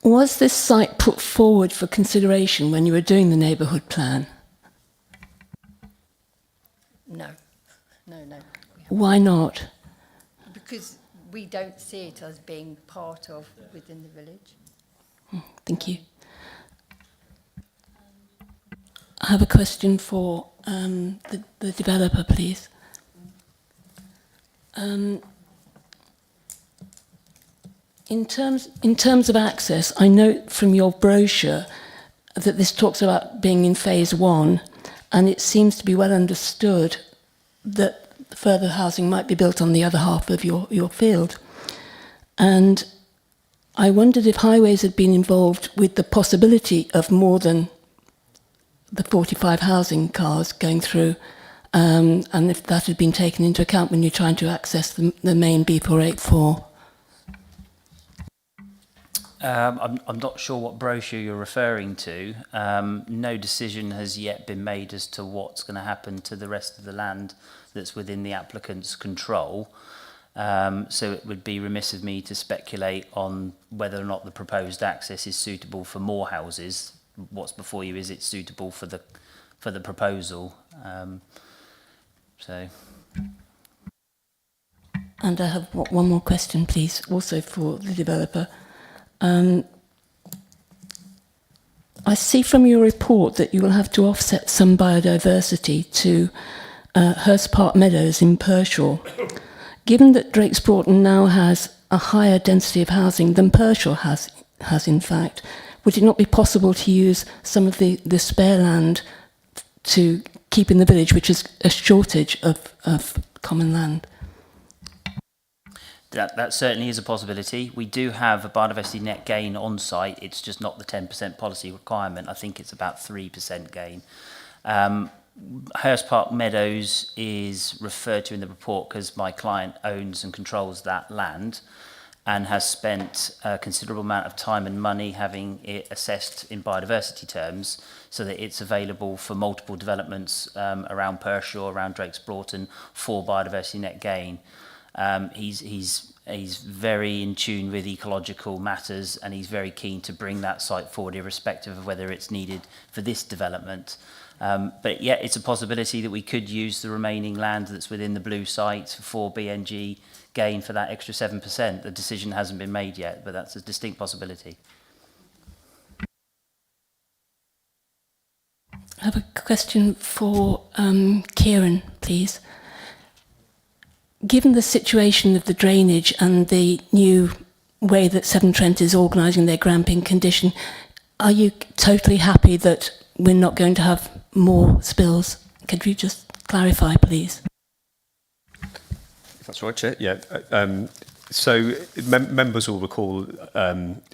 was this site put forward for consideration when you were doing the neighbourhood plan? No, no, no. Why not? Because we don't see it as being part of within the village. Thank you. I have a question for the developer, please. In terms of access, I note from your brochure that this talks about being in phase 1, and it seems to be well understood that further housing might be built on the other half of your field. And I wondered if Highways had been involved with the possibility of more than the 45 housing cars going through, and if that had been taken into account when you're trying to access the main B484. I'm not sure what brochure you're referring to. No decision has yet been made as to what's going to happen to the rest of the land that's within the applicant's control. So it would be remiss of me to speculate on whether or not the proposed access is suitable for more houses. What's before you is it's suitable for the proposal. So. And I have one more question, please, also for the developer. I see from your report that you will have to offset some biodiversity to Hurst Park Meadows in Pershore. Given that Drake's Broughton now has a higher density of housing than Pershore has in fact, would it not be possible to use some of the spare land to keep in the village, which is a shortage of common land? That certainly is a possibility. We do have a biodiversity net gain on site. It's just not the 10% policy requirement. I think it's about 3% gain. Hurst Park Meadows is referred to in the report because my client owns and controls that land and has spent a considerable amount of time and money having it assessed in biodiversity terms so that it's available for multiple developments around Pershore, around Drake's Broughton for biodiversity net gain. He's very in tune with ecological matters and he's very keen to bring that site forward irrespective of whether it's needed for this development. But yeah, it's a possibility that we could use the remaining land that's within the blue site for BNG gain for that extra 7%. The decision hasn't been made yet, but that's a distinct possibility. I have a question for Kieran, please. Given the situation of the drainage and the new way that Severn Trent is organising their gramping condition, are you totally happy that we're not going to have more spills? Could you just clarify, please? If that's right, Chair. Yeah. So members will recall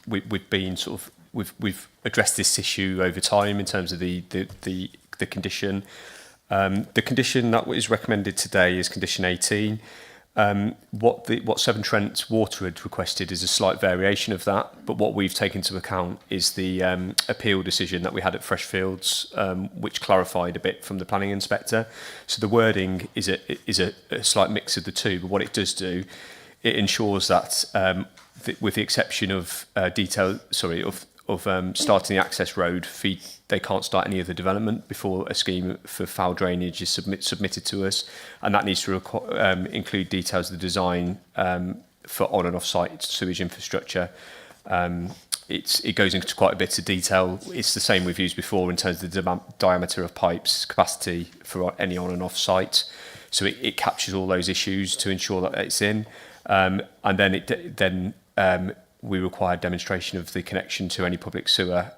we've been sort of we've addressed this issue over time in terms of the condition. The condition that is recommended today is condition 18. What Severn Trent Water had requested is a slight variation of that, but what we've taken into account is the appeal decision that we had at Freshfields, which clarified a bit from the planning inspector. So the wording is a slight mix of the two, but what it does do, it ensures that with the exception of starting the access road, they can't start any other development before a scheme for foul drainage is submitted to us, and that needs to include details of the design for on and off site sewage infrastructure. It goes into quite a bit of detail. It's the same we've used before in terms of the diameter of pipes, capacity for any on and off site. So it captures all those issues to ensure that it's in, and then we require demonstration of the connection to any public sewer,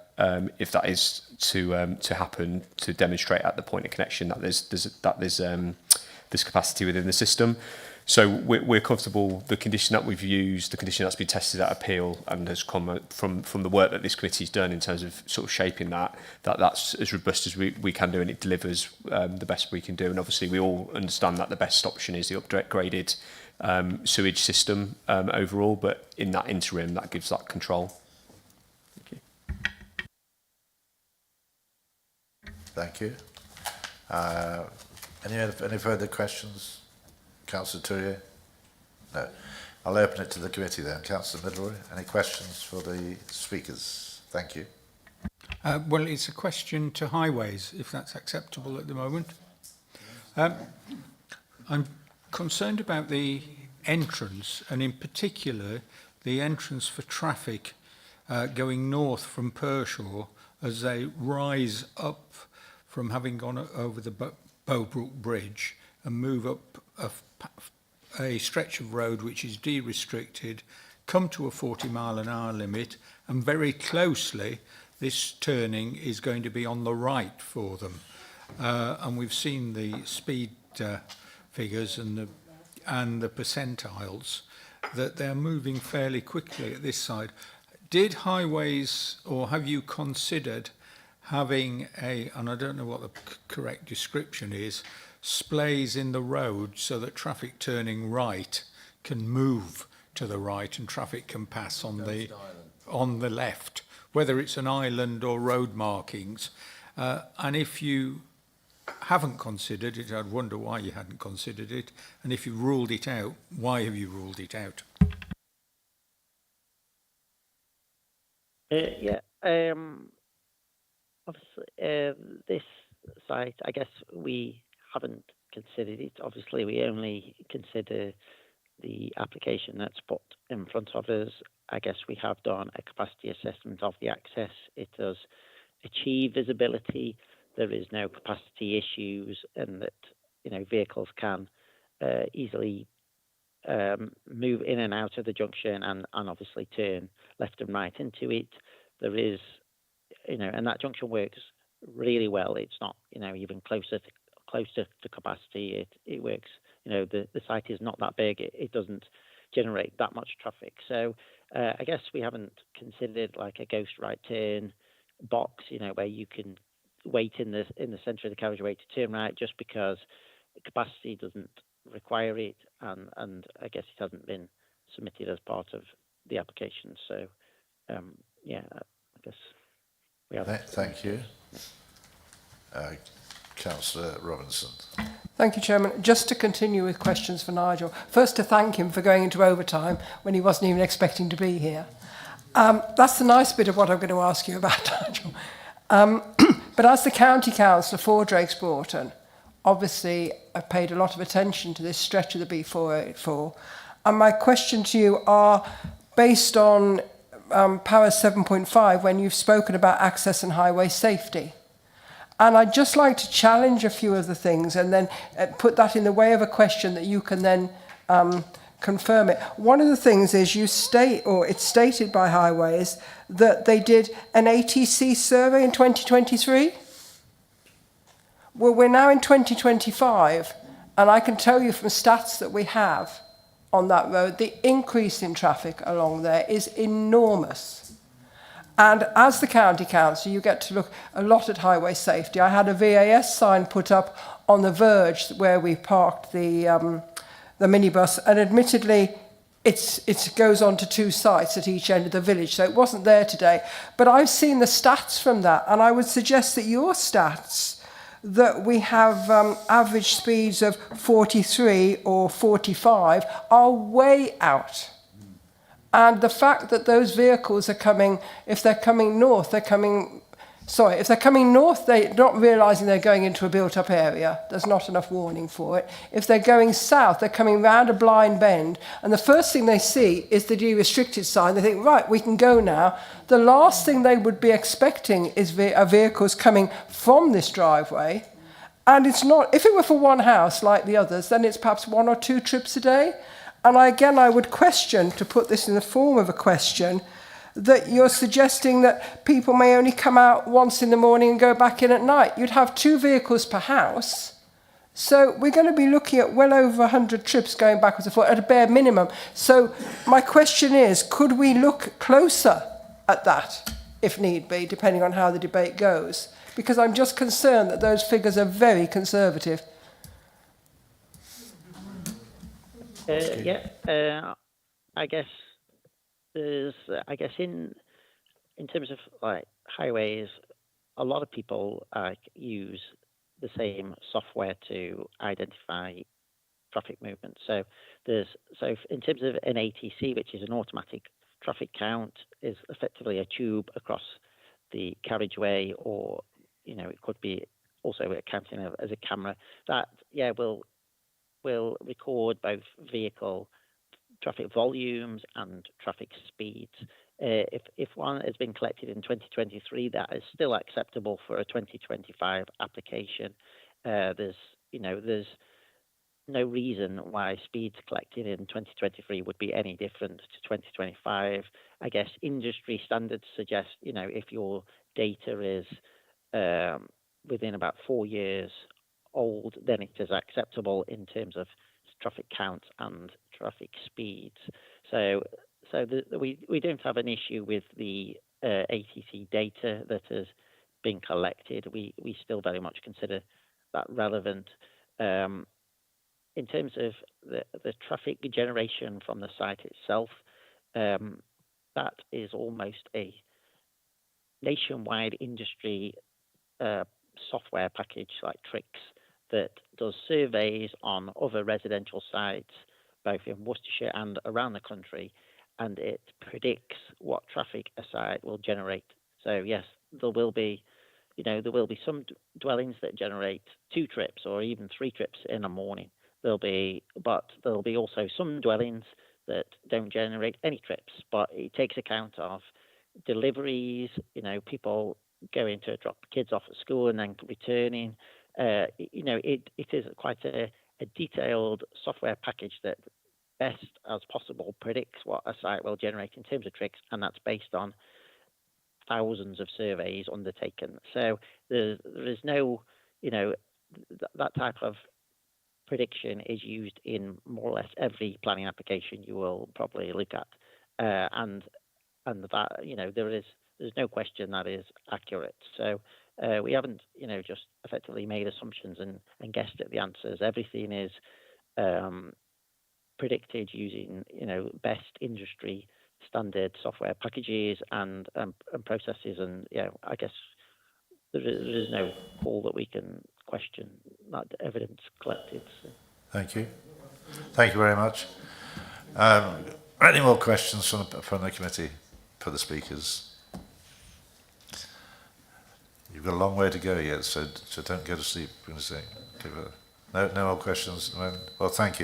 if that is to happen, to demonstrate at the point of connection that there's capacity within the system. So we're comfortable. The condition that we've used, the condition that's been tested at appeal, and has come from the work that this committee's done in terms of sort of shaping that's as robust as we can do, and it delivers the best we can do. And obviously, we all understand that the best option is the upgraded sewage system overall, but in that interim, that gives that control. Thank you. Any further questions, Councillor Tourier? No. I'll open it to the committee then. Councillor Middleroy, any questions for the speakers? Thank you. Well, it's a question to highways, if that's acceptable at the moment. I'm concerned about the entrance, and in particular, the entrance for traffic going north from Pershore as they rise up from having gone over the Bowbrook Bridge and move up a stretch of road which is de-restricted, come to a 40-mile-an-hour limit, and very closely this turning is going to be on the right for them. And we've seen the speed figures and the percentiles that they're moving fairly quickly at this side. Did highways, or have you considered having and I don't know what the correct description is, splays in the road so that traffic turning right can move to the right and traffic can pass on the left, whether it's an island or road markings? And if you haven't considered it, I'd wonder why you hadn't considered it, and if you ruled it out, why have you ruled it out? Obviously, this site, I guess we haven't considered it. Obviously, we only consider the application that's put in front of us. I guess we have done a capacity assessment of the access. It does achieve visibility. There is no capacity issues, and that vehicles can easily move in and out of the junction and obviously turn left and right into it. There is, and that junction works really well. It's not, even closer to capacity. It works. The site is not that big. It doesn't generate that much traffic. So I guess we haven't considered like a ghost right turn box, where you can wait in the centre of the carriageway to turn right, just because capacity doesn't require it, and I guess it hasn't been submitted as part of the application. So I guess we have. Thank you. Councillor Robinson. Thank you, Chairman. Just to continue with questions for Nigel. First, to thank him for going into overtime when he wasn't even expecting to be here. That's the nice bit of what I'm going to ask you about, Nigel. But as the County Councillor for Drakes Broughton, obviously I've paid a lot of attention to this stretch of the B484. And my question to you are based on Power 7.5, when you've spoken about access and highway safety. And I'd just like to challenge a few of the things and then put that in the way of a question that you can then confirm it. One of the things is you state, or it's stated by Highways, that they did an ATC survey in 2023. Well, we're now in 2025, and I can tell you from stats that we have on that road, the increase in traffic along there is enormous. And as the County Council, you get to look a lot at highway safety. I had a VAS sign put up on the verge where we parked the minibus, and admittedly, it goes on to two sites at each end of the village, so it wasn't there today. But I've seen the stats from that, and I would suggest that your stats, that we have average speeds of 43 or 45, are way out. And the fact that those vehicles are coming, if they're coming north, they're not realising they're going into a built-up area. There's not enough warning for it. If they're going south, they're coming round a blind bend, and the first thing they see is the de-restricted sign. They think, right, we can go now. The last thing they would be expecting is vehicles coming from this driveway. And it's not, if it were for one house like the others, then it's perhaps 1 or 2 trips a day. And I would question, to put this in the form of a question, that you're suggesting that people may only come out once in the morning and go back in at night. You'd have 2 vehicles per house. So we're going to be looking at well over 100 trips going backwards and forwards at a bare minimum. So my question is, could we look closer at that, if need be, depending on how the debate goes? Because I'm just concerned that those figures are very conservative. I guess there's, in terms of like highways, a lot of people use the same software to identify traffic movement. So in terms of an ATC, which is an automatic traffic count, is effectively a tube across the carriageway, or it could be also counting as a camera. That will record both vehicle traffic volumes and traffic speeds. If one has been collected in 2023, that is still acceptable for a 2025 application. There's no reason why speeds collected in 2023 would be any different to 2025. I guess industry standards suggest, if your data is within about 4 years old, then it is acceptable in terms of traffic counts and traffic speeds. So we don't have an issue with the ATC data that has been collected. We still very much consider that relevant. In terms of the traffic generation from the site itself, that is almost a nationwide industry software package like Trix that does surveys on other residential sites, both in Worcestershire and around the country, and it predicts what traffic a site will generate. So yes, there will be some dwellings that generate 2 trips or even 3 trips in a morning. But there'll be also some dwellings that don't generate any trips, but it takes account of deliveries, people going to drop kids off at school and then returning. It is quite a detailed software package that best as possible predicts what a site will generate in terms of tricks, and that's based on thousands of surveys undertaken. So there is no, that type of prediction is used in more or less every planning application you will probably look at, and that there's no question that is accurate. So we haven't just effectively made assumptions and guessed at the answers. Everything is predicted using best industry standard software packages and processes, and I guess there is no call that we can question that evidence collected. So. Thank you very much. Any more questions from the committee for the speakers? You've got a long way to go yet, so don't go to sleep. I'm going to say, no more questions. Well, thank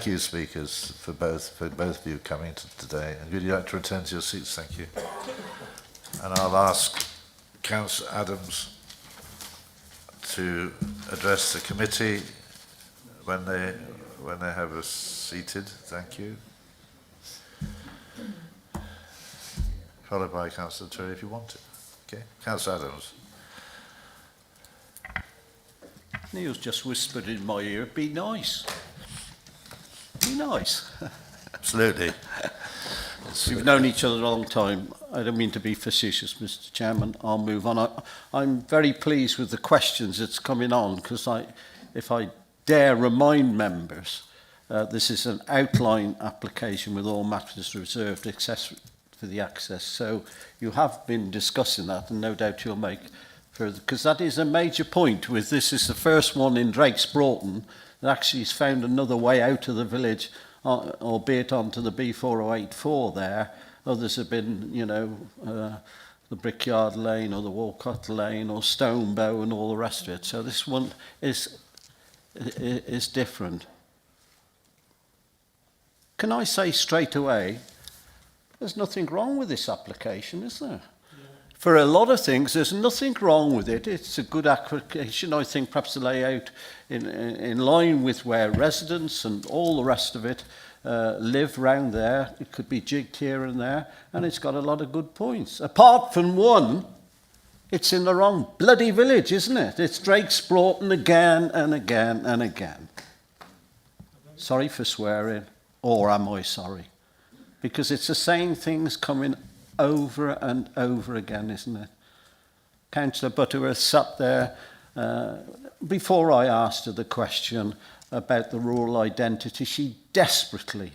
you, speakers, for both of you coming today. And would you like to return to your seats? Thank you. And I'll ask Councillor Adams to address the committee when they have us seated. Thank you. Followed by Councillor Turry if you want to. Okay, Councillor Adams. Neil's just whispered in my ear, be nice. Be nice. Absolutely. We've known each other a long time. I don't mean to be facetious, Mr. Chairman. I'll move on. I'm very pleased with the questions that's coming on, because if I dare remind members, this is an outline application with all matters reserved except for the access. So you have been discussing that, and no doubt you'll make further, because that is a major point. With this is the first one in Drake's Broughton that actually has found another way out of the village, albeit onto the B4084 there. Others have been, the Brickyard Lane or the Walcott Lane or Stonebow and all the rest of it. So this one is different. Can I say straight away, there's nothing wrong with this application, is there? For a lot of things, there's nothing wrong with it. It's a good application. I think perhaps the layout in line with where residents and all the rest of it live round there. It could be jigged here and there, and it's got a lot of good points. Apart from one, it's in the wrong bloody village, isn't it? It's Drake's Broughton again and again and again. Sorry for swearing, or am I sorry? Because it's the same things coming over and over again, isn't it? Councillor Butterworth sat there before I asked her the question about the rural identity. She desperately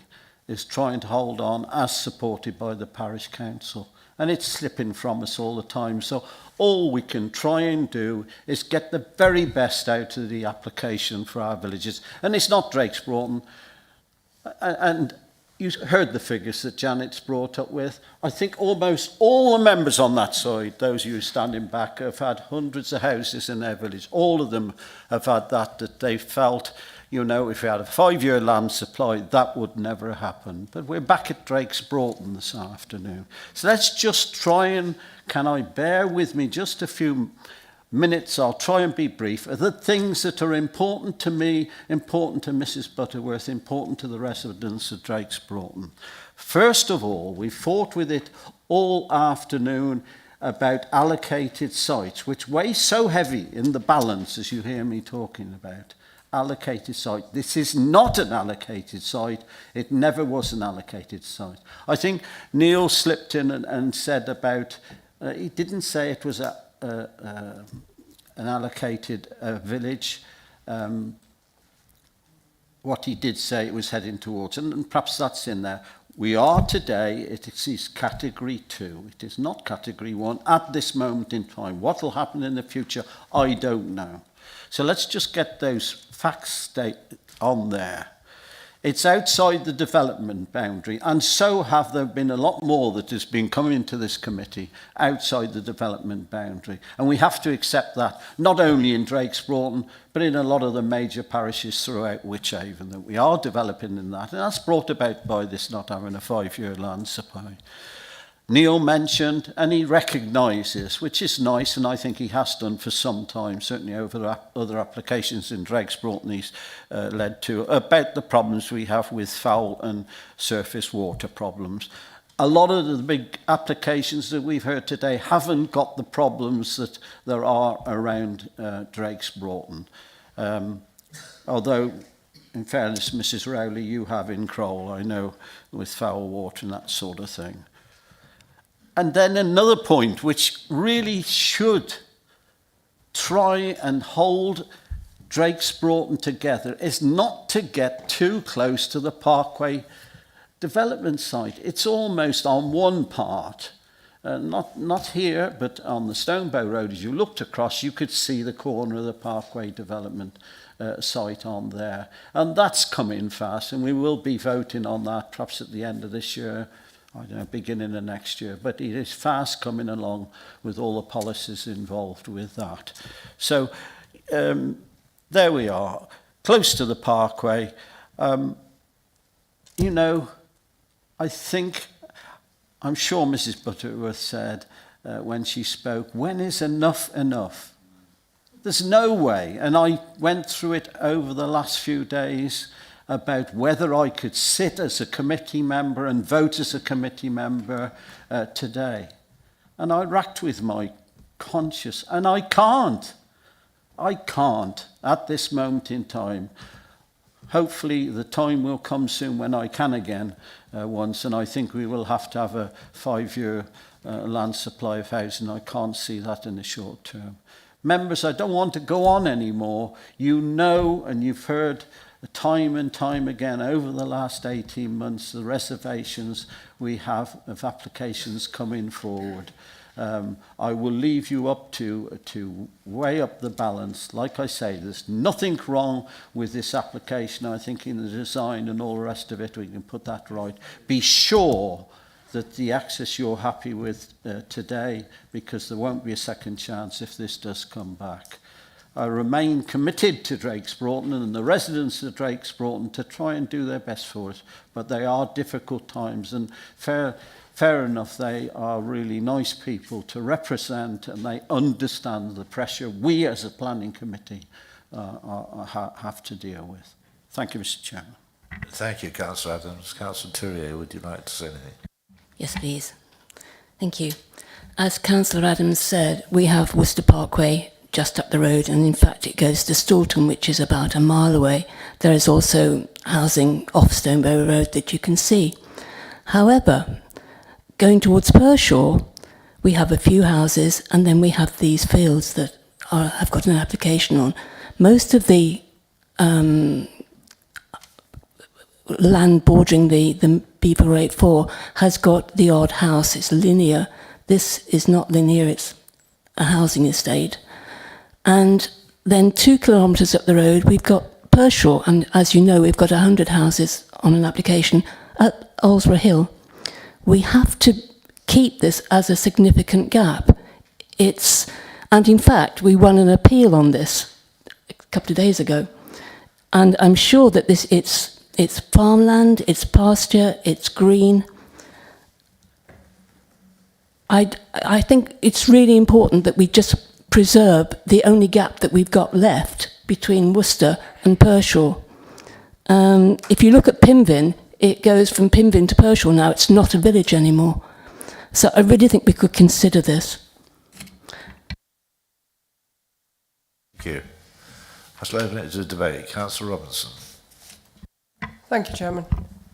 is trying to hold on as supported by the parish council. And it's slipping from us all the time. So all we can try and do is get the very best out of the application for our villages. And it's not Drake's Broughton. And you heard the figures that Janet's brought up with. I think almost all the members on that side, those of you standing back, have had hundreds of houses in their village. All of them have had that they felt, you know, if we had a 5-year land supply, that would never happen. But we're back at Drake's Broughton this afternoon. So let's just try and, can I bear with me just a few minutes? I'll try and be brief. Are the things that are important to me, important to Mrs. Butterworth, important to the residents of Drake's Broughton? First of all, we fought with it all afternoon about allocated sites, which weigh so heavy in the balance, as you hear me talking about. Allocated site. This is not an allocated site. It never was an allocated site. I think Neil slipped in and said about, he didn't say it was an allocated village. What he did say it was heading towards, and perhaps that's in there. We are today, it is category 2. It is not category 1 at this moment in time. What will happen in the future, I don't know. So let's just get those facts on there. It's outside the development boundary, and so have there been a lot more that has been coming into this committee outside the development boundary. And we have to accept that, not only in Drake's Broughton, but in a lot of the major parishes throughout Wychavon, that we are developing in that. And that's brought about by this not having a 5-year land supply. Neil mentioned, and he recognises, which is nice, and I think he has done for some time, certainly over other applications in Drake's Broughton he's led to, about the problems we have with foul and surface water problems. A lot of the big applications that we've heard today haven't got the problems that there are around Drake's Broughton. Although, in fairness, Mrs. Rowley, you have in Crowell, I know, with foul water and that sort of thing. And then another point which really should try and hold Drake's Broughton together is not to get too close to the Parkway development site. It's almost on one part, not here, but on the Stonebow Road. As you looked across, you could see the corner of the Parkway development site on there. And that's coming fast, and we will be voting on that perhaps at the end of this year, I don't know, beginning of next year, but it is fast coming along with all the policies involved with that. So there we are, close to the Parkway. You know, I'm sure Mrs. Butterworth said when she spoke, when is enough enough? There's no way, and I went through it over the last few days, about whether I could sit as a committee member and vote as a committee member today. And I racked with my conscience, and I can't at this moment in time. Hopefully the time will come soon when I can again once, and I think we will have to have a 5-year land supply of housing. I can't see that in the short term. Members, I don't want to go on anymore. You know, and you've heard time and time again over the last 18 months, the reservations we have of applications coming forward. I will leave you up to weigh up the balance. Like I say, there's nothing wrong with this application. I think in the design and all the rest of it, we can put that right. Be sure that the access you're happy with today, because there won't be a second chance if this does come back. I remain committed to Drake's Broughton and the residents of Drake's Broughton to try and do their best for us, but they are difficult times, and fair enough, they are really nice people to represent, and they understand the pressure we as a planning committee have to deal with. Thank you, Mr. Chairman. Thank you, Councillor Adams. Councillor Tourier, would you like to say anything? Yes, please. Thank you. As Councillor Adams said, we have Worcester Parkway just up the road, and in fact it goes to Stoulton, which is about a mile away. There is also housing off Stonebow Road that you can see. However, going towards Pershore, we have a few houses, and then we have these fields that have got an application on. Most of the land bordering the B484 has got the odd house. It's linear. This is not linear. It's a housing estate. And then 2 kilometres up the road, we've got Pershore. And as you know, we've got 100 houses on an application at Alsborough Hill. We have to keep this as a significant gap. And in fact, we won an appeal on this a couple of days ago. And I'm sure that it's farmland, it's pasture, it's green. I think it's really important that we just preserve the only gap that we've got left between Worcester and Pershore. If you look at Pimvin, it goes from Pimvin to Pershore now. It's not a village anymore. So I really think we could consider this. Thank you. I shall open it to debate. Councillor Robinson. Thank you, Chairman.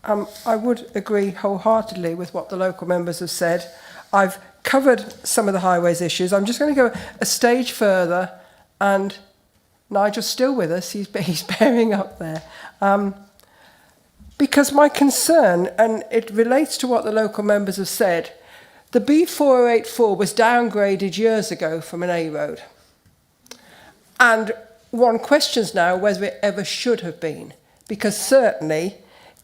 I would agree wholeheartedly with what the local members have said. I've covered some of the highways issues. I'm just going to go a stage further, and Nigel's still with us. He's bearing up there. Because my concern, and it relates to what the local members have said, the B484 was downgraded years ago from an A road. And one questions now whether it ever should have been, because certainly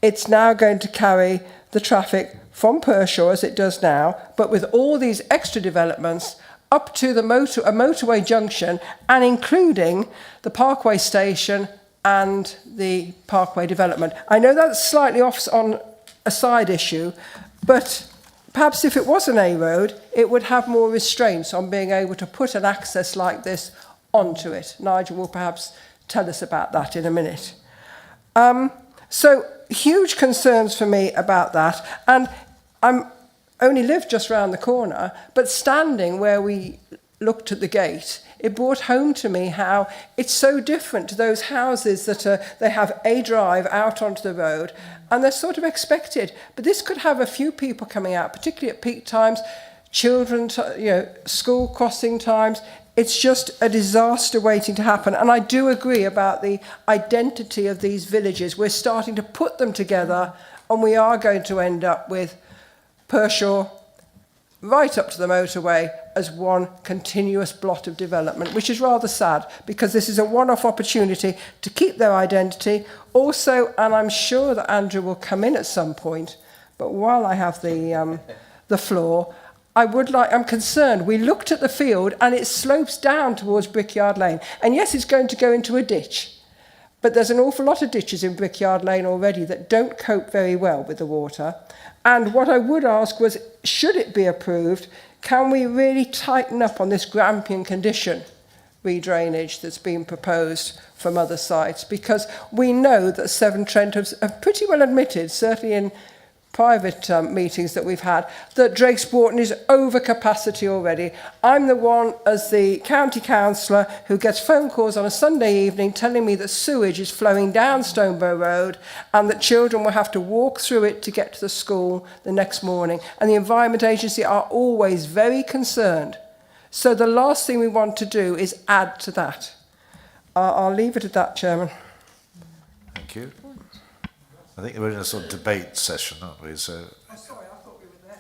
it's now going to carry the traffic from Pershore as it does now, but with all these extra developments up to a motorway junction, and including the Parkway station and the Parkway development. I know that's slightly off on a side issue, but perhaps if it was an A road, it would have more restraints on being able to put an access like this onto it. Nigel will perhaps tell us about that in a minute. So huge concerns for me about that, and I'm only live just round the corner, but standing where we looked at the gate, it brought home to me how it's so different to those houses that they have a drive out onto the road, and they're sort of expected. But this could have a few people coming out, particularly at peak times, children, school crossing times. It's just a disaster waiting to happen. And I do agree about the identity of these villages. We're starting to put them together, and we are going to end up with Pershore right up to the motorway as one continuous blot of development, which is rather sad, because this is a one-off opportunity to keep their identity. Also, and I'm sure that Andrew will come in at some point, but while I have the floor, I'm concerned. We looked at the field and it slopes down towards Brickyard Lane. And yes, it's going to go into a ditch, but there's an awful lot of ditches in Brickyard Lane already that don't cope very well with the water. And what I would ask was, should it be approved, can we really tighten up on this Grampian condition redrainage that's been proposed from other sites? Because we know that Severn Trent have pretty well admitted, certainly in private meetings that we've had, that Drake's Broughton is over capacity already. I'm the one, as the county councillor, who gets phone calls on a Sunday evening telling me that sewage is flowing down Stonebow Road and that children will have to walk through it to get to the school the next morning. And the Environment Agency are always very concerned. So the last thing we want to do is add to that. I'll leave it at that, Chairman. Thank you. I think we're in a sort of debate session, aren't we? So, oh, sorry, I thought we were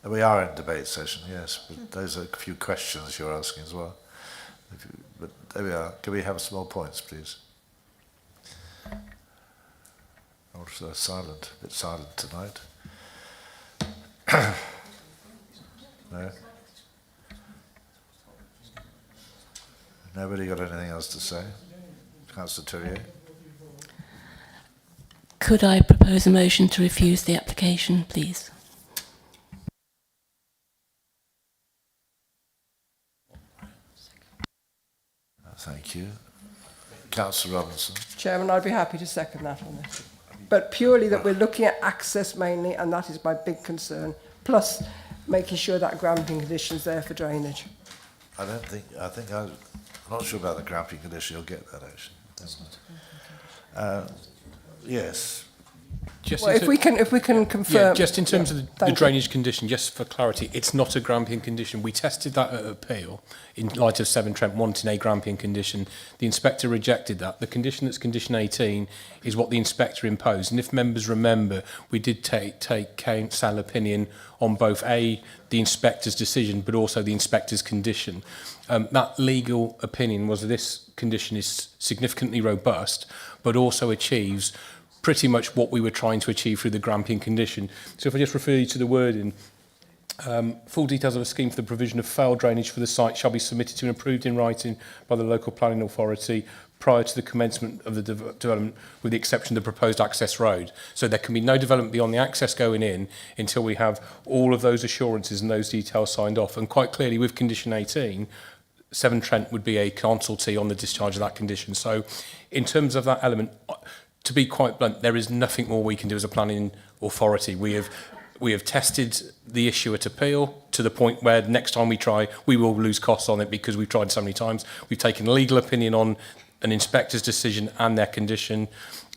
there. We are in debate session, yes. But those are a few questions you're asking as well. But there we are. Can we have some more points, please? Also silent, a bit silent tonight. No? Nobody got anything else to say? Councillor Terrier? Could I propose a motion to refuse the application, please? Thank you. Councillor Robinson. Chairman, I'd be happy to second that on this. But purely that we're looking at access mainly, and that is my big concern, plus making sure that Grampian condition's there for drainage. I'm not sure about the Grampian condition. You'll get that, actually. Yes. Just Well, if we can confirm. Yeah, just in terms of the thank you. drainage condition, just for clarity, it's not a Grampian condition. We tested that at appeal in light of Severn Trent wanting a Grampian condition. The inspector rejected that. The condition that's condition 18 is what the inspector imposed. And if members remember, we did take counsel opinion on both the inspector's decision, but also the inspector's condition. That legal opinion was that this condition is significantly robust, but also achieves pretty much what we were trying to achieve through the Grampian condition. So if I just refer you to the wording, full details of a scheme for the provision of foul drainage for the site shall be submitted to and approved in writing by the local planning authority prior to the commencement of the development, with the exception of the proposed access road. So there can be no development beyond the access going in until we have all of those assurances and those details signed off. And quite clearly with condition 18, Severn Trent would be a consultee on the discharge of that condition. So in terms of that element, to be quite blunt, there is nothing more we can do as a planning authority. We have tested the issue at appeal to the point where next time we try, we will lose costs on it because we've tried so many times. We've taken legal opinion on an inspector's decision and their condition,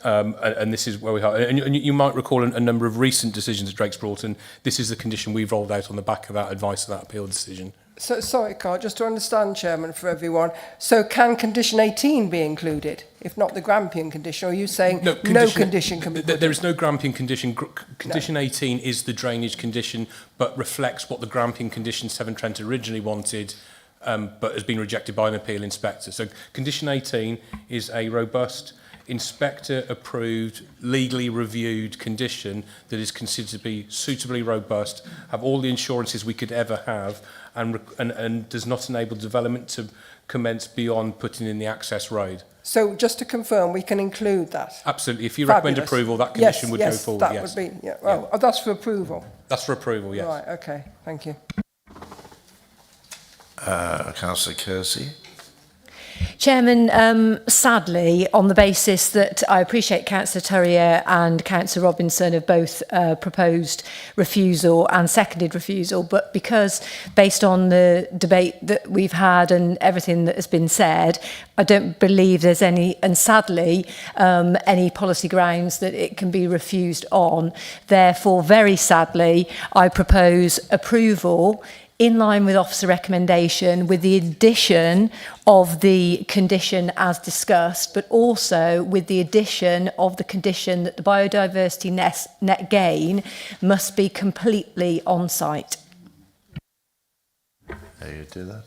and this is where we are. And you might recall a number of recent decisions that Drake's brought in. This is the condition we've rolled out on the back of that advice of that appeal decision. So, sorry, Carl, just to understand, Chairman, for everyone. So can condition 18 be included, if not the Grampian condition? Or are you saying no condition can be put There is no Grampian condition. Condition 18 is the drainage condition, but reflects what the Grampian condition Severn Trent originally wanted, but has been rejected by an appeal inspector. So condition 18 is a robust, inspector-approved, legally reviewed condition that is considered to be suitably robust, have all the insurances we could ever have, and does not enable development to commence beyond putting in the access road. So just to confirm, we can include that? Absolutely. If you Fabulous. recommend approval, that condition would go forward, that yes. would be, yeah. Well, that's for approval? That's for approval, yes. Right, okay, thank you. Councillor Kersey. Chairman, sadly, on the basis that I appreciate Councillor Turrier and Councillor Robinson have both proposed refusal and seconded refusal, but because based on the debate that we've had and everything that has been said, I don't believe there's any, and sadly, any policy grounds that it can be refused on. Therefore, very sadly, I propose approval in line with officer recommendation, with the addition of the condition as discussed, but also with the addition of the condition that the biodiversity net gain must be completely on site. How you do that?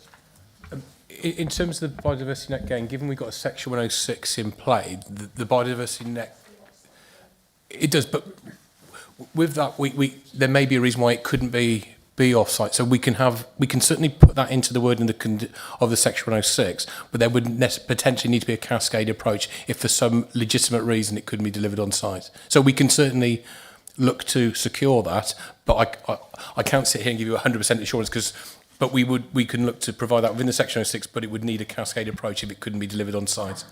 In terms of the biodiversity net gain, given we've got a section 106 in play, the biodiversity net, it does, but with that, there may be a reason why it couldn't be off-site. So we can certainly put that into the word of the section 106, but there would potentially need to be a cascade approach if for some legitimate reason it couldn't be delivered on site. So we can certainly look to secure that, but I can't sit here and give you 100% assurance but we can look to provide that within the section 106, but it would need a cascade approach if it couldn't be delivered on site.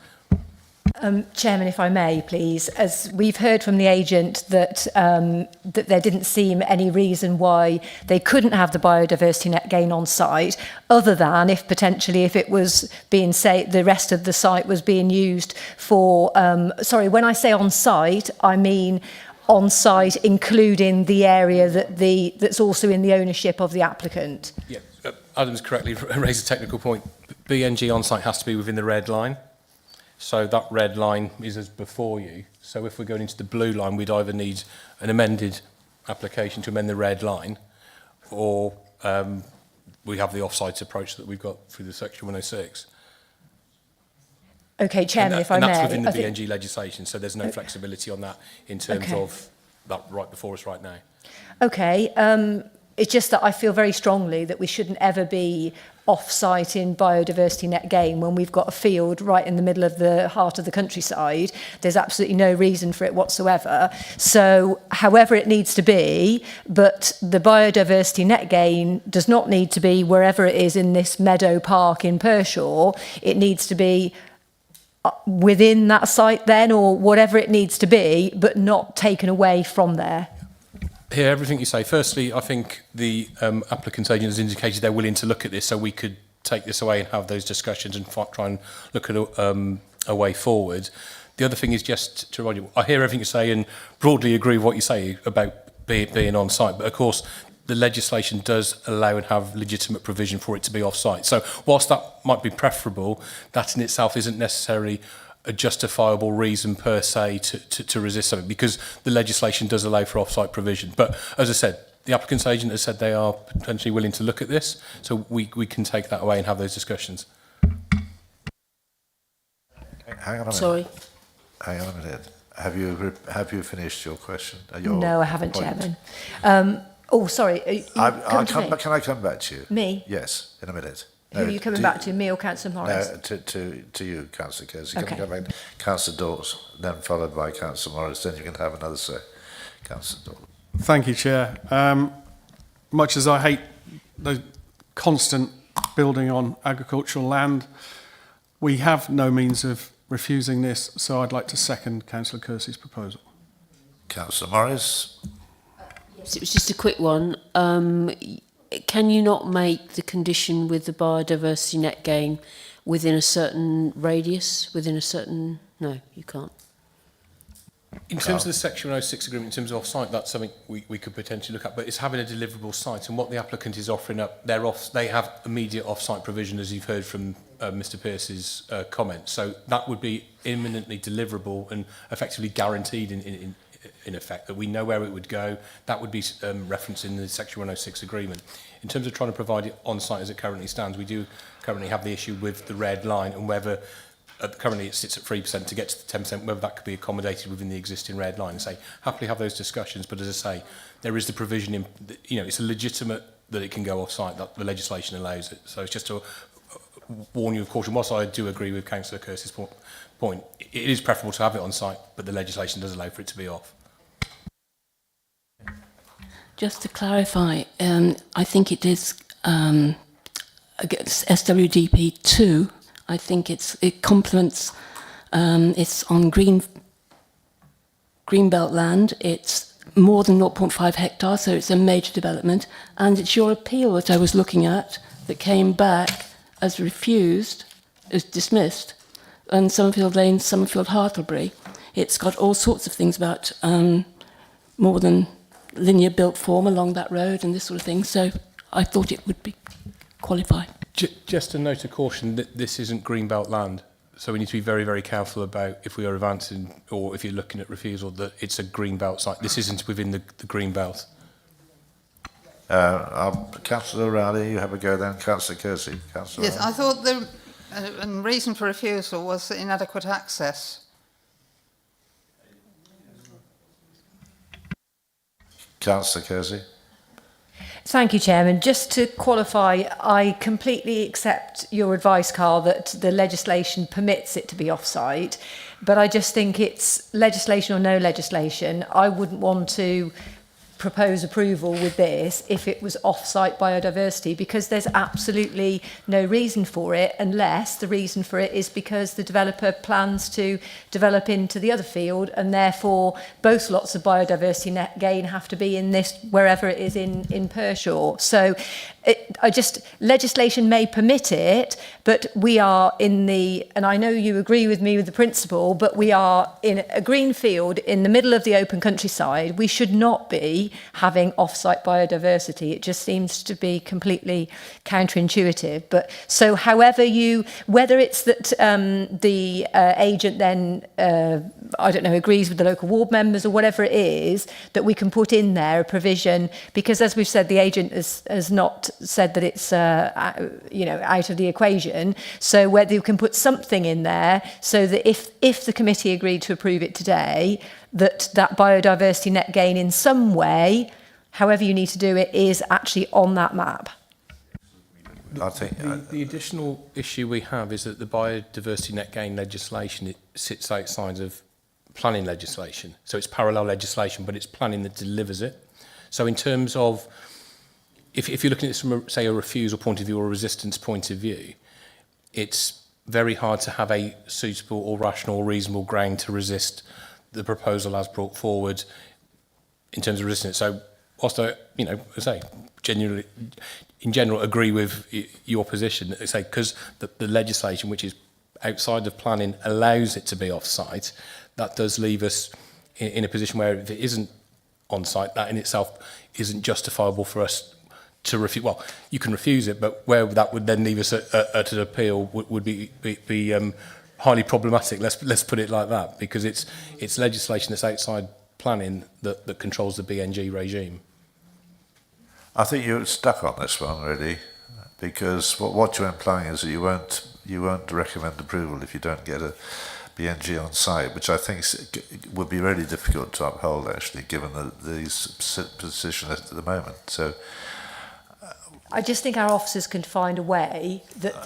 Chairman, if I may, please, as we've heard from the agent that that there didn't seem any reason why they couldn't have the biodiversity net gain on site, other than if potentially if it was being the rest of the site was being used for. Sorry, when I say on site, I mean on site, including the area that's also in the ownership of the applicant. Yeah, Adam's correctly raised a technical point. BNG on site has to be within the red line. So that red line is as before you. So if we're going into the blue line, we'd either need an amended application to amend the red line, or we have the off-site approach that we've got through the section 106. Okay, Chairman, if I may. And that's within the BNG legislation, so there's no flexibility on that in terms of that right before us right now. Okay, it's just that I feel very strongly that we shouldn't ever be off-site in biodiversity net gain when we've got a field right in the middle of the heart of the countryside. There's absolutely no reason for it whatsoever. So however it needs to be, but the biodiversity net gain does not need to be wherever it is in this meadow park in Pershore. It needs to be within that site then, or whatever it needs to be, but not taken away from there. Hear everything you say. Firstly, I think the applicant's agent has indicated they're willing to look at this, so we could take this away and have those discussions and try and look at a way forward. The other thing is just to remind you, I hear everything you say and broadly agree with what you say about being on site, but of course the legislation does allow and have legitimate provision for it to be off site. So whilst that might be preferable, that in itself isn't necessarily a justifiable reason per se to resist something, because the legislation does allow for off-site provision. But as I said, the applicant's agent has said they are potentially willing to look at this, so we can take that away and have those discussions. Hang on a minute. Sorry. Hang on a minute. Have you finished your question? No, I haven't, point? Chairman. Oh, sorry. Can I come back to you? Me? Yes, in a minute. Who are you coming back to, me or Councillor Morris? No, to you, Councillor Kersey. Okay. Can you come back? Councillor Dawes, then followed by Councillor Morris, then you can have another say. Councillor Dawes. Thank you, Chair. Much as I hate the constant building on agricultural land, we have no means of refusing this, so I'd like to second Councillor Kersey's proposal. Councillor Morris. Yes, it was just a quick one. Can you not make the condition with the biodiversity net gain within a certain radius, within a certain... No, you can't. In terms of the Section 106 agreement, in terms of off-site, that's something we could potentially look at, but it's having a deliverable site, and what the applicant is offering up, they have immediate off-site provision, as you've heard from Mr Pearce's comment. So that would be imminently deliverable and effectively guaranteed in effect, that we know where it would go. That would be referenced in the Section 106 agreement. In terms of trying to provide it on-site as it currently stands, we do currently have the issue with the red line and whether currently it sits at 3% to get to the 10%, whether that could be accommodated within the existing red line. And say, happily have those discussions, but as I say, there is the provision in, it's a legitimate that it can go off-site, that the legislation allows it. So it's just to warn you of caution. Whilst I do agree with Councillor Kersey's point, it is preferable to have it on-site, but the legislation does allow for it to be off. Just to clarify, I think it is SWDP 2. I think it complements. It's on greenbelt land. It's more than 0.5 hectares, so it's a major development. And it's your appeal that I was looking at that came back as refused, as dismissed. And Summerfield Lane, Summerfield Hartlebury. It's got all sorts of things about more than linear built form along that road and this sort of thing. So I thought it would be qualify. Just a note of caution that this isn't greenbelt land. So we need to be very, very careful about if we are advancing or if you're looking at refusal that it's a greenbelt site. This isn't within the greenbelt. Councillor O'Reilly, you have a go then. Councillor Kersey. Yes, I thought the reason for refusal was inadequate access. Councillor Kersey. Thank you, Chairman. Just to qualify, I completely accept your advice, Carl, that the legislation permits it to be off-site, but I just think it's legislation or no legislation. I wouldn't want to propose approval with this if it was off-site biodiversity, because there's absolutely no reason for it, unless the reason for it is because the developer plans to develop into the other field, and therefore both lots of biodiversity net gain have to be in this, wherever it is in Pershore. So legislation may permit it, but we are in the, and I know you agree with me with the principle, but we are in a green field in the middle of the open countryside. We should not be having off-site biodiversity. It just seems to be completely counterintuitive. But so however whether it's that the agent then, I don't know, agrees with the local ward members or whatever it is, that we can put in there a provision, because as we've said, the agent has not said that it's out of the equation. So whether you can put something in there so that if the committee agreed to approve it today, that biodiversity net gain in some way, however you need to do it, is actually on that map. I think the additional issue we have is that the biodiversity net gain legislation, it sits outside of planning legislation. So it's parallel legislation, but it's planning that delivers it. So in terms of, if you're looking at this from, say, a refusal point of view or a resistance point of view, it's very hard to have a suitable or rational or reasonable ground to resist the proposal as brought forward in terms of resistance. So whilst I, as I say, in general agree with your position, say, because the legislation, which is outside of planning allows it to be off-site, that does leave us in a position where if it isn't on-site, that in itself isn't justifiable for us to refuse. Well, you can refuse it, but where that would then leave us at an appeal would be highly problematic. Let's put it like that, because it's legislation that's outside planning that controls the BNG regime. I think you're stuck on this one, really, because what you're implying is that you won't recommend approval if you don't get a BNG on site, which I think would be really difficult to uphold, actually, given the position at the moment. So, I just think our officers can find a way that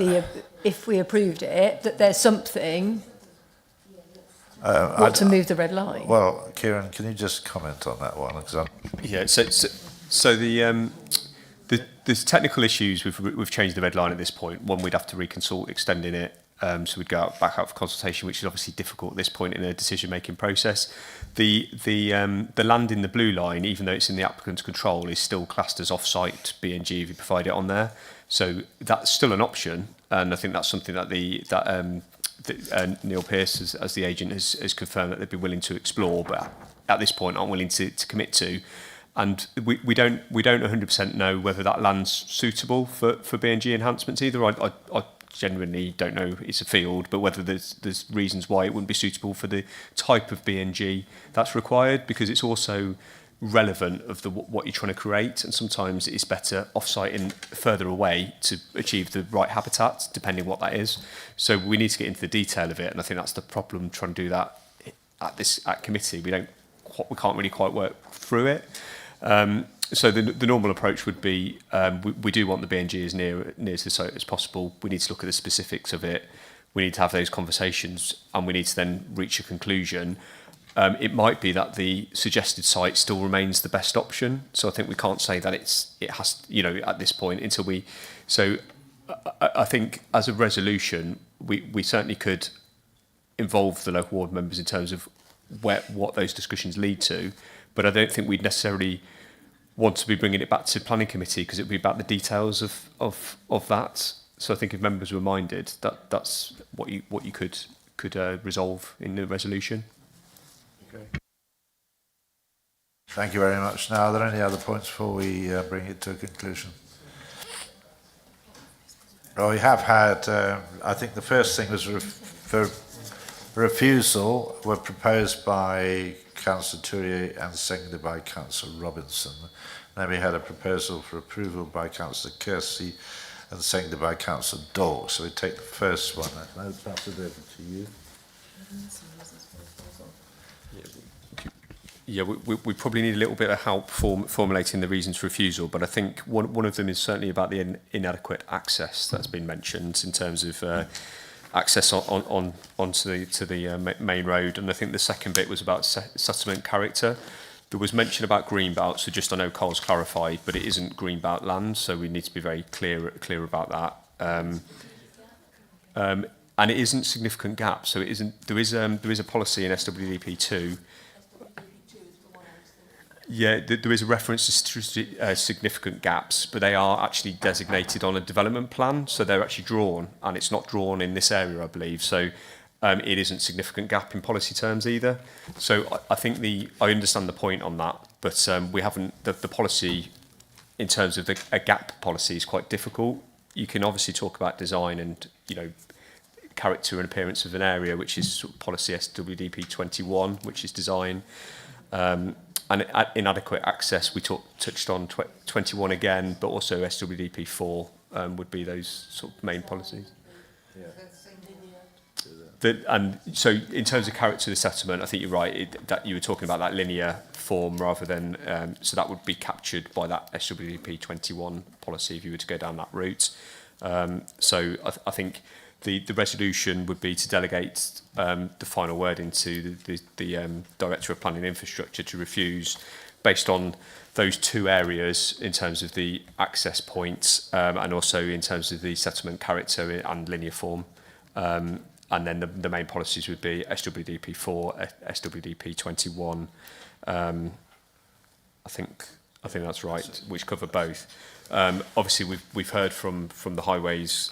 if we approved it, that there's something to move the red line. Well, Kieran, can you just comment on that one? Yeah. So there's technical issues. We've changed the red line at this point. One, we'd have to reconsult extending it. So we'd go back out for consultation, which is obviously difficult at this point in a decision-making process. The land in the blue line, even though it's in the applicant's control, is still classed as off-site BNG if you provide it on there. So that's still an option, and I think that's something that Neil Pearce, as the agent, has confirmed that they'd be willing to explore, but at this point aren't willing to commit to. And we don't 100% know whether that land's suitable for BNG enhancements either. I genuinely don't know, it's a field, but whether there's reasons why it wouldn't be suitable for the type of BNG that's required, because it's also relevant of what you're trying to create, and sometimes it's better off-site and further away to achieve the right habitat, depending what that is. So we need to get into the detail of it, and I think that's the problem trying to do that at committee. We can't really quite work through it. So the normal approach would be we do want the BNG as near to the site as possible. We need to look at the specifics of it. We need to have those conversations, and we need to then reach a conclusion. It might be that the suggested site still remains the best option. So I think we can't say that it has, at this point until we. So I think as a resolution, we certainly could involve the local ward members in terms of what those discussions lead to, but I don't think we'd necessarily want to be bringing it back to planning committee, because it would be about the details of that. So I think if members were minded, that's what you could resolve in the resolution. Okay. Thank you very much. Now, are there any other points before we bring it to a conclusion? Well, we have had, I think the first thing was refusal were proposed by Councillor Tourier and seconded by Councillor Robinson. Then we had a proposal for approval by Councillor Kersey and seconded by Councillor Dawes. So we take the first one. I'll pass it over to you. Yeah, we probably need a little bit of help formulating the reasons for refusal, but I think one of them is certainly about the inadequate access that's been mentioned in terms of access onto the main road, and I think the second bit was about settlement character. There was mention about greenbelt, so just I know Cole's clarified, but it isn't greenbelt land, so we need to be very clear about that. And it isn't significant gaps, so it isn't. There is a policy in SWDP 2. Yeah, there is a reference to significant gaps, but they are actually designated on a development plan, so they're actually drawn, and it's not drawn in this area, I believe. So it isn't significant gap in policy terms either. So I think I understand the point on that, but we haven't the policy in terms of a gap policy is quite difficult. You can obviously talk about design and character and appearance of an area, which is sort of policy SWDP 21, which is design. And inadequate access, we touched on 21 again, but also SWDP 4 would be those sort of main policies. Yeah. And so in terms of character of the settlement, I think you're right, that you were talking about that linear form rather than, so that would be captured by that SWDP 21 policy if you were to go down that route. So I think the resolution would be to delegate the final word into the Director of Planning and Infrastructure to refuse based on those two areas in terms of the access points and also in terms of the settlement character and linear form. And then the main policies would be SWDP 4, SWDP 21. I think that's right, which cover both. Obviously, we've heard from the highways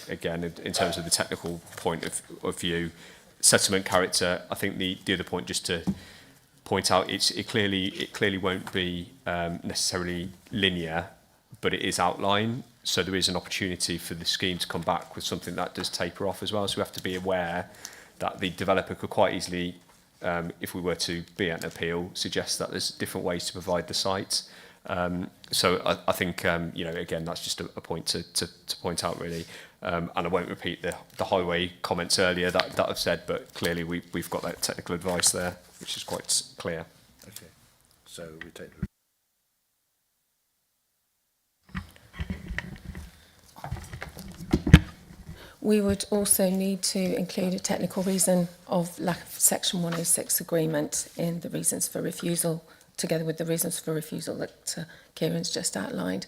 again in terms of the technical point of view, settlement character. I think the other point, just to point out, it clearly won't be necessarily linear, but it is outline. So there is an opportunity for the scheme to come back with something that does taper off as well. So we have to be aware that the developer could quite easily, if we were to be at an appeal, suggest that there's different ways to provide the site. So I think, again, that's just a point to point out, really. And I won't repeat the highway comments earlier that I've said, but clearly we've got that technical advice there, which is quite clear. Okay, so we take. We would also need to include a technical reason of lack of Section 106 agreement in the reasons for refusal, together with the reasons for refusal that Kieran's just outlined.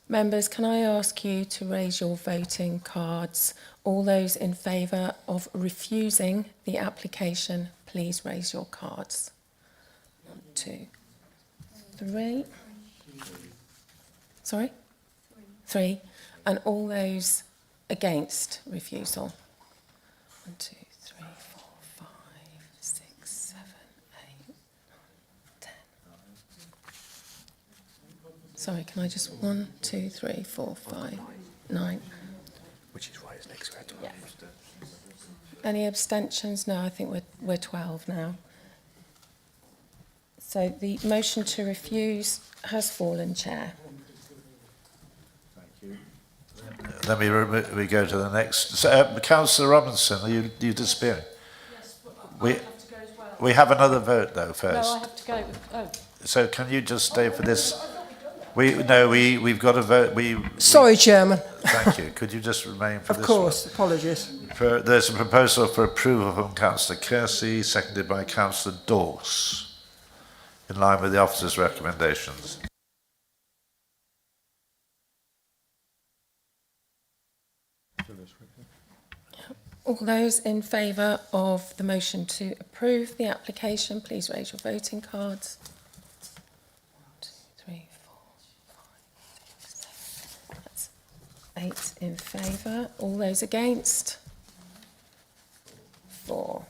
Members, can I ask you to raise your voting cards? All those in favour of refusing the application, please raise your cards. 1, 2, 3. Sorry? 3. And all those against refusal. 1, 2, 3, 4, 5, 6, 7, 8, 9, 10. Sorry, can I just 1, 2, 3, 4, 5, 9. Which is why it's next to Yeah. Any abstentions? No, I think we're 12 now. So the motion to refuse has fallen, Chair. Then we go to the next. So, Councillor Robinson, are you disappearing? Yes, but We- I have to go as well. We have another vote though first. No, I have to go. Oh. So can you just stay for this? We've got a vote. Sorry, Chairman. Thank you. Could you just remain for Of this course, apologies. There's a proposal for approval from Councillor Kersey, seconded by Councillor Dawes, in line with the officer's recommendations. All those in favour of the motion to approve the application, please raise your voting cards. 1, 2, 3, 4, 5, 6, 7. That's 8 in favour. All those against? 4.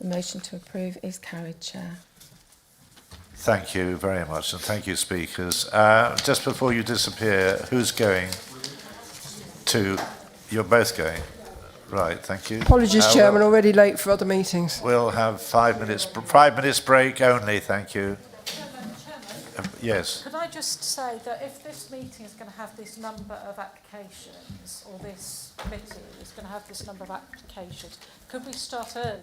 The motion to approve is carried, Chair. Thank you very much, and thank you, speakers. Just before you disappear, who's going to? You're both going. Right, thank you. Apologies, Chairman, already late for other meetings. We'll have 5 minutes. 5 minutes break only. Thank you. Yes. Could I just say that if this meeting is going to have this number of applications, or this committee is going to have this number of applications, could we start early?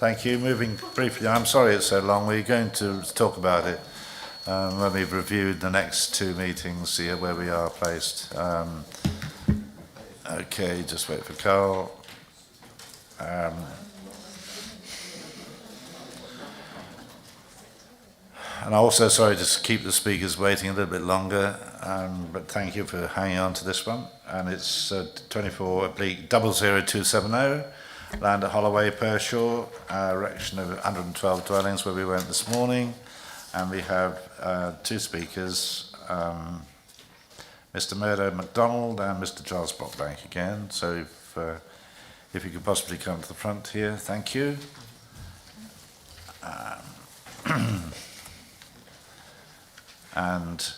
Thank you. Moving briefly, I'm sorry it's so long. We're going to talk about it when we've reviewed the next two meetings, see where we are placed. Okay, just wait for Carl. And I'm also sorry to keep the speakers waiting a little bit longer, but thank you for hanging on to this one. And it's 24/00270, land at Holloway, Pershore, erection of 112 dwellings where we went this morning. And we have two speakers, Mr. Murdo MacDonald and Mr. Charles Brockbank again. So if you could possibly come to the front here, thank you. And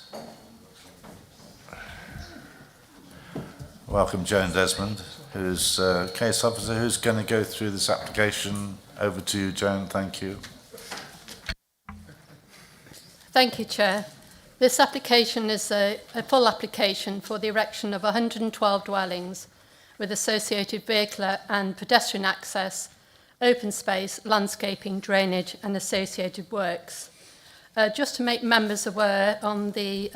welcome Joan Desmond, who's case officer, who's going to go through this application. Over to you, Joan. Thank you. Thank you, Chair. This application is a full application for the erection of 112 dwellings with associated vehicular and pedestrian access, open space, landscaping, drainage and associated works. Just to make members aware, on the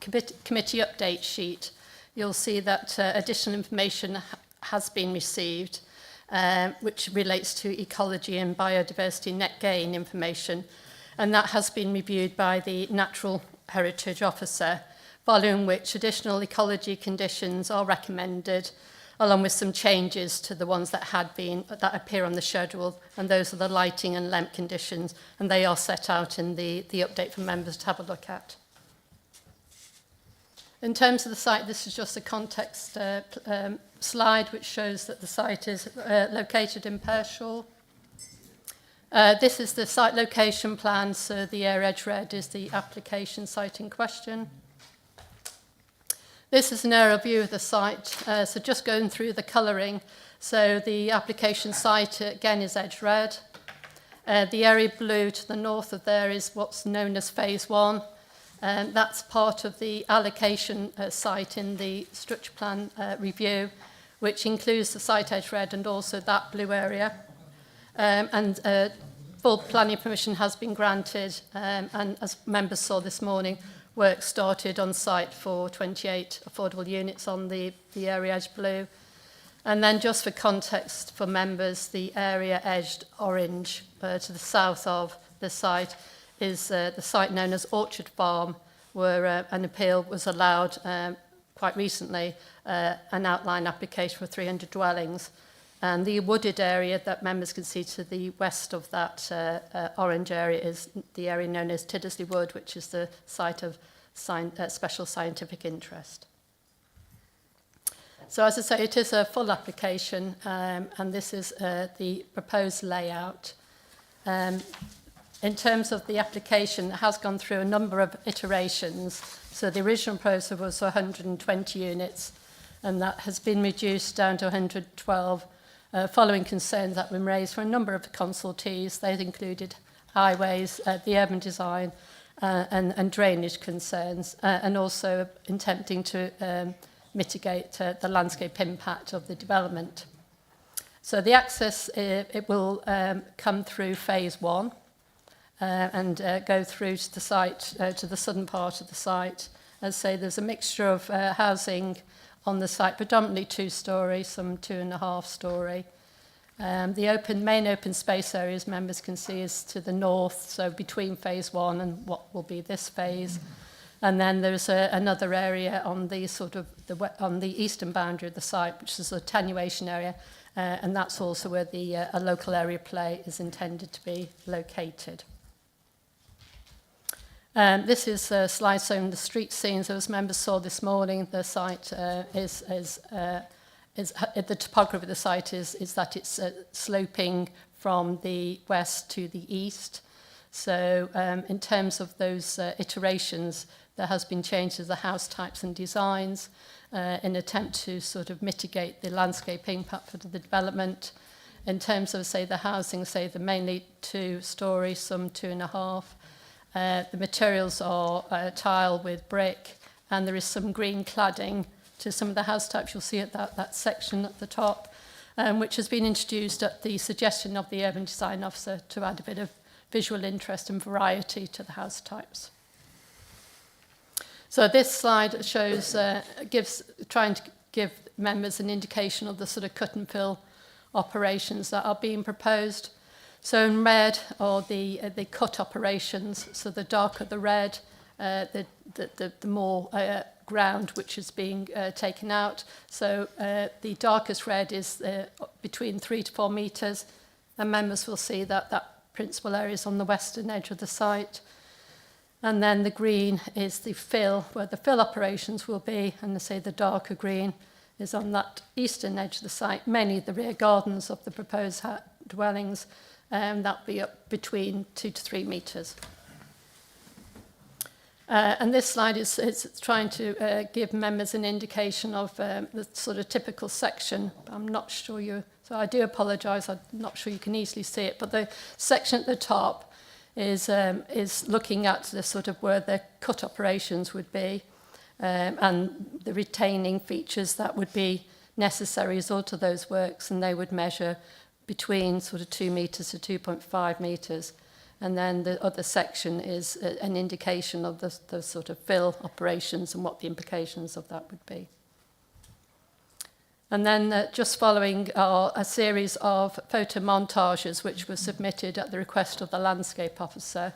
committee update sheet, you'll see that additional information has been received, which relates to ecology and biodiversity net gain information, and that has been reviewed by the Natural Heritage Officer, following which additional ecology conditions are recommended, along with some changes to the ones that appear on the schedule, and those are the lighting and lamp conditions, and they are set out in the update for members to have a look at. In terms of the site, this is just a context slide which shows that the site is located in Pershore. This is the site location plan, so the air edge red is the application site in question. This is an aerial view of the site, so just going through the colouring. So the application site, again, is edge red. The area blue to the north of there is what's known as phase 1. That's part of the allocation site in the structure plan review, which includes the site edge red and also that blue area. Full planning permission has been granted, and as members saw this morning, work started on site for 28 affordable units on the area edged blue. And then just for context for members, the area edged orange to the south of the site is the site known as Orchard Farm, where an appeal was allowed quite recently, an outline application for 300 dwellings. And the wooded area that members can see to the west of that orange area is the area known as Tiddesley Wood, which is the site of special scientific interest. So as I say, it is a full application, and this is the proposed layout. In terms of the application, it has gone through a number of iterations. So the original proposal was 120 units, and that has been reduced down to 112, following concerns that were raised from a number of consultees. They've included highways, the urban design, and drainage concerns, and also attempting to mitigate the landscape impact of the development. So the access, it will come through phase 1 and go through to the site, to the southern part of the site. As I say, there's a mixture of housing on the site, predominantly 2-storey, some 2.5-storey. The main open space areas members can see is to the north, so between phase 1 and what will be this phase. And then there's another area on the on the eastern boundary of the site, which is a attenuation area, and that's also where a local area play is intended to be located. This is a slide showing the street scenes. As members saw this morning, the site the topography of the site is that it's sloping from the west to the east. So in terms of those iterations, there has been changes to the house types and designs in an attempt to sort of mitigate the landscape impact for the development. In terms of, say, the housing, say, the mainly 2-storey, some 2.5. The materials are tile with brick, and there is some green cladding to some of the house types. You'll see at that section at the top. which has been introduced at the suggestion of the Urban Design Officer to add a bit of visual interest and variety to the house types. So this slide shows, trying to give members an indication of the sort of cut and fill operations that are being proposed. So in red are the cut operations. So the darker the red, the more ground which is being taken out. So the darkest red is between 3 to 4 metres, and members will see that that principal area is on the western edge of the site. And then the green is the fill, where the fill operations will be, and say the darker green is on that eastern edge of the site, mainly the rear gardens of the proposed dwellings, and that'll be up between 2 to 3 metres. And this slide is trying to give members an indication of the sort of typical section. I'm not sure so I do apologise, I'm not sure you can easily see it, but the section at the top is looking at the sort of where the cut operations would be, and the retaining features that would be necessary as all to those works, and they would measure between sort of 2 metres to 2.5 metres. And then the other section is an indication of the sort of fill operations and what the implications of that would be. And then just following are a series of photo montages which were submitted at the request of the landscape officer.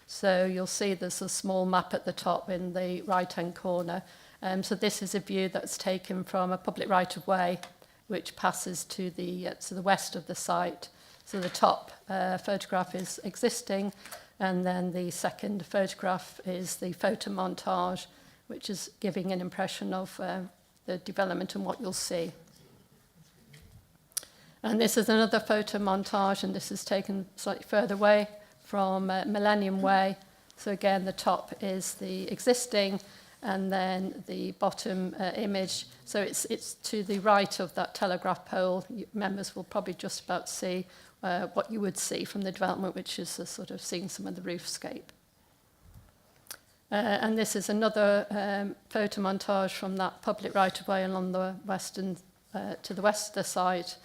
So you'll see there's a small map at the top in the right-hand corner. So this is a view that's taken from a public right-of-way which passes to the west of the site. So the top photograph is existing, and then the second photograph is the photo montage, which is giving an impression of the development and what you'll see. And this is another photo montage, and this is taken slightly further away from Millennium Way. So again, the top is the existing, and then the bottom image. So it's to the right of that telegraph pole. Members will probably just about see what you would see from the development, which is sort of seeing some of the roofscape. And this is another photo montage from that public right-of-way along the western, to the west of the site.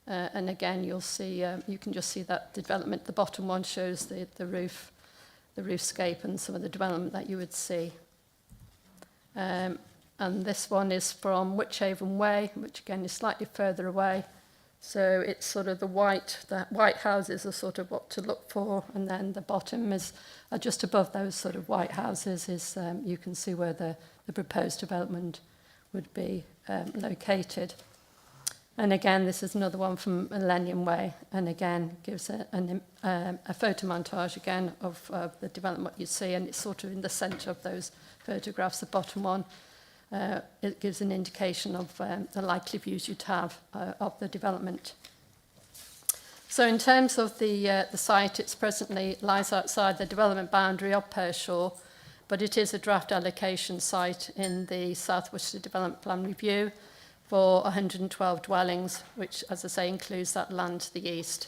And again, you'll see, you can just see that development. The bottom one shows the roofscape and some of the development that you would see. And this one is from Wychavon Way, which again is slightly further away. So it's sort of the white houses are sort of what to look for, and then the bottom is just above those sort of white houses is you can see where the proposed development would be located. And again, this is another one from Millennium Way, and again gives a photo montage again of the development you see, and it's sort of in the centre of those photographs. The bottom one, it gives an indication of the likely views you'd have of the development. So in terms of the site, it's presently lies outside the development boundary of Pershore, but it is a draft allocation site in the South Worcester Development Plan Review for 112 dwellings, which, as I say, includes that land to the east.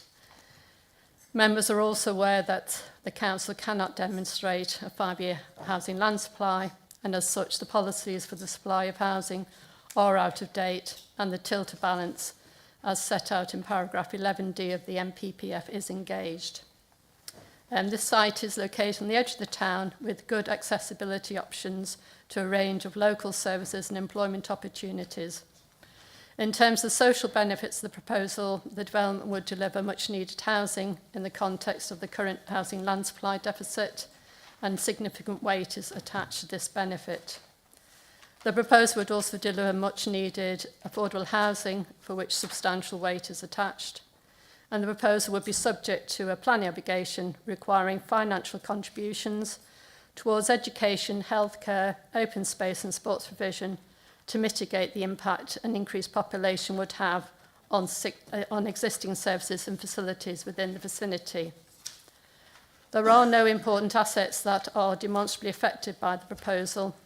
Members are also aware that the council cannot demonstrate a 5-year housing land supply, and as such, the policies for the supply of housing are out of date, and the tilter balance, as set out in paragraph 11D of the MPPF, is engaged. This site is located on the edge of the town with good accessibility options to a range of local services and employment opportunities. In terms of social benefits of the proposal, the development would deliver much needed housing in the context of the current housing land supply deficit, and significant weight is attached to this benefit. The proposal would also deliver much needed affordable housing for which substantial weight is attached, and the proposal would be subject to a planning obligation requiring financial contributions towards education, healthcare, open space and sports provision to mitigate the impact an increased population would have on existing services and facilities within the vicinity. There are no important assets that are demonstrably affected by the proposal,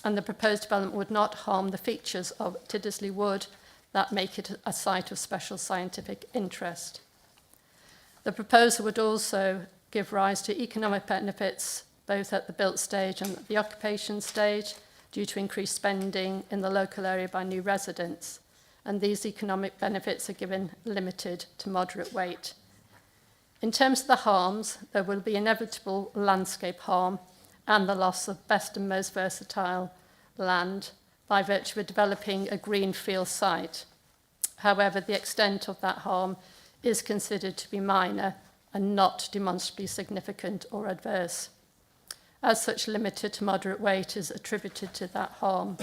and the proposed development would not harm the features of Tiddesley Wood that make it a site of special scientific interest. The proposal would also give rise to economic benefits both at the built stage and at the occupation stage, due to increased spending in the local area by new residents. and these economic benefits are given limited to moderate weight. In terms of the harms, there will be inevitable landscape harm and the loss of best and most versatile land by virtue of developing a greenfield site. However, the extent of that harm is considered to be minor and not demonstrably significant or adverse. As such, limited to moderate weight is attributed to that harm.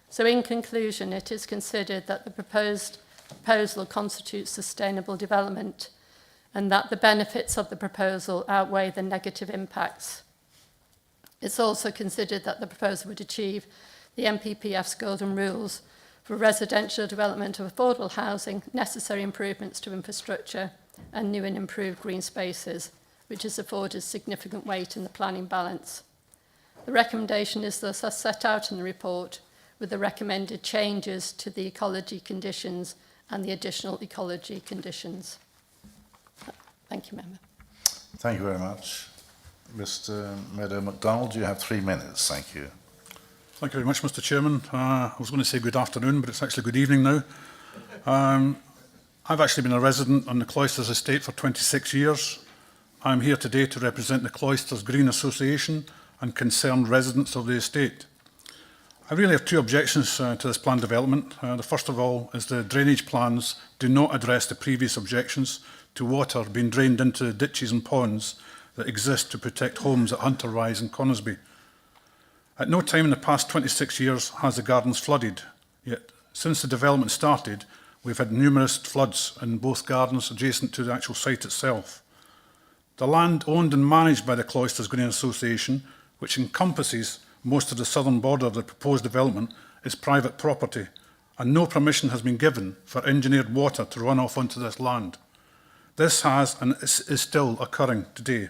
So in conclusion, it is considered that the proposal constitutes sustainable development and that the benefits of the proposal outweigh the negative impacts. It's also considered that the proposal would achieve the NPPF's golden rules for residential development of affordable housing, necessary improvements to infrastructure, and new and improved green spaces, which has afforded significant weight in the planning balance. The recommendation is thus as set out in the report, with the recommended changes to the ecology conditions and the additional ecology conditions. Thank you, Member. Thank you very much. Mr. Meadow MacDonald, you have 3 minutes. Thank you. Thank you very much, Mr. Chairman. I was going to say good afternoon, but it's actually good evening now. I've actually been a resident on the Cloisters estate for 26 years. I'm here today to represent the Cloisters Green Association and concerned residents of the estate. I really have 2 objections to this planned development. The first of all is the drainage plans do not address the previous objections to water being drained into the ditches and ponds that exist to protect homes at Hunter Rise and Conisbee. At no time in the past 26 years has the gardens flooded, yet since the development started, we've had numerous floods in both gardens adjacent to the actual site itself. The land owned and managed by the Cloisters Green Association, which encompasses most of the southern border of the proposed development, is private property, and no permission has been given for engineered water to run off onto this land. This has and is still occurring today.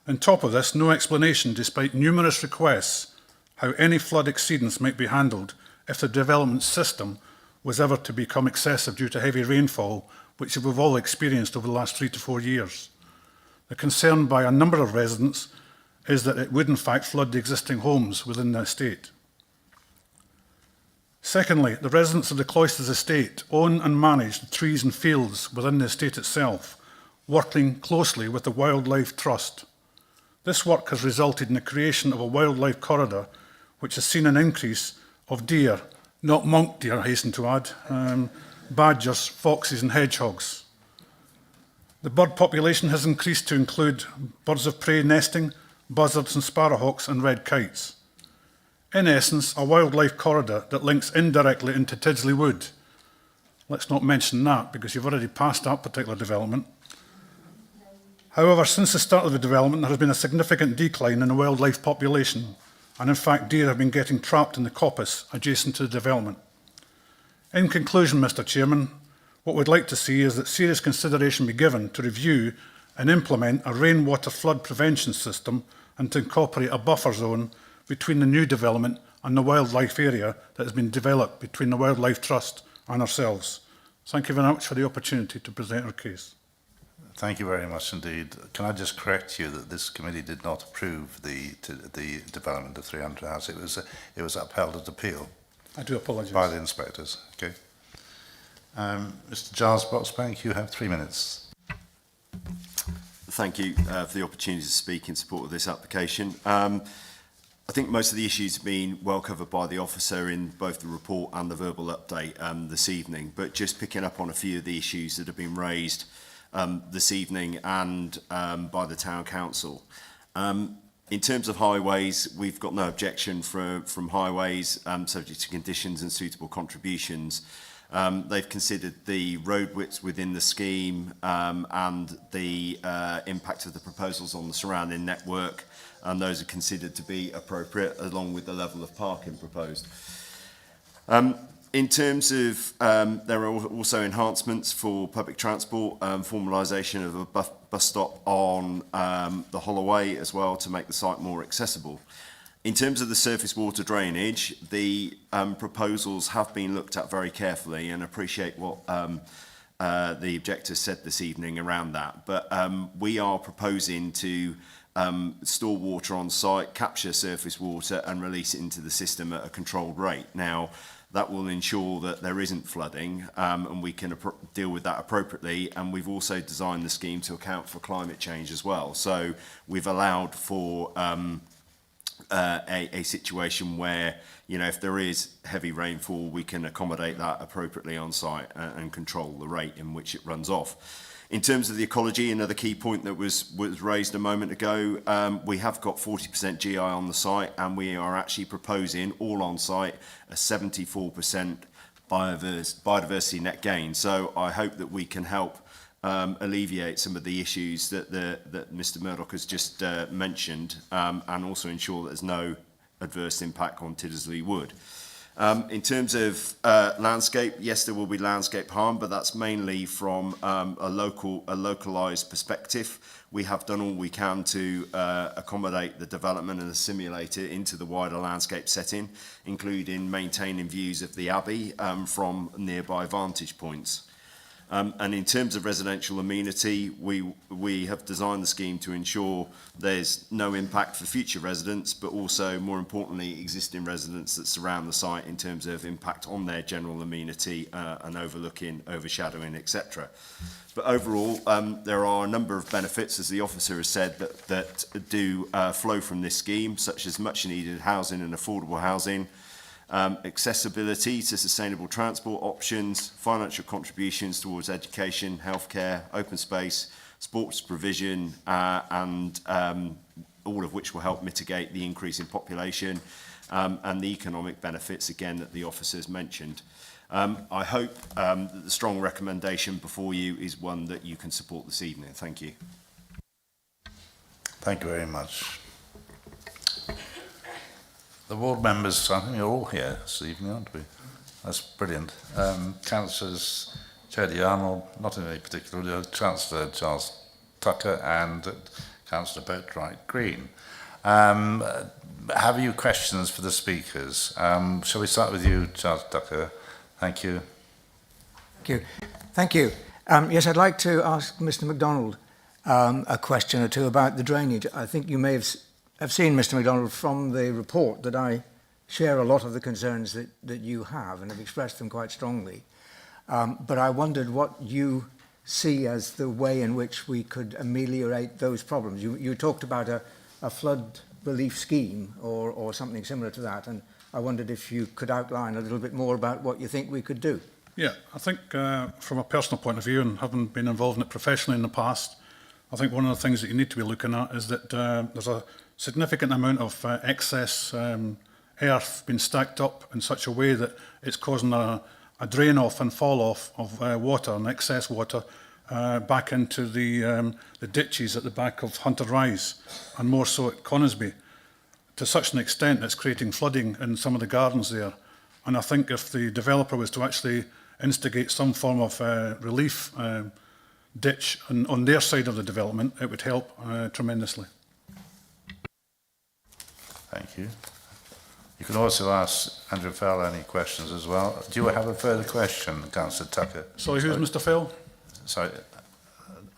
On top of this, no explanation, despite numerous requests, how any flood exceedance might be handled if the development system was ever to become excessive due to heavy rainfall, which we've all experienced over the last 3 to 4 years. The concern by a number of residents is that it would in fact flood the existing homes within the estate. Secondly, the residents of the Cloisters estate own and manage the trees and fields within the estate itself, working closely with the Wildlife Trust. This work has resulted in the creation of a wildlife corridor, which has seen an increase of deer, not monk deer, I hasten to add, badgers, foxes and hedgehogs. The bird population has increased to include birds of prey nesting, buzzards and sparrowhawks and red kites. In essence, a wildlife corridor that links indirectly into Tidsley Wood. Let's not mention that because you've already passed that particular development. However, since the start of the development, there has been a significant decline in the wildlife population, and in fact, deer have been getting trapped in the coppice adjacent to the development. In conclusion, Mr. Chairman, what we'd like to see is that serious consideration be given to review and implement a rainwater flood prevention system and to incorporate a buffer zone between the new development and the wildlife area that has been developed between the Wildlife Trust and ourselves. Thank you very much for the opportunity to present our case. Thank you very much indeed. Can I just correct you that this committee did not approve the development of 300 House. It was upheld at appeal. I do apologise. By the inspectors. Okay. Mr. Giles Boxbank, you have 3 minutes. Thank you for the opportunity to speak in support of this application. I think most of the issues have been well covered by the officer in both the report and the verbal update this evening, but just picking up on a few of the issues that have been raised this evening and by the Town Council. In terms of highways, we've got no objection from highways subject to conditions and suitable contributions. They've considered the road widths within the scheme and the impact of the proposals on the surrounding network, and those are considered to be appropriate along with the level of parking proposed. In terms of, there are also enhancements for public transport, formalisation of a bus stop on the Holloway as well to make the site more accessible. In terms of the surface water drainage, the proposals have been looked at very carefully and appreciate what the objector said this evening around that. But we are proposing to store water on site, capture surface water and release it into the system at a controlled rate. Now, that will ensure that there isn't flooding, and we can deal with that appropriately. And we've also designed the scheme to account for climate change as well. So we've allowed for a situation where, you know, if there is heavy rainfall, we can accommodate that appropriately on site and control the rate in which it runs off. In terms of the ecology, another key point that was raised a moment ago, we have got 40% GI on the site, and we are actually proposing all on site a 74% biodiversity net gain. So I hope that we can help alleviate some of the issues that Mr. Murdoch has just mentioned, and also ensure that there's no adverse impact on Tiddesley Wood. In terms of landscape, yes, there will be landscape harm, but that's mainly from a localised perspective. We have done all we can to accommodate the development and assimilate it into the wider landscape setting, including maintaining views of the Abbey from nearby vantage points. And in terms of residential amenity, we have designed the scheme to ensure there's no impact for future residents, but also, more importantly, existing residents that surround the site in terms of impact on their general amenity and overshadowing, etc. But overall, there are a number of benefits, as the officer has said, that do flow from this scheme, such as much needed housing and affordable housing, accessibility to sustainable transport options, financial contributions towards education, healthcare, open space, sports provision, and all of which will help mitigate the increase in population, and the economic benefits, again, that the officers mentioned. I hope that the strong recommendation before you is one that you can support this evening. Thank you. Thank you very much. The ward members, I think you're all here this evening, aren't we? That's brilliant. Councillors Jodie Arnold, not in any particular order, Councillor Charles Tucker and Councillor Boatwright Green. Have you questions for the speakers? Shall we start with you, Charles Tucker? Thank you. Thank you. Thank you. Yes, I'd like to ask Mr. MacDonald a question or two about the drainage. I think you may have seen, Mr. MacDonald, from the report that I share a lot of the concerns that you have and have expressed them quite strongly. But I wondered what you see as the way in which we could ameliorate those problems. You talked about a flood relief scheme or something similar to that, and I wondered if you could outline a little bit more about what you think we could do. Yeah, I think from a personal point of view, and having been involved in it professionally in the past, I think one of the things that you need to be looking at is that there's a significant amount of excess earth being stacked up in such a way that it's causing a drain off and fall off of water and excess water back into the ditches at the back of Hunter Rise, and more so at Conisbee, to such an extent it's creating flooding in some of the gardens there. And I think if the developer was to actually instigate some form of relief ditch on their side of the development, it would help tremendously. Thank you. You can also ask Andrew Fowler any questions as well. Do you have a further question, Councillor Tucker? Sorry, who's Mr. Fell? Sorry,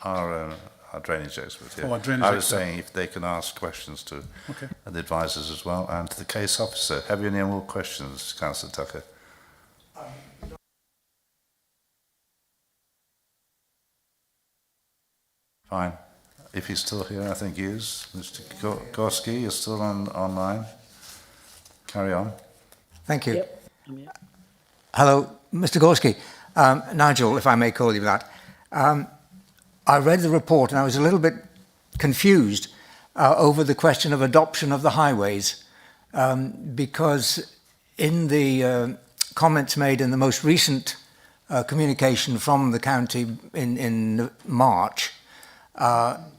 our drainage expert here. Oh, our drainage I was expert. saying if they can ask questions to Okay. the advisors as well, and to the case officer. Have you any more questions, Councillor Tucker? Fine. If he's still here, I think he is. Mr. Gorski, you're still online. Carry on. Thank you. Yep, I'm here. Hello, Mr. Gorski. Nigel, if I may call you that. I read the report and I was a little bit confused over the question of adoption of the highways, because in the comments made in the most recent communication from the county in March,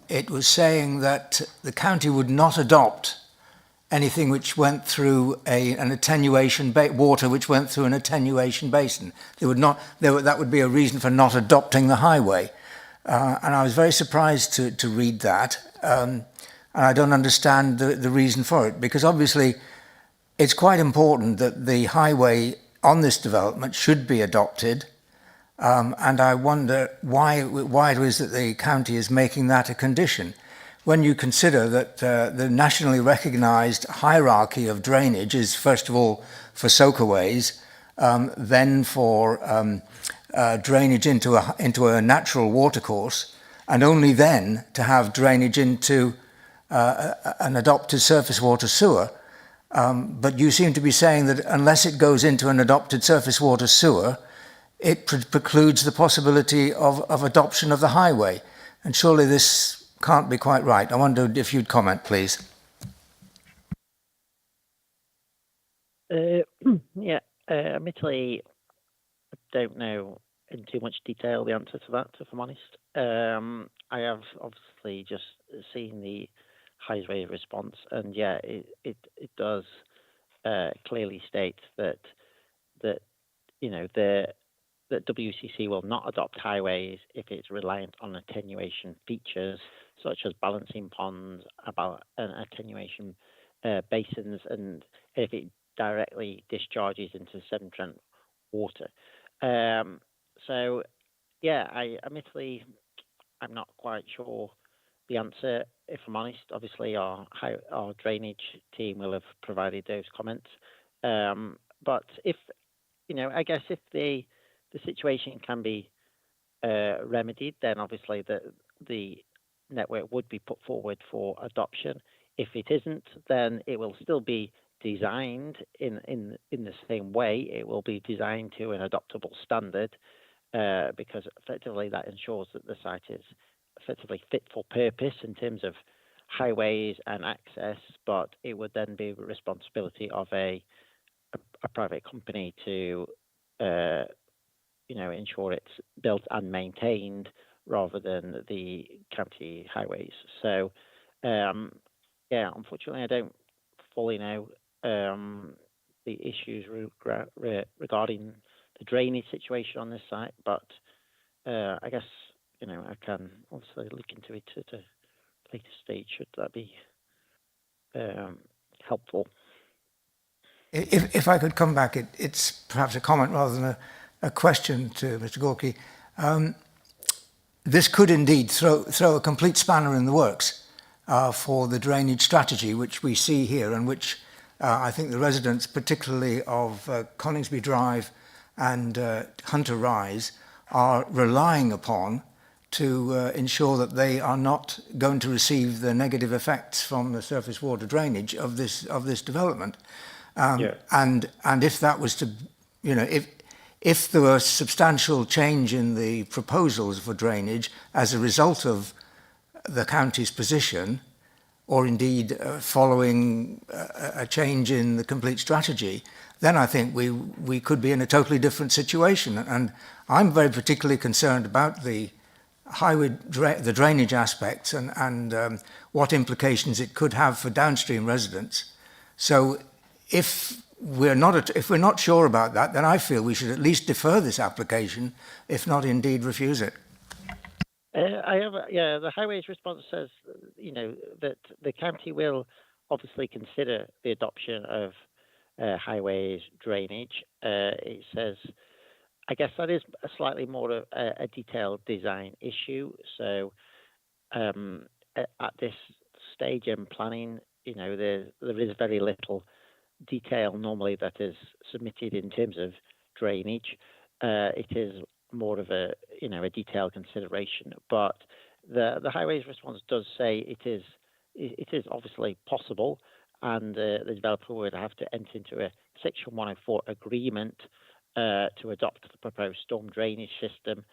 it was saying that the county would not adopt anything which went through an attenuation water which went through an attenuation basin. That would be a reason for not adopting the highway. And I was very surprised to read that. And I don't understand the reason for it, because obviously it's quite important that the highway on this development should be adopted. And I wonder why it is that the county is making that a condition, when you consider that the nationally recognised hierarchy of drainage is, first of all, for soakaways, then for drainage into a natural watercourse, and only then to have drainage into an adopted surface water sewer. But you seem to be saying that unless it goes into an adopted surface water sewer, it precludes the possibility of adoption of the highway. And surely this can't be quite right. I wondered if you'd comment, please. Yeah, admittedly, I don't know in too much detail the answer to that, if I'm honest. I have obviously just seen the highway response, and yeah, it does clearly state that you know that WCC will not adopt highways if it's reliant on attenuation features such as balancing ponds, attenuation basins, and if it directly discharges into sediment water. So, yeah, admittedly, I'm not quite sure the answer, if I'm honest. Obviously, our drainage team will have provided those comments. But if, I guess if the situation can be remedied, then obviously the network would be put forward for adoption. If it isn't, then it will still be designed in the same way. It will be designed to an adoptable standard because effectively that ensures that the site is effectively fit for purpose in terms of highways and access, but it would then be the responsibility of a private company to ensure it's built and maintained rather than the county highways. So, yeah, unfortunately, I don't fully know the issues regarding the drainage situation on this site, but I guess I can obviously look into it at a later stage. Should that be helpful? If I could come back, it's perhaps a comment rather than a question to Mr. Gorky. This could indeed throw a complete spanner in the works for the drainage strategy which we see here, and which I think the residents, particularly of Coningsby Drive and Hunter Rise, are relying upon to ensure that they are not going to receive the negative effects from the surface water drainage of this development. And if that was to, if there was substantial change in the proposals for drainage as a result of the county's position, or indeed following a change in the complete strategy, then I think we could be in a totally different situation. And I'm very particularly concerned about the the drainage aspects and what implications it could have for downstream residents. So if we're not sure about that, then I feel we should at least defer this application, if not indeed refuse it. The highways response says, that the county will obviously consider the adoption of highways drainage. It says, I guess that is a slightly more of a detailed design issue. So at this stage in planning, there is very little detail normally that is submitted in terms of drainage. It is more of a detailed consideration, but the highways response does say it is obviously possible, and the developer would have to enter into a Section 104 agreement to adopt the proposed storm drainage system.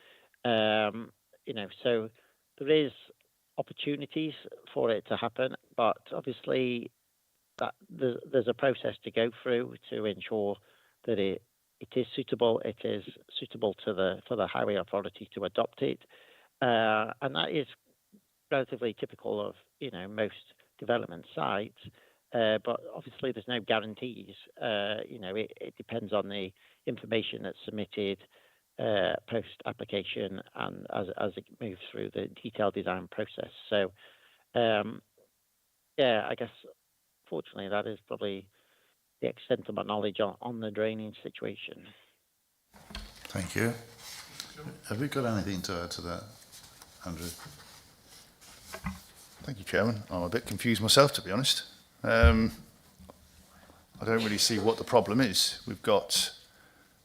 So there is opportunities for it to happen, but obviously that there's a process to go through to ensure that it is suitable. It is suitable for the highway authority to adopt it, and that is relatively typical of most development sites. But obviously, there's no guarantees. It depends on the information that's submitted post application and as it moves through the detailed design process. So, I guess fortunately that is probably the extent of my knowledge on the drainage situation. Thank you. Have we got anything to add to that, Andrew? Thank you, Chairman. I'm a bit confused myself, to be honest. I don't really see what the problem is. We've got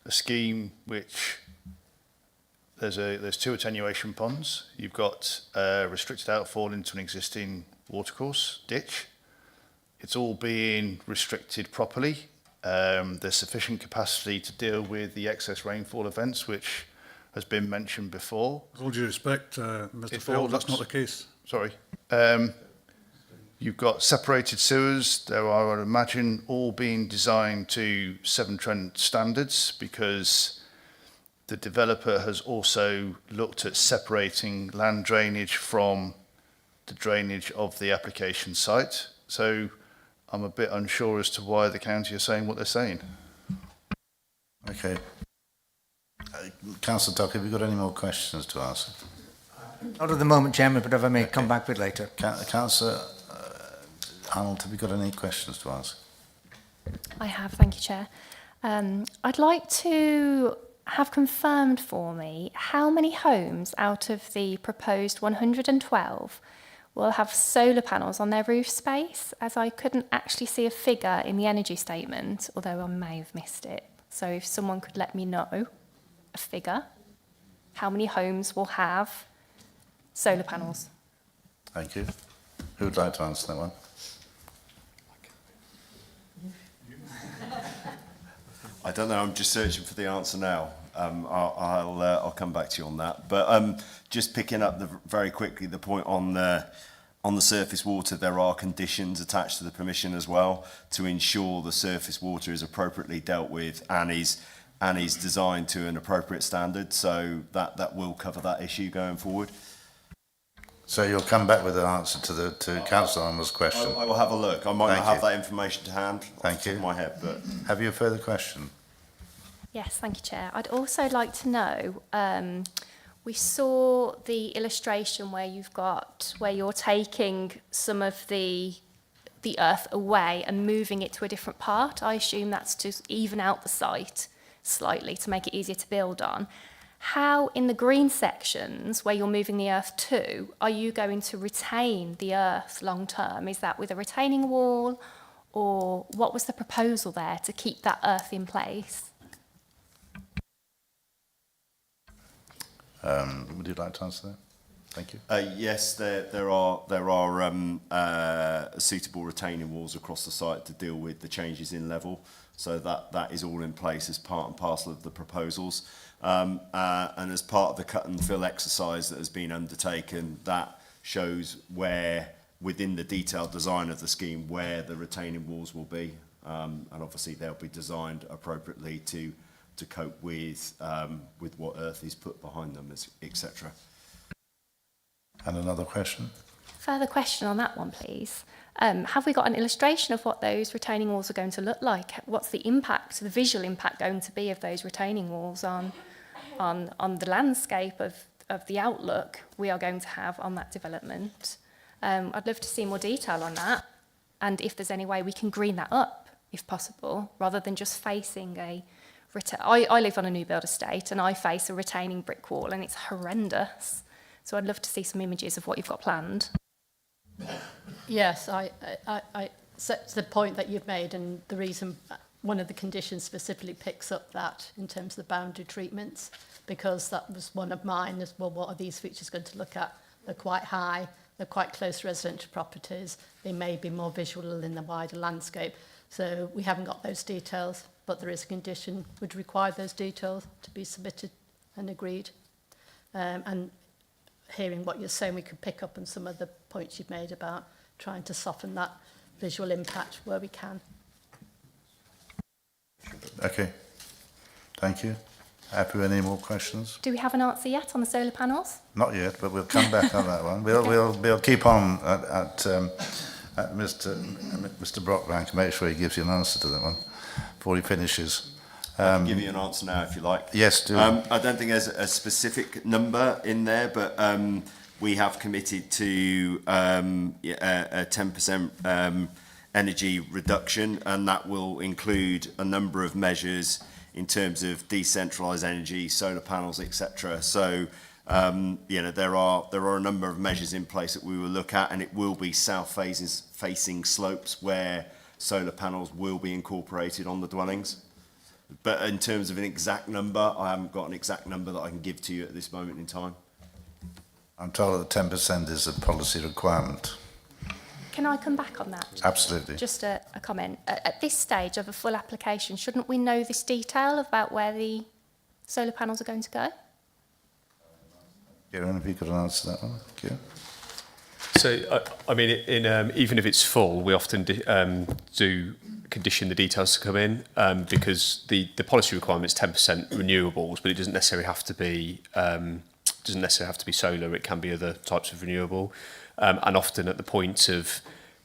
a scheme which there's two attenuation ponds. You've got restricted outfall into an existing watercourse ditch. It's all being restricted properly. There's sufficient capacity to deal with the excess rainfall events, which has been mentioned before. With all due respect, Mr. Field, that's not the case. Sorry. You've got separated sewers. There are, I imagine, all being designed to Severn Trent standards, because the developer has also looked at separating land drainage from the drainage of the application site. So I'm a bit unsure as to why the county are saying what they're saying. Okay. Councillor Duck, have you got any more questions to ask? Not at the moment, Chairman, but if I may come back with later. Councillor Arnold, have you got any questions to ask? I have, thank you, Chair. I'd like to have confirmed for me how many homes out of the proposed 112 will have solar panels on their roof space, as I couldn't actually see a figure in the energy statement, although I may have missed it. So if someone could let me know a figure, how many homes will have solar panels? Thank you. Who would like to answer that one? I don't know. I'm just searching for the answer now. I'll come back to you on that. But just picking up very quickly the point on the surface water, there are conditions attached to the permission as well to ensure the surface water is appropriately dealt with and is designed to an appropriate standard. So that will cover that issue going forward. So you'll come back with an answer to Councillor Arnold's question. I will have a look. I might not have that information to hand. Thank you. Off the top of my head, but have you a further question? Yes, thank you, Chair. I'd also like to know, we saw the illustration where you're taking some of the earth away and moving it to a different part. I assume that's to even out the site slightly to make it easier to build on. How, in the green sections where you're moving the earth to, are you going to retain the earth long term? Is that with a retaining wall, or what was the proposal there to keep that earth in place? Would you like to answer that? Thank you. Yes, there are suitable retaining walls across the site to deal with the changes in level. So that is all in place as part and parcel of the proposals. And as part of the cut and fill exercise that has been undertaken, that shows where, within the detailed design of the scheme, where the retaining walls will be. And obviously they'll be designed appropriately to cope with what earth is put behind them, etc. And another question? Further question on that one, please. Have we got an illustration of what those retaining walls are going to look like? What's the impact, the visual impact going to be of those retaining walls on the landscape of the outlook we are going to have on that development? I'd love to see more detail on that, and if there's any way we can green that up, if possible, rather than just facing a... I live on a new build estate and I face a retaining brick wall and it's horrendous. So I'd love to see some images of what you've got planned. Yes, I accept the point that you've made, and the reason one of the conditions specifically picks up that in terms of the boundary treatments, because that was one of mine as well. What are these features going to look at? They're quite high, they're quite close to residential properties, they may be more visual in the wider landscape. So we haven't got those details, but there is a condition would require those details to be submitted and agreed. And hearing what you're saying, we could pick up on some of the points you've made about trying to soften that visual impact where we can. Okay. Thank you. Happy with any more questions? Do we have an answer yet on the solar panels? Not yet, but we'll come back on that one. We'll keep on at Mr. Brockbank and make sure he gives you an answer to that one before he finishes. I can give you an answer now if you like. Yes, do. I don't think there's a specific number in there, but we have committed to a 10% energy reduction, and that will include a number of measures in terms of decentralised energy, solar panels, etc. So there are a number of measures in place that we will look at, and it will be south-facing slopes where solar panels will be incorporated on the dwellings. But in terms of an exact number, I haven't got an exact number that I can give to you at this moment in time. I'm told that 10% is a policy requirement. Can I come back on that? Absolutely. Just a comment. At this stage of a full application, shouldn't we know this detail about where the solar panels are going to go? Kieran, have you got an answer to that one? Kieran? So, I mean, even if it's full, we often do condition the details to come in because the policy requirement is 10% renewables, but it doesn't necessarily have to be solar. It can be other types of renewable, and often at the point of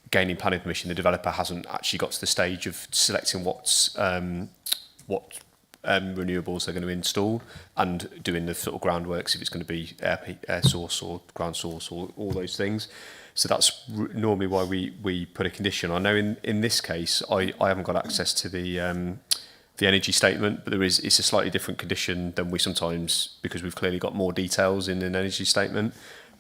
gaining planning permission, the developer hasn't actually got to the stage of selecting what renewables they're going to install and doing the sort of groundworks if it's going to be air source or ground source or all those things. So that's normally why we put a condition. I know in this case I haven't got access to the energy statement, but it's a slightly different condition than we sometimes, because we've clearly got more details in an energy statement.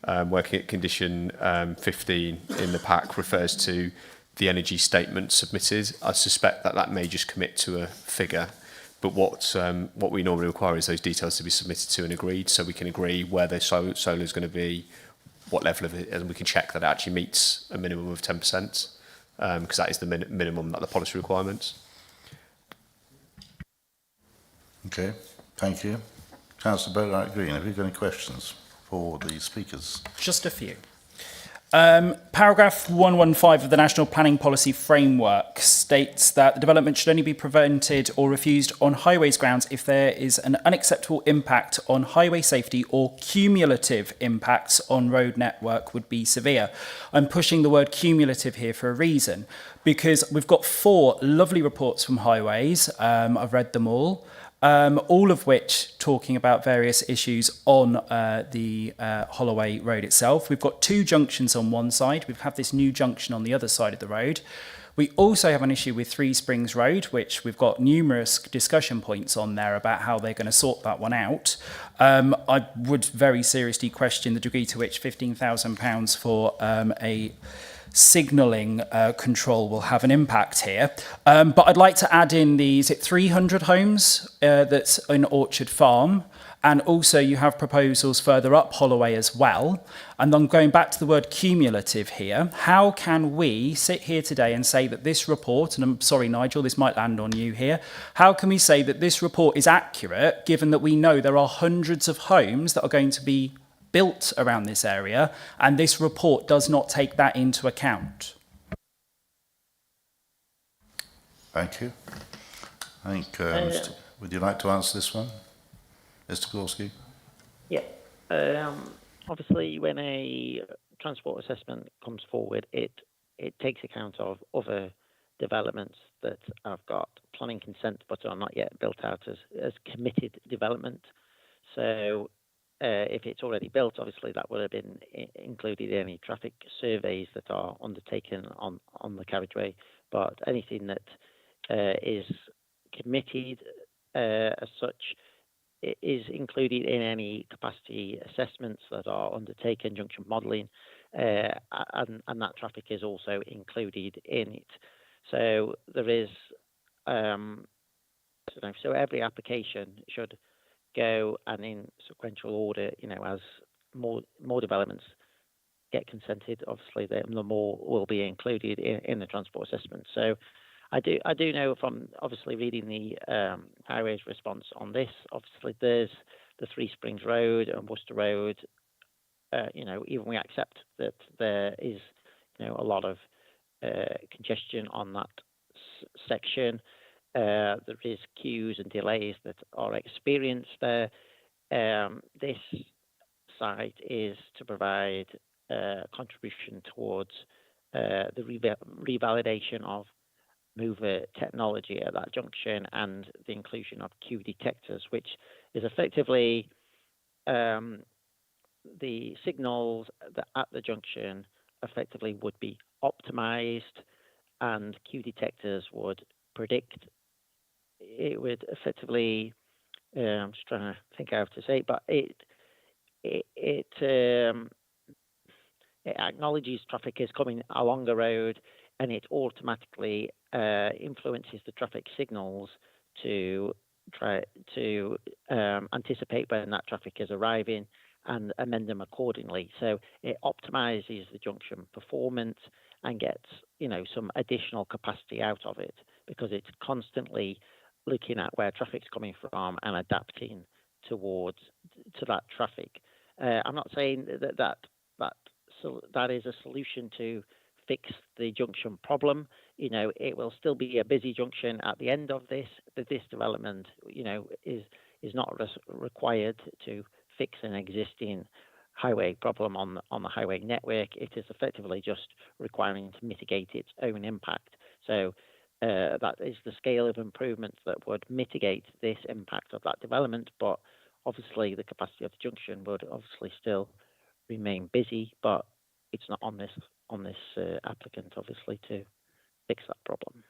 Working at condition 15 in the pack refers to the energy statement submitted. I suspect that may just commit to a figure. But what we normally require is those details to be submitted to and agreed, so we can agree where the solar is going to be, what level of it, and we can check that it actually meets a minimum of 10%, because that is the minimum that the policy requirements. Okay, thank you. Councillor Boatwright Green, have you got any questions for the speakers? Just a few. Paragraph 115 of the National Planning Policy Framework states that the development should only be prevented or refused on highways grounds if there is an unacceptable impact on highway safety or cumulative impacts on road network would be severe. I'm pushing the word cumulative here for a reason, because we've got 4 lovely reports from highways. I've read them all of which talking about various issues on the Holloway Road itself. We've got 2 junctions on one side. We have this new junction on the other side of the road. We also have an issue with Three Springs Road, which we've got numerous discussion points on there about how they're going to sort that one out. I would very seriously question the degree to which £15,000 for a signalling control will have an impact here. But I'd like to add in is it 300 homes that's in Orchard Farm? And also you have proposals further up Holloway as well. And I'm going back to the word cumulative here. How can we sit here today and say that this report, and I'm sorry, Nigel, this might land on you here. How can we say that this report is accurate, given that we know there are hundreds of homes that are going to be built around this area, and this report does not take that into account? Thank you. I think, would you like to answer this one, Mr. Gorski? Yeah. Obviously, when a transport assessment comes forward, it takes account of other developments that have got planning consent but are not yet built out as committed development. So if it's already built, obviously that would have been included in any traffic surveys that are undertaken on the carriageway. But anything that is committed as such is included in any capacity assessments that are undertaken, junction modelling, and that traffic is also included in it. So there is, so every application should go, and in sequential order, as more developments get consented, obviously the more will be included in the transport assessment. So I do know from obviously reading the highways response on this, obviously there's the Three Springs Road and Worcester Road. Even we accept that there is a lot of congestion on that section. There is queues and delays that are experienced there. This site is to provide contribution towards the revalidation of mover technology at that junction and the inclusion of queue detectors, which is effectively the signals that at the junction effectively would be optimized, and queue detectors would predict. It would effectively, I'm just trying to think how to say it, but it acknowledges traffic is coming along the road, and it automatically influences the traffic signals to try to anticipate when that traffic is arriving and amend them accordingly. So it optimizes the junction performance and gets, some additional capacity out of it, because it's constantly looking at where traffic's coming from and adapting to that traffic. I'm not saying that is a solution to fix the junction problem. It will still be a busy junction at the end of this, but this development, is not required to fix an existing highway problem on the highway network. It is effectively just requiring to mitigate its own impact. So that is the scale of improvements that would mitigate this impact of that development. But obviously, the capacity of the junction would obviously still remain busy, but it's not on this applicant, obviously, to fix that problem.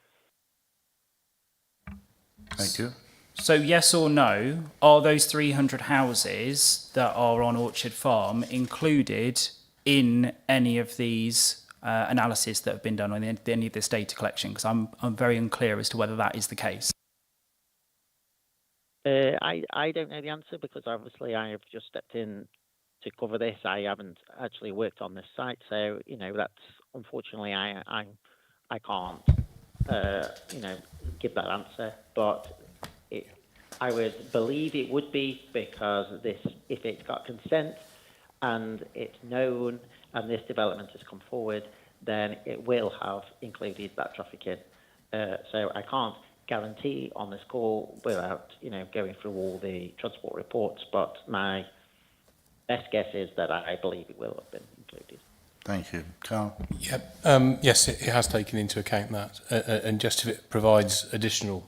Thank you. So yes or no, are those 300 houses that are on Orchard Farm included in any of these analysis that have been done on any of this data collection? Because I'm very unclear as to whether that is the case. I don't know the answer, because obviously I have just stepped in to cover this. I haven't actually worked on this site, so that's unfortunately I can't give that answer. But I would believe it would be, because if it's got consent and it's known and this development has come forward, then it will have included that traffic in. So I can't guarantee on this call without going through all the transport reports, but my best guess is that I believe it will have been included. Thank you. Carl? Yep. Yes, it has taken into account that. And just if it provides additional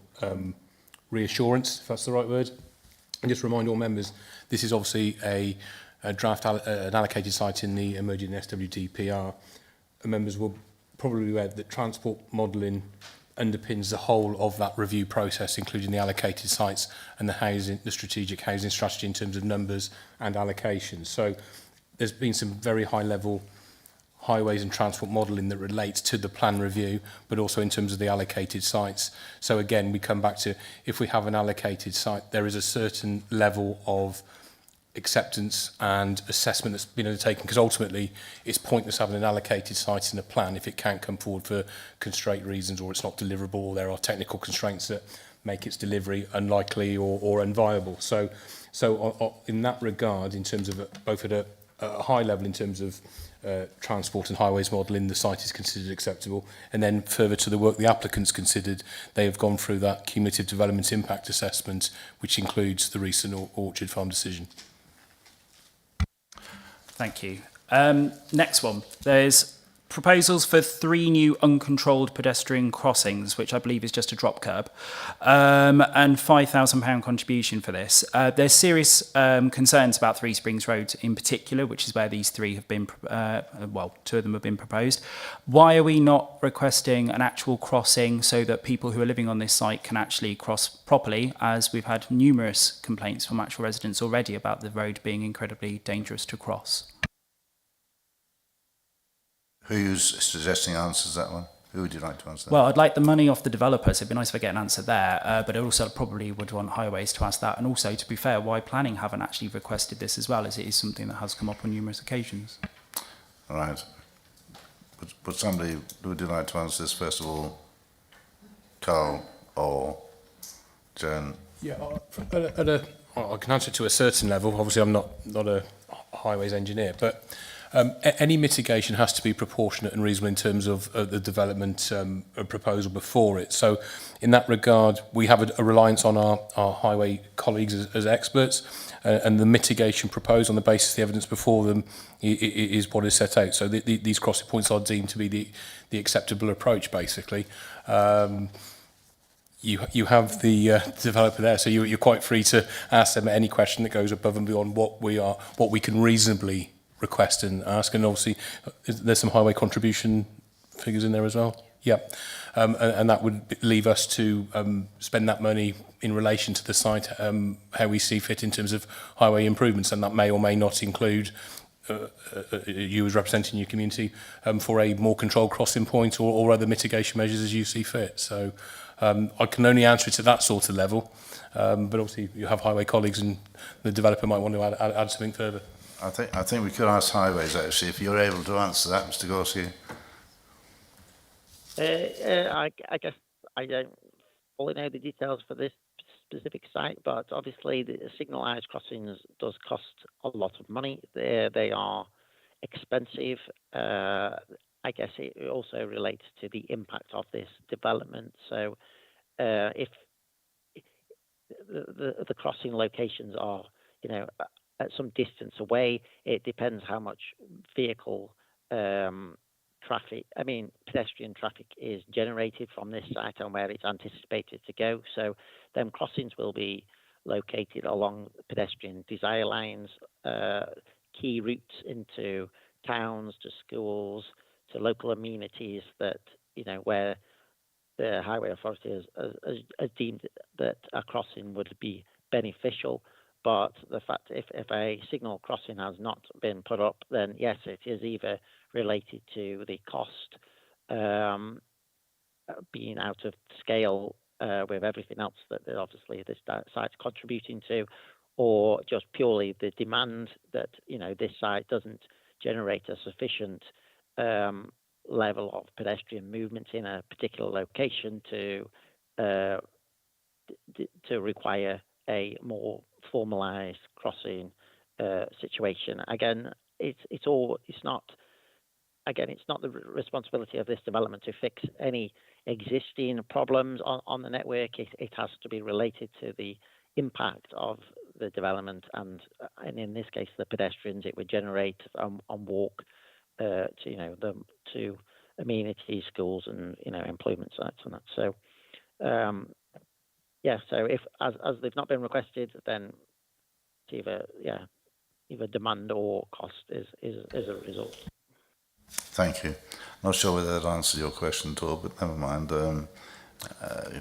reassurance, if that's the right word, and just remind all members, this is obviously an allocated site in the emerging SWDPR. And members will probably be aware that transport modelling underpins the whole of that review process, including the allocated sites and the strategic housing strategy in terms of numbers and allocations. So there's been some very high level highways and transport modelling that relates to the plan review, but also in terms of the allocated sites. So again, we come back to, if we have an allocated site, there is a certain level of acceptance and assessment that's been undertaken, because ultimately it's pointless having an allocated site in a plan if it can't come forward for constraint reasons, or it's not deliverable, or there are technical constraints that make its delivery unlikely or unviable. So in that regard, in terms of both at a high level in terms of transport and highways modelling, the site is considered acceptable, and then further to the work the applicants considered, they have gone through that cumulative development impact assessment, which includes the recent Orchard Farm decision. Thank you. Next one. There's proposals for 3 new uncontrolled pedestrian crossings, which I believe is just a drop curb, and £5,000 contribution for this. There's serious concerns about Three Springs Road in particular, which is where these 3 have been, 2 of them have been proposed. Why are we not requesting an actual crossing so that people who are living on this site can actually cross properly, as we've had numerous complaints from actual residents already about the road being incredibly dangerous to cross? Who's suggesting answers that one? Who would you like to answer that? Well, I'd like the money off the developers. It'd be nice if I get an answer there, but I also probably would want highways to ask that. And also, to be fair, why planning haven't actually requested this as well, as it is something that has come up on numerous occasions. All right. But somebody, who would you like to answer this first of all? Carl or Joan? Yeah, I can answer to a certain level. Obviously, I'm not a highways engineer, but any mitigation has to be proportionate and reasonable in terms of the development proposal before it. So in that regard, we have a reliance on our highway colleagues as experts, and the mitigation proposed on the basis of the evidence before them is what is set out. So these crossing points are deemed to be the acceptable approach, basically. You have the developer there, so you're quite free to ask them any question that goes above and beyond what we can reasonably request and ask. And obviously there's some highway contribution figures in there as well. Yeah, and that would leave us to spend that money in relation to the site, how we see fit in terms of highway improvements, and that may or may not include you as representing your community for a more controlled crossing point or other mitigation measures as you see fit. So I can only answer it at that sort of level, but obviously you have highway colleagues and the developer might want to add something further. I think we could ask Highways, actually, if you're able to answer that, Mr. Gorski. I guess I don't fully know the details for this specific site, but obviously the signalised crossings does cost a lot of money. They are expensive. I guess it also relates to the impact of this development. So if the crossing locations are, at some distance away, it depends how much vehicle pedestrian traffic is generated from this site and where it's anticipated to go. So them crossings will be located along pedestrian desire lines, key routes into towns, to schools, to local amenities that, where the highway authority has deemed that a crossing would be beneficial. But the fact if a signal crossing has not been put up, then yes, it is either related to the cost being out of scale with everything else that obviously this site's contributing to, or just purely the demand that this site doesn't generate a sufficient level of pedestrian movement in a particular location to require a more formalised crossing situation. Again, it's not the responsibility of this development to fix any existing problems on the network. It has to be related to the impact of the development and in this case the pedestrians it would generate on walk to amenities, schools, and employment sites and that. So so if as they've not been requested, then it's either demand or cost is a result. Thank you. Not sure whether that answered your question at all, but never mind.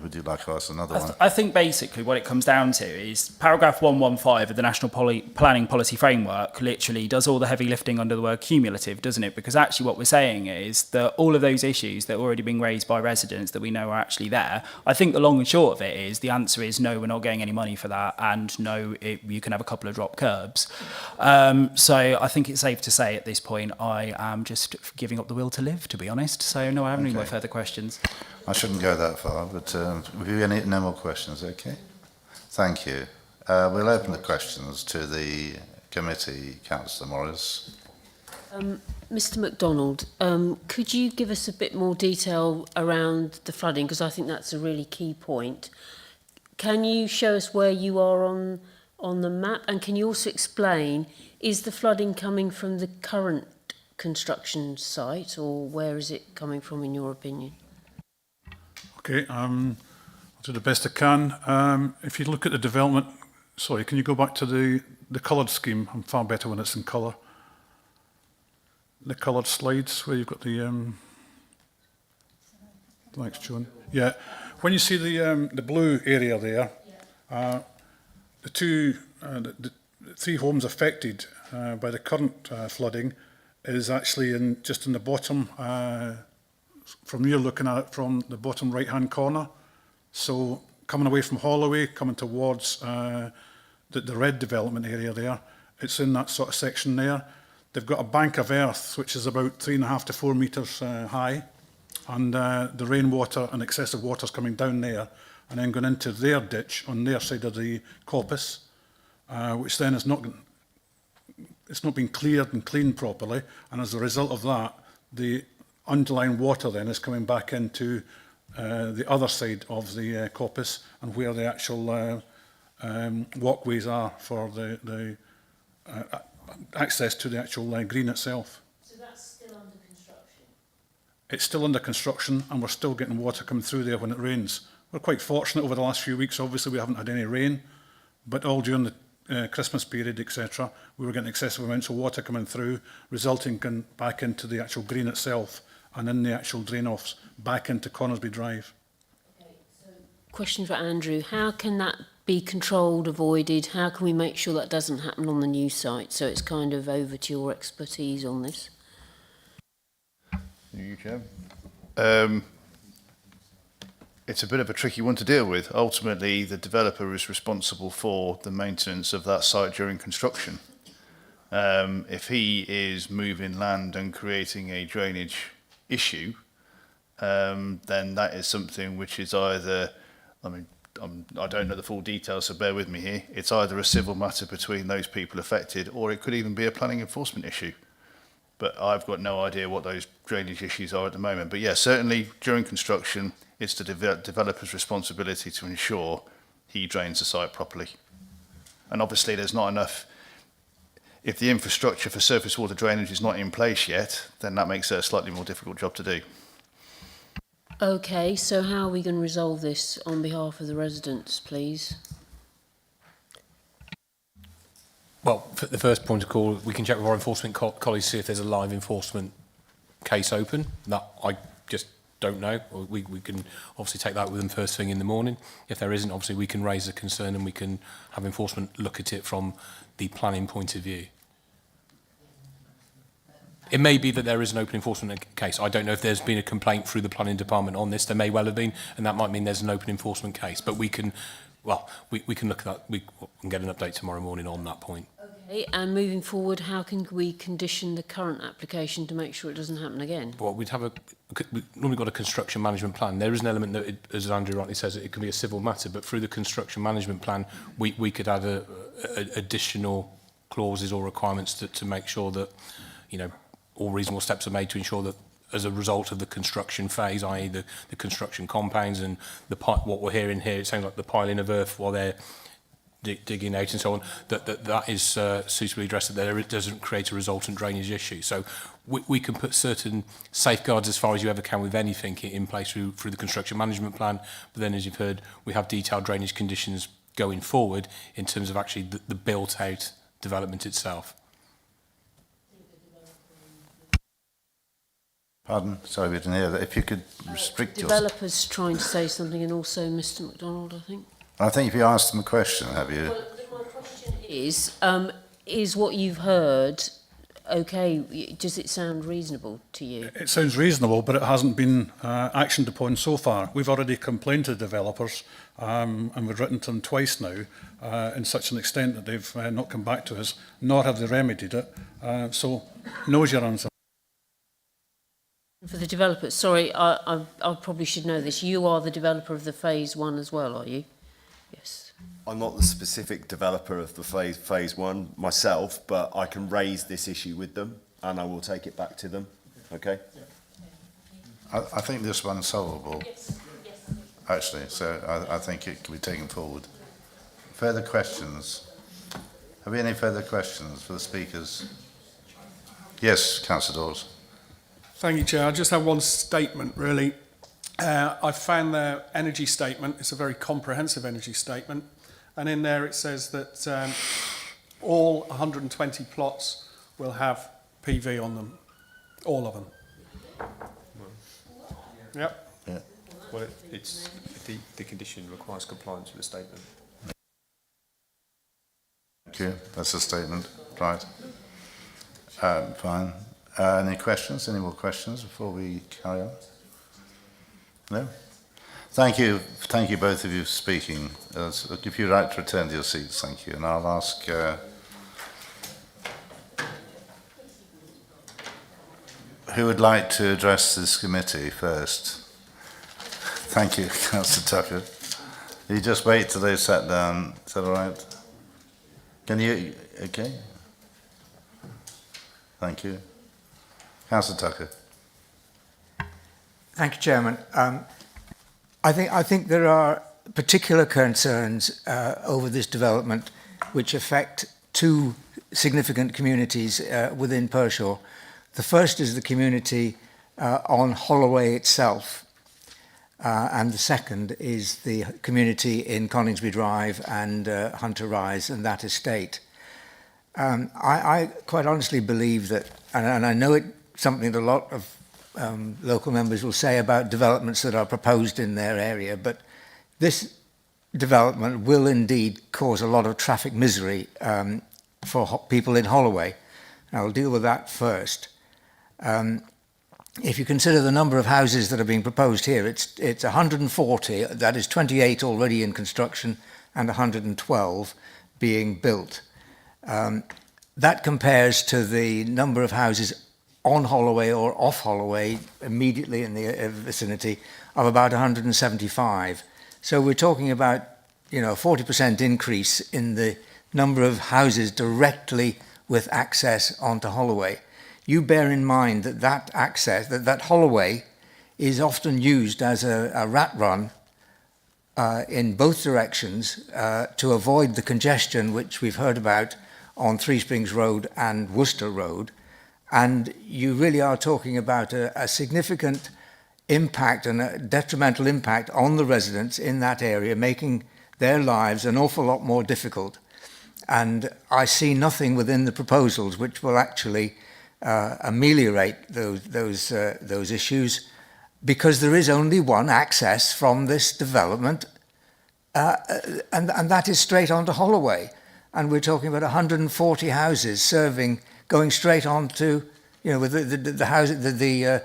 Would you like to ask another one? I think basically what it comes down to is paragraph 115 of the National Planning Policy Framework literally does all the heavy lifting under the word cumulative, doesn't it? Because actually what we're saying is that all of those issues that are already being raised by residents that we know are actually there, I think the long and short of it is the answer is no, we're not getting any money for that, and no, you can have a couple of drop curbs. So I think it's safe to say at this point I am just giving up the will to live, to be honest. So no, I haven't any more further questions. I shouldn't go that far, but have you no more questions? Okay. Thank you. We'll open the questions to the committee. Councillor Morris. Mr MacDonald, could you give us a bit more detail around the flooding? Because I think that's a really key point. Can you show us where you are on the map? And can you also explain, is the flooding coming from the current construction site, or where is it coming from in your opinion? Okay, I'll do the best I can. If you look at the development, sorry, can you go back to the coloured scheme? I'm far better when it's in colour. The coloured slides where you've got the thanks, John. Yeah, when you see the blue area there, the three homes affected by the current flooding is actually just in the bottom. From you're looking at it from the bottom right-hand corner. So coming away from Holloway, coming towards the red development area there, it's in that sort of section there. They've got a bank of earth which is about 3.5 to 4 metres high, and the rainwater and excessive water's coming down there and then going into their ditch on their side of the coppice, which then it's not been cleared and cleaned properly, and as a result of that, the underlying water then is coming back into the other side of the coppice and where the actual walkways are for the access to the actual green itself. So that's still under construction? It's still under construction and we're still getting water coming through there when it rains. We're quite fortunate over the last few weeks, obviously we haven't had any rain, but all during the Christmas period, etc., we were getting excessive amounts of water coming through, resulting back into the actual green itself and in the actual drain-offs back into Cornersby Drive. Okay, so question for Andrew. How can that be controlled, avoided? How can we make sure that doesn't happen on the new site? So it's kind of over to your expertise on this. You, Chair. it's a bit of a tricky one to deal with. Ultimately, the developer is responsible for the maintenance of that site during construction. If he is moving land and creating a drainage issue, then that is something which is either, I mean, I don't know the full details, so bear with me here. It's either a civil matter between those people affected, or it could even be a planning enforcement issue. But I've got no idea what those drainage issues are at the moment. But yeah, certainly during construction, it's the developer's responsibility to ensure he drains the site properly. And obviously there's not enough, if the infrastructure for surface water drainage is not in place yet, then that makes it a slightly more difficult job to do. Okay, so how are we going to resolve this on behalf of the residents, please? Well, for the first point of call, we can check with our enforcement colleagues, see if there's a live enforcement case open. That I just don't know. We can obviously take that with them first thing in the morning. If there isn't, obviously we can raise a concern and we can have enforcement look at it from the planning point of view. It may be that there is an open enforcement case. I don't know if there's been a complaint through the planning department on this. There may well have been, and that might mean there's an open enforcement case. But we can, well, we can look at that. We can get an update tomorrow morning on that point. Okay, and moving forward, how can we condition the current application to make sure it doesn't happen again? Well, we'd normally got a construction management plan. There is an element that, as Andrew rightly says, it can be a civil matter, but through the construction management plan, we could add additional clauses or requirements to make sure that, you know, all reasonable steps are made to ensure that as a result of the construction phase, i.e. the construction compounds and what we're hearing here, it sounds like the piling of earth while they're digging out and so on, that is suitably addressed, that it doesn't create a resultant drainage issue. So we can put certain safeguards as far as you ever can with anything in place through the construction management plan, but then as you've heard, we have detailed drainage conditions going forward in terms of actually the built out development itself. Pardon? Sorry, we didn't hear that. If you could restrict your... Developers trying to say something, and also Mr MacDonald, I think. I think if you asked them a question, have you? Well, my question is what you've heard, okay, does it sound reasonable to you? It sounds reasonable, but it hasn't been actioned upon so far. We've already complained to developers, and we've written to them twice now, in such an extent that they've not come back to us, nor have they remedied it. So, no's your answer. For the developers, sorry, I probably should know this. You are the developer of the phase one as well, are you? Yes. I'm not the specific developer of the phase one myself, but I can raise this issue with them and I will take it back to them. Okay? I think this one's solvable. Yes. Actually, so I think it can be taken forward. Further questions? Have we any further questions for the speakers? Yes, Councillor Dawes. Thank you, Chair. I just have one statement, really. I found their energy statement. It's a very comprehensive energy statement. And in there it says that all 120 plots will have PV on them. All of them. Yep. Yeah. Well, it's the condition requires compliance with the statement. Thank you. That's a statement. Right. Fine. Any questions? Any more questions before we carry on? No? Thank you. Thank you both of you for speaking. I'll give you right to return to your seats. Thank you. And I'll ask who would like to address this committee first? Thank you, Councillor Tucker. You just wait till they sat down. Is that all right? Can you? Okay. Thank you. Councillor Tucker. Thank you, Chairman. I think there are particular concerns over this development which affect two significant communities within Pershore. The first is the community on Holloway itself, and the second is the community in Coningsby Drive and Hunter Rise and that estate. I quite honestly believe that, and I know it's something that a lot of local members will say about developments that are proposed in their area, but this development will indeed cause a lot of traffic misery for people in Holloway. I'll deal with that first. if you consider the number of houses that are being proposed here, it's 140, that is 28 already in construction and 112 being built. That compares to the number of houses on Holloway or off Holloway immediately in the vicinity of about 175. So we're talking about, a 40% increase in the number of houses directly with access onto Holloway. You bear in mind that access, that Holloway is often used as a rat run in both directions to avoid the congestion which we've heard about on Three Springs Road and Worcester Road. And you really are talking about a significant impact and a detrimental impact on the residents in that area, making their lives an awful lot more difficult. And I see nothing within the proposals which will actually ameliorate those issues, because there is only one access from this development, and that is straight onto Holloway. And we're talking about 140 houses going straight onto, with the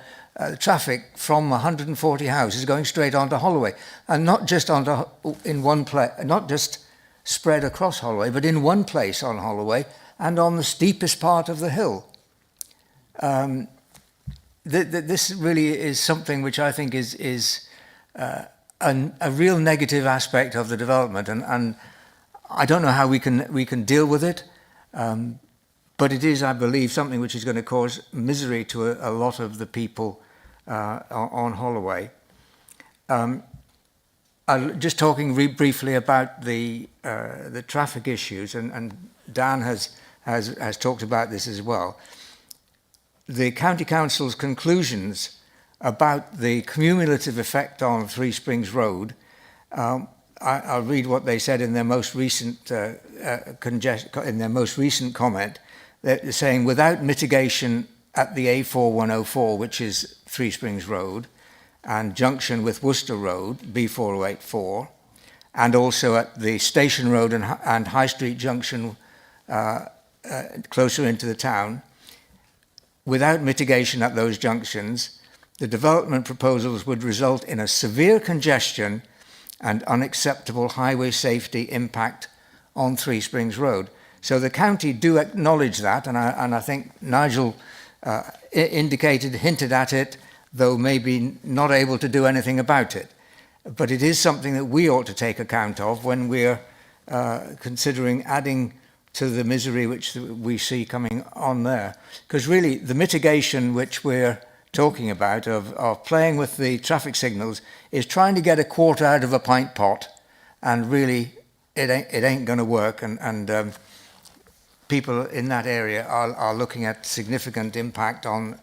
traffic from 140 houses going straight onto Holloway, and not just in one place, not just spread across Holloway, but in one place on Holloway and on the steepest part of the hill. This really is something which I think is a real negative aspect of the development, and I don't know how we can deal with it, but it is, I believe, something which is going to cause misery to a lot of the people on Holloway. Just talking briefly about the traffic issues, and Dan has talked about this as well. The County Council's conclusions about the cumulative effect on Three Springs Road, I'll read what they said in their most recent comment. They're saying, without mitigation at the A4104, which is Three Springs Road, and junction with Worcester Road, B4084, and also at the Station Road and High Street Junction closer into the town, without mitigation at those junctions, the development proposals would result in a severe congestion and unacceptable highway safety impact on Three Springs Road. So the county do acknowledge that, and I think Nigel hinted at it, though maybe not able to do anything about it. But it is something that we ought to take account of when we're considering adding to the misery which we see coming on there. Because really, the mitigation which we're talking about of playing with the traffic signals is trying to get a quart out of a pint pot, and really it ain't going to work, and people in that area are looking at significant impact on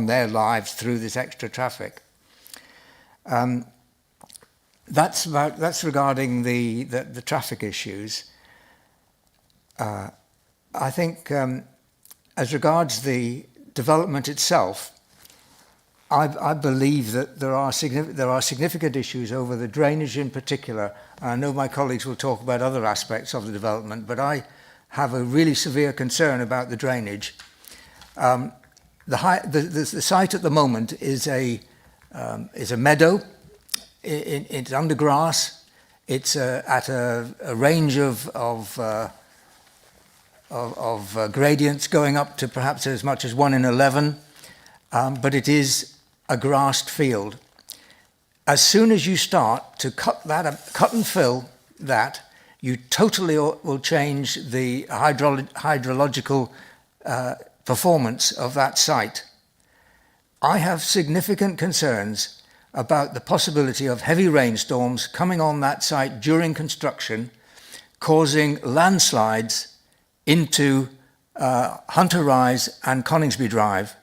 their lives through this extra traffic. That's regarding the traffic issues. I think as regards the development itself, I believe that there are significant issues over the drainage in particular. I know my colleagues will talk about other aspects of the development, but I have a really severe concern about the drainage. The site at the moment is a meadow. It's under grass. It's at a range of gradients going up to perhaps as much as 1 in 11, but it is a grassed field. As soon as you start to cut and fill that, you totally will change the hydrological performance of that site. I have significant concerns about the possibility of heavy rainstorms coming on that site during construction, causing landslides into Hunter Rise and Coningsby Drive.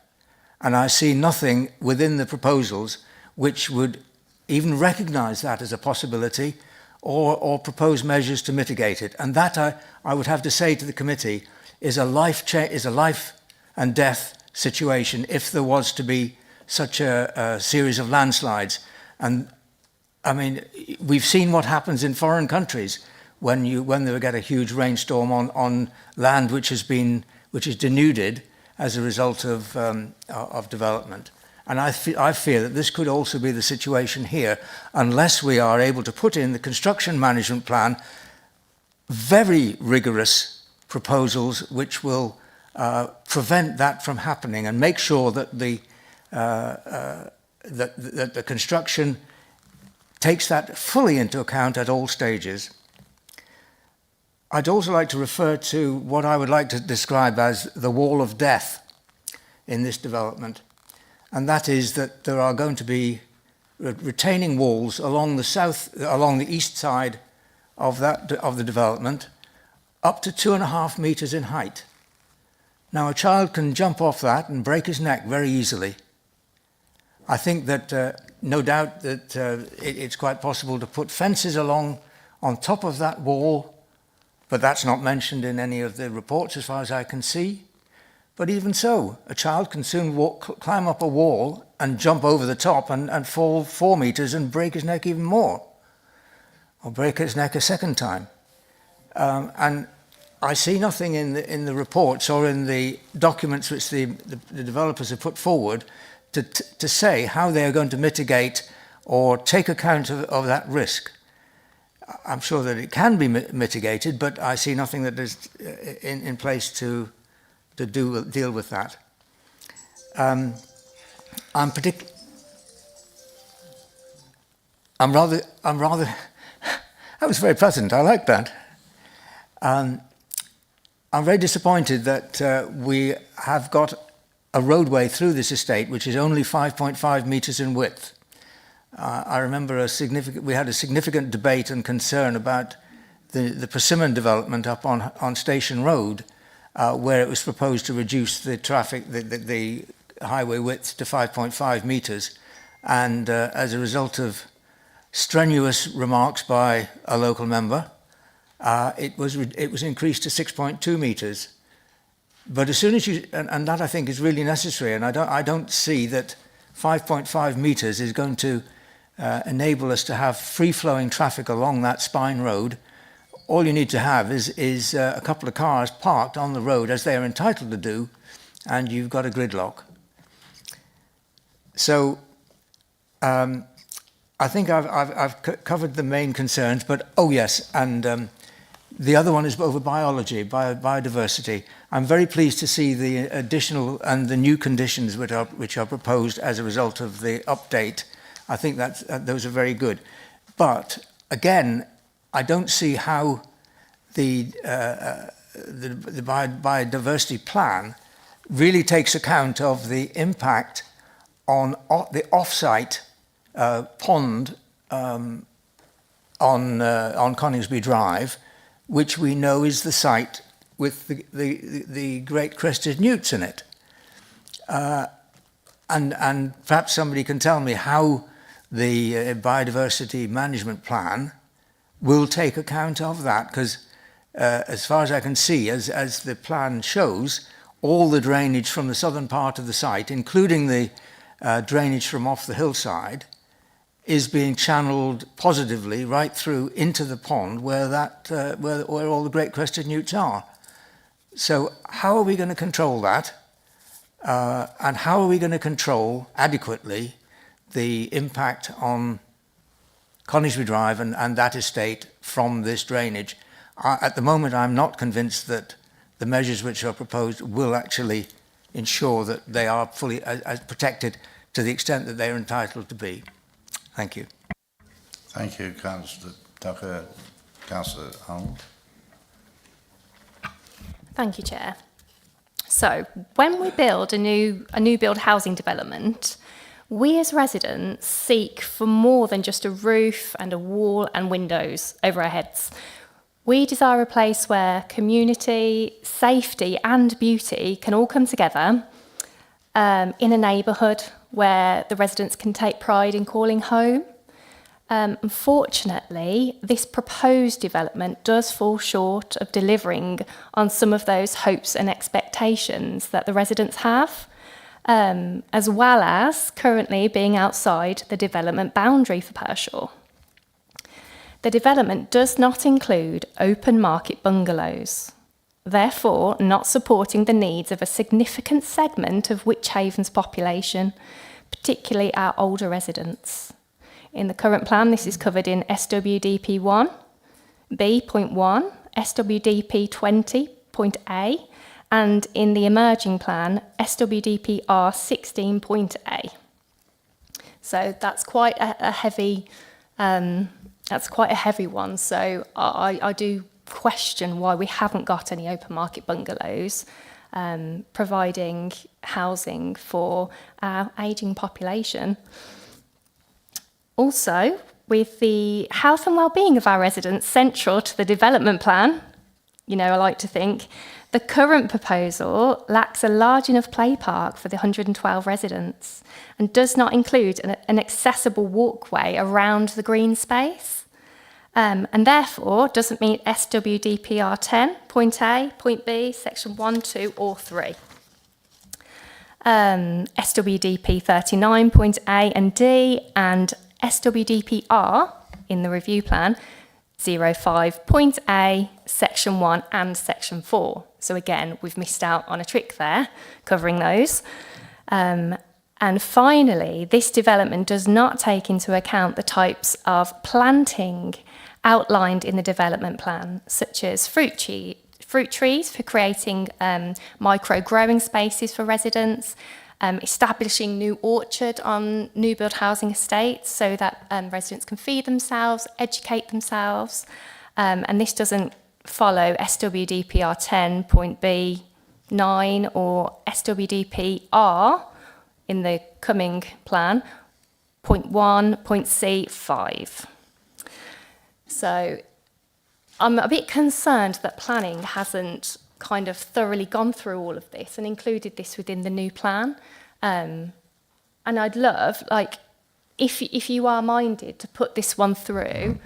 And I see nothing within the proposals which would even recognise that as a possibility or propose measures to mitigate it. And that, I would have to say to the committee, is a life and death situation if there was to be such a series of landslides. And I mean, we've seen what happens in foreign countries when they get a huge rainstorm on land which is denuded as a result of development. And I fear that this could also be the situation here, unless we are able to put in the construction management plan very rigorous proposals which will prevent that from happening and make sure that the construction takes that fully into account at all stages. I'd also like to refer to what I would like to describe as the wall of death in this development. And that is that there are going to be retaining walls along the east side of the development, up to 2.5 meters in height. Now, a child can jump off that and break his neck very easily. I think that no doubt that it's quite possible to put fences along on top of that wall, but that's not mentioned in any of the reports as far as I can see. But even so, a child can soon climb up a wall and jump over the top and fall 4 meters and break his neck even more, or break his neck a second time. And I see nothing in the reports or in the documents which the developers have put forward to say how they are going to mitigate or take account of that risk. I'm sure that it can be mitigated, but I see nothing that is in place to deal with that. I'm rather. That was very pleasant. I like that. I'm very disappointed that we have got a roadway through this estate which is only 5.5 meters in width. I remember we had a significant debate and concern about the Persimmon development up on Station Road, where it was proposed to reduce the the highway width to 5.5 meters, and as a result of strenuous remarks by a local member, it was increased to 6.2 meters. But as soon as and that I think is really necessary, and I don't see that 5.5 meters is going to enable us to have free-flowing traffic along that spine road. All you need to have is a couple of cars parked on the road, as they are entitled to do, and you've got a gridlock. So I think I've covered the main concerns, but oh yes, and the other one is over biology, biodiversity. I'm very pleased to see the additional and the new conditions which are proposed as a result of the update. I think those are very good. But again, I don't see how the biodiversity plan really takes account of the impact on the off-site pond on Coningsby Drive, which we know is the site with the great crested newts in it. And perhaps somebody can tell me how the biodiversity management plan will take account of that, because as far as I can see, as the plan shows, all the drainage from the southern part of the site, including the drainage from off the hillside, is being channeled positively right through into the pond where all the great crested newts are. So how are we going to control that? And how are we going to control adequately the impact on Coningsby Drive and that estate from this drainage? At the moment, I'm not convinced that the measures which are proposed will actually ensure that they are fully protected to the extent that they are entitled to be. Thank you. Thank you, Councillor Tucker. Councillor Arnold. Thank you, Chair. So, when we build a new build housing development, we as residents seek for more than just a roof and a wall and windows over our heads. We desire a place where community, safety and beauty can all come together in a neighbourhood where the residents can take pride in calling home. Unfortunately, this proposed development does fall short of delivering on some of those hopes and expectations that the residents have, as well as currently being outside the development boundary for Pershore. The development does not include open market bungalows, therefore not supporting the needs of a significant segment of Wychavon's population, particularly our older residents. In the current plan, this is covered in SWDP 1, B.1, SWDP 20.A, and in the emerging plan, SWDP R 16.A. So that's quite a heavy. That's quite a heavy one. So I do question why we haven't got any open market bungalows providing housing for our ageing population. Also, with the health and well-being of our residents central to the development plan, you know, I like to think, the current proposal lacks a large enough play park for the 112 residents and does not include an accessible walkway around the green space, and therefore doesn't meet SWDPR 10, point A, point B, section 1, 2 or 3. SWDP 39, point A and D, and SWDPR in the review plan 05, point A, section 1 and section 4. So again, we've missed out on a trick there, covering those. And finally, this development does not take into account the types of planting outlined in the development plan, such as fruit trees for creating micro-growing spaces for residents, establishing new orchard on new build housing estates so that residents can feed themselves, educate themselves, and this doesn't follow SWDPR 10, point B, 9 or SWDPR in the coming plan, point 1, point C, 5. So I'm a bit concerned that planning hasn't kind of thoroughly gone through all of this and included this within the new plan. And I'd love, like, if you are minded to put this one through,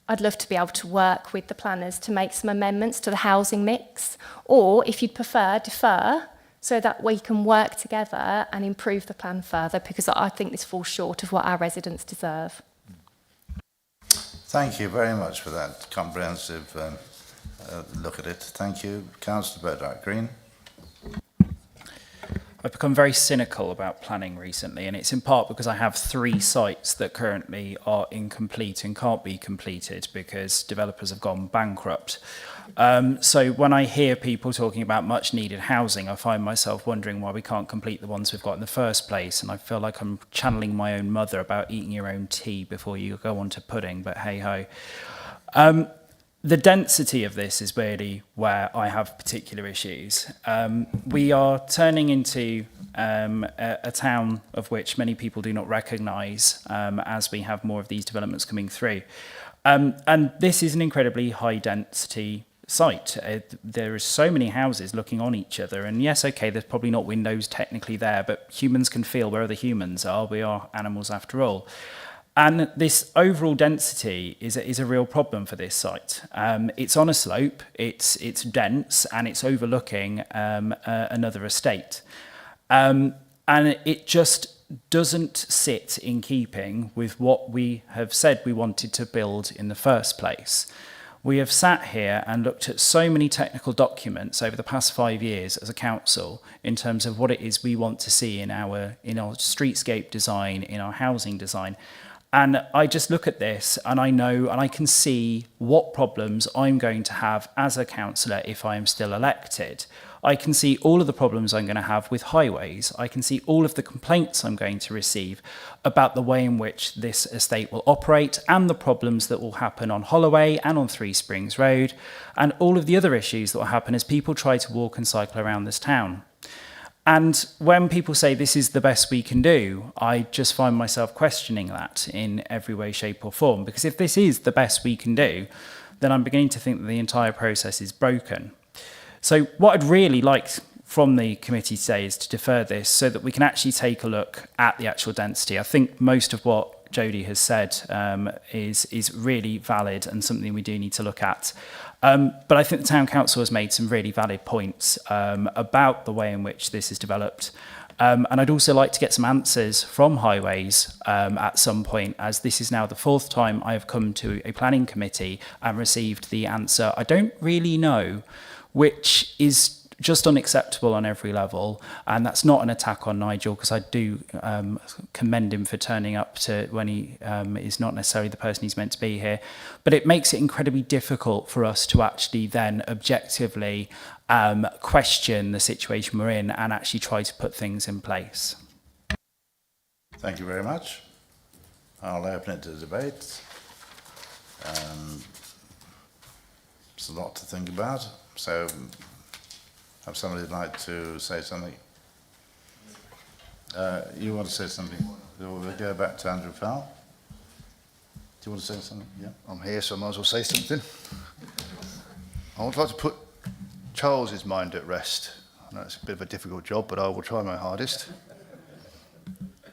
I'd love to be able to work with the planners to make some amendments to the housing mix, or if you'd prefer, defer, so that we can work together and improve the plan further, because I think this falls short of what our residents deserve. Thank you very much for that comprehensive look at it. Thank you. Councillor Burdock Green. I've become very cynical about planning recently, and it's in part because I have 3 sites that currently are incomplete and can't be completed because developers have gone bankrupt. So when I hear people talking about much needed housing, I find myself wondering why we can't complete the ones we've got in the first place, and I feel like I'm channeling my own mother about eating your own tea before you go on to pudding, but hey-ho. The density of this is really where I have particular issues. We are turning into a town of which many people do not recognise as we have more of these developments coming through. And this is an incredibly high density site. There are so many houses looking on each other, and yes, okay, there's probably not windows technically there, but humans can feel where other humans are. We are animals after all. And this overall density is a real problem for this site. It's on a slope, it's dense, and it's overlooking another estate. And it just doesn't sit in keeping with what we have said we wanted to build in the first place. We have sat here and looked at so many technical documents over the past 5 years as a council in terms of what it is we want to see in our streetscape design, in our housing design. And I just look at this and I know and I can see what problems I'm going to have as a councillor if I am still elected. I can see all of the problems I'm going to have with highways. I can see all of the complaints I'm going to receive about the way in which this estate will operate and the problems that will happen on Holloway and on Three Springs Road and all of the other issues that will happen as people try to walk and cycle around this town. And when people say this is the best we can do, I just find myself questioning that in every way, shape or form. Because if this is the best we can do, then I'm beginning to think that the entire process is broken. So what I'd really like from the committee today is to defer this so that we can actually take a look at the actual density. I think most of what Jodie has said is really valid and something we do need to look at. But I think the Town Council has made some really valid points about the way in which this is developed. And I'd also like to get some answers from Highways at some point, as this is now the 4th time I have come to a planning committee and received the answer, I don't really know, which is just unacceptable on every level. And that's not an attack on Nigel, because I do commend him for turning up to when he is not necessarily the person he's meant to be here. But it makes it incredibly difficult for us to actually then objectively question the situation we're in and actually try to put things in place. Thank you very much. I'll open it to debate. It's a lot to think about. So, have somebody like to say something? You want to say something? We'll go back to Andrew Fowle. Do you want to say something? Yeah. I'm here, so I might as well say something. I would like to put Charles's mind at rest. I know it's a bit of a difficult job, but I will try my hardest.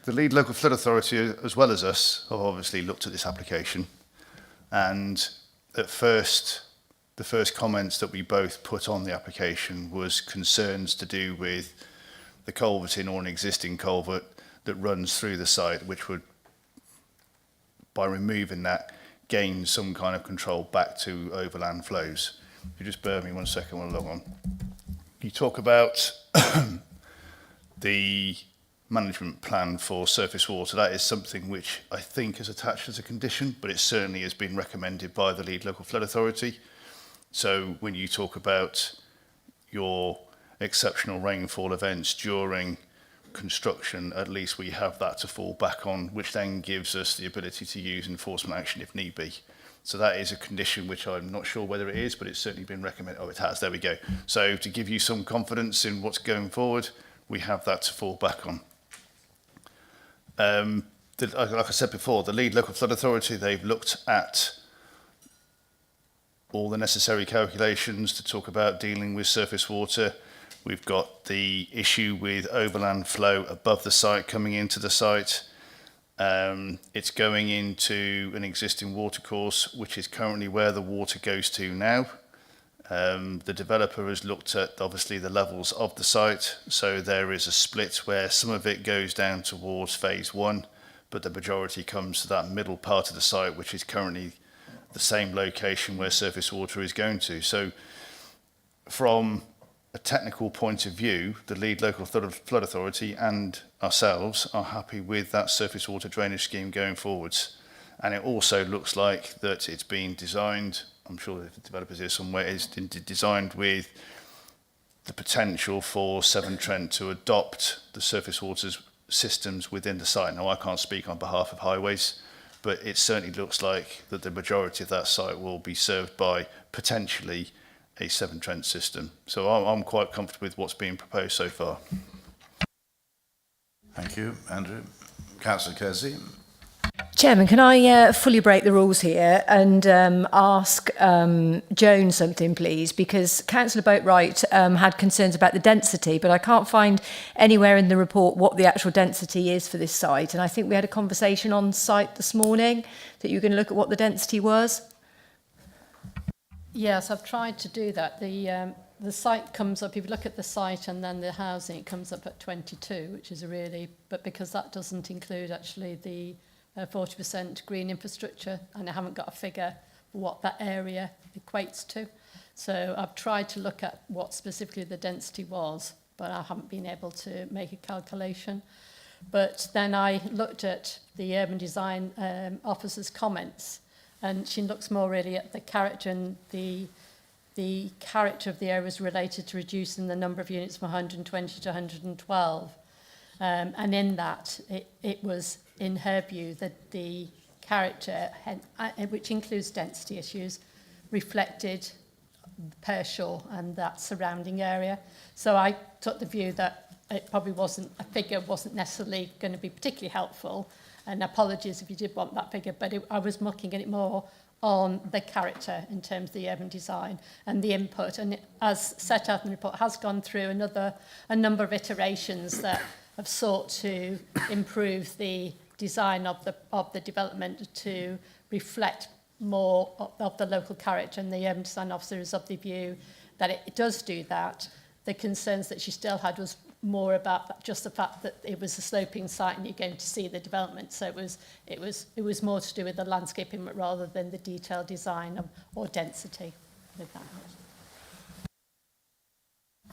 The lead local flood authority, as well as us, have obviously looked at this application, and at first, the first comments that we both put on the application was concerns to do with the culverting or an existing culvert that runs through the site, which would, by removing that, gain some kind of control back to overland flows. If you just bear with me 1 second while I log on. You talk about the management plan for surface water. That is something which I think is attached as a condition, but it certainly has been recommended by the lead local flood authority. So when you talk about your exceptional rainfall events during construction, at least we have that to fall back on, which then gives us the ability to use enforcement action if need be. So that is a condition which I'm not sure whether it is, but it's certainly been recommended. Oh, it has, there we go. So to give you some confidence in what's going forward, we have that to fall back on. Like I said before, the lead local flood authority, they've looked at all the necessary calculations to talk about dealing with surface water. We've got the issue with overland flow above the site coming into the site. It's going into an existing watercourse, which is currently where the water goes to now. The developer has looked at obviously the levels of the site, so there is a split where some of it goes down towards phase 1, but the majority comes to that middle part of the site, which is currently the same location where surface water is going to. So from a technical point of view, the lead local flood authority and ourselves are happy with that surface water drainage scheme going forwards. And it also looks like that it's been designed, I'm sure the developers here somewhere, it's designed with the potential for Severn Trent to adopt the surface water systems within the site. Now, I can't speak on behalf of highways, but it certainly looks like that the majority of that site will be served by potentially a Severn Trent system. So I'm quite comfortable with what's being proposed so far. Thank you, Andrew. Councillor Kersey. Chairman, can I fully break the rules here and ask Joan something, please? Because Councillor Boatwright had concerns about the density, but I can't find anywhere in the report what the actual density is for this site. And I think we had a conversation on site this morning that you were going to look at what the density was. Yes, I've tried to do that. The site comes up, if you look at the site and then the housing, it comes up at 22, which is a really, but because that doesn't include actually the 40% green infrastructure, and I haven't got a figure for what that area equates to. So I've tried to look at what specifically the density was, but I haven't been able to make a calculation. But then I looked at the urban design officer's comments, and she looks more really at the character, and the character of the area is related to reducing the number of units from 120 to 112. And in that, it was, in her view, that the character, which includes density issues, reflected Pershore and that surrounding area. So I took the view that it probably wasn't, a figure wasn't necessarily going to be particularly helpful. And apologies if you did want that figure, but I was looking at it more on the character in terms of the urban design and the input. And it, as set out in the report, has gone through a number of iterations that have sought to improve the design of the development to reflect more of the local character, and the urban design officer is of the view that it does do that. The concerns that she still had was more about just the fact that it was a sloping site and you're going to see the development. So it was more to do with the landscaping rather than the detailed design or density with that.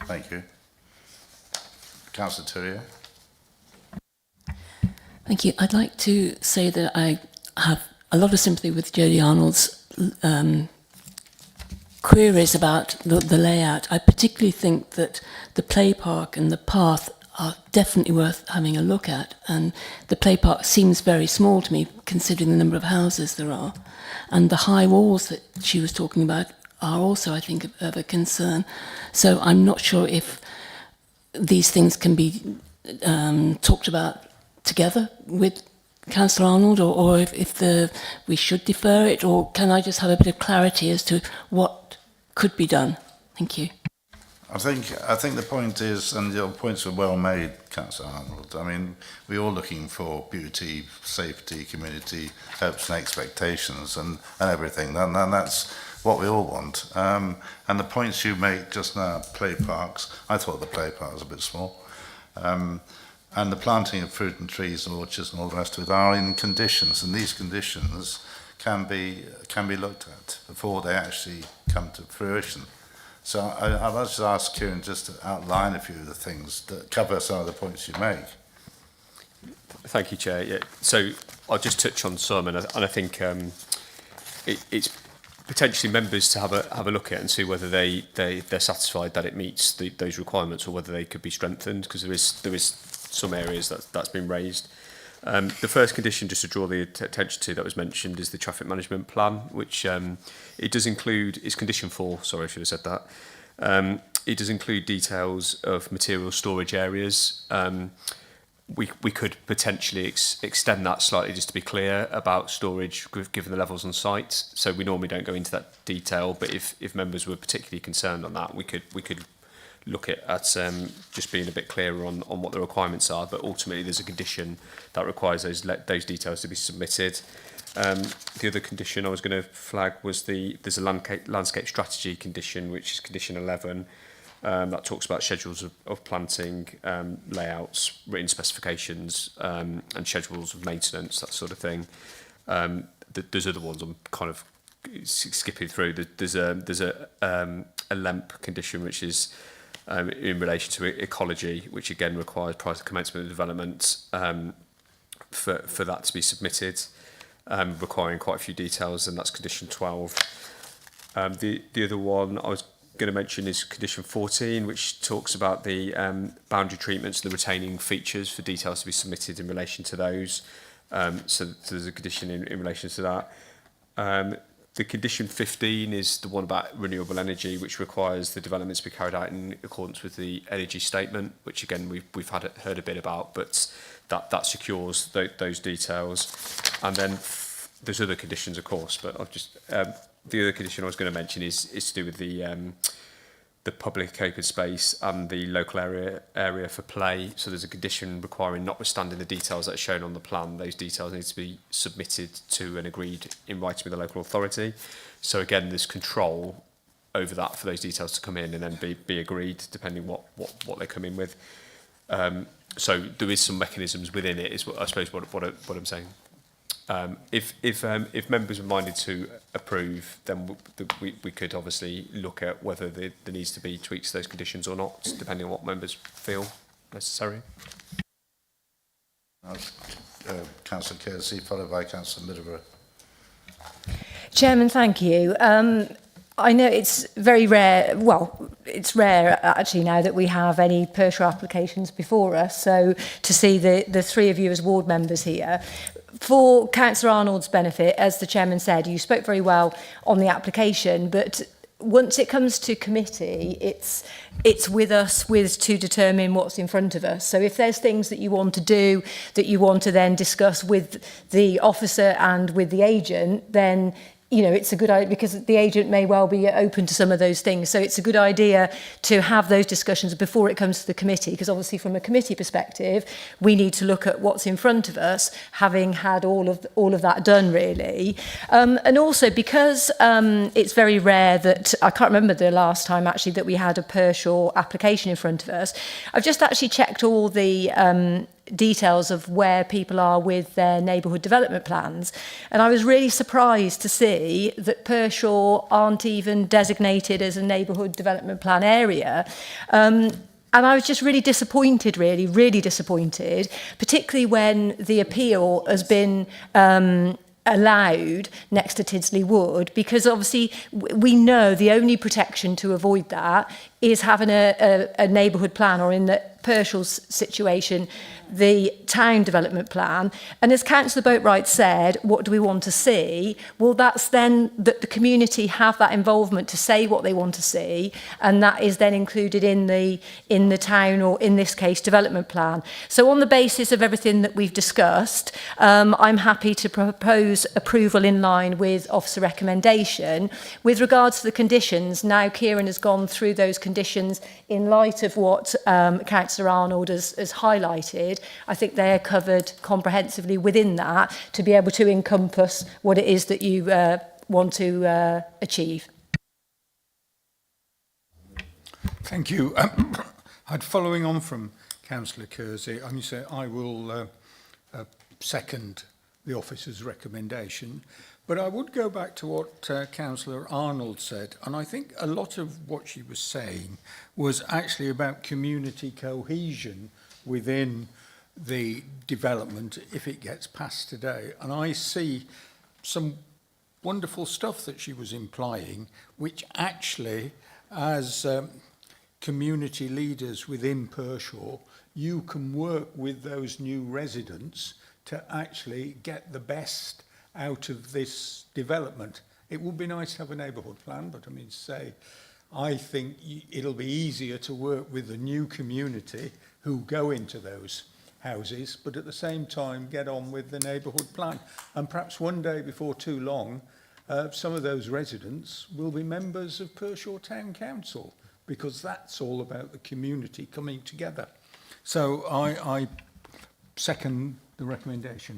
Thank you. Councillor Turrier. Thank you. I'd like to say that I have a lot of sympathy with Jodie Arnold's queries about the layout. I particularly think that the play park and the path are definitely worth having a look at, and the play park seems very small to me considering the number of houses there are, and the high walls that she was talking about are also, I think, of a concern. So I'm not sure if these things can be talked about together with Councillor Arnold, or if we should defer it, or can I just have a bit of clarity as to what could be done? Thank you. I think the point is, and your points were well made, Councillor Arnold. I mean, we're all looking for beauty, safety, community, hopes and expectations and everything, and that's what we all want. And the points you make just now, play parks, I thought the play park was a bit small. And the planting of fruit and trees and orchards and all the rest of it are in conditions, and these conditions can be looked at before they actually come to fruition. So I'd like to ask Kieran just to outline a few of the things that cover some of the points you make. Thank you, Chair. Yeah. So I'll just touch on some, and I think it's potentially members to have a look at and see whether they're satisfied that it meets those requirements, or whether they could be strengthened, because there is some areas that's been raised. The first condition, just to draw the attention to, that was mentioned, is the traffic management plan, which it does include, it's condition 4, sorry, I should have said that. It does include details of material storage areas. We could potentially extend that slightly, just to be clear about storage given the levels on site. So we normally don't go into that detail, but if members were particularly concerned on that, we could look at just being a bit clearer on what the requirements are. But ultimately, there's a condition that requires those details to be submitted. The other condition I was going to flag was there's a landscape strategy condition, which is condition 11. That talks about schedules of planting, layouts, written specifications, and schedules of maintenance, that sort of thing. There's other ones I'm kind of skipping through. There's a LEMP condition, which is in relation to ecology, which again requires prior to commencement of development for that to be submitted, requiring quite a few details, and that's condition 12. The other one I was going to mention is condition 14, which talks about the boundary treatments and the retaining features for details to be submitted in relation to those. So there's a condition in relation to that. The condition 15 is the one about renewable energy, which requires the developments to be carried out in accordance with the energy statement, which again we've heard a bit about, but that secures those details. And then there's other conditions, of course, but I've just the other condition I was going to mention is to do with the public open space and the local area for play. So there's a condition requiring, notwithstanding the details that are shown on the plan, those details need to be submitted to and agreed in writing with the local authority. So again, there's control over that for those details to come in and then be agreed depending what they come in with. So there is some mechanisms within it, is what I suppose what I'm saying. If members are minded to approve, then we could obviously look at whether there needs to be tweaks to those conditions or not, depending on what members feel necessary. Councillor Kersey, followed by Councillor Middlebury. Chairman, thank you. I know it's very rare, well, it's rare actually now that we have any Pershore applications before us, so to see the three of you as ward members here. For Councillor Arnold's benefit, as the Chairman said, you spoke very well on the application, but once it comes to committee, it's with us to determine what's in front of us. So if there's things that you want to do, that you want to then discuss with the officer and with the agent, then you know, it's a good idea because the agent may well be open to some of those things. So it's a good idea to have those discussions before it comes to the committee, because obviously from a committee perspective, we need to look at what's in front of us, having had all of that done really. And also because it's very rare that, I can't remember the last time actually that we had a Pershore application in front of us. I've just actually checked all the details of where people are with their neighbourhood development plans. And I was really surprised to see that Pershore aren't even designated as a neighbourhood development plan area. And I was just really disappointed, really disappointed, particularly when the appeal has been allowed next to Tidsley Wood, because obviously we know the only protection to avoid that is having a neighbourhood plan, or in the Pershore's situation, the town development plan. And as Councillor Boatwright said, what do we want to see? Well, that's then that the community have that involvement to say what they want to see, and that is then included in the town, or in this case, development plan. So on the basis of everything that we've discussed, I'm happy to propose approval in line with officer recommendation. With regards to the conditions, now Kieran has gone through those conditions in light of what Councillor Arnold has highlighted. I think they are covered comprehensively within that to be able to encompass what it is that you want to achieve. Thank you. Following on from Councillor Kersey, I will second the officer's recommendation, but I would go back to what Councillor Arnold said, and I think a lot of what she was saying was actually about community cohesion within the development if it gets passed today. And I see some wonderful stuff that she was implying, which actually, as community leaders within Pershore, you can work with those new residents to actually get the best out of this development. It would be nice to have a neighbourhood plan, but I think it'll be easier to work with the new community who go into those houses, but at the same time get on with the neighbourhood plan. And perhaps one day before too long, some of those residents will be members of Pershore Town Council, because that's all about the community coming together. So I second the recommendation.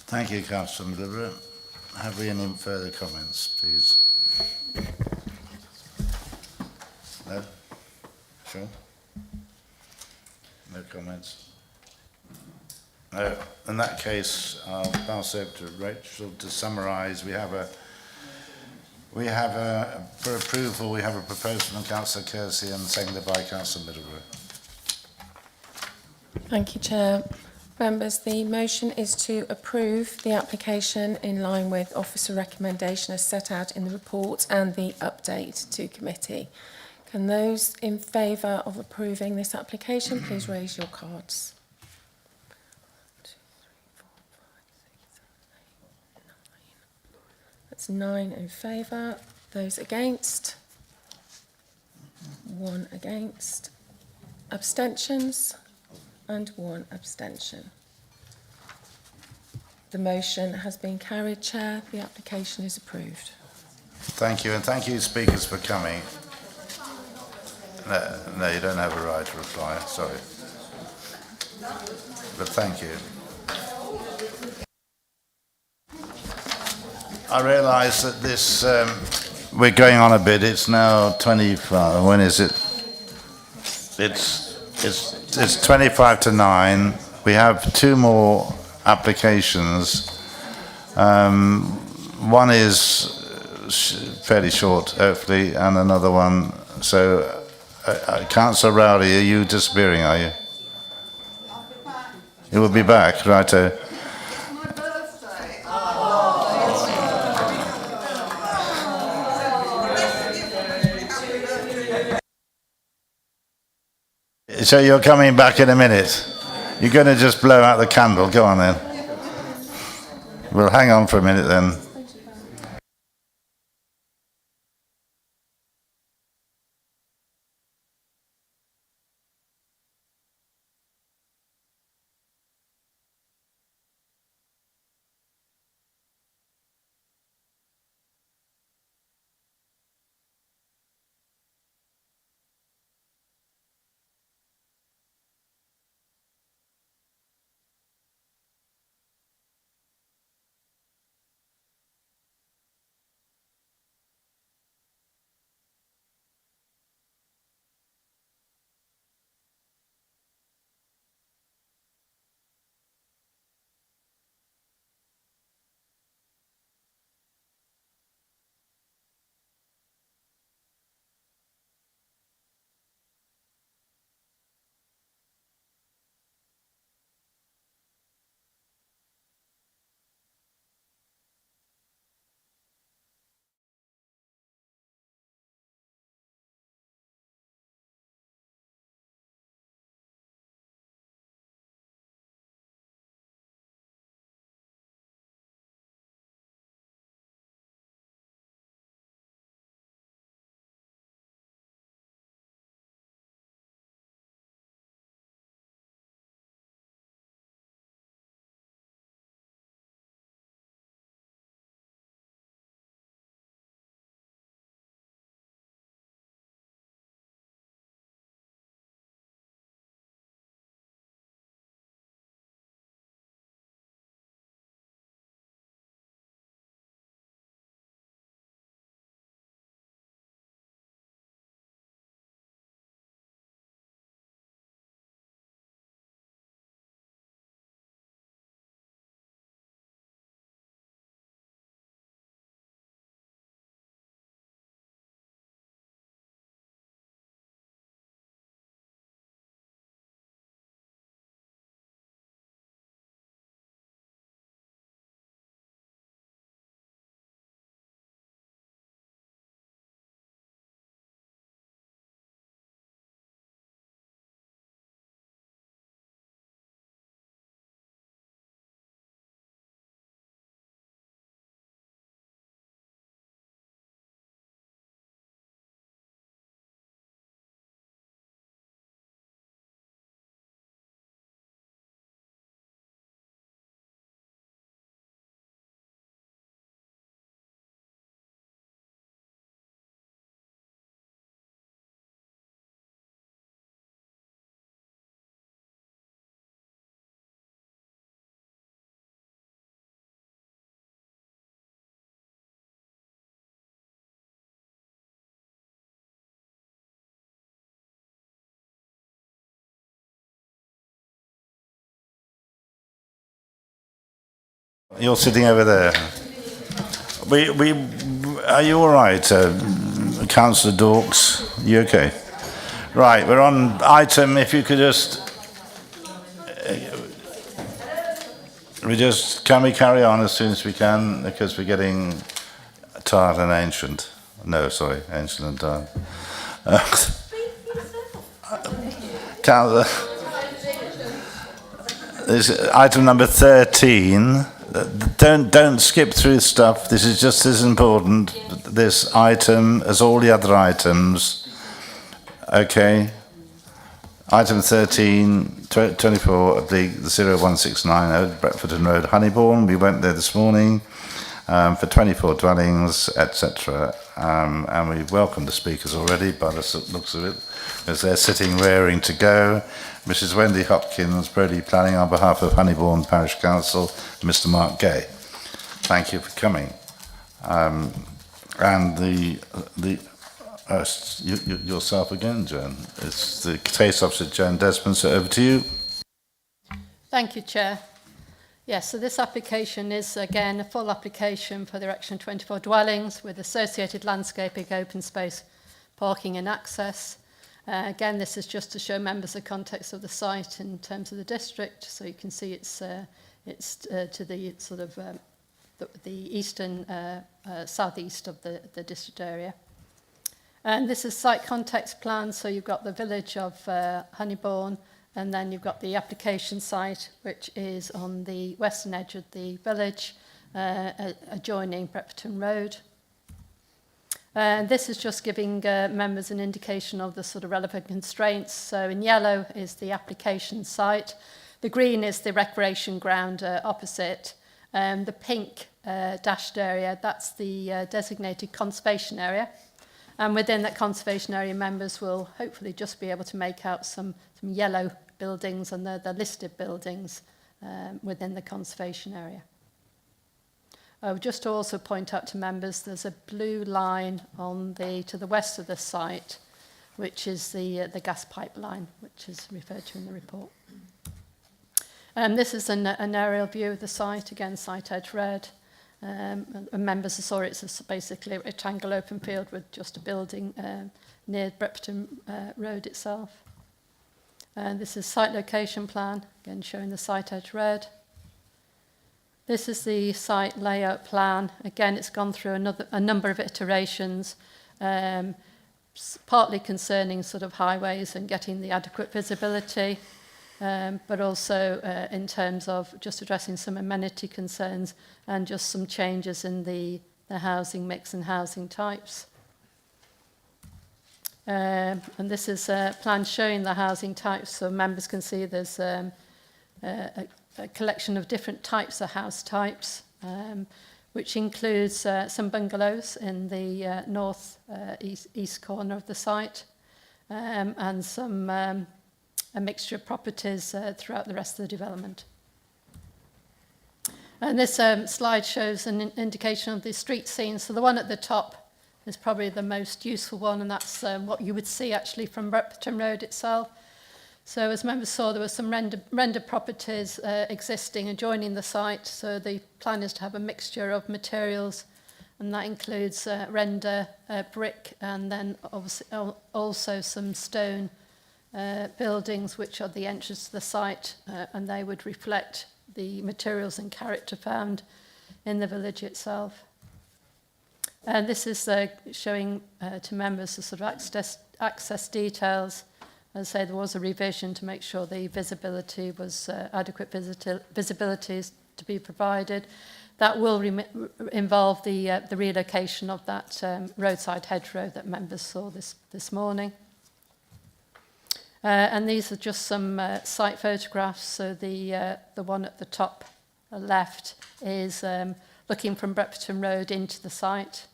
Thank you, Councillor Deliberate. Have we any further comments, please? No? Sure? No comments? No. In that case, I'll pass over to Rachel to summarise. For approval, we have a proposal from Councillor Kersey and seconded by Councillor Middlebury. Thank you, Chair. Members, the motion is to approve the application in line with officer recommendation as set out in the report and the update to committee. Can those in favour of approving this application please raise your cards? 1, 2, 3, 4, 5, 6, 7, 8, 9. That's 9 in favour. Those against? 1 against. Abstentions? And 1 abstention. The motion has been carried, Chair. The application is approved. Thank you, and thank you, speakers, for coming. No, you don't have a right to reply, sorry. But thank you. I realise that this, we're going on a bit. It's now 25. When is it? It's 25 to 9. We have 2 more applications. One is fairly short, hopefully, and another one. So, Councillor Rowley, are you disappearing, are you? You will be back, righto. So you're coming back in a minute. You're going to just blow out the candle. Go on then. We'll hang on for a minute then. You're sitting over there. Are you all right, Councillor Dawkes? You okay? Right, we're on item, if you could just... Can we carry on as soon as we can, because we're getting tired and ancient. No, sorry, ancient and tired. Councillor... This is item number 13. Don't skip through stuff. This is just as important, this item, as all the other items. Okay. Item 13, 24 of the 0169 Brepferton Road, Honeyborn. We went there this morning for 24 dwellings, etc. And we welcomed the speakers already by the looks of it, as they're sitting raring to go. Mrs. Wendy Hopkins, Brody Planning, on behalf of Honeyborn Parish Council, Mr. Mark Gay. Thank you for coming. And yourself again, Joan. It's the case officer, Joan Desmond, so over to you. Thank you, Chair. Yes, so this application is, again, a full application for the erection of 24 dwellings with associated landscaping, open space, parking and access. Again, this is just to show members the context of the site in terms of the district, so you can see it's to the sort of the eastern, southeast of the district area. And this is site context plan, so you've got the village of Honeyborn, and then you've got the application site, which is on the western edge of the village, adjoining Brepferton Road. And this is just giving members an indication of the sort of relevant constraints. So in yellow is the application site. The green is the recreation ground opposite. The pink dashed area, that's the designated conservation area. And within that conservation area, members will hopefully just be able to make out some yellow buildings, and they're the listed buildings within the conservation area. Just to also point out to members, there's a blue line on to the west of the site, which is the gas pipeline, which is referred to in the report. This is an aerial view of the site, again, site edge red. And members saw it's basically a rectangle open field with just a building near Brepferton Road itself. And this is site location plan, again showing the site edge red. This is the site layout plan. Again, it's gone through a number of iterations, partly concerning sort of highways and getting the adequate visibility, but also in terms of just addressing some amenity concerns and just some changes in the housing mix and housing types. And this is a plan showing the housing types, so members can see there's a collection of different types of house types, which includes some bungalows in the east corner of the site, and some a mixture of properties throughout the rest of the development. And this slide shows an indication of the street scene. So the one at the top is probably the most useful one, and that's what you would see actually from Brepferton Road itself. So as members saw, there were some render properties existing adjoining the site. So the plan is to have a mixture of materials, and that includes render, brick, and then obviously also some stone buildings, which are the entrance to the site, and they would reflect the materials and character found in the village itself. And this is showing to members the sort of access details. As I say, there was a revision to make sure the visibility was adequate visibility to be provided. That will involve the relocation of that roadside hedgerow that members saw this morning. And these are just some site photographs. So the one at the top left is looking from Brepferton Road into the site.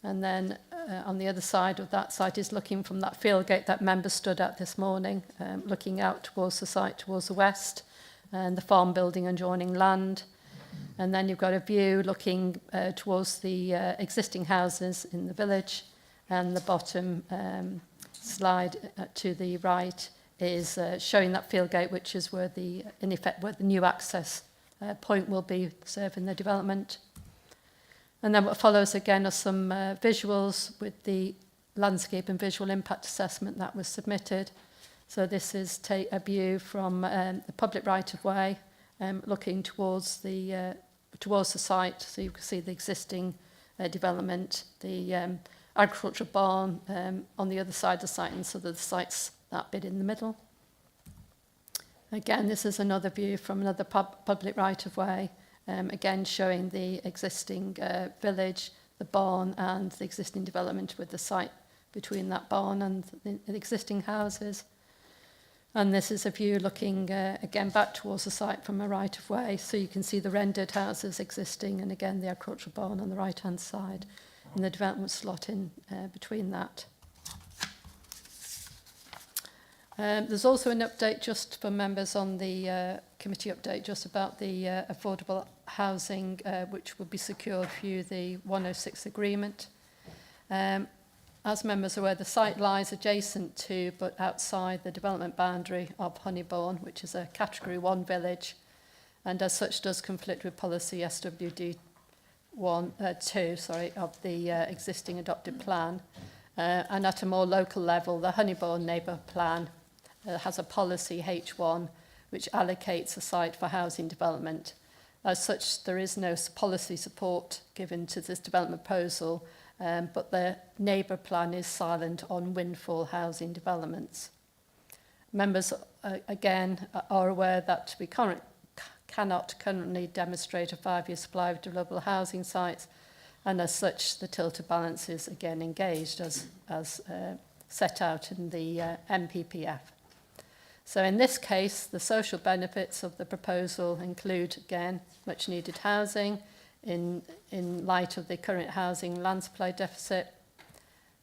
And then on the other side of that site is looking from that field gate that members stood at this morning, looking out towards the site, towards the west, and the farm building adjoining land. And then you've got a view looking towards the existing houses in the village, and the bottom slide to the right is showing that field gate, which is where in effect where the new access point will be serving the development. And then what follows again are some visuals with the landscape and visual impact assessment that was submitted. So this is a view from the public right-of-way, looking towards the site. So you can see the existing development, the agricultural barn on the other side of the site, and so the site's that bit in the middle. Again, this is another view from another public right-of-way, again showing the existing village, the barn, and the existing development with the site between that barn and the existing houses. And this is a view looking again back towards the site from a right-of-way, so you can see the rendered houses existing, and again the agricultural barn on the right-hand side, and the development slot in between that. There's also an update just for members on the committee update just about the affordable housing which will be secured through the 106 agreement. As members are aware, the site lies adjacent to but outside the development boundary of Honeyborn, which is a Category 1 village, and as such does conflict with policy SWD 2 of the existing adopted plan. And at a more local level, the Honeyborn Neighbour Plan has a policy H1 which allocates a site for housing development. As such, there is no policy support given to this development proposal, but the neighbour plan is silent on windfall housing developments. Members, again, are aware that we cannot currently demonstrate a 5-year supply of deliverable housing sites, and as such, the tilted balance is again engaged as set out in the MPPF. So in this case, the social benefits of the proposal include, again, much needed housing, in light of the current housing land supply deficit.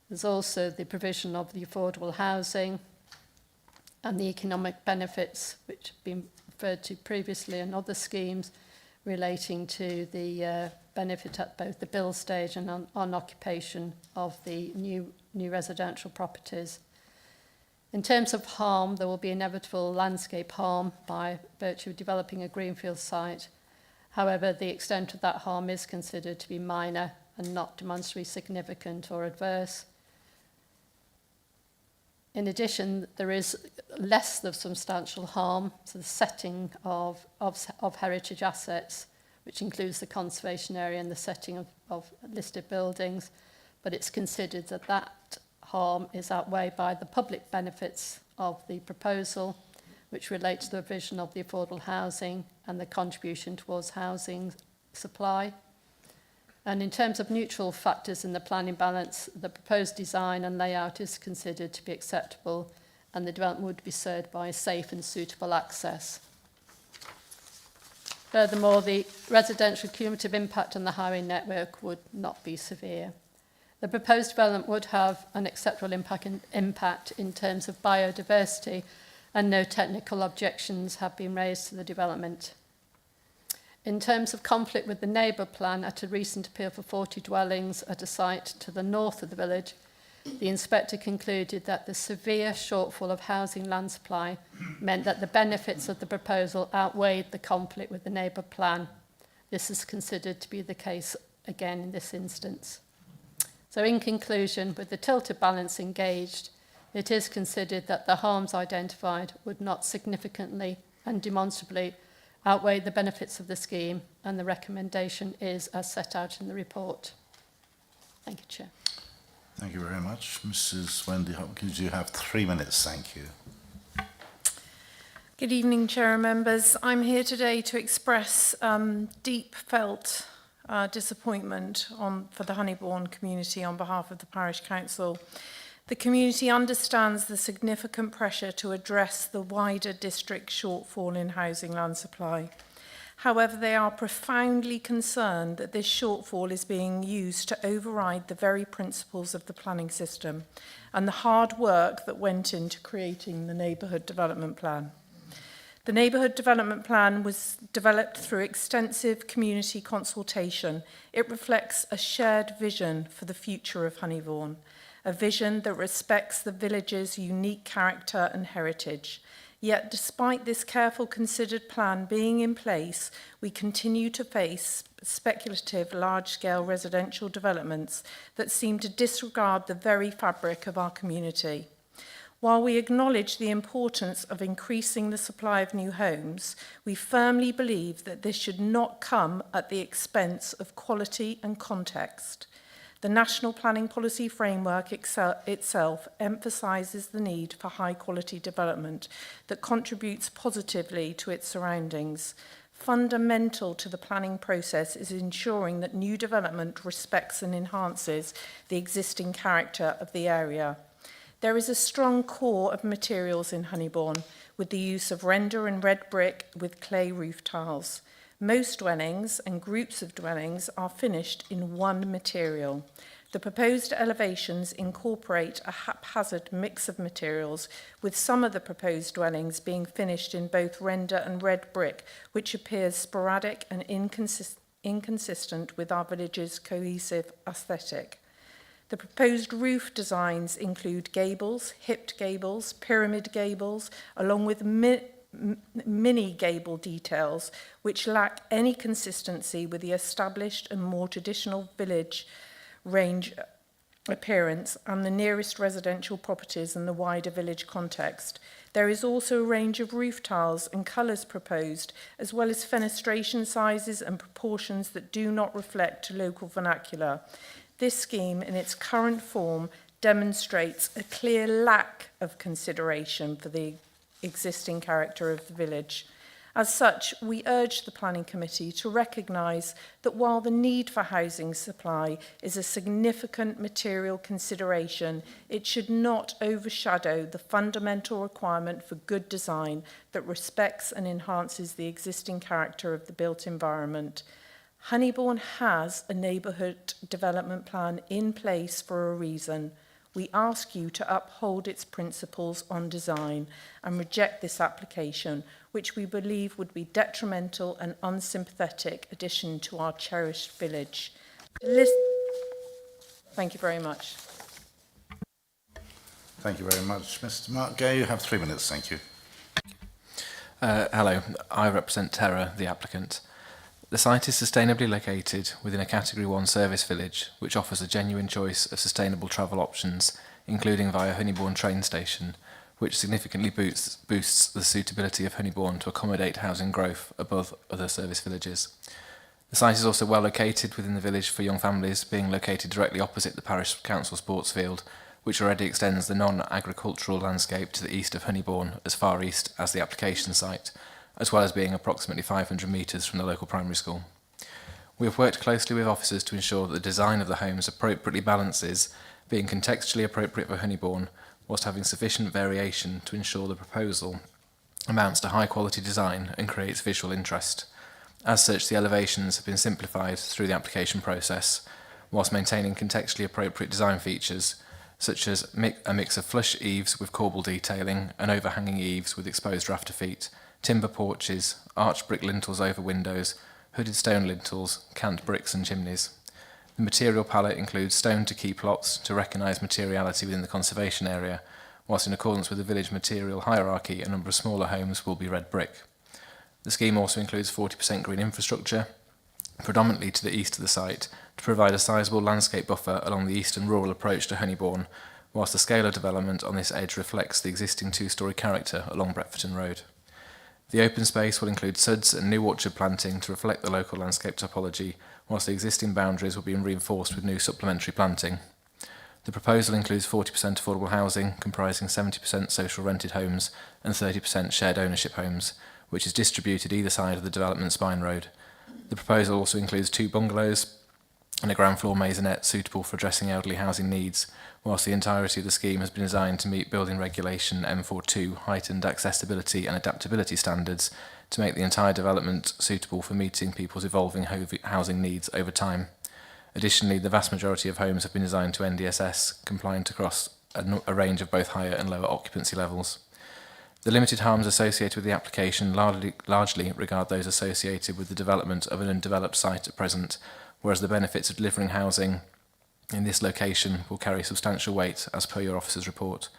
There's also the provision of the affordable housing and the economic benefits which have been referred to previously in other schemes relating to the benefit at both the build stage and on occupation of the new residential properties. In terms of harm, there will be inevitable landscape harm by virtue of developing a greenfield site. However, the extent of that harm is considered to be minor and not demonstrably significant or adverse. In addition, there is less of substantial harm to the setting of heritage assets, which includes the conservation area and the setting of listed buildings, but it's considered that that harm is outweighed by the public benefits of the proposal, which relate to the provision of the affordable housing and the contribution towards housing supply. And in terms of neutral factors in the planning balance, the proposed design and layout is considered to be acceptable, and the development would be served by safe and suitable access. Furthermore, the residential cumulative impact on the highway network would not be severe. The proposed development would have an acceptable impact in terms of biodiversity, and no technical objections have been raised to the development. In terms of conflict with the neighbour plan, at a recent appeal for 40 dwellings at a site to the north of the village, the inspector concluded that the severe shortfall of housing land supply meant that the benefits of the proposal outweighed the conflict with the neighbour plan. This is considered to be the case again in this instance. So in conclusion, with the tilted balance engaged, it is considered that the harms identified would not significantly and demonstrably outweigh the benefits of the scheme, and the recommendation is as set out in the report. Thank you, Chair. Thank you very much. Mrs. Wendy Hopkins, you have 3 minutes. Thank you. Good evening, Chair and members. I'm here today to express deep felt disappointment for the Honeyborn community on behalf of the Parish Council. The community understands the significant pressure to address the wider district shortfall in housing land supply. However, they are profoundly concerned that this shortfall is being used to override the very principles of the planning system and the hard work that went into creating the Neighbourhood Development Plan. The Neighbourhood Development Plan was developed through extensive community consultation. It reflects a shared vision for the future of Honeyborn, a vision that respects the village's unique character and heritage. Yet, despite this careful, considered plan being in place, we continue to face speculative, large-scale residential developments that seem to disregard the very fabric of our community. While we acknowledge the importance of increasing the supply of new homes, we firmly believe that this should not come at the expense of quality and context. The National Planning Policy Framework itself emphasises the need for high-quality development that contributes positively to its surroundings. Fundamental to the planning process is ensuring that new development respects and enhances the existing character of the area. There is a strong core of materials in Honeyborn, with the use of render and red brick with clay roof tiles. Most dwellings and groups of dwellings are finished in one material. The proposed elevations incorporate a haphazard mix of materials, with some of the proposed dwellings being finished in both render and red brick, which appears sporadic and inconsistent with our village's cohesive aesthetic. The proposed roof designs include gables, hipped gables, pyramid gables, along with mini gable details, which lack any consistency with the established and more traditional village range appearance and the nearest residential properties in the wider village context. There is also a range of roof tiles and colours proposed, as well as fenestration sizes and proportions that do not reflect local vernacular. This scheme, in its current form, demonstrates a clear lack of consideration for the existing character of the village. As such, we urge the Planning Committee to recognise that while the need for housing supply is a significant material consideration, it should not overshadow the fundamental requirement for good design that respects and enhances the existing character of the built environment. Honeyborn has a neighbourhood development plan in place for a reason. We ask you to uphold its principles on design and reject this application, which we believe would be detrimental and unsympathetic addition to our cherished village. Thank you very much. Thank you very much. Mr. Mark Gay, you have 3 minutes. Thank you. Hello, I represent Terra, the applicant. The site is sustainably located within a Category 1 service village, which offers a genuine choice of sustainable travel options, including via Honeyborn train station, which significantly boosts the suitability of Honeyborn to accommodate housing growth above other service villages. The site is also well located within the village for young families, being located directly opposite the parish council sports field, which already extends the non-agricultural landscape to the east of Honeyborn, as far east as the application site, as well as being approximately 500 metres from the local primary school. We have worked closely with officers to ensure that the design of the homes appropriately balances, being contextually appropriate for Honeyborn, whilst having sufficient variation to ensure the proposal amounts to high quality design and creates visual interest. As such, the elevations have been simplified through the application process, whilst maintaining contextually appropriate design features, such as a mix of flush eaves with corbel detailing and overhanging eaves with exposed rafter feet, timber porches, arched brick lintels over windows, hooded stone lintels, cant bricks and chimneys. The material palette includes stone to key plots to recognise materiality within the conservation area, whilst in accordance with the village material hierarchy, a number of smaller homes will be red brick. The scheme also includes 40% green infrastructure, predominantly to the east of the site, to provide a sizable landscape buffer along the eastern rural approach to Honeyborn, whilst the scale of development on this edge reflects the existing two-storey character along Bretforton Road. The open space will include suds and new orchard planting to reflect the local landscape topology, whilst the existing boundaries will be reinforced with new supplementary planting. The proposal includes 40% affordable housing, comprising 70% social rented homes and 30% shared ownership homes, which is distributed either side of the development spine road. The proposal also includes 2 bungalows and a ground floor maisonette suitable for addressing elderly housing needs, whilst the entirety of the scheme has been designed to meet building regulation M42 heightened accessibility and adaptability standards to make the entire development suitable for meeting people's evolving housing needs over time. Additionally, the vast majority of homes have been designed to NDSS, compliant across a range of both higher and lower occupancy levels. The limited harms associated with the application largely regard those associated with the development of an undeveloped site at present, whereas the benefits of delivering housing in this location will carry substantial weight as per your officer's report.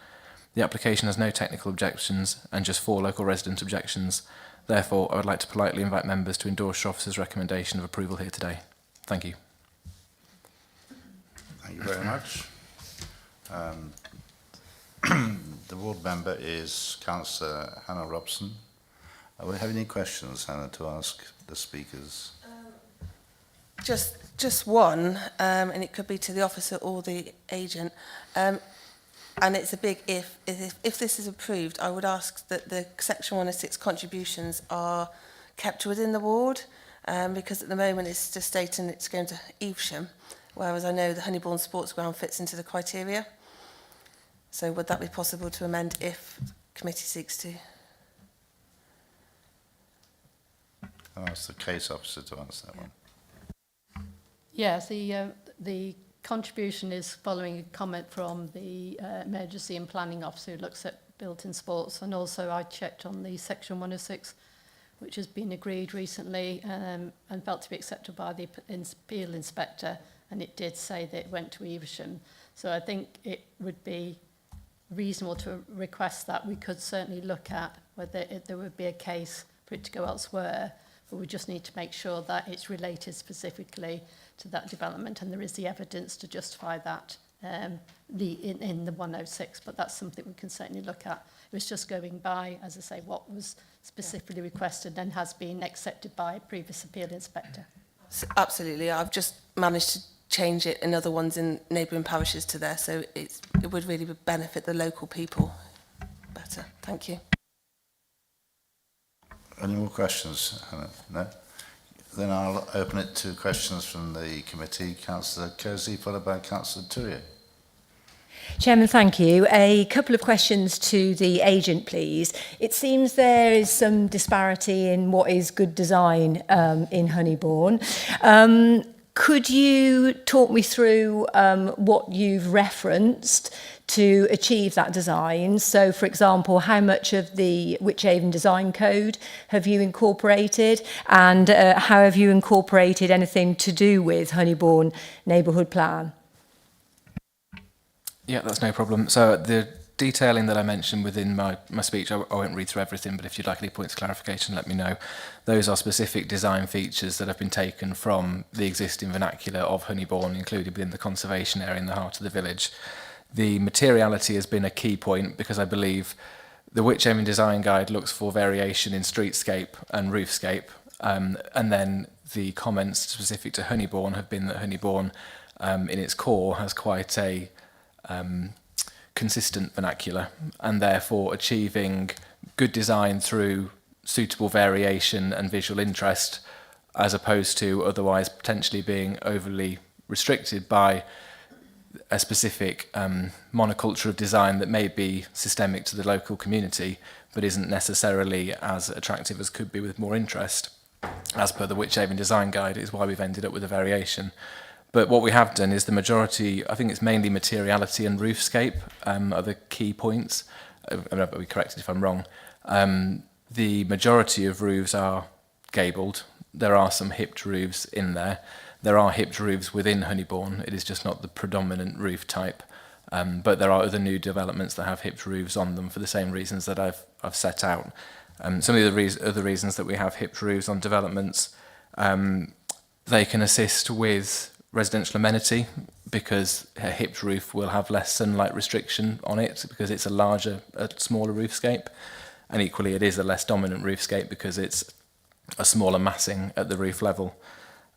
The application has no technical objections and just 4 local resident objections. Therefore, I would like to politely invite members to endorse your officer's recommendation of approval here today. Thank you. Thank you very much. The ward member is Councillor Hannah Robson. We have any questions, Hannah, to ask the speakers? Just one, and it could be to the officer or the agent. And it's a big if. If this is approved, I would ask that the Section 106 contributions are kept within the ward, because at the moment it's just stating it's going to Evesham, whereas I know the Honeyborn Sports Ground fits into the criteria. So would that be possible to amend if committee seeks to? I'll ask the case officer to answer that one. Yes, the contribution is following a comment from the emergency and planning officer who looks at built-in sports, and also I checked on the Section 106, which has been agreed recently and felt to be accepted by the appeal inspector, and it did say that it went to Evesham. So I think it would be reasonable to request that. We could certainly look at whether there would be a case for it to go elsewhere, but we just need to make sure that it's related specifically to that development and there is the evidence to justify that in the 106, but that's something we can certainly look at. It was just going by, as I say, what was specifically requested and has been accepted by a previous appeal inspector. Absolutely, I've just managed to change it in other ones in neighbouring parishes to there, so it would really benefit the local people better. Thank you. Any more questions, Hannah? No? Then I'll open it to questions from the committee. Councillor Kersey, followed by Councillor Turier. Chairman, thank you. A couple of questions to the agent, please. It seems there is some disparity in what is good design in Honeyborn. Could you talk me through what you've referenced to achieve that design? So, for example, how much of the Wychavon Design Code have you incorporated, and how have you incorporated anything to do with Honeyborn Neighbourhood Plan? Yeah, that's no problem. So the detailing that I mentioned within my speech, I won't read through everything, but if you'd like any points of clarification, let me know. Those are specific design features that have been taken from the existing vernacular of Honeyborn, included within the conservation area in the heart of the village. The materiality has been a key point because I believe the Wychavon Design Guide looks for variation in streetscape and roofscape, and then the comments specific to Honeyborn have been that Honeyborn in its core has quite a consistent vernacular, and therefore achieving good design through suitable variation and visual interest, as opposed to otherwise potentially being overly restricted by a specific monoculture of design that may be systemic to the local community but isn't necessarily as attractive as could be with more interest, as per the Wychavon Design Guide, is why we've ended up with a variation. But what we have done is the majority, I think it's mainly materiality and roofscape are the key points. I'll be corrected if I'm wrong. The majority of roofs are gabled. There are some hipped roofs in there. There are hipped roofs within Honeyborn. It is just not the predominant roof type. But there are other new developments that have hipped roofs on them for the same reasons that I've set out. Some of the other reasons that we have hipped roofs on developments, they can assist with residential amenity, because a hipped roof will have less sunlight restriction on it because it's a smaller roofscape, and equally it is a less dominant roofscape because it's a smaller massing at the roof level.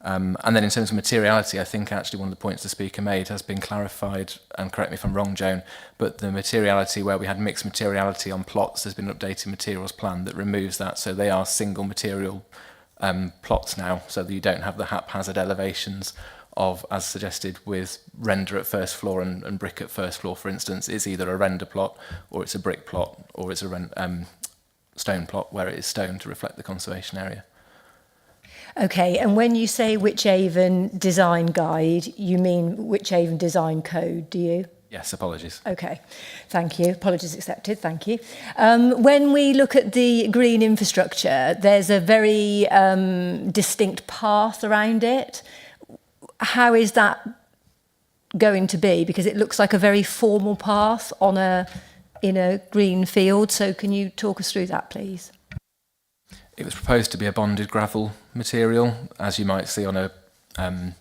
And then in terms of materiality, I think actually one of the points the speaker made has been clarified, and correct me if I'm wrong, Joan, but the materiality where we had mixed materiality on plots, there's been an updated materials plan that removes that, so they are single material plots now, so that you don't have the haphazard elevations of, as suggested, with render at first floor and brick at first floor, for instance. It's either a render plot, or it's a brick plot, or it's a stone plot where it is stone to reflect the conservation area. Okay, and when you say Wychavon Design Guide, you mean Wychavon Design Code, do you? Yes, apologies. Okay, thank you. Apologies accepted, thank you. When we look at the green infrastructure, there's a very distinct path around it. How is that going to be? Because it looks like a very formal path on a in a green field. So can you talk us through that, please? It was proposed to be a bonded gravel material, as you might see on a, the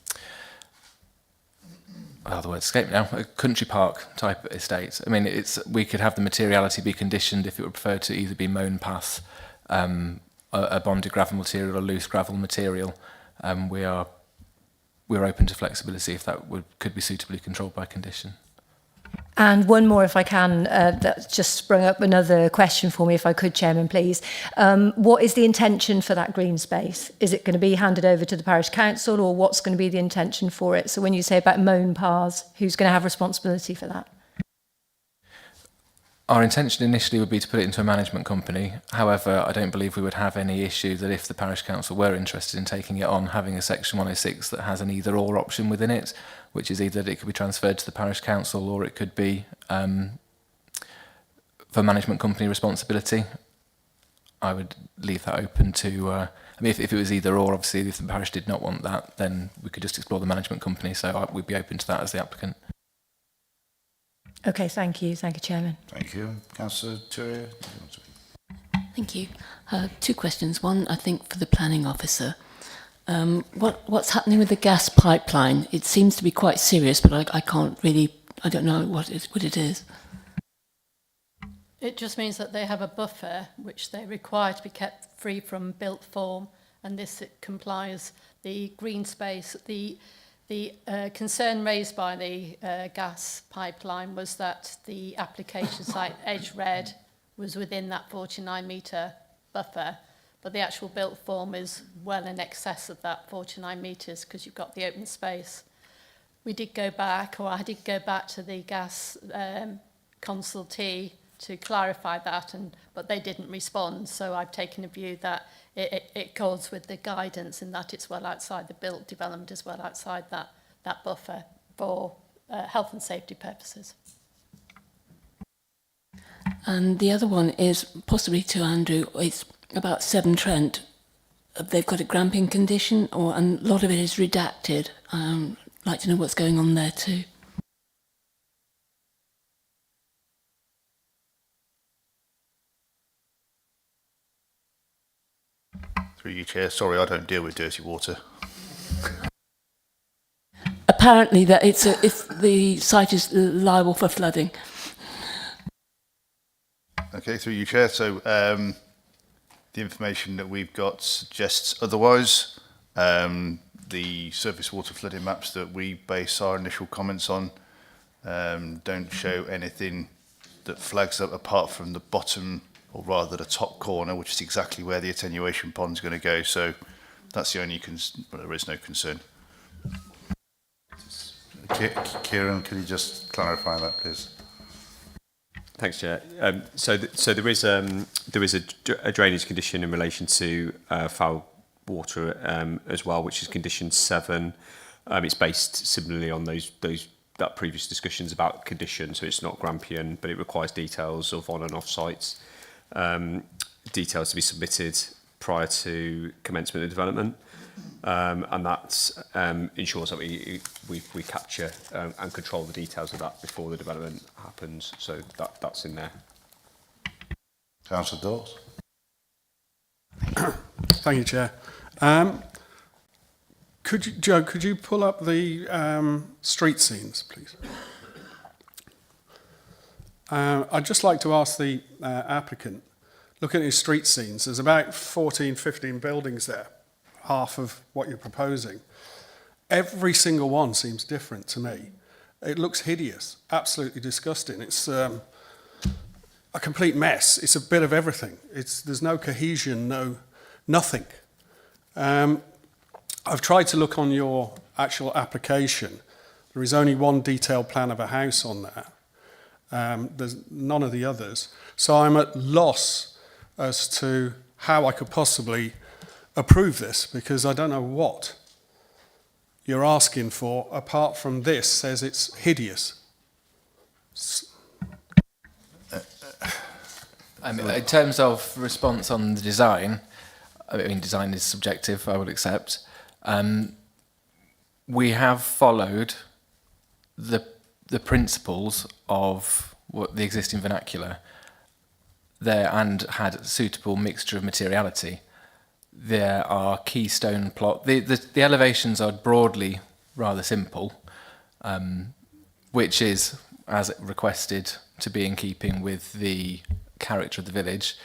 word escaped me now, a country park type estate. I mean, we could have the materiality be conditioned if it would prefer to either be mown path, a bonded gravel material, or loose gravel material. We're open to flexibility if that could be suitably controlled by condition. And one more, if I can, that just sprung up another question for me, if I could, Chairman, please. What is the intention for that green space? Is it going to be handed over to the parish council, or what's going to be the intention for it? So when you say about mown paths, who's going to have responsibility for that? Our intention initially would be to put it into a management company. However, I don't believe we would have any issue that if the parish council were interested in taking it on, having a section 106 that has an either or option within it, which is either that it could be transferred to the parish council or it could be for management company responsibility. I would leave that open to, I mean, if it was either or, obviously, if the parish did not want that, then we could just explore the management company. So we'd be open to that as the applicant. Okay, thank you. Thank you, Chairman. Thank you. Councillor Turier. Thank you. Two questions. One, I think, for the planning officer. What's happening with the gas pipeline? It seems to be quite serious, but I can't really, I don't know what it is. It just means that they have a buffer which they require to be kept free from built form, and this complies the green space. The concern raised by the gas pipeline was that the application site Edge Red was within that 49 metre buffer, but the actual built form is well in excess of that 49 metres because you've got the open space. We did go back, or I did go back to the gas consultee to clarify that, but they didn't respond, so I've taken a view that it goes with the guidance in that it's well outside the built development, as well outside that buffer for health and safety purposes. And the other one is possibly to Andrew. It's about Severn Trent. They've got a gramping condition, and a lot of it is redacted. I'd like to know what's going on there too. Through you, Chair. Sorry, I don't deal with dirty water. Apparently, that if the site is liable for flooding. Okay, through you, Chair. So the information that we've got suggests otherwise. The surface water flooding maps that we base our initial comments on don't show anything that flags up apart from the bottom, or rather the top corner, which is exactly where the attenuation pond is going to go. So that's the only well, there is no concern. Kieran, can you just clarify that, please? Thanks, Chair. So there is a drainage condition in relation to foul water as well, which is condition 7. It's based similarly on that previous discussions about condition, so it's not Grampian, but it requires details of on and off sites, details to be submitted prior to commencement of development, and that ensures that we capture and control the details of that before the development happens. So that's in there. Councillor Dawes. Thank you, Chair. Joe, could you pull up the street scenes, please? I'd just like to ask the applicant, looking at his street scenes, there's about 14, 15 buildings there, half of what you're proposing. Every single one seems different to me. It looks hideous, absolutely disgusting. It's a complete mess. It's a bit of everything. There's no cohesion, nothing. I've tried to look on your actual application. There is only one detailed plan of a house on there. There's none of the others. So I'm at loss as to how I could possibly approve this, because I don't know what you're asking for, apart from this says it's hideous. In terms of response on the design, I mean, design is subjective, I would accept. We have followed the principles of the existing vernacular there and had suitable mixture of materiality, there are keystone plot. The elevations are broadly rather simple, which is, as requested, to be in keeping with the character of the village.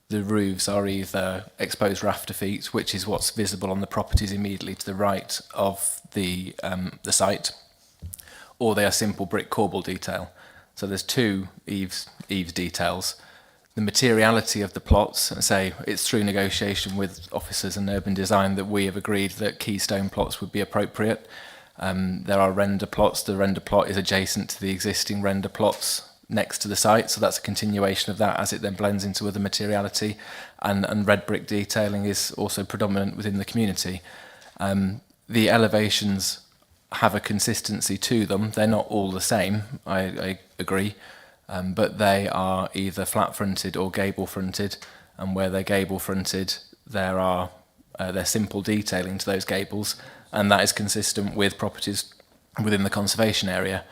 The roofs are either exposed rafter feet, which is what's visible on the properties immediately to the right of the site, or they are simple brick corbel detail. So there's two eaves details. The materiality of the plots, say it's through negotiation with officers and urban design that we have agreed that keystone plots would be appropriate. There are render plots. The render plot is adjacent to the existing render plots next to the site, so that's a continuation of that as it then blends into other materiality, and red brick detailing is also predominant within the community. The elevations have a consistency to them. They're not all the same, I agree, but they are either flat fronted or gable fronted, and where they're gable fronted they're simple detailing to those gables, and that is consistent with properties within the conservation area.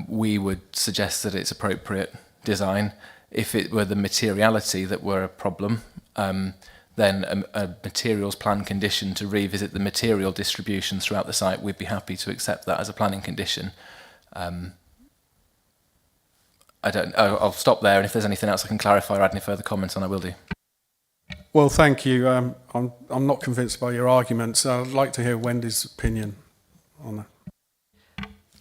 We would suggest that it's appropriate design. If it were the materiality that were a problem, then a materials plan condition to revisit the material distribution throughout the site, we'd be happy to accept that as a planning condition. I'll stop there, and if there's anything else I can clarify or add any further comments on, I will do. Well, thank you. I'm not convinced by your arguments. I'd like to hear Wendy's opinion on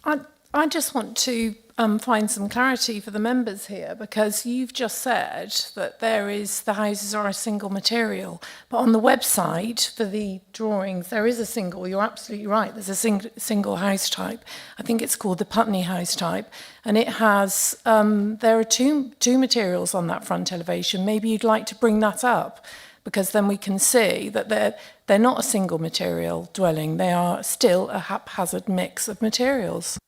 that. I just want to find some clarity for the members here, because you've just said that the houses are a single material, but on the website for the drawings there is a single. You're absolutely right. There's a single house type. I think it's called the Putney house type, and it has there are two materials on that front elevation. Maybe you'd like to bring that up, because then we can see that they're not a single material dwelling. They are still a haphazard mix of materials.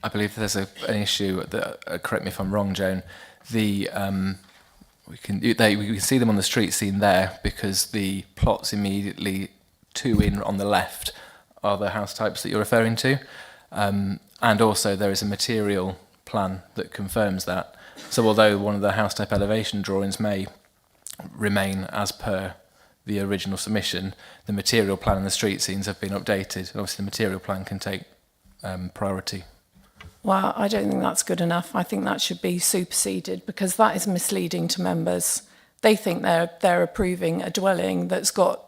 I believe there's an issue that, correct me if I'm wrong, Joan, we can see them on the street scene there, because the plots immediately on the left are the house types that you're referring to, and also there is a material plan that confirms that. So although one of the house type elevation drawings may remain as per the original submission, the material plan and the street scenes have been updated, and obviously the material plan can take priority. Well, I don't think that's good enough. I think that should be superseded, because that is misleading to members. They think they're approving a dwelling that's got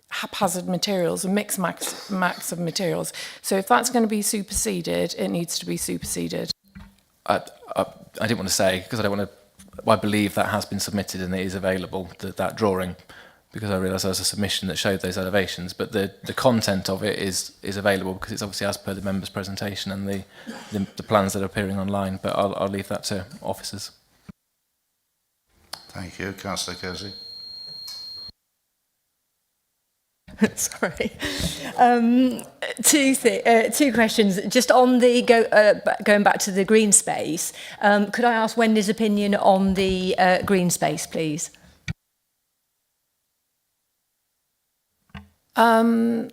haphazard materials, a mixed max of materials. So if that's going to be superseded, it needs to be superseded. I didn't want to say, because I believe that has been submitted and it is available, that drawing, because I realised there was a submission that showed those elevations, but the content of it is available, because it's obviously as per the member's presentation and the plans that are appearing online, but I'll leave that to officers. Thank you. Councillor Kersey. Sorry. Two questions. Just on the going back to the green space, could I ask Wendy's opinion on the green space, please? Well,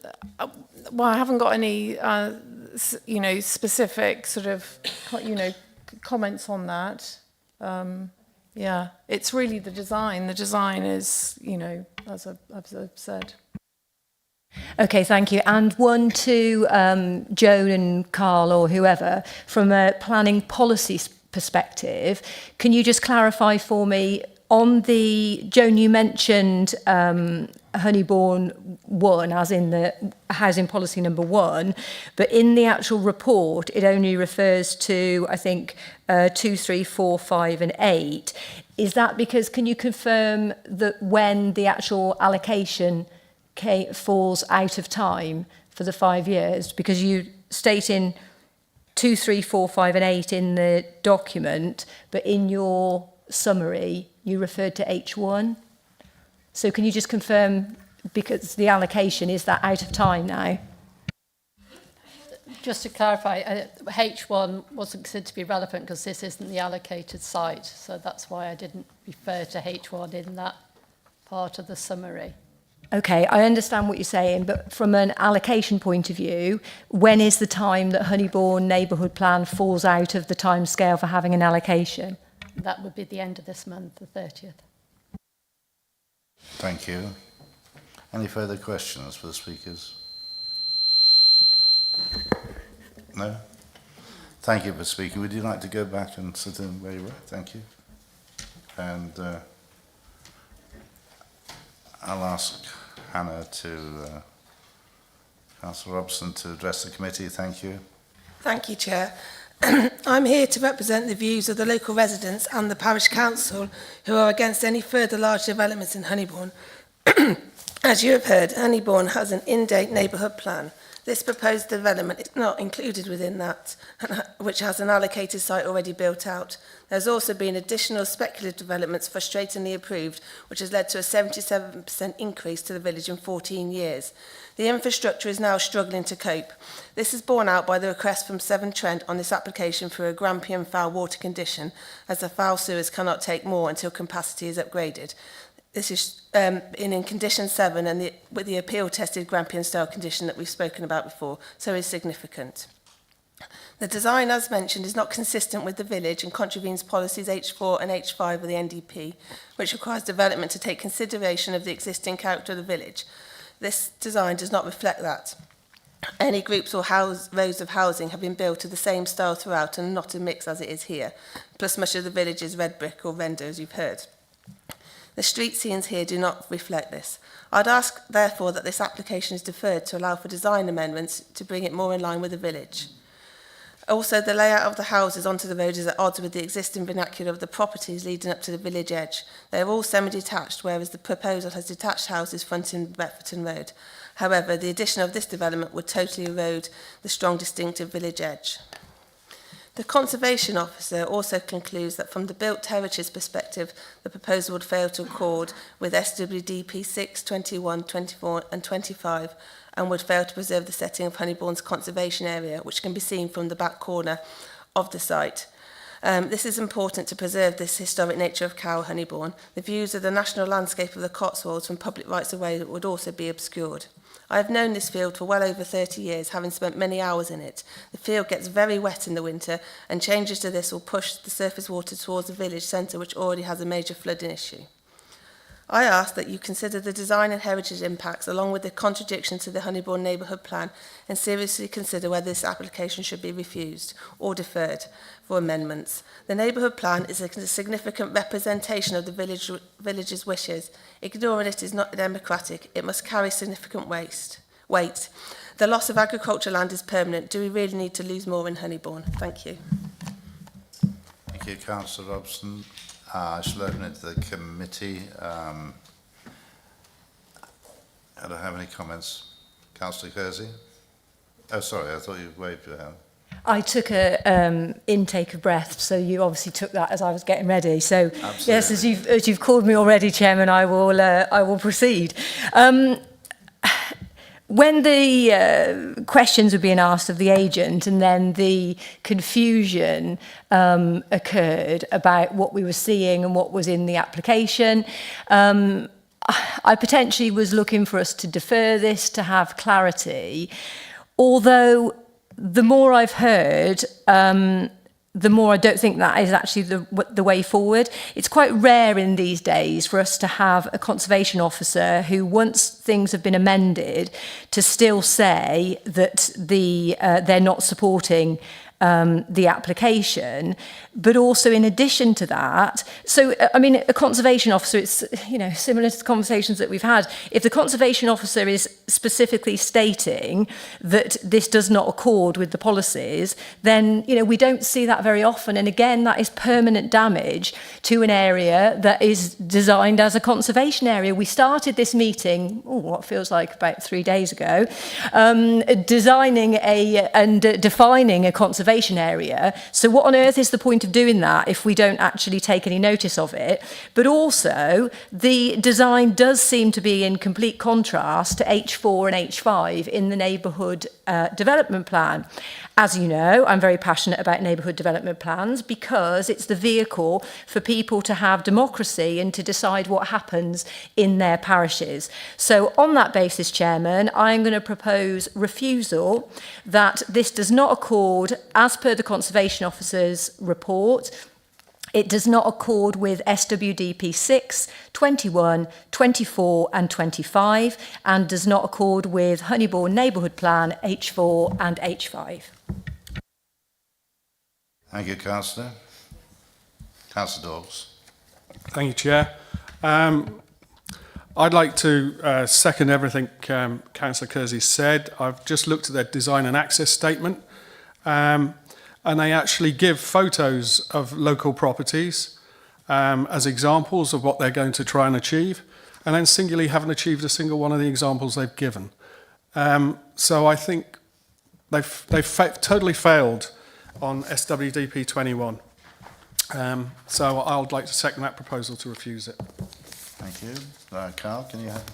I haven't got any, specific sort of, comments on that. Yeah, it's really the design. The design is, as I've said. Okay, thank you. And one to Joan and Carl or whoever, from a planning policy perspective, can you just clarify for me on Joan, you mentioned Honeyborn 1 as in the housing policy number 1, but in the actual report it only refers to, I think, 2, 3, 4, 5 and 8. Is that because, can you confirm that when the actual allocation falls out of time for the 5 years? Because you state in 2, 3, 4, 5 and 8 in the document, but in your summary you referred to H1. So can you just confirm, because the allocation, is that out of time now? Just to clarify, H1 wasn't considered to be relevant because this isn't the allocated site, so that's why I didn't refer to H1 in that part of the summary. Okay, I understand what you're saying, but from an allocation point of view, when is the time that Honeyborn neighbourhood plan falls out of the timescale for having an allocation? That would be the end of this month, the 30th. Thank you. Any further questions for the speakers? No? Thank you for speaking. Would you like to go back and sit in where you were? Thank you. And I'll ask Hannah to, Councillor Robson, to address the committee. Thank you. Thank you, Chair. I'm here to represent the views of the local residents and the parish council who are against any further large developments in Honeyborn. As you have heard, Honeyborn has an in-date neighbourhood plan. This proposed development is not included within that, which has an allocated site already built out. There's also been additional speculative developments frustratingly approved, which has led to a 77% increase to the village in 14 years. The infrastructure is now struggling to cope. This is borne out by the request from Severn Trent on this application for a Grampian foul water condition, as the foul sewers cannot take more until capacity is upgraded. This is in condition 7 and with the appeal-tested Grampian style condition that we've spoken about before, so is significant. The design, as mentioned, is not consistent with the village and contravenes policies H4 and H5 of the NDP, which requires development to take consideration of the existing character of the village. This design does not reflect that. Any groups or rows of housing have been built to the same style throughout and not a mix as it is here, plus much of the village is red brick or render, as you've heard. The street scenes here do not reflect this. I'd ask, therefore, that this application is deferred to allow for design amendments to bring it more in line with the village. Also, the layout of the houses onto the road is at odds with the existing vernacular of the properties leading up to the village edge. They are all semi-detached, whereas the proposal has detached houses fronting Betherton Road. However, the addition of this development would totally erode the strong, distinctive village edge. The Conservation Officer also concludes that from the built heritage perspective, the proposal would fail to accord with SWDP 6, 21, 24 and 25 and would fail to preserve the setting of Honeyborn's conservation area, which can be seen from the back corner of the site. This is important to preserve this historic nature of Cow Honeyborn. The views of the national landscape of the Cotswolds from public rights of way would also be obscured. I have known this field for well over 30 years, having spent many hours in it. The field gets very wet in the winter, and changes to this will push the surface water towards the village centre, which already has a major flooding issue. I ask that you consider the design and heritage impacts along with the contradiction to the Honeyborn neighbourhood plan and seriously consider whether this application should be refused or deferred for amendments. The neighbourhood plan is a significant representation of the village's wishes. Ignoring it is not democratic. It must carry significant weight. The loss of agricultural land is permanent. Do we really need to lose more in Honeyborn? Thank you. Thank you, Councillor Robson. I shall open it to the committee. I don't have any comments. Councillor Kersey? Oh, sorry, I thought you waved your hand. I took a intake of breath, so you obviously took that as I was getting ready. So Absolutely. yes, as you've called me already, Chairman, I will proceed. When the questions were being asked of the agent and then the confusion occurred about what we were seeing and what was in the application, I potentially was looking for us to defer this to have clarity, although the more I've heard, the more I don't think that is actually the way forward. It's quite rare in these days for us to have a conservation officer who, once things have been amended, to still say that they're not supporting the application, but also in addition to that, so I mean, a conservation officer, it's, you know, similar to the conversations that we've had. If the conservation officer is specifically stating that this does not accord with the policies, then, you know, we don't see that very often. And again, that is permanent damage to an area that is designed as a conservation area. We started this meeting, what feels like about 3 days ago, designing and defining a conservation area. So what on earth is the point of doing that if we don't actually take any notice of it? But also, the design does seem to be in complete contrast to H4 H4 and H5 in the neighbourhood development plan. As you know, I'm very passionate about neighbourhood development plans because it's the vehicle for people to have democracy and to decide what happens in their parishes. So on that basis, Chairman, I'm going to propose refusal that this does not accord, as per the Conservation Officer's report, it does not accord with SWDP 6, 21, 24 and 25 and does not accord with Honeyborn Neighbourhood Plan H4 and H5. Thank you, Councillor. Councillor Dawes. Thank you, Chair. I'd like to second everything Councillor Kersey said. I've just looked at their design and access statement, and they actually give photos of local properties as examples of what they're going to try and achieve, and then singularly haven't achieved a single one of the examples they've given. So I think they've totally failed on SWDP 21. So I would like to second that proposal to refuse it. Thank you. Carl, can you have...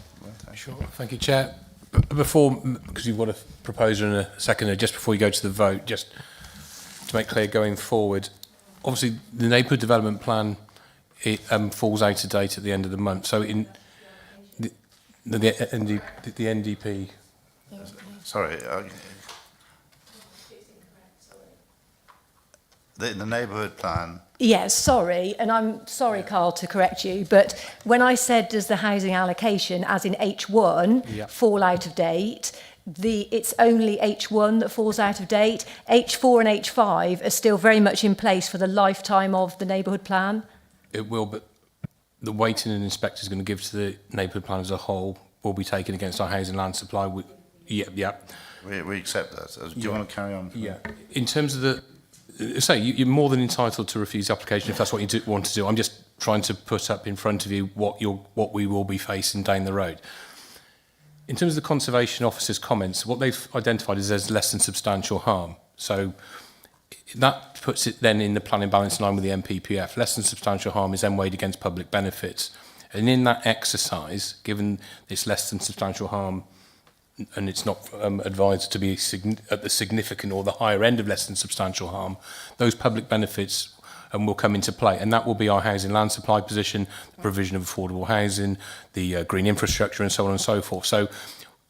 Sure. Thank you, Chair. Before, because you've got a proposer and a seconder, just before you go to the vote, just to make clear going forward, obviously the neighbourhood development plan falls out of date at the end of the month. So in the NDP... Sorry. The neighbourhood plan... Yes, sorry, and I'm sorry, Carl, to correct you, but when I said does the housing allocation, as in H1, fall out of date, it's only H1 that falls out of date. H4 and H5 are still very much in place for the lifetime of the neighbourhood plan. It will, but the weighting an inspector is going to give to the neighbourhood plan as a whole will be taken against our housing land supply. We accept that. Do you want to carry on? Yeah. In terms of the... Say, you're more than entitled to refuse the application if that's what you want to do. I'm just trying to put up in front of you what we will be facing down the road. In terms of the Conservation Officer's comments, what they've identified is there's less than substantial harm. So that puts it then in the planning balance line with the MPPF. Less than substantial harm is then weighed against public benefits. And in that exercise, given it's less than substantial harm, and it's not advised to be at the significant or the higher end of less than substantial harm, those public benefits will come into play. And that will be our housing land supply position, the provision of affordable housing, the green infrastructure and so on and so forth. So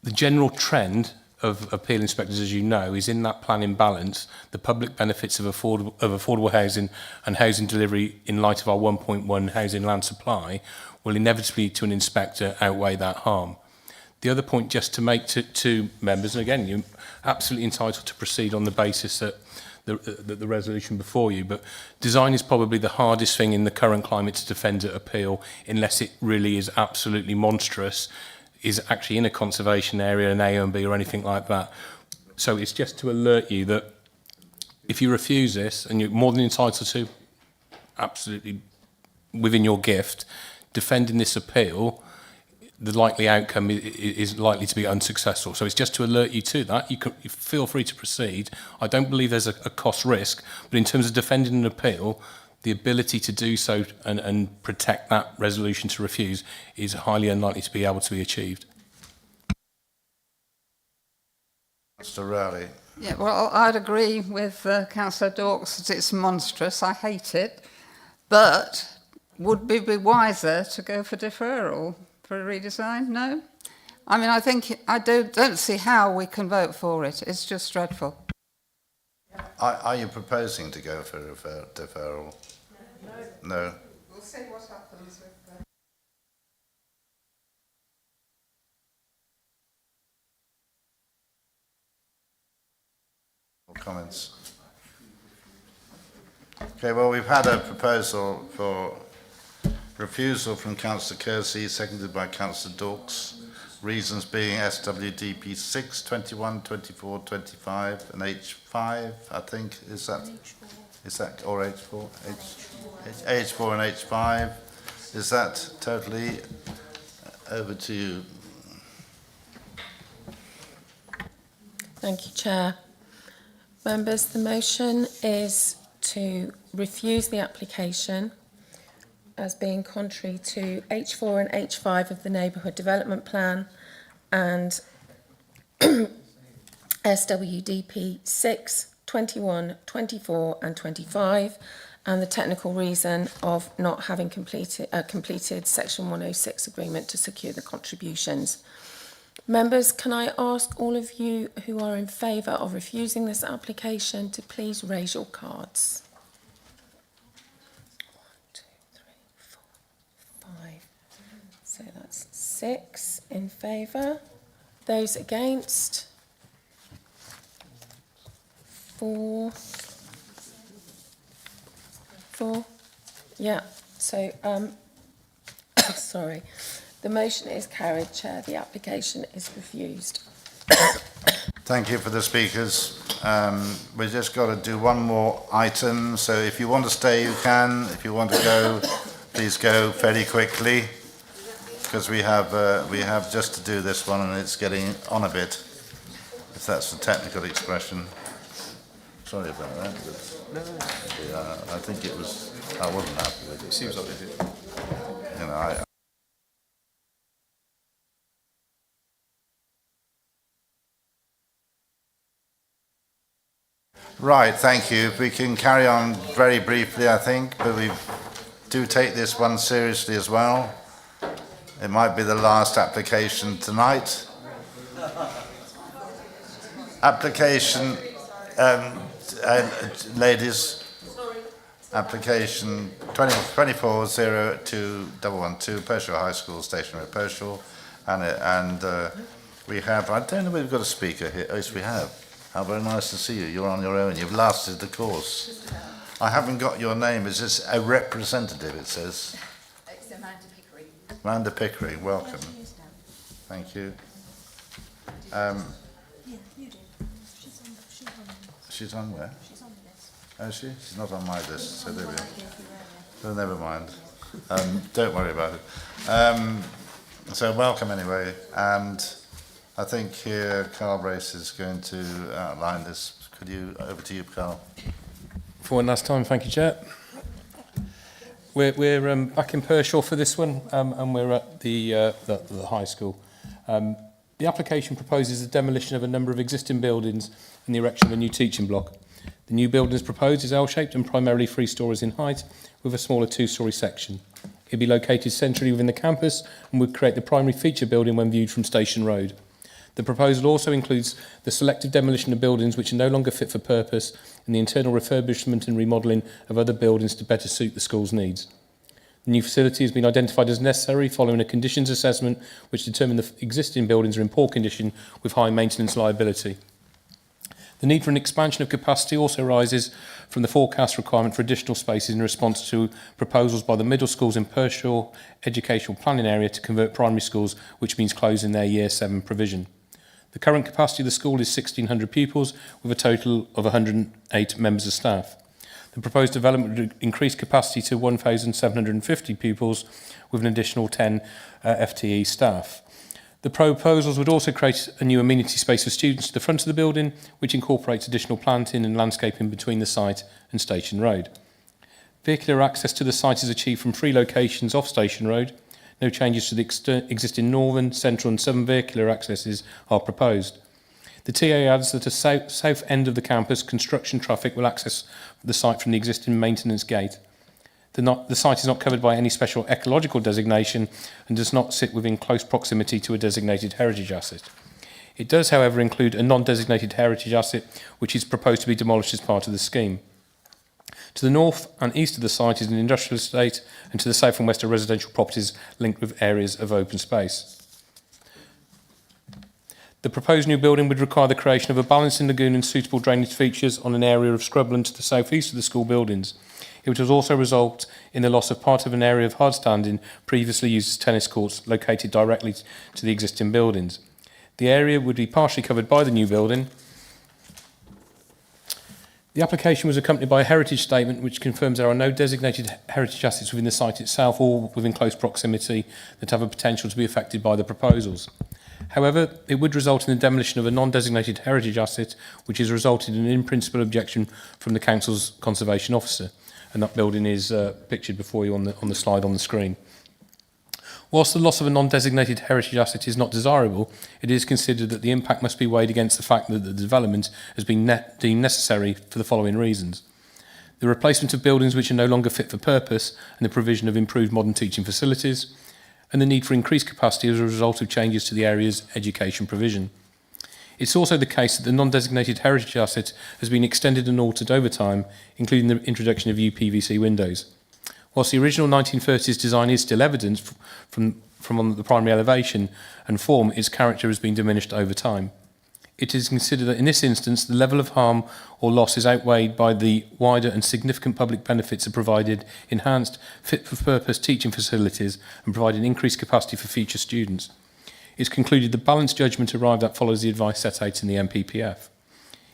the general trend of appeal inspectors, as you know, is in that planning balance, the public benefits of affordable housing and housing delivery in light of our 1.1 housing land supply will inevitably to an inspector outweigh that harm. The other point just to make to members, and again, you're absolutely entitled to proceed on the basis that the resolution before you, but design is probably the hardest thing in the current climate to defend at appeal unless it really is absolutely monstrous, is actually in a conservation area, an A and B or anything like that. So it's just to alert you that if you refuse this, and you're more than entitled to, absolutely within your gift, defending this appeal, the likely outcome is likely to be unsuccessful. So it's just to alert you to that. You feel free to proceed. I don't believe there's a cost risk, but in terms of defending an appeal, the ability to do so and protect that resolution to refuse is highly unlikely to be able to be achieved. Mr. Rowley. Yeah, well, I'd agree with Councillor Dawkes that it's monstrous. I hate it. But would we be wiser to go for deferral? For a redesign? No? I mean, I don't see how we can vote for it. It's just dreadful. Are you proposing to go for deferral? No. We'll see what happens with that. Comments? Okay, well, we've had a proposal for refusal from Councillor Kersey, seconded by Councillor Dawkes. Reasons being SWDP 6, 21, 24, 25 and H5, I think. Is that or H4? H4 and H5. Is that totally over to you? Thank you, Chair. Members, the motion is to refuse the application as being contrary to H4 and H5 of the Neighbourhood Development Plan and SWDP 6, 21, 24 and 25, and the technical reason of not having completed Section 106 agreement to secure the contributions. Members, can I ask all of you who are in favour of refusing this application to please raise your cards? 1, 2, 3, 4, 5. So that's 6 in favour. Those against? 4. 4. Yeah. So, sorry. The motion is carried, Chair. The application is refused. Thank you for the speakers. We've just got to do one more item. So if you want to stay, you can. If you want to go, please go fairly quickly, because we have just to do this one, and it's getting on a bit, if that's the technical expression. Sorry about that. But, I think it was. I wasn't happy with it. It seems like they did. You know, Right, thank you. If we can carry on very briefly, I think, but we do take this one seriously as well. It might be the last application tonight. Application, ladies, application 240212 Pershore High School, Station Road, Pershore, and we have, I don't know if we've got a speaker here. Oh, yes, we have. How very nice to see you. You're on your own. You've lasted the course. I haven't got your name. Is this a representative, it says? It's Amanda Pickering. Amanda Pickering, welcome. Thank you. Yeah, you do. She's on where? She's on the list. Oh, is she? She's not on my list, so there we are. Oh, never mind. Don't worry about it. So welcome anyway, and I think here Carl Brace is going to outline this. Could you, over to you, Carl. For one last time, thank you, Chair. We're back in Pershore for this one, and we're at the high school. The application proposes the demolition of a number of existing buildings and the erection of a new teaching block. The new building as proposed is L-shaped and primarily 3 storeys in height, with a smaller 2-storey section. It will be located centrally within the campus and would create the primary feature building when viewed from Station Road. The proposal also includes the selective demolition of buildings which are no longer fit for purpose and the internal refurbishment and remodelling of other buildings to better suit the school's needs. The new facility has been identified as necessary following a conditions assessment which determined the existing buildings are in poor condition with high maintenance liability. The need for an expansion of capacity also arises from the forecast requirement for additional spaces in response to proposals by the middle schools in Pershore educational planning area to convert primary schools, which means closing their Year 7 provision. The current capacity of the school is 1,600 pupils with a total of 108 members of staff. The proposed development would increase capacity to 1,750 pupils with an additional 10 FTE staff. The proposals would also create a new amenity space for students to the front of the building, which incorporates additional planting and landscaping between the site and Station Road. Vehicular access to the site is achieved from 3 locations off Station Road. No changes to the existing northern, central and southern vehicular accesses are proposed. The TA adds that at the south end of the campus, construction traffic will access the site from the existing maintenance gate. The site is not covered by any special ecological designation and does not sit within close proximity to a designated heritage asset. It does, however, include a non-designated heritage asset which is proposed to be demolished as part of the scheme. To the north and east of the site is an industrial estate, and to the south and west are residential properties linked with areas of open space. The proposed new building would require the creation of a balancing lagoon and suitable drainage features on an area of scrubland to the south-east of the school buildings. It would also result in the loss of part of an area of hard standing previously used as tennis courts located directly to the existing buildings. The area would be partially covered by the new building. The application was accompanied by a heritage statement which confirms there are no designated heritage assets within the site itself or within close proximity that have a potential to be affected by the proposals. However, it would result in the demolition of a non-designated heritage asset, which has resulted in an in-principle objection from the Council's Conservation Officer, and that building is pictured before you on the slide on the screen. Whilst the loss of a non-designated heritage asset is not desirable, it is considered that the impact must be weighed against the fact that the development has been deemed necessary for the following reasons. The replacement of buildings which are no longer fit for purpose and the provision of improved modern teaching facilities, and the need for increased capacity as a result of changes to the area's education provision. It's also the case that the non-designated heritage asset has been extended and altered over time, including the introduction of UPVC windows. Whilst the original 1930s design is still evident from on the primary elevation and form, its character has been diminished over time. It is considered that in this instance, the level of harm or loss is outweighed by the wider and significant public benefits of provided enhanced, fit-for-purpose teaching facilities and providing increased capacity for future students. It's concluded the balanced judgment arrived at follows the advice set out in the MPPF.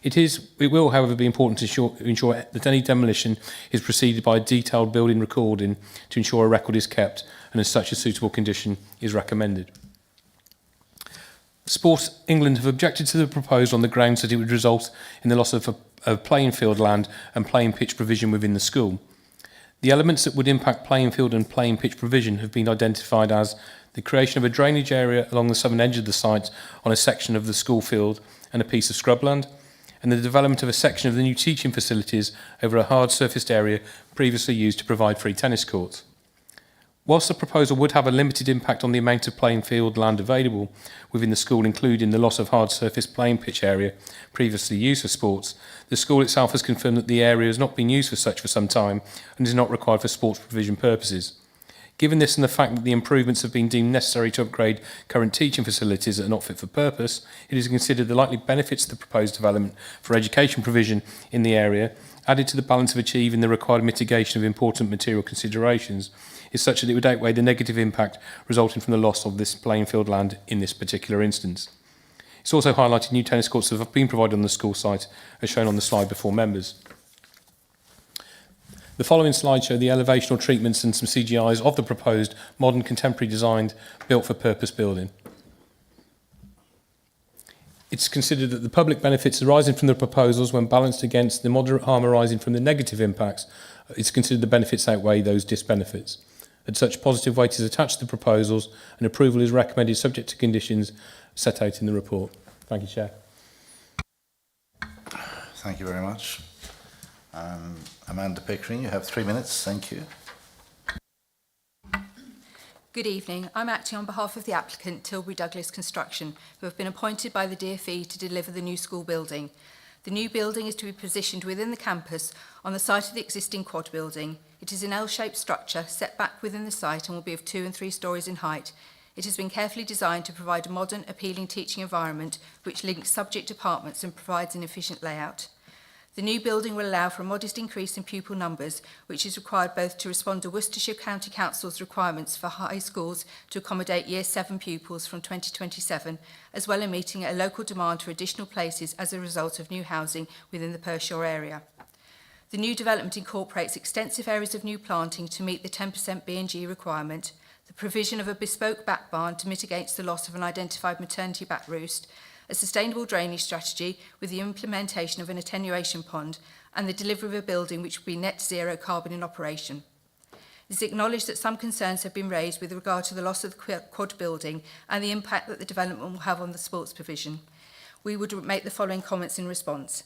It will, however, be important to ensure that any demolition is preceded by a detailed building recording to ensure a record is kept, and as such a suitable condition is recommended. Sport England have objected to the proposal on the grounds that it would result in the loss of playing field land and playing pitch provision within the school. The elements that would impact playing field and playing pitch provision have been identified as the creation of a drainage area along the southern edge of the site on a section of the school field and a piece of scrubland, and the development of a section of the new teaching facilities over a hard surfaced area previously used to provide free tennis courts. Whilst the proposal would have a limited impact on the amount of playing field land available within the school, including the loss of hard surface playing pitch area previously used for sports, the school itself has confirmed that the area has not been used for such for some time and is not required for sports provision purposes. Given this and the fact that the improvements have been deemed necessary to upgrade current teaching facilities that are not fit for purpose, it is considered the likely benefits of the proposed development for education provision in the area, added to the balance of achieving the required mitigation of important material considerations, is such that it would outweigh the negative impact resulting from the loss of this playing field land in this particular instance. It's also highlighted new tennis courts that have been provided on the school site, as shown on the slide before members. The following slides show the elevational treatments and some CGIs of the proposed modern contemporary designed built for purpose building. It's considered that the public benefits arising from the proposals, when balanced against the moderate harm arising from the negative impacts, it's considered the benefits outweigh those disbenefits. And such positive weight is attached to the proposals, and approval is recommended subject to conditions set out in the report. Thank you, Chair. Thank you very much. Amanda Pickering, you have 3 minutes. Thank you. Good evening. I'm acting on behalf of the applicant, Tilbury Douglas Construction, who have been appointed by the DfE to deliver the new school building. The new building is to be positioned within the campus on the site of the existing quad building. It is an L-shaped structure set back within the site and will be of 2 and 3 stories in height. It has been carefully designed to provide a modern, appealing teaching environment which links subject departments and provides an efficient layout. The new building will allow for a modest increase in pupil numbers, which is required both to respond to Worcestershire County Council's requirements for high schools to accommodate Year 7 pupils from 2027, as well as meeting a local demand for additional places as a result of new housing within the Pershore area. The new development incorporates extensive areas of new planting to meet the 10% B&G requirement, the provision of a bespoke bat barn to mitigate the loss of an identified maternity bat roost, a sustainable drainage strategy with the implementation of an attenuation pond, and the delivery of a building which will be net zero carbon in operation. It is acknowledged that some concerns have been raised with regard to the loss of the quad building and the impact that the development will have on the sports provision. We would make the following comments in response.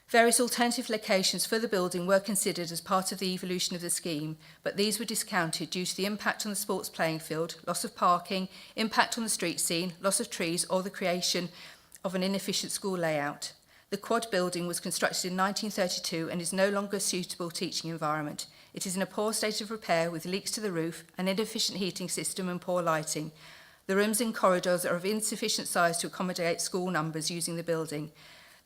Various alternative locations for the building were considered as part of the evolution of the scheme, but these were discounted due to the impact on the sports playing field, loss of parking, impact on the street scene, loss of trees, or the creation of an inefficient school layout. The quad building was constructed in 1932 and is no longer a suitable teaching environment. It is in a poor state of repair with leaks to the roof, an inefficient heating system and poor lighting. The rooms and corridors are of insufficient size to accommodate school numbers using the building.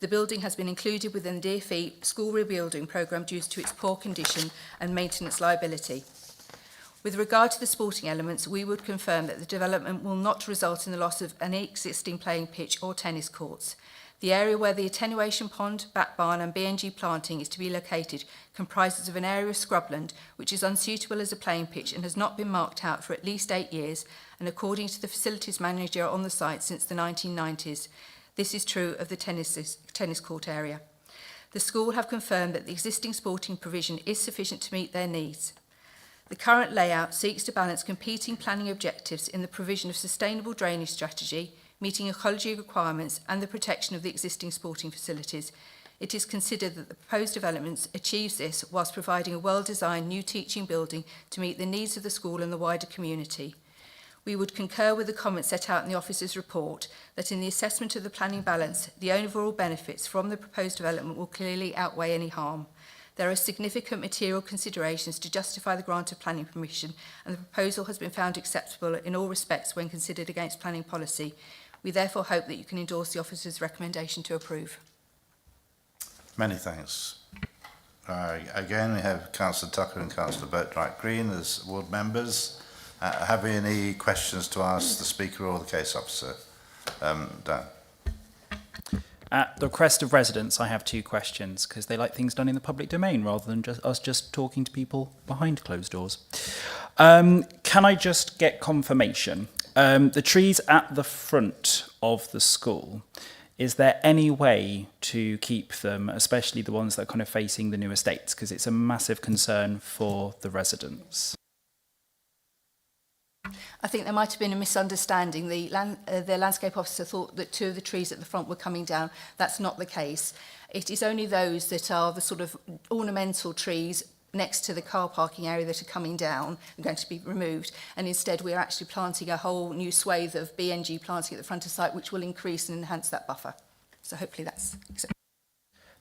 The building has been included within the DfE school rebuilding programme due to its poor condition and maintenance liability. With regard to the sporting elements, we would confirm that the development will not result in the loss of any existing playing pitch or tennis courts. The area where the attenuation pond, bat barn and B&G planting is to be located comprises of an area of scrubland which is unsuitable as a playing pitch and has not been marked out for at least 8 years, and according to the facilities manager on the site since the 1990s. This is true of the tennis court area. The school have confirmed that the existing sporting provision is sufficient to meet their needs. The current layout seeks to balance competing planning objectives in the provision of sustainable drainage strategy, meeting ecology requirements and the protection of the existing sporting facilities. It is considered that the proposed development achieves this whilst providing a well-designed new teaching building to meet the needs of the school and the wider community. We would concur with the comments set out in the officer's report that in the assessment of the planning balance, the overall benefits from the proposed development will clearly outweigh any harm. There are significant material considerations to justify the grant of planning permission, and the proposal has been found acceptable in all respects when considered against planning policy. We therefore hope that you can endorse the officer's recommendation to approve. Many thanks. Again, we have Councillor Tucker and Councillor Boatwright Green as ward members. Have we any questions to ask the Speaker or the case officer? Dan. At the request of residents, I have 2 questions because they like things done in the public domain rather than just talking to people behind closed doors. Can I just get confirmation? The trees at the front of the school, is there any way to keep them, especially the ones that are kind of facing the new estates? Because it's a massive concern for the residents. I think there might have been a misunderstanding. The landscape officer thought that 2 of the trees at the front were coming down. That's not the case. It is only those that are the sort of ornamental trees next to the car parking area that are coming down and going to be removed. And instead, we're actually planting a whole new swathe of BNG planting at the front of the site, which will increase and enhance that buffer. So hopefully that's acceptable.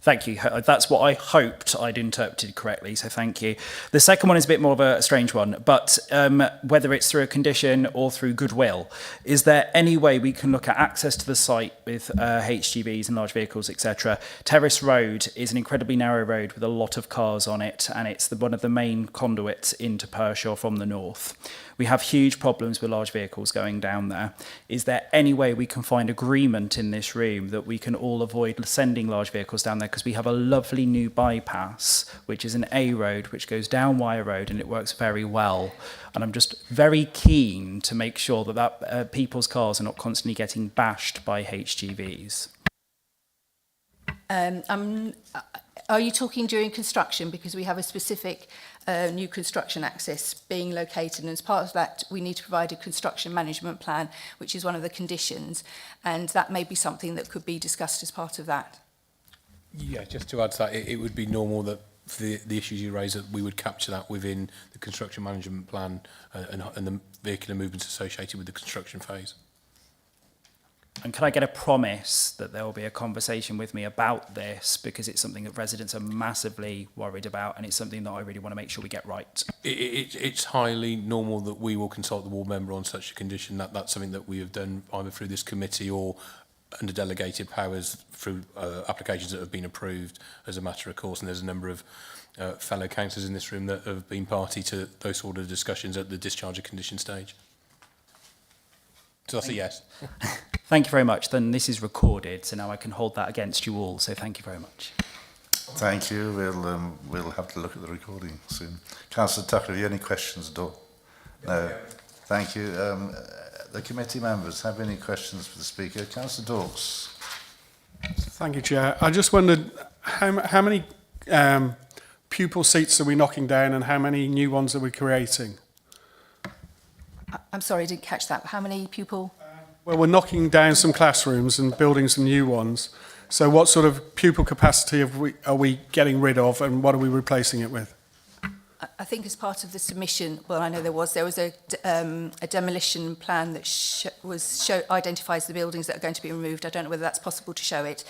Thank you. That's what I hoped I'd interpreted correctly, so thank you. The second one is a bit more of a strange one, but whether it's through a condition or through goodwill, is there any way we can look at access to the site with HGVs and large vehicles, etc.? Terrace Road is an incredibly narrow road with a lot of cars on it, and it's one of the main conduits into Pershore from the north. We have huge problems with large vehicles going down there. Is there any way we can find agreement in this room that we can all avoid sending large vehicles down there? Because we have a lovely new bypass, which is an A road, which goes down Wire Road, and it works very well. And I'm just very keen to make sure that people's cars are not constantly getting bashed by HGVs. Are you talking during construction? Because we have a specific new construction access being located, and as part of that we need to provide a construction management plan, which is one of the conditions, and that may be something that could be discussed as part of that. Yeah, just to add to that, it would be normal that for the issues you raise, that we would capture that within the construction management plan and the vehicular movements associated with the construction phase. And can I get a promise that there will be a conversation with me about this, because it's something that residents are massively worried about, and it's something that I really want to make sure we get right. It's highly normal that we will consult the ward member on such a condition. That's something that we have done either through this committee or under delegated powers through applications that have been approved as a matter of course. And there's a number of fellow councillors in this room that have been party to those sort of discussions at the discharge of condition stage. So that's a yes. Thank you very much. Then this is recorded, so now I can hold that against you all. So thank you very much. Thank you. We'll have to look at the recording soon. Councillor Tucker, have you any questions at all? No. Thank you. The committee members, have any questions for the Speaker? Councillor Dawes. Thank you, Chair. I just wondered how many pupil seats are we knocking down and how many new ones are we creating? I'm sorry, I didn't catch that. How many pupil? Well, we're knocking down some classrooms and building some new ones. So what sort of pupil capacity are we getting rid of, and what are we replacing it with? I think as part of the submission, well, I know there was a demolition plan that identifies the buildings that are going to be removed. I don't know whether that's possible to show it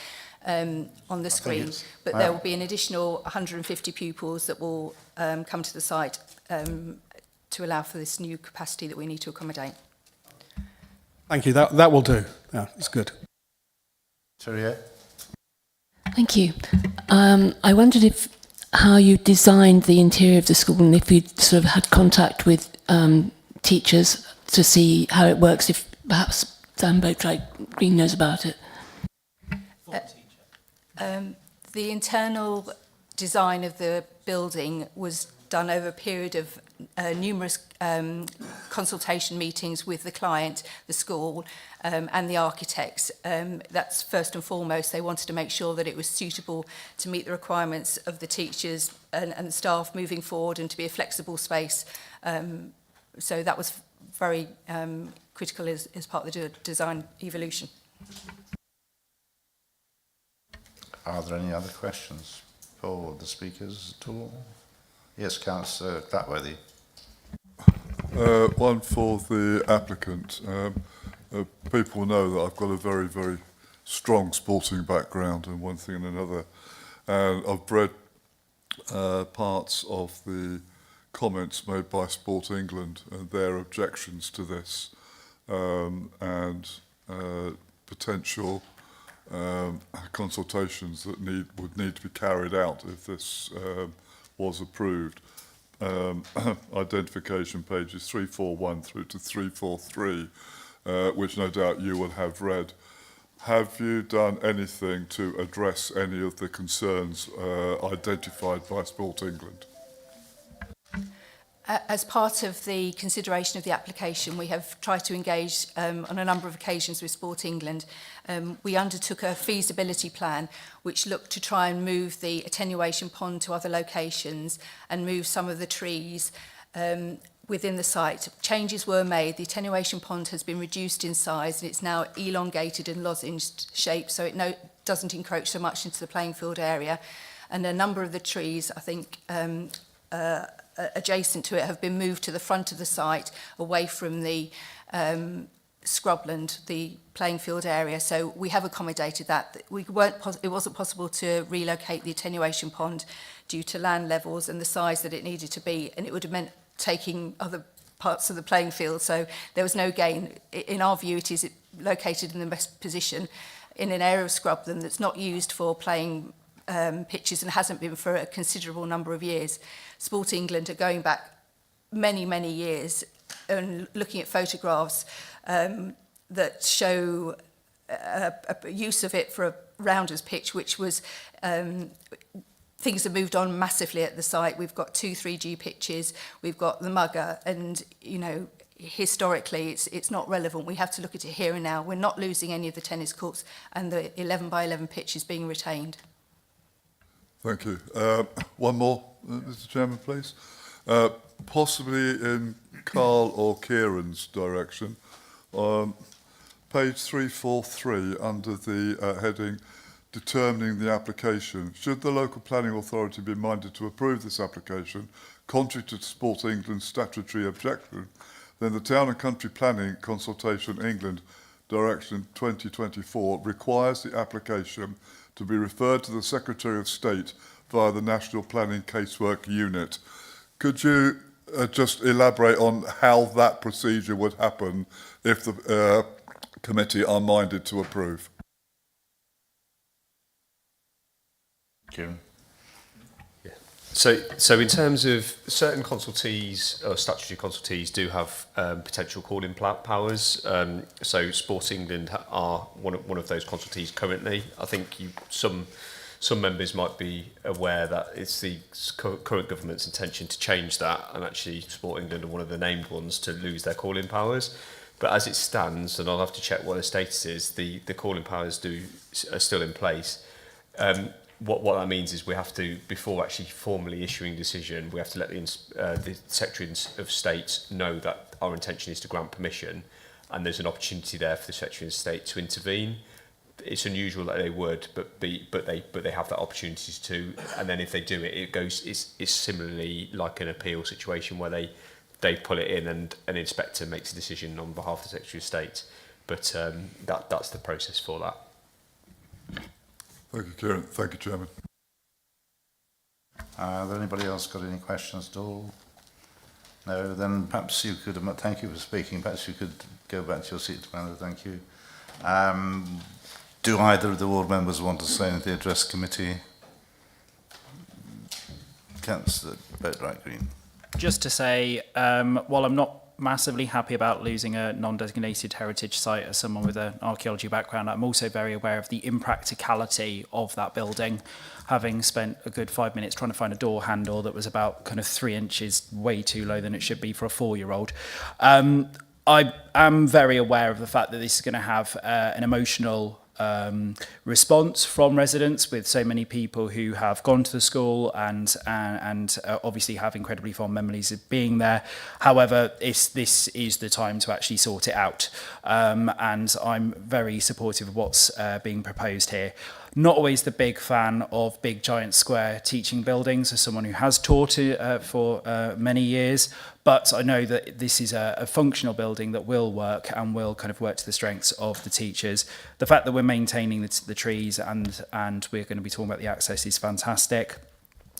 on the screen, but there will be an additional 150 pupils that will come to the site to allow for this new capacity that we need to accommodate. Thank you. That will do. Yeah, it's good. Terry. Thank you. I wondered how you designed the interior of the school, and if you sort of had contact with teachers to see how it works, if perhaps Dan Boatwright Green knows about it. The internal design of the building was done over a period of numerous consultation meetings with the client, the school, and the architects. That's first and foremost. They wanted to make sure that it was suitable to meet the requirements of the teachers and the staff moving forward, and to be a flexible space. So that was very critical as part of the design evolution. Are there any other questions for the speakers at all? Yes, Councillor Clatworthy. One for the applicant. People know that I've got a very, very strong sporting background and one thing and another. And I've read parts of the comments made by Sport England and their objections to this, and potential consultations that would need to be carried out if this was approved. Identification pages 341 through to 343, which no doubt you will have read. Have you done anything to address any of the concerns identified by Sport England? As part of the consideration of the application, we have tried to engage on a number of occasions with Sport England. We undertook a feasibility plan which looked to try and move the attenuation pond to other locations and move some of the trees within the site. Changes were made. The attenuation pond has been reduced in size and it's now elongated and lozenged shape, so it doesn't encroach so much into the playing field area. And a number of the trees, I think, adjacent to it have been moved to the front of the site, away from the scrubland, the playing field area. So we have accommodated that. It wasn't possible to relocate the attenuation pond due to land levels and the size that it needed to be, and it would have meant taking other parts of the playing field. So there was no gain. In our view, it is located in the best position in an area of scrubland that's not used for playing pitches and hasn't been for a considerable number of years. Sport England are going back many, many years and looking at photographs that show a use of it for a rounders pitch, which was things have moved on massively at the site. We've got 2 3G pitches, we've got the mugger, and you know, historically it's not relevant. We have to look at it here and now. We're not losing any of the tennis courts, and the 11 by 11 pitch is being retained. Thank you. One more, Mr. Chairman, please. Possibly in Carl or Kieran's direction. Page 343, under the heading Determining the Application. Should the local planning authority be minded to approve this application, contrary to Sport England's statutory objection, then the Town and Country Planning Consultation England Direction 2024 requires the application to be referred to the Secretary of State via the National Planning Casework Unit. Could you just elaborate on how that procedure would happen if the committee are minded to approve? Kieran. Yeah. So in terms of certain consultees, or statutory consultees, do have potential call-in powers. So Sport England are one of those consultees currently. I think some members might be aware that it's the current government's intention to change that, and actually Sport England are one of the named ones to lose their call-in powers. But as it stands, and I'll have to check what the status is, the call-in powers are still in place. What that means is we have to, before actually formally issuing a decision, we have to let the Secretary of State know that our intention is to grant permission, and there's an opportunity there for the Secretary of State to intervene. It's unusual that they would, but they have that opportunity to, and then if they do it, it's similarly like an appeal situation where they pull it in and an inspector makes a decision on behalf of the Secretary of State. But that's the process for that. Thank you, Kieran. Thank you, Chairman. Has anybody else got any questions at all? No, then perhaps you could, thank you for speaking, perhaps you could go back to your seat, Amanda, thank you. Do either of the ward members want to say anything to address committee? Councillor Boatwright Green. Just to say, while I'm not massively happy about losing a non-designated heritage site as someone with an archaeology background. I'm also very aware of the impracticality of that building, having spent a good 5 minutes trying to find a door handle that was about kind of 3 inches way too low than it should be for a 4-year-old. I am very aware of the fact that this is going to have an emotional response from residents, with so many people who have gone to the school and obviously have incredibly fond memories of being there. However, this is the time to actually sort it out, and I'm very supportive of what's being proposed here. Not always the big fan of big giant square teaching buildings as someone who has taught for many years, but I know that this is a functional building that will work and will kind of work to the strengths of the teachers. The fact that we're maintaining the trees and we're going to be talking about the access is fantastic.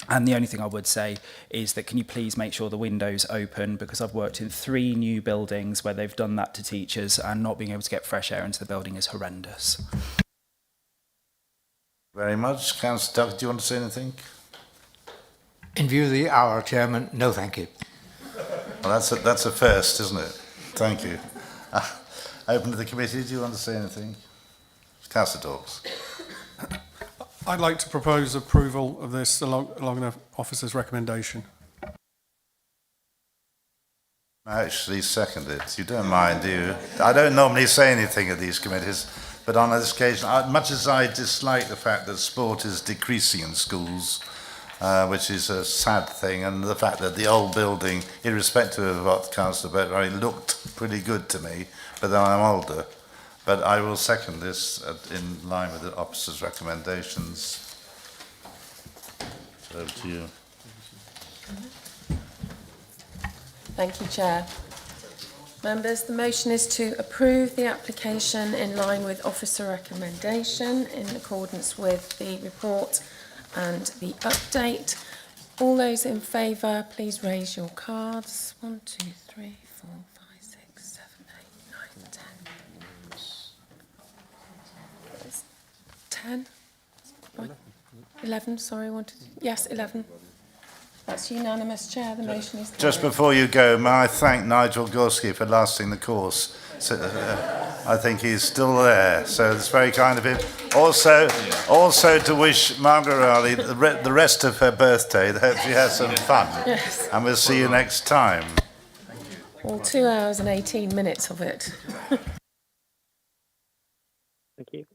And the only thing I would say is that can you please make sure the windows open, because I've worked in 3 new buildings where they've done that to teachers, and not being able to get fresh air into the building is horrendous. Very much. Councillor Duck, do you want to say anything? In view of the hour, Chairman, no thank you. Well, that's a first, isn't it? Thank you. Open to the committee. Do you want to say anything? Councillor Dawes. I'd like to propose approval of this along the officer's recommendation. I actually second it. You don't mind, do you? I don't normally say anything at these committees, but on this occasion, much as I dislike the fact that sport is decreasing in schools, which is a sad thing, and the fact that the old building, irrespective of what Councillor Badsy looked pretty good to me, but then I'm older. But I will second this in line with the officer's recommendations. Over to you. Thank you, Chair. Members, the motion is to approve the application in line with officer recommendation in accordance with the report and the update. All those in favour, please raise your cards. 1, 2, 3, 4, 5, 6, 7, 8, 9, 10. 10? 11, sorry, yes, 11. That's unanimous, Chair. The motion is carried. Just before you go, may I thank Nigel Gorski for lasting the course. So, I think he's still there, so it's very kind of him. Also to wish Margaret Raleigh the rest of her birthday. I hope she has some fun. Yes. And we'll see you next time. All 2 hours and 18 minutes of it. Thank you.